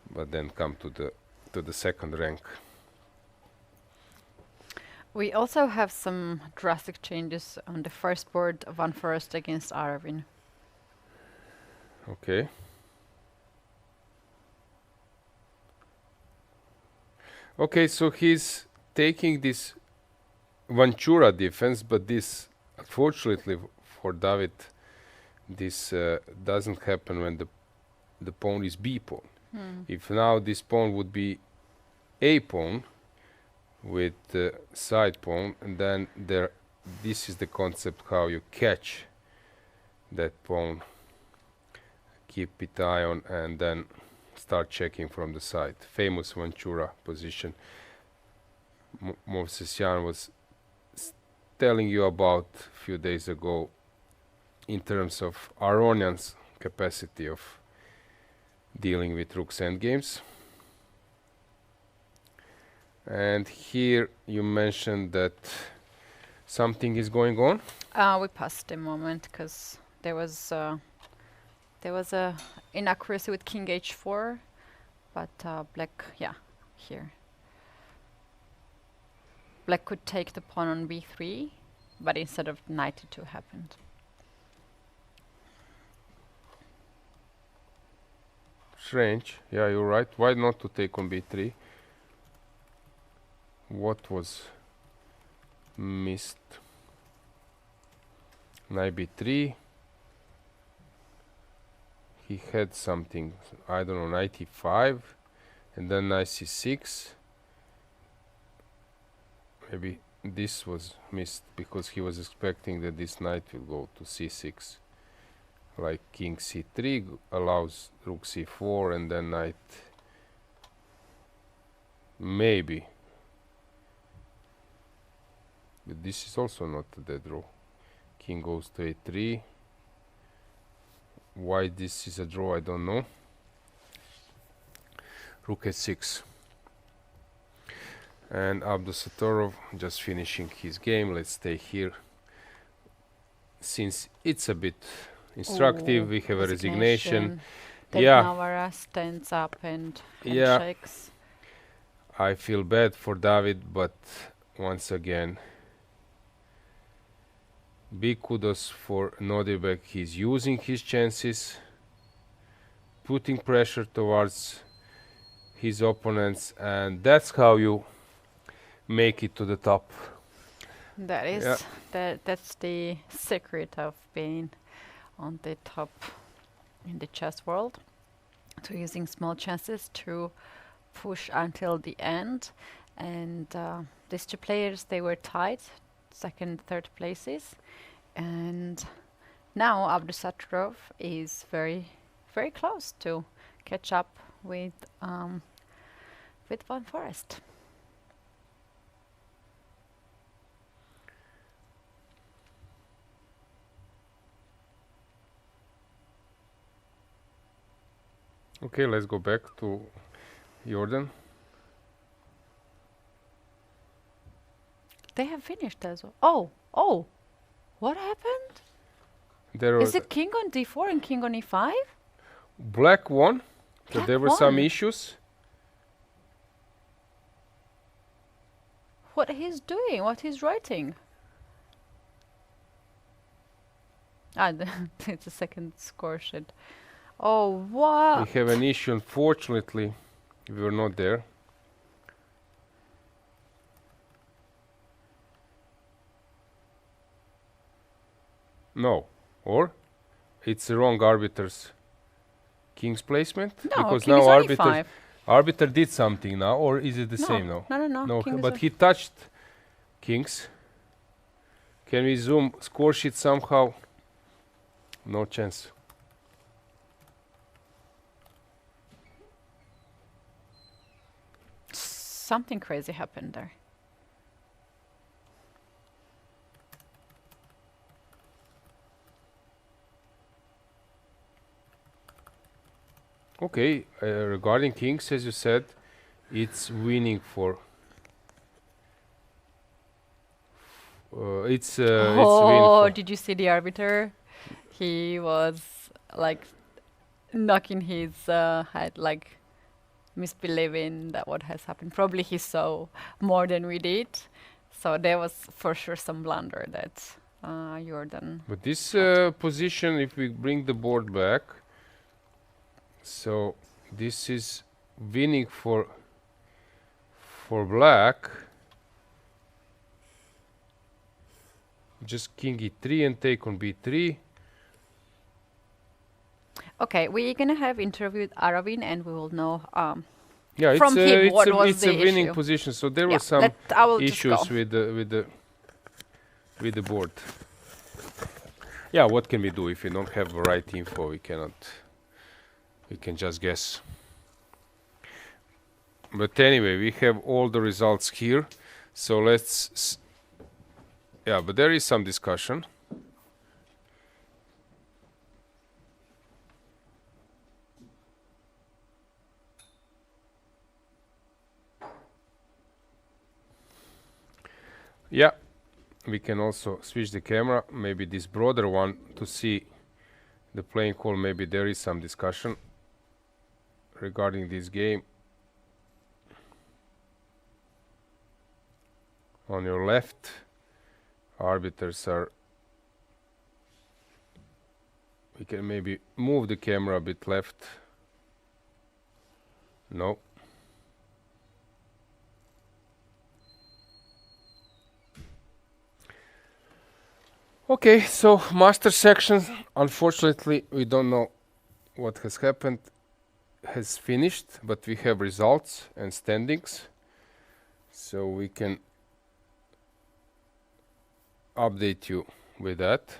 but then come to the second rank. We also have some drastic changes on the first board, one first against Arvin. Okay. Okay, so he's taking this Ventura defense, but this, unfortunately for David, this doesn't happen when the pawn is b pawn. If now this pawn would be a pawn with the side pawn, and then this is the concept how you catch that pawn, keep it eye on, and then start checking from the side. Famous Ventura position. Movsesyan was telling you about a few days ago in terms of Aronian's capacity of dealing with rook's endgames. And here you mentioned that something is going on. We passed a moment because there was a inaccuracy with king h4, but black, here. Black could take the pawn on b3, but instead of knight e2 happened. Strange. Yeah, you're right. Why not to take on b3? What was missed? Knight b3. He had something, I don't know, knight e5, and then knight c6. Maybe this was missed because he was expecting that this knight will go to c6. Like king c3 allows rook c4, and then knight, maybe. But this is also not a dead draw. King goes to a3. Why this is a draw, I don't know. Rook h6. And Abdusatorov just finishing his game. Let's stay here. Since it's a bit instructive, we have a resignation. Navara stands up and shakes. I feel bad for David, but once again, big kudos for Nodibek. He's using his chances, putting pressure towards his opponents, and that's how you make it to the top. That is, that's the secret of being on the top in the chess world, to using small chances to push until the end. And these two players, they were tied, second, third places, and now Abdusatorov is very, very close to catch up with Van Forest. Okay, let's go back to Jordan. They have finished as well. Oh, what happened? Is it king on d4 and king on e5? Black won, but there were some issues. What he's doing, what he's writing. It's a second score sheet. Oh, wow. We have an issue, unfortunately. We were not there. No. Or it's the wrong arbiter's king's placement? No, because king now is on e5. arbiter did something now, or is it the same now? No. Okay, but he touched kings. Can we zoom score sheet somehow? No chance. Something crazy happened there. Okay, regarding kings, as you said, it's winning for. It's win Oh, for. did you see the arbiter? He was like knocking his head, like misbelieving that what has happened. Probably he saw more than we did. So there was for sure some blunder that Jordan. But this position, if we bring the board back, so this is winning for black. Just king e3 and take on b3. Okay, we're gonna have interviewed Aravin and we will know Yeah, from him what was it's the a winning issue. position. So there Yeah, were some I will just issues go. with the board. Yeah, what can we do if we don't have the right info? We cannot. We can just guess. But anyway, we have all the results here. So let's. Yeah, but there is some discussion. Yeah, we can also switch the camera, maybe this broader one, to see the playing call. Maybe there is some discussion regarding this game. On your left, arbiters are. We can maybe move the camera a bit left. No. Okay, so master section, unfortunately we don't know what has happened, has finished, but we have results and standings, so we can update you with that.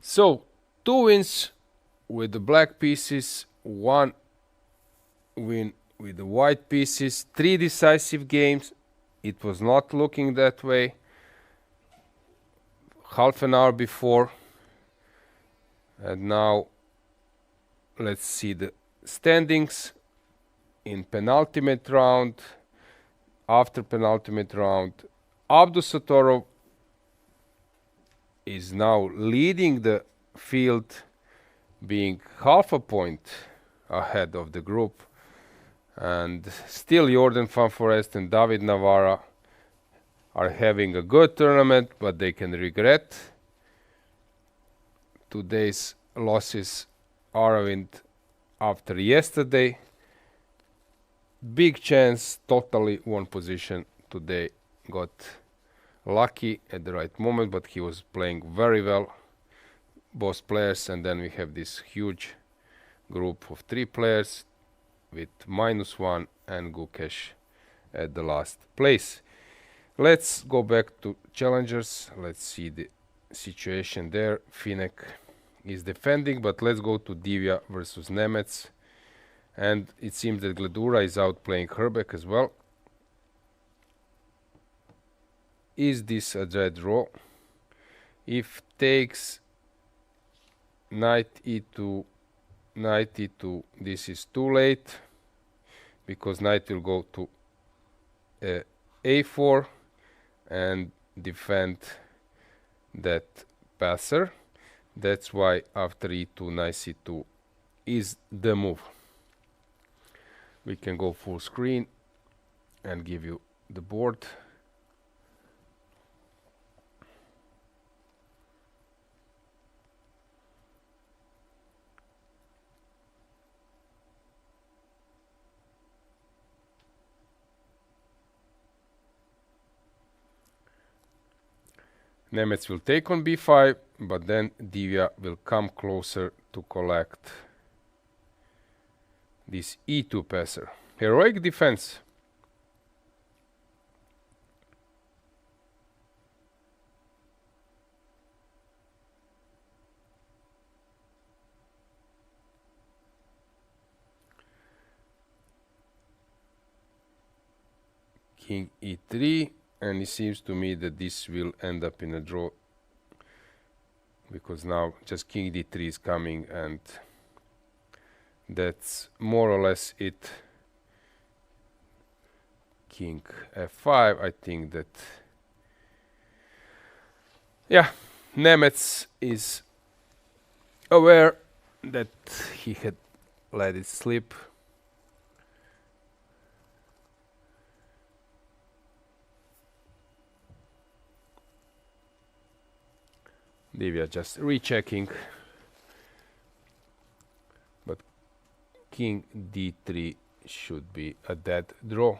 So, 2 wins with the black pieces, 1 win with the white pieces, 3 decisive games. It was not looking that way half an hour before. And now let's see the standings in penultimate round. After penultimate round, Abdusatorov is now leading the field, being half a point ahead of the group, and still Jordan Van Forest and David Navarra are having a good tournament, but they can regret today's losses. Aravind after yesterday, big chance, totally one position today, got lucky at the right moment, but he was playing very well, both players. And then we have this huge group of 3 players with -1 and Gukesh at the last place. Let's go back to challengers. Let's see the situation there. Finek is defending, but let's go to Divya versus Nemec. And it seems that Gledura is out playing Herbeck as well. Is this a dead draw? If takes knight e2, knight e2, this is too late, because knight will go to a4 and defend that passer. That's why after e2, knight c2 is the move. We can go full screen and give you the board. Nemec will take on b5, but then Divya will come closer to collect this e2 passer. Heroic defense. king e3, and it seems to me that this will end up in a draw, because now just king d3 is coming, and that's more or less it. King f5, I think that, yeah, Nemec is aware that he had let it slip. Divya just rechecking, but king d3 should be a dead draw.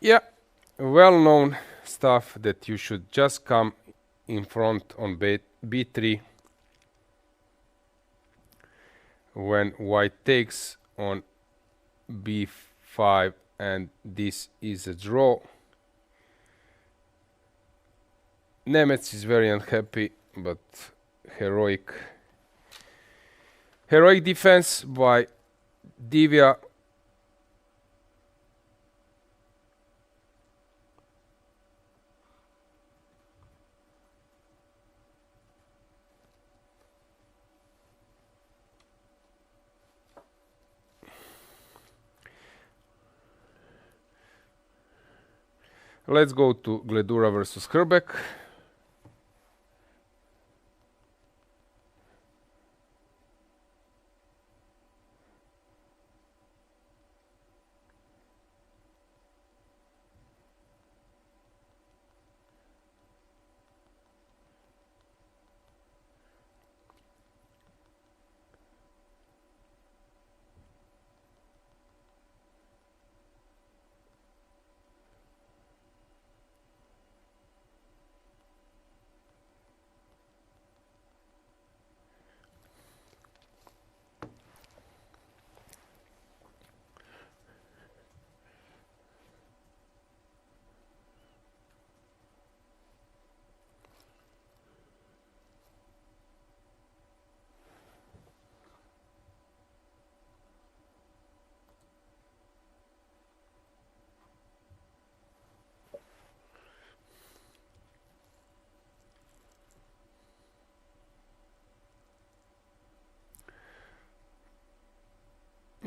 Yeah, well-known stuff that you should just come in front on b3 when white takes on b5, and this is a draw. Nemec is very unhappy, but heroic defense by Divya. Let's go to Gledura versus Herbeck.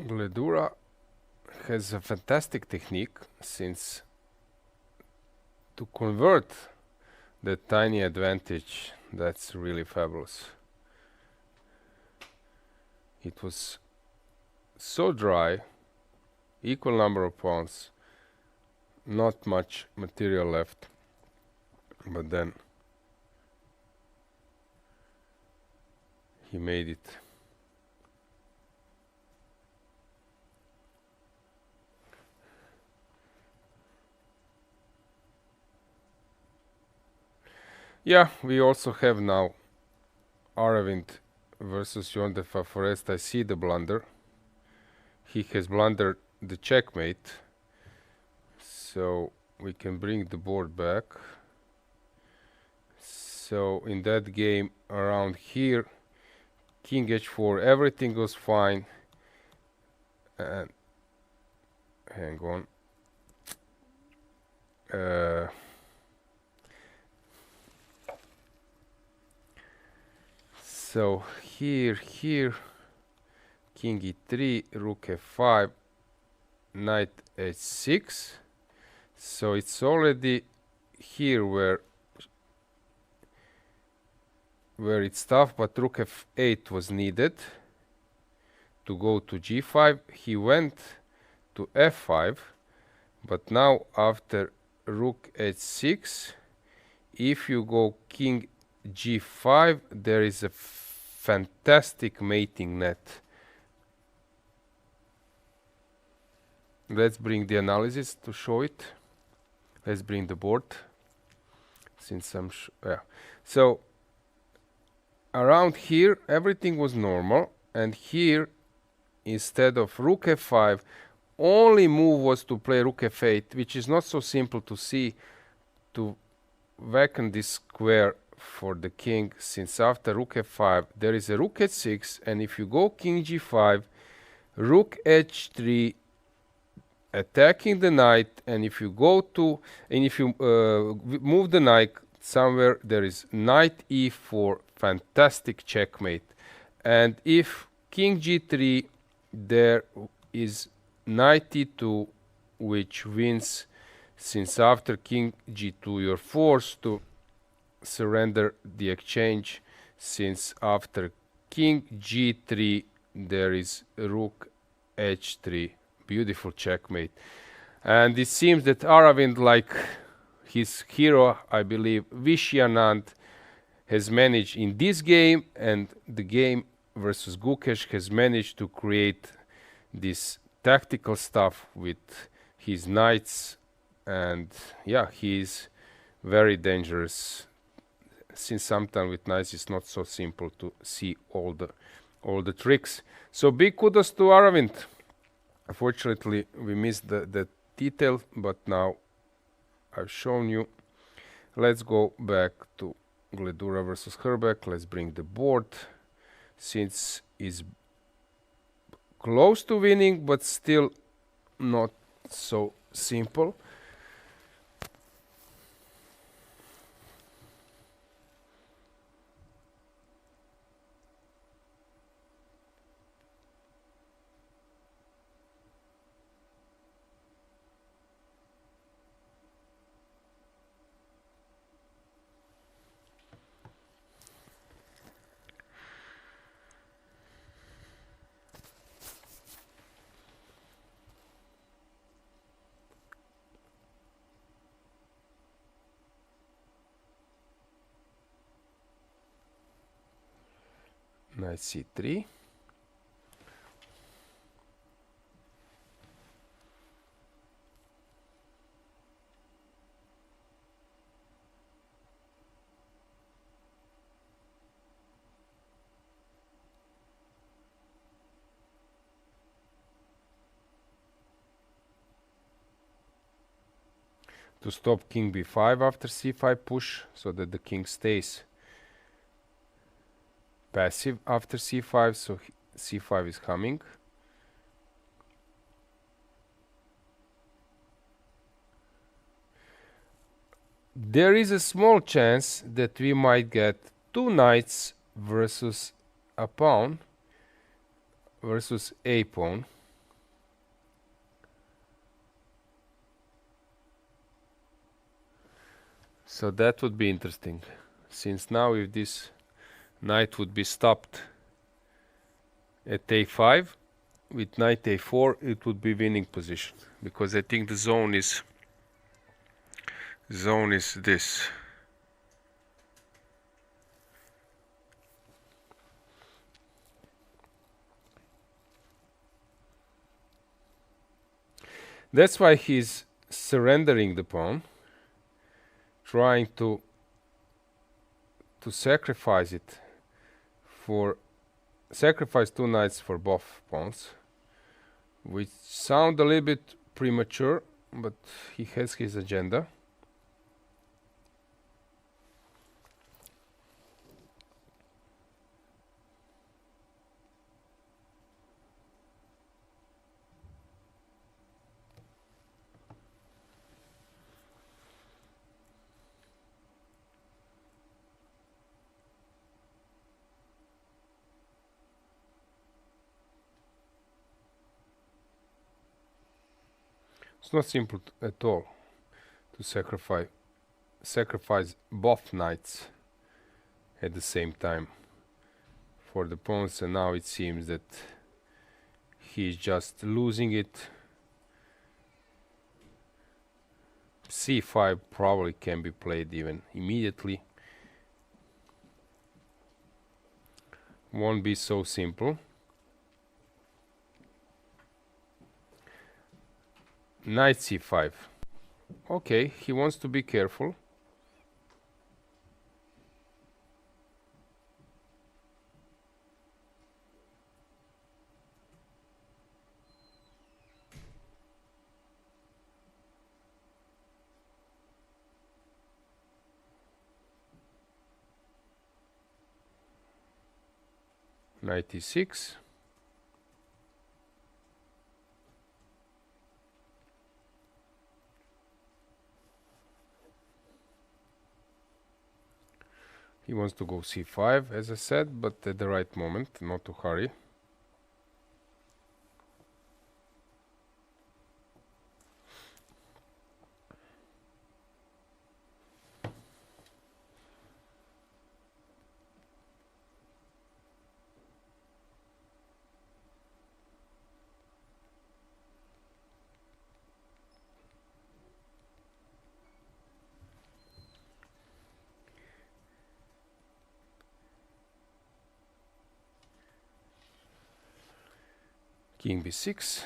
Gledura has a fantastic technique, since to convert that tiny advantage, that's really fabulous. It was so dry, equal number of pawns, not much material left, but then he made it. Yeah, we also have now Aravind versus John de Faforest. I see the blunder. He has blundered the checkmate, so we can bring the board back. So in that game around here, king h4, everything goes fine. And hang on. So here, king e3, rook f5, knight h6. So it's already here where it's tough, but rook f8 was needed to go to g5. He went to f5, but now after rook h6. If you go king g5, there is a fantastic mating net. Let's bring the analysis to show it. Let's bring the board. Since I'm so around here everything was normal, and here instead of rook f5, only move was to play rook f8, which is not so simple to see, to vacant this square for the king, since after rook f5 there is a rook h6, and if you go king g5, rook h3, attacking the knight, and if you go to, and if you move the knight somewhere, there is knight e4, fantastic checkmate. And if king g3, there is knight e2, which wins, since after king g2 you're forced to surrender the exchange, since after king g3 there is rook h3. Beautiful checkmate. And it seems that Aravind, like his hero, I believe, Vishyanand, has managed in this game and the game versus Gukesh, has managed to create this tactical stuff with his knights, and yeah, he is very dangerous, since sometimes with knights it's not so simple to see all the tricks. So big kudos to Aravind. Unfortunately, we missed the detail, but now I've shown you. Let's go back to Gledura versus Herbeck. Let's bring the board, since it's close to winning, but still not so simple. Knight c3. To stop king b5 after c5 push, so that the king stays passive after c5, so c5 is coming. There is a small chance that we might get two knights versus a pawn versus a pawn. So that would be interesting, since now if this knight would be stopped at a5, with knight a4 it would be winning position, because I think the zone is this. That's why he's surrendering the pawn, trying to sacrifice it, for sacrifice two knights for both pawns, which sound a little bit premature, but he has his agenda. It's not simple at all to sacrifice both knights at the same time for the pawns, and now it seems that he's just losing it. c5 probably can be played even immediately. Won't be so simple. Knight c5. Okay, he wants to be careful. Knight e6. He wants to go c5, as I said, but at the right moment, not to hurry. King b6.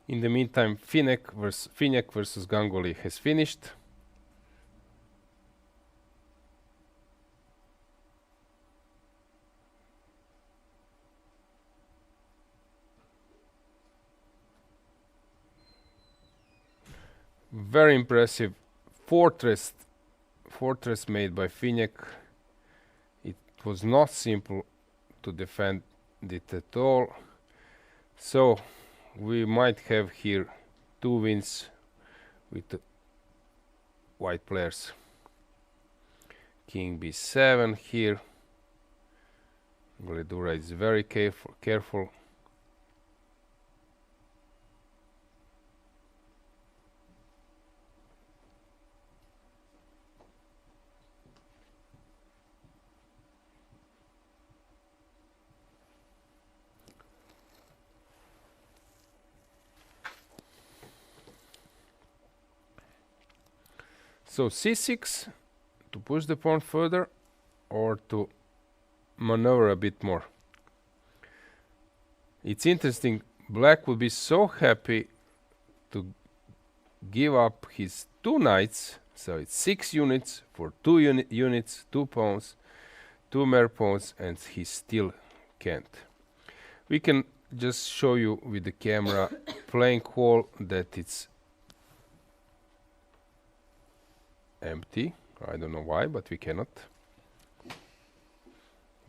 In the meantime, Finek versus Ganguly has finished. Very impressive fortress made by Finek. It was not simple to defend it at all. So we might have here 2 wins with the white players. King b7 here. Gledura is very careful. So c6 to push the pawn further or to maneuver a bit more. It's interesting, black will be so happy to give up his 2 knights, so it's 6 units for 2 units, 2 pawns, 2 mere pawns, and he still can't. We can just show you with the camera playing whole that it's empty. I don't know why, but we cannot.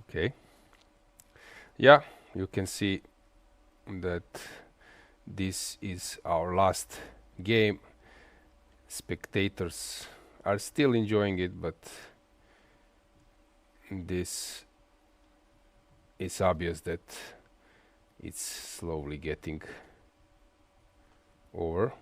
Okay. Yeah, you can see that this is our last game. Spectators are still enjoying it, but this is obvious that it's slowly getting over.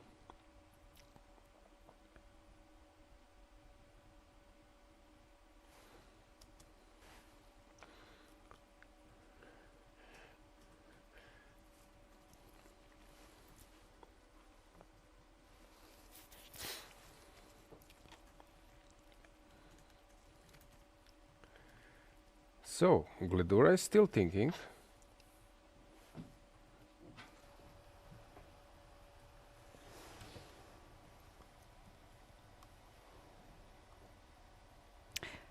So, Gledura is still thinking.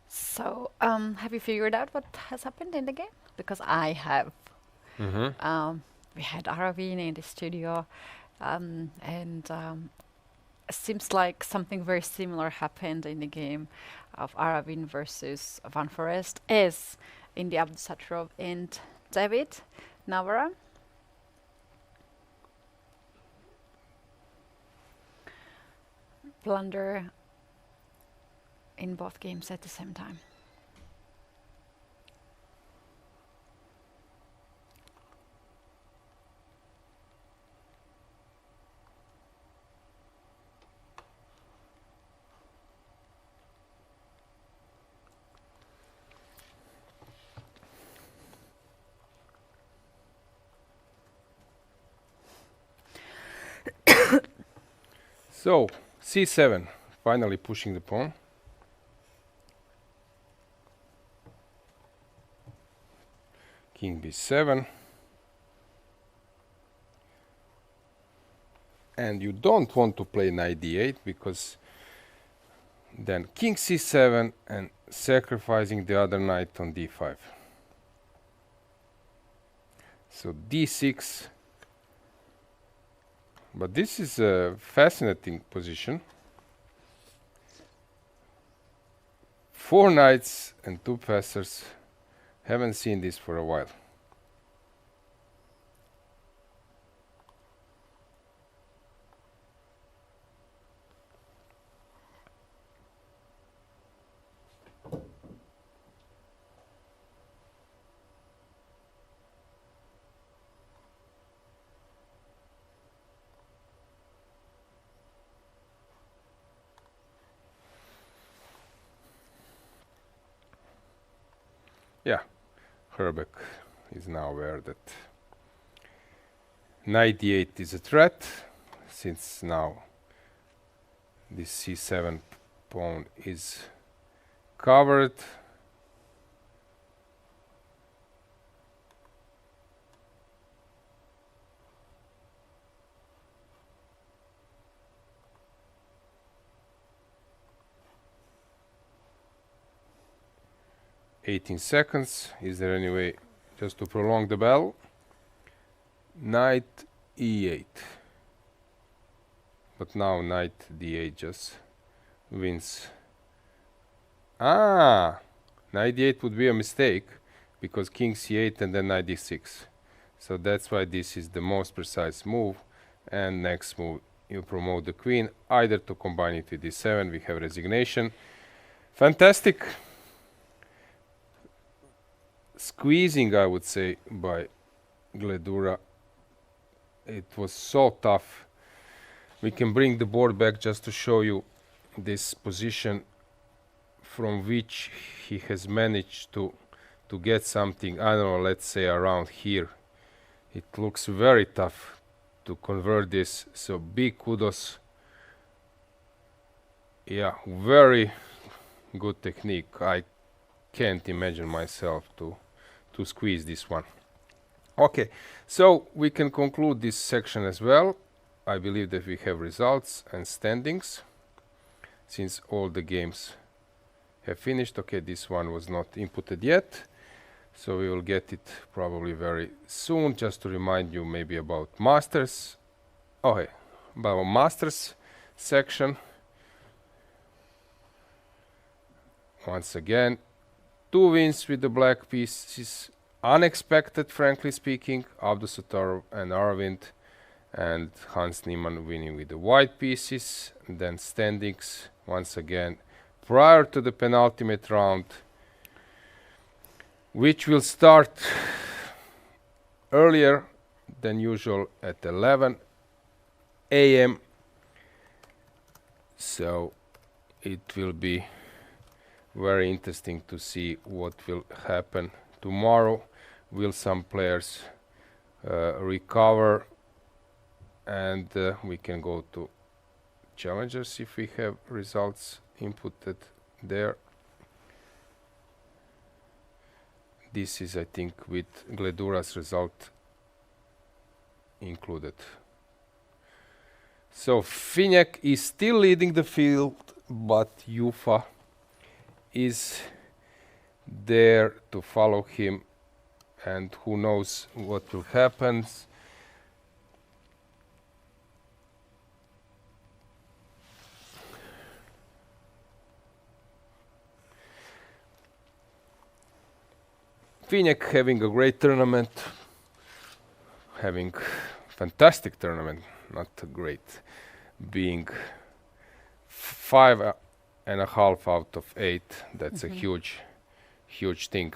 So, have you figured out what has happened in the game? Because I have. We had Aravin in the studio, and it seems like something very similar happened in the game of Aravin versus Van Forest as in the Abdusatrov and David Navara. Blunder in both games at the same time. So c7, finally pushing the pawn. King b7. And you don't want to play knight d8 because then king c7 and sacrificing the other knight on d5. So d6. But this is a fascinating position. 4 knights and 2 passers. Haven't seen this for a while. Yeah, Herbeck is now aware that knight d8 is a threat, since now this c7 pawn is covered. $18. Is there any way just to prolong the battle? Knight e8. But now knight d8 just wins. Knight d8 would be a mistake because king c8 and then knight d6. So that's why this is the most precise move. And next move, you promote the queen, either to combine it with d7. We have resignation. Fantastic. Squeezing, I would say, by Gledura. It was so tough. We can bring the board back just to show you this position from which he has managed to get something, I don't know, let's say around here. It looks very tough to convert this, so big kudos. Yeah, very good technique. I can't imagine myself to squeeze this one. Okay, so we can conclude this section as well. I believe that we have results and standings since all the games have finished. Okay, this one was not inputted yet, so we will get it probably very soon. Just to remind you maybe about Masters. Okay, about Masters section. Once again, 2 wins with the black pieces, unexpected, frankly speaking. Abdusattorov and Arvind, and Hans Niemann winning with the white pieces. And then standings, once again, prior to the penultimate round, which will start earlier than usual at 11 a.m. So it will be very interesting to see what will happen tomorrow. Will some players recover, and we can go to challengers if we have results inputted there. This is, I think, with Gledura's result included. So Finiak is still leading the field, but Jufa is there to follow him, and who knows what will happen. Finiak having a great tournament, having fantastic tournament, not great, being 5.5 out of 8. That's a huge thing.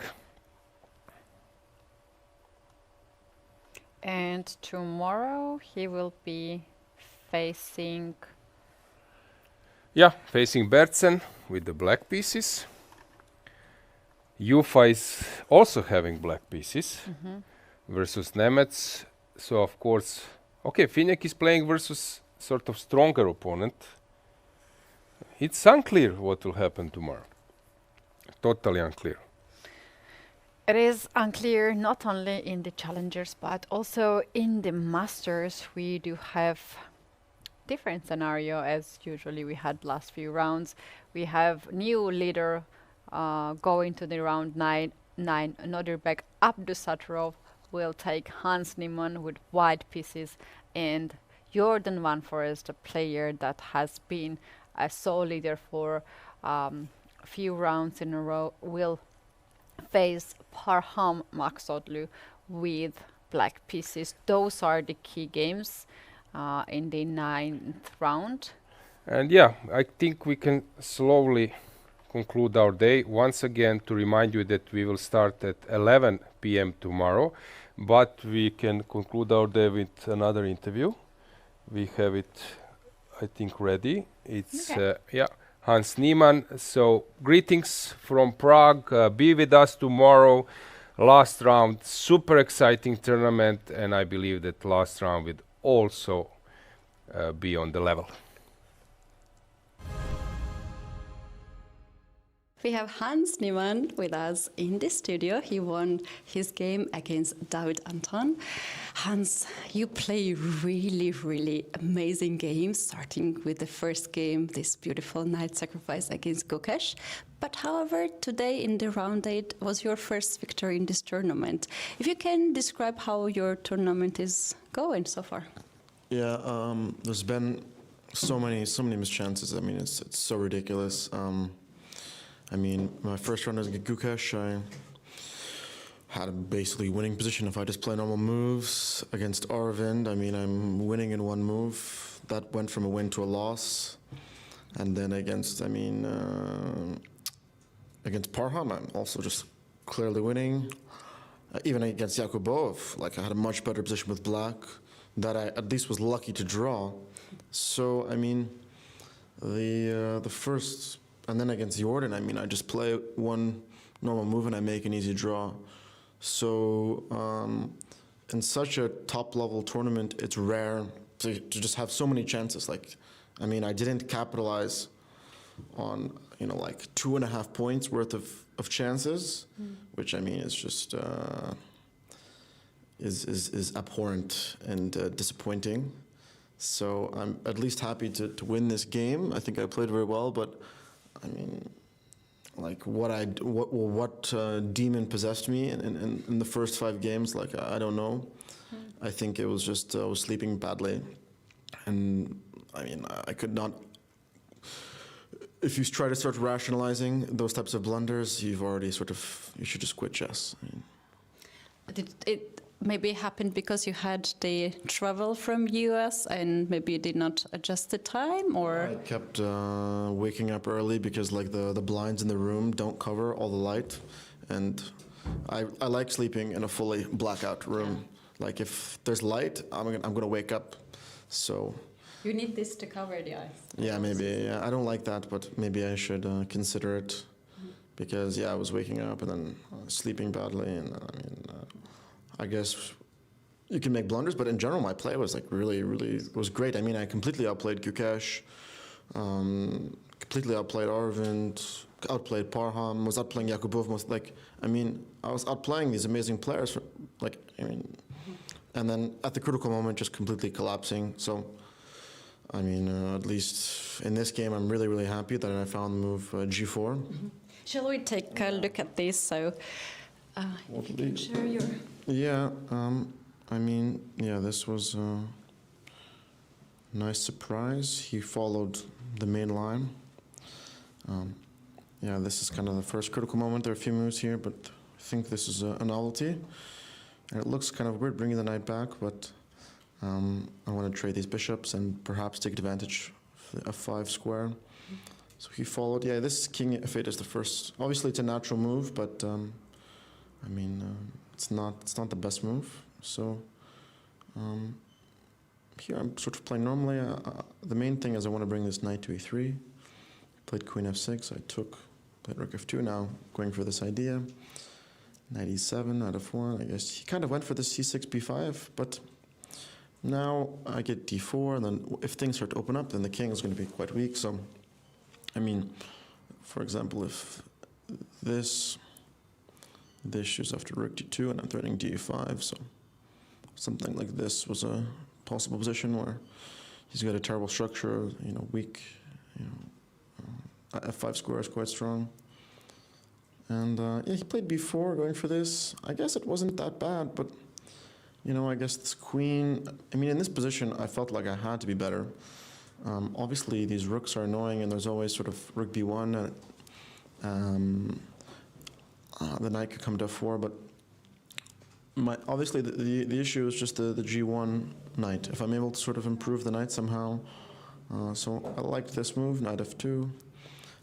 And tomorrow he will be facing... Yeah, facing Bertsen with the black pieces. Jufa is also having black pieces versus Nemets. So of course, okay, Finiak is playing versus sort of stronger opponent. It's unclear what will happen tomorrow. Totally unclear. It is unclear not only in the challengers but also in the masters. We do have different scenario as usually we had last few rounds. We have new leader going to the round 9. Nodirbek Abdusattorov will take Hans Niemann with white pieces, and Jordan Van Forest, a player that has been a sole leader for a few rounds in a row, will face Parham Maksodlu with black pieces. Those are the key games in the 9th round. And yeah, I think we can slowly conclude our day. Once again, to remind you that we will start at 11 p.m. tomorrow, but we can conclude our day with another interview. We have it, I think, ready. It's Hans Niemann. So greetings from Prague. Be with us tomorrow. Last round, super exciting tournament, and I believe that last round will also be on the level. We have Hans Niemann with us in the studio. He won his game against David Anton. Hans, you play really, really amazing games, starting with the first game, this beautiful knight sacrifice against Gukesh. But however, today in the round 8 was your first victory in this tournament. If you can describe how your tournament is going so far. Yeah, there's been so many mischances. I mean, it's so ridiculous. I mean, my first round against Gukesh, I had a basically winning position if I just play normal moves. Against Arvind, I mean, I'm winning in one move. That went from a win to a loss. And then against Parham, I'm also just clearly winning. Even against Yakubov, like I had a much better position with black that I at least was lucky to draw. So, I mean, the first... And then against Jordan, I mean, I just play one normal move and I make an easy draw. So in such a top-level tournament, it's rare to just have so many chances. Like, I mean, I didn't capitalize on, like 2.5 points worth of chances, which I mean is just is abhorrent and disappointing. So I'm at least happy to win this game. I think I played very well, but I mean, like what demon possessed me in the first 5 games? Like I don't know. I think it was just I was sleeping badly, and I mean I could not. If you try to start rationalizing those types of blunders, you should just quit chess. I mean. Did it maybe happened because you had the travel from US and maybe you did not adjust the time, or? I kept waking up early because like the blinds in the room don't cover all the light, and I like sleeping in a fully blackout room. Like if there's light, I'm gonna wake up. So. You need this to cover the eyes. Yeah, maybe. Yeah, I don't like that, but maybe I should consider it, because I was waking up and then sleeping badly, and I mean, I guess you can make blunders, but in general, my play was like really was great. I mean, I completely outplayed Gukesh, completely outplayed Arvind, outplayed Parham, was outplaying Yakubov. I mean, I was outplaying these amazing players. And then at the critical moment, just completely collapsing. So. I mean, at least in this game, I'm really happy that I found the move G4. Shall we take a look at this? So, if you can share your... Yeah, I mean, this was a nice surprise. He followed the main line. This is kind of the first critical moment. There are a few moves here, but I think this is a novelty. And it looks kind of weird bringing the knight back, but... I want to trade these bishops and perhaps take advantage of the f5 square. So he followed. This king f8 is the first. Obviously, it's a natural move, but I mean, it's not the best move. So here I'm sort of playing normally. The main thing is I want to bring this knight to e3. Played queen f6. Played rook f2. Now going for this idea. Knight e7 out of 1. I guess he kind of went for the c6 b5, but. Now I get d4, and then if things start to open up, then the king is going to be quite weak. So, I mean, for example, if this shoots after rook d2, and I'm threatening d5, so something like this was a possible position where he's got a terrible structure, weak, f5 square is quite strong. And yeah, he played b4 going for this. I guess it wasn't that bad, but I guess this queen, in this position, I felt like I had to be better. Obviously, these rooks are annoying, and there's always sort of rook b1, and the knight could come to f4, but obviously the issue is just the g1 knight. If I'm able to sort of improve the knight somehow, so I liked this move, knight f2,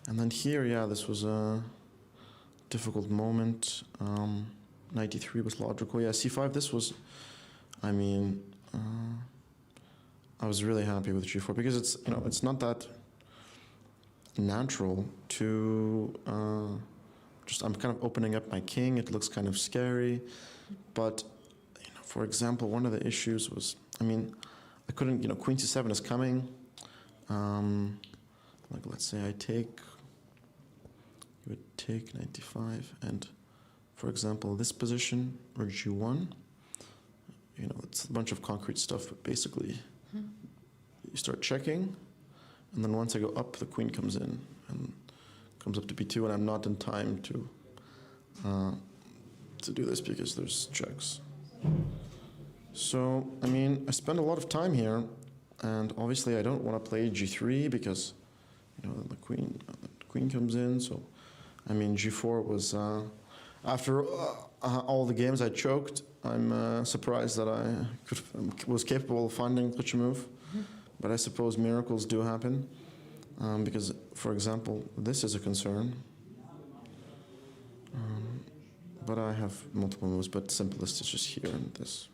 and then here, yeah, this was a difficult moment. Knight d3 was logical. Yeah, c5, this was, I was really happy with g4 because it's not that natural to I'm kind of opening up my king. It looks kind of scary, but for example, one of the issues was, I couldn't, queen c7 is coming. Like let's say I take, you would take knight d5, and for example, this position or g1, it's a bunch of concrete stuff, but basically you start checking, and then once I go up, the queen comes in and comes up to b2, and I'm not in time to do this because there's checks. So, I spend a lot of time here, and obviously I don't want to play g3 because, the queen comes in, so, g4 was, after all the games I choked, I'm surprised that I was capable of finding such a move. But I suppose miracles do happen, because, for example, this is a concern. But I have multiple moves, but simplest is just here and this.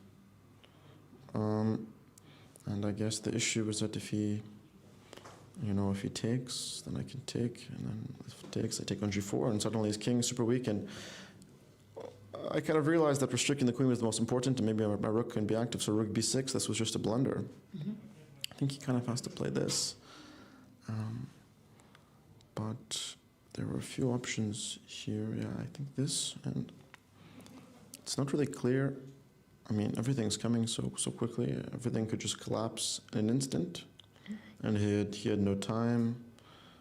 And I guess the issue is that if he takes, then I can take, and then if he takes, I take on g4, and suddenly his king is super weak, and I kind of realized that restricting the queen was the most important, and maybe my rook can be active, so rook b6, this was just a blunder. I think he kind of has to play this. But there were a few options here. Yeah, I think this, and it's not really clear. Everything's coming so quickly. Everything could just collapse in an instant, and he had no time.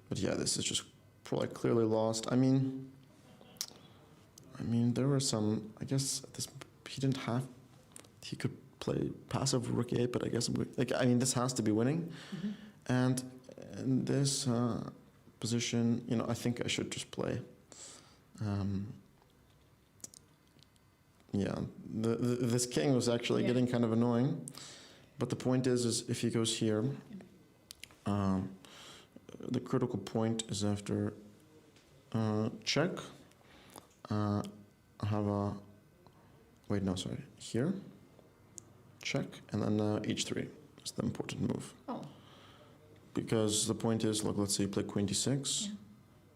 But yeah, this is just probably clearly lost. There were some, I guess, he could play passive rook a8, but I guess, this has to be winning. And in this position, I think I should just play. Yeah, this king was actually getting kind of annoying. But the point is if he goes here, the critical point is after check. I have a, here, check, and then h3 is the important move. Oh. Because the point is, let's say you play queen d6,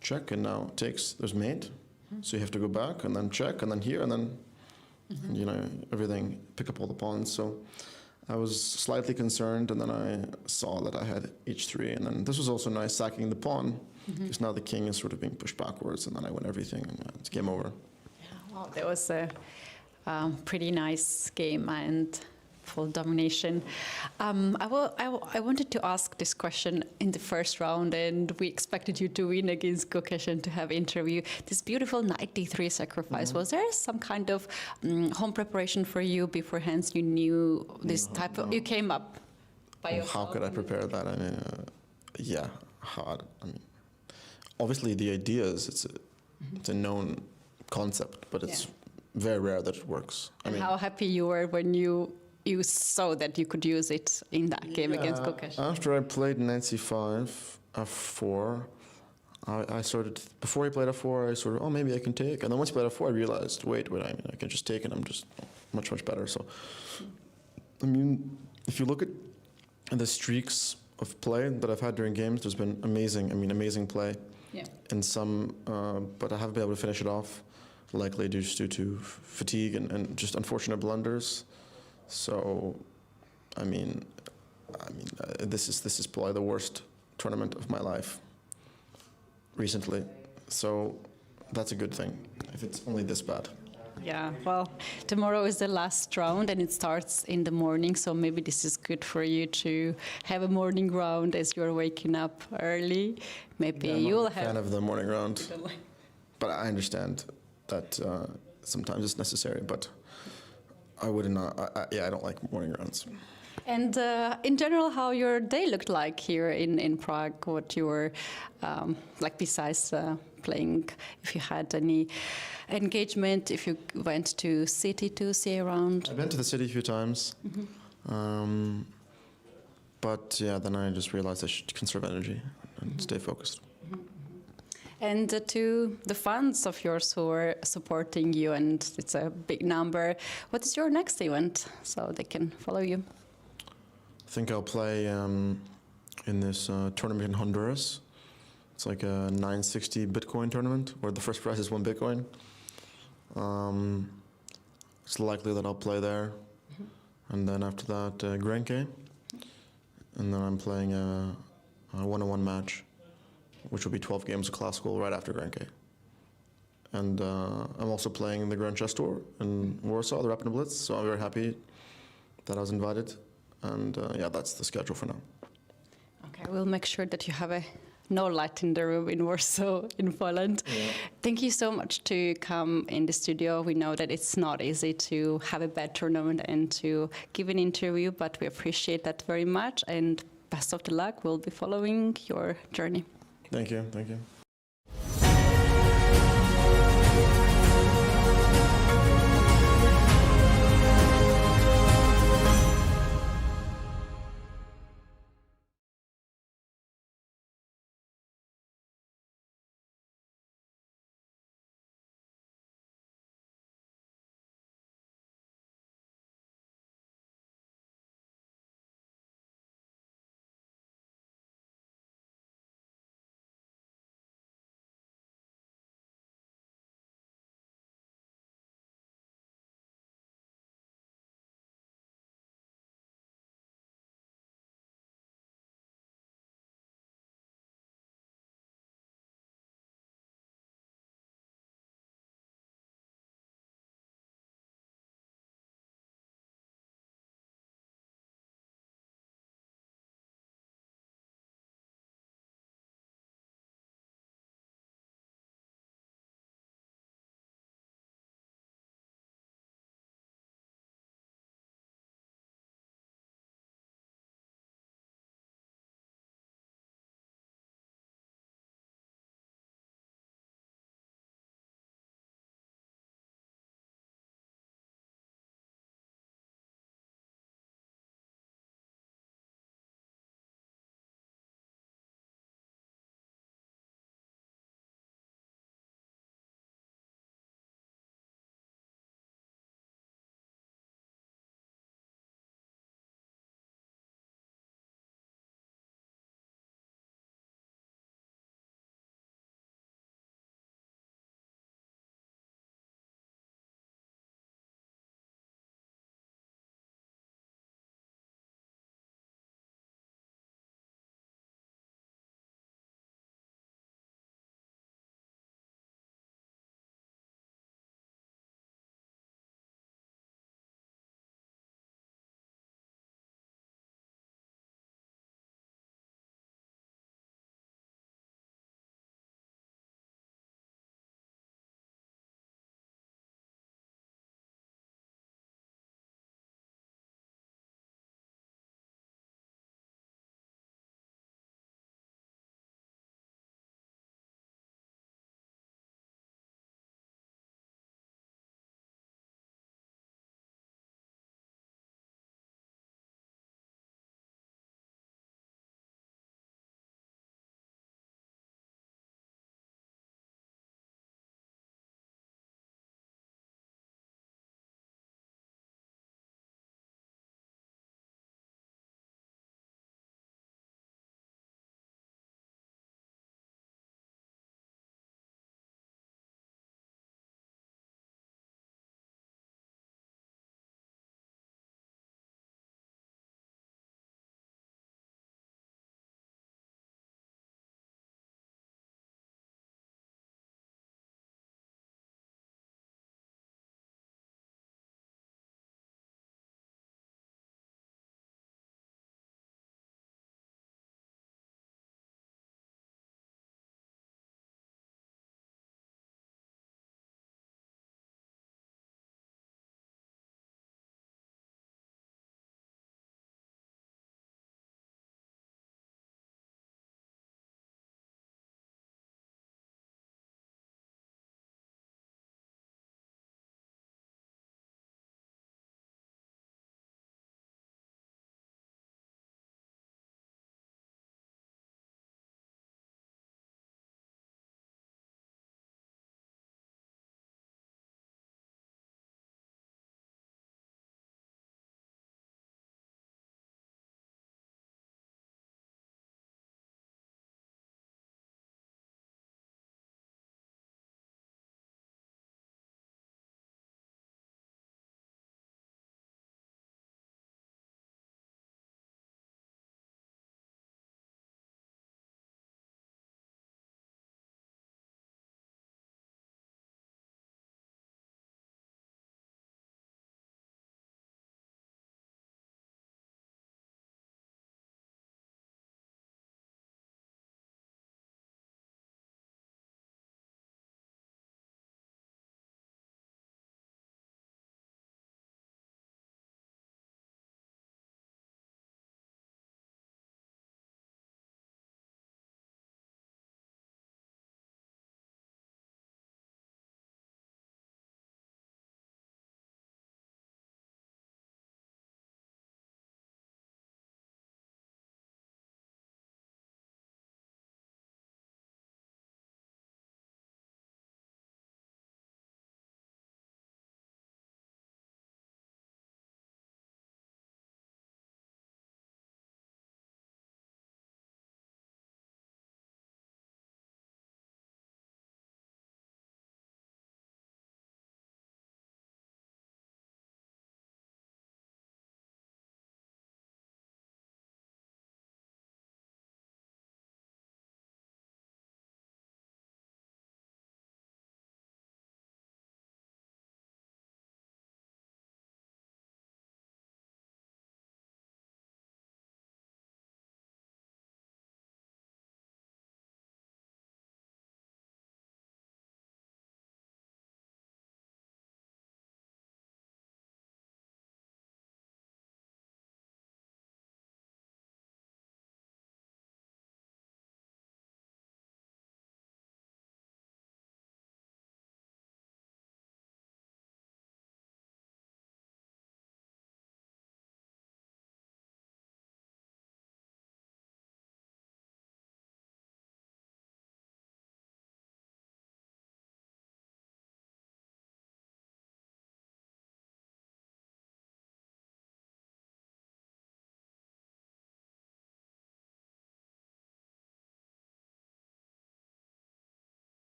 check, and now it takes, there's mate, so you have to go back, and then check, and then here, and then, everything, pick up all the pawns, so I was slightly concerned, and then I saw that I had h3, and then this was also nice, sacking the pawn, because now the king is sort of being pushed backwards, and then I win everything, and it's game over. Well, that was a pretty nice game and full domination. I wanted to ask this question in the first round, and we expected you to win against Gukesh and to have interview. This beautiful knight d3 sacrifice. Was there some kind of home preparation for you beforehand? You knew this type of. You came up by yourself. How could I prepare that? Yeah, hard. Obviously the idea is it's a known concept, but it's very rare that it works. And how happy you were when you saw that you could use it in that game against Gukesh? After I played knight c5, f4, I started, before he played f4, I sort of, maybe I can take. And then once he played f4, I realized, wait, I can just take, and I'm just much, much better. So, if you look at the streaks of play that I've had during games, there's been amazing play. Yeah. In some, but I haven't been able to finish it off, likely due to fatigue and just unfortunate blunders. So This is probably the worst tournament of my life recently. So that's a good thing, if it's only this bad. Yeah, well, tomorrow is the last round and it starts in the morning, so maybe this is good for you to have a morning round as you're waking up early. Maybe you'll have... I'm a fan of the morning round, but I understand that sometimes it's necessary, but I wouldn't, I don't like morning rounds. And in general, how your day looked like here in Prague, what you were, like besides playing, if you had any engagement, if you went to city to see around? I've been to the city a few times, but yeah, then I just realized I should conserve energy and stay focused. And to the fans of yours who are supporting you, and it's a big number, what is your next event so they can follow you? I think I'll play in this tournament in Honduras. It's like a 960 Bitcoin tournament where the first prize is 1 Bitcoin. It's likely that I'll play there. And then after that, Grenke. And then I'm playing a one-on-one match, which will be 12 games of classical right after Grenke. And I'm also playing the Grand Chess Tour in Warsaw, the Rapid Blitz, so I'm very happy that I was invited. And yeah, that's the schedule for now. Okay, we'll make sure that you have no light in the room in Warsaw, in Poland. Yeah. Thank you so much to come in the studio. We know that it's not easy to have a bad tournament and to give an interview, but we appreciate that very much. And best of the luck. We'll be following your journey. Thank you. Thank you.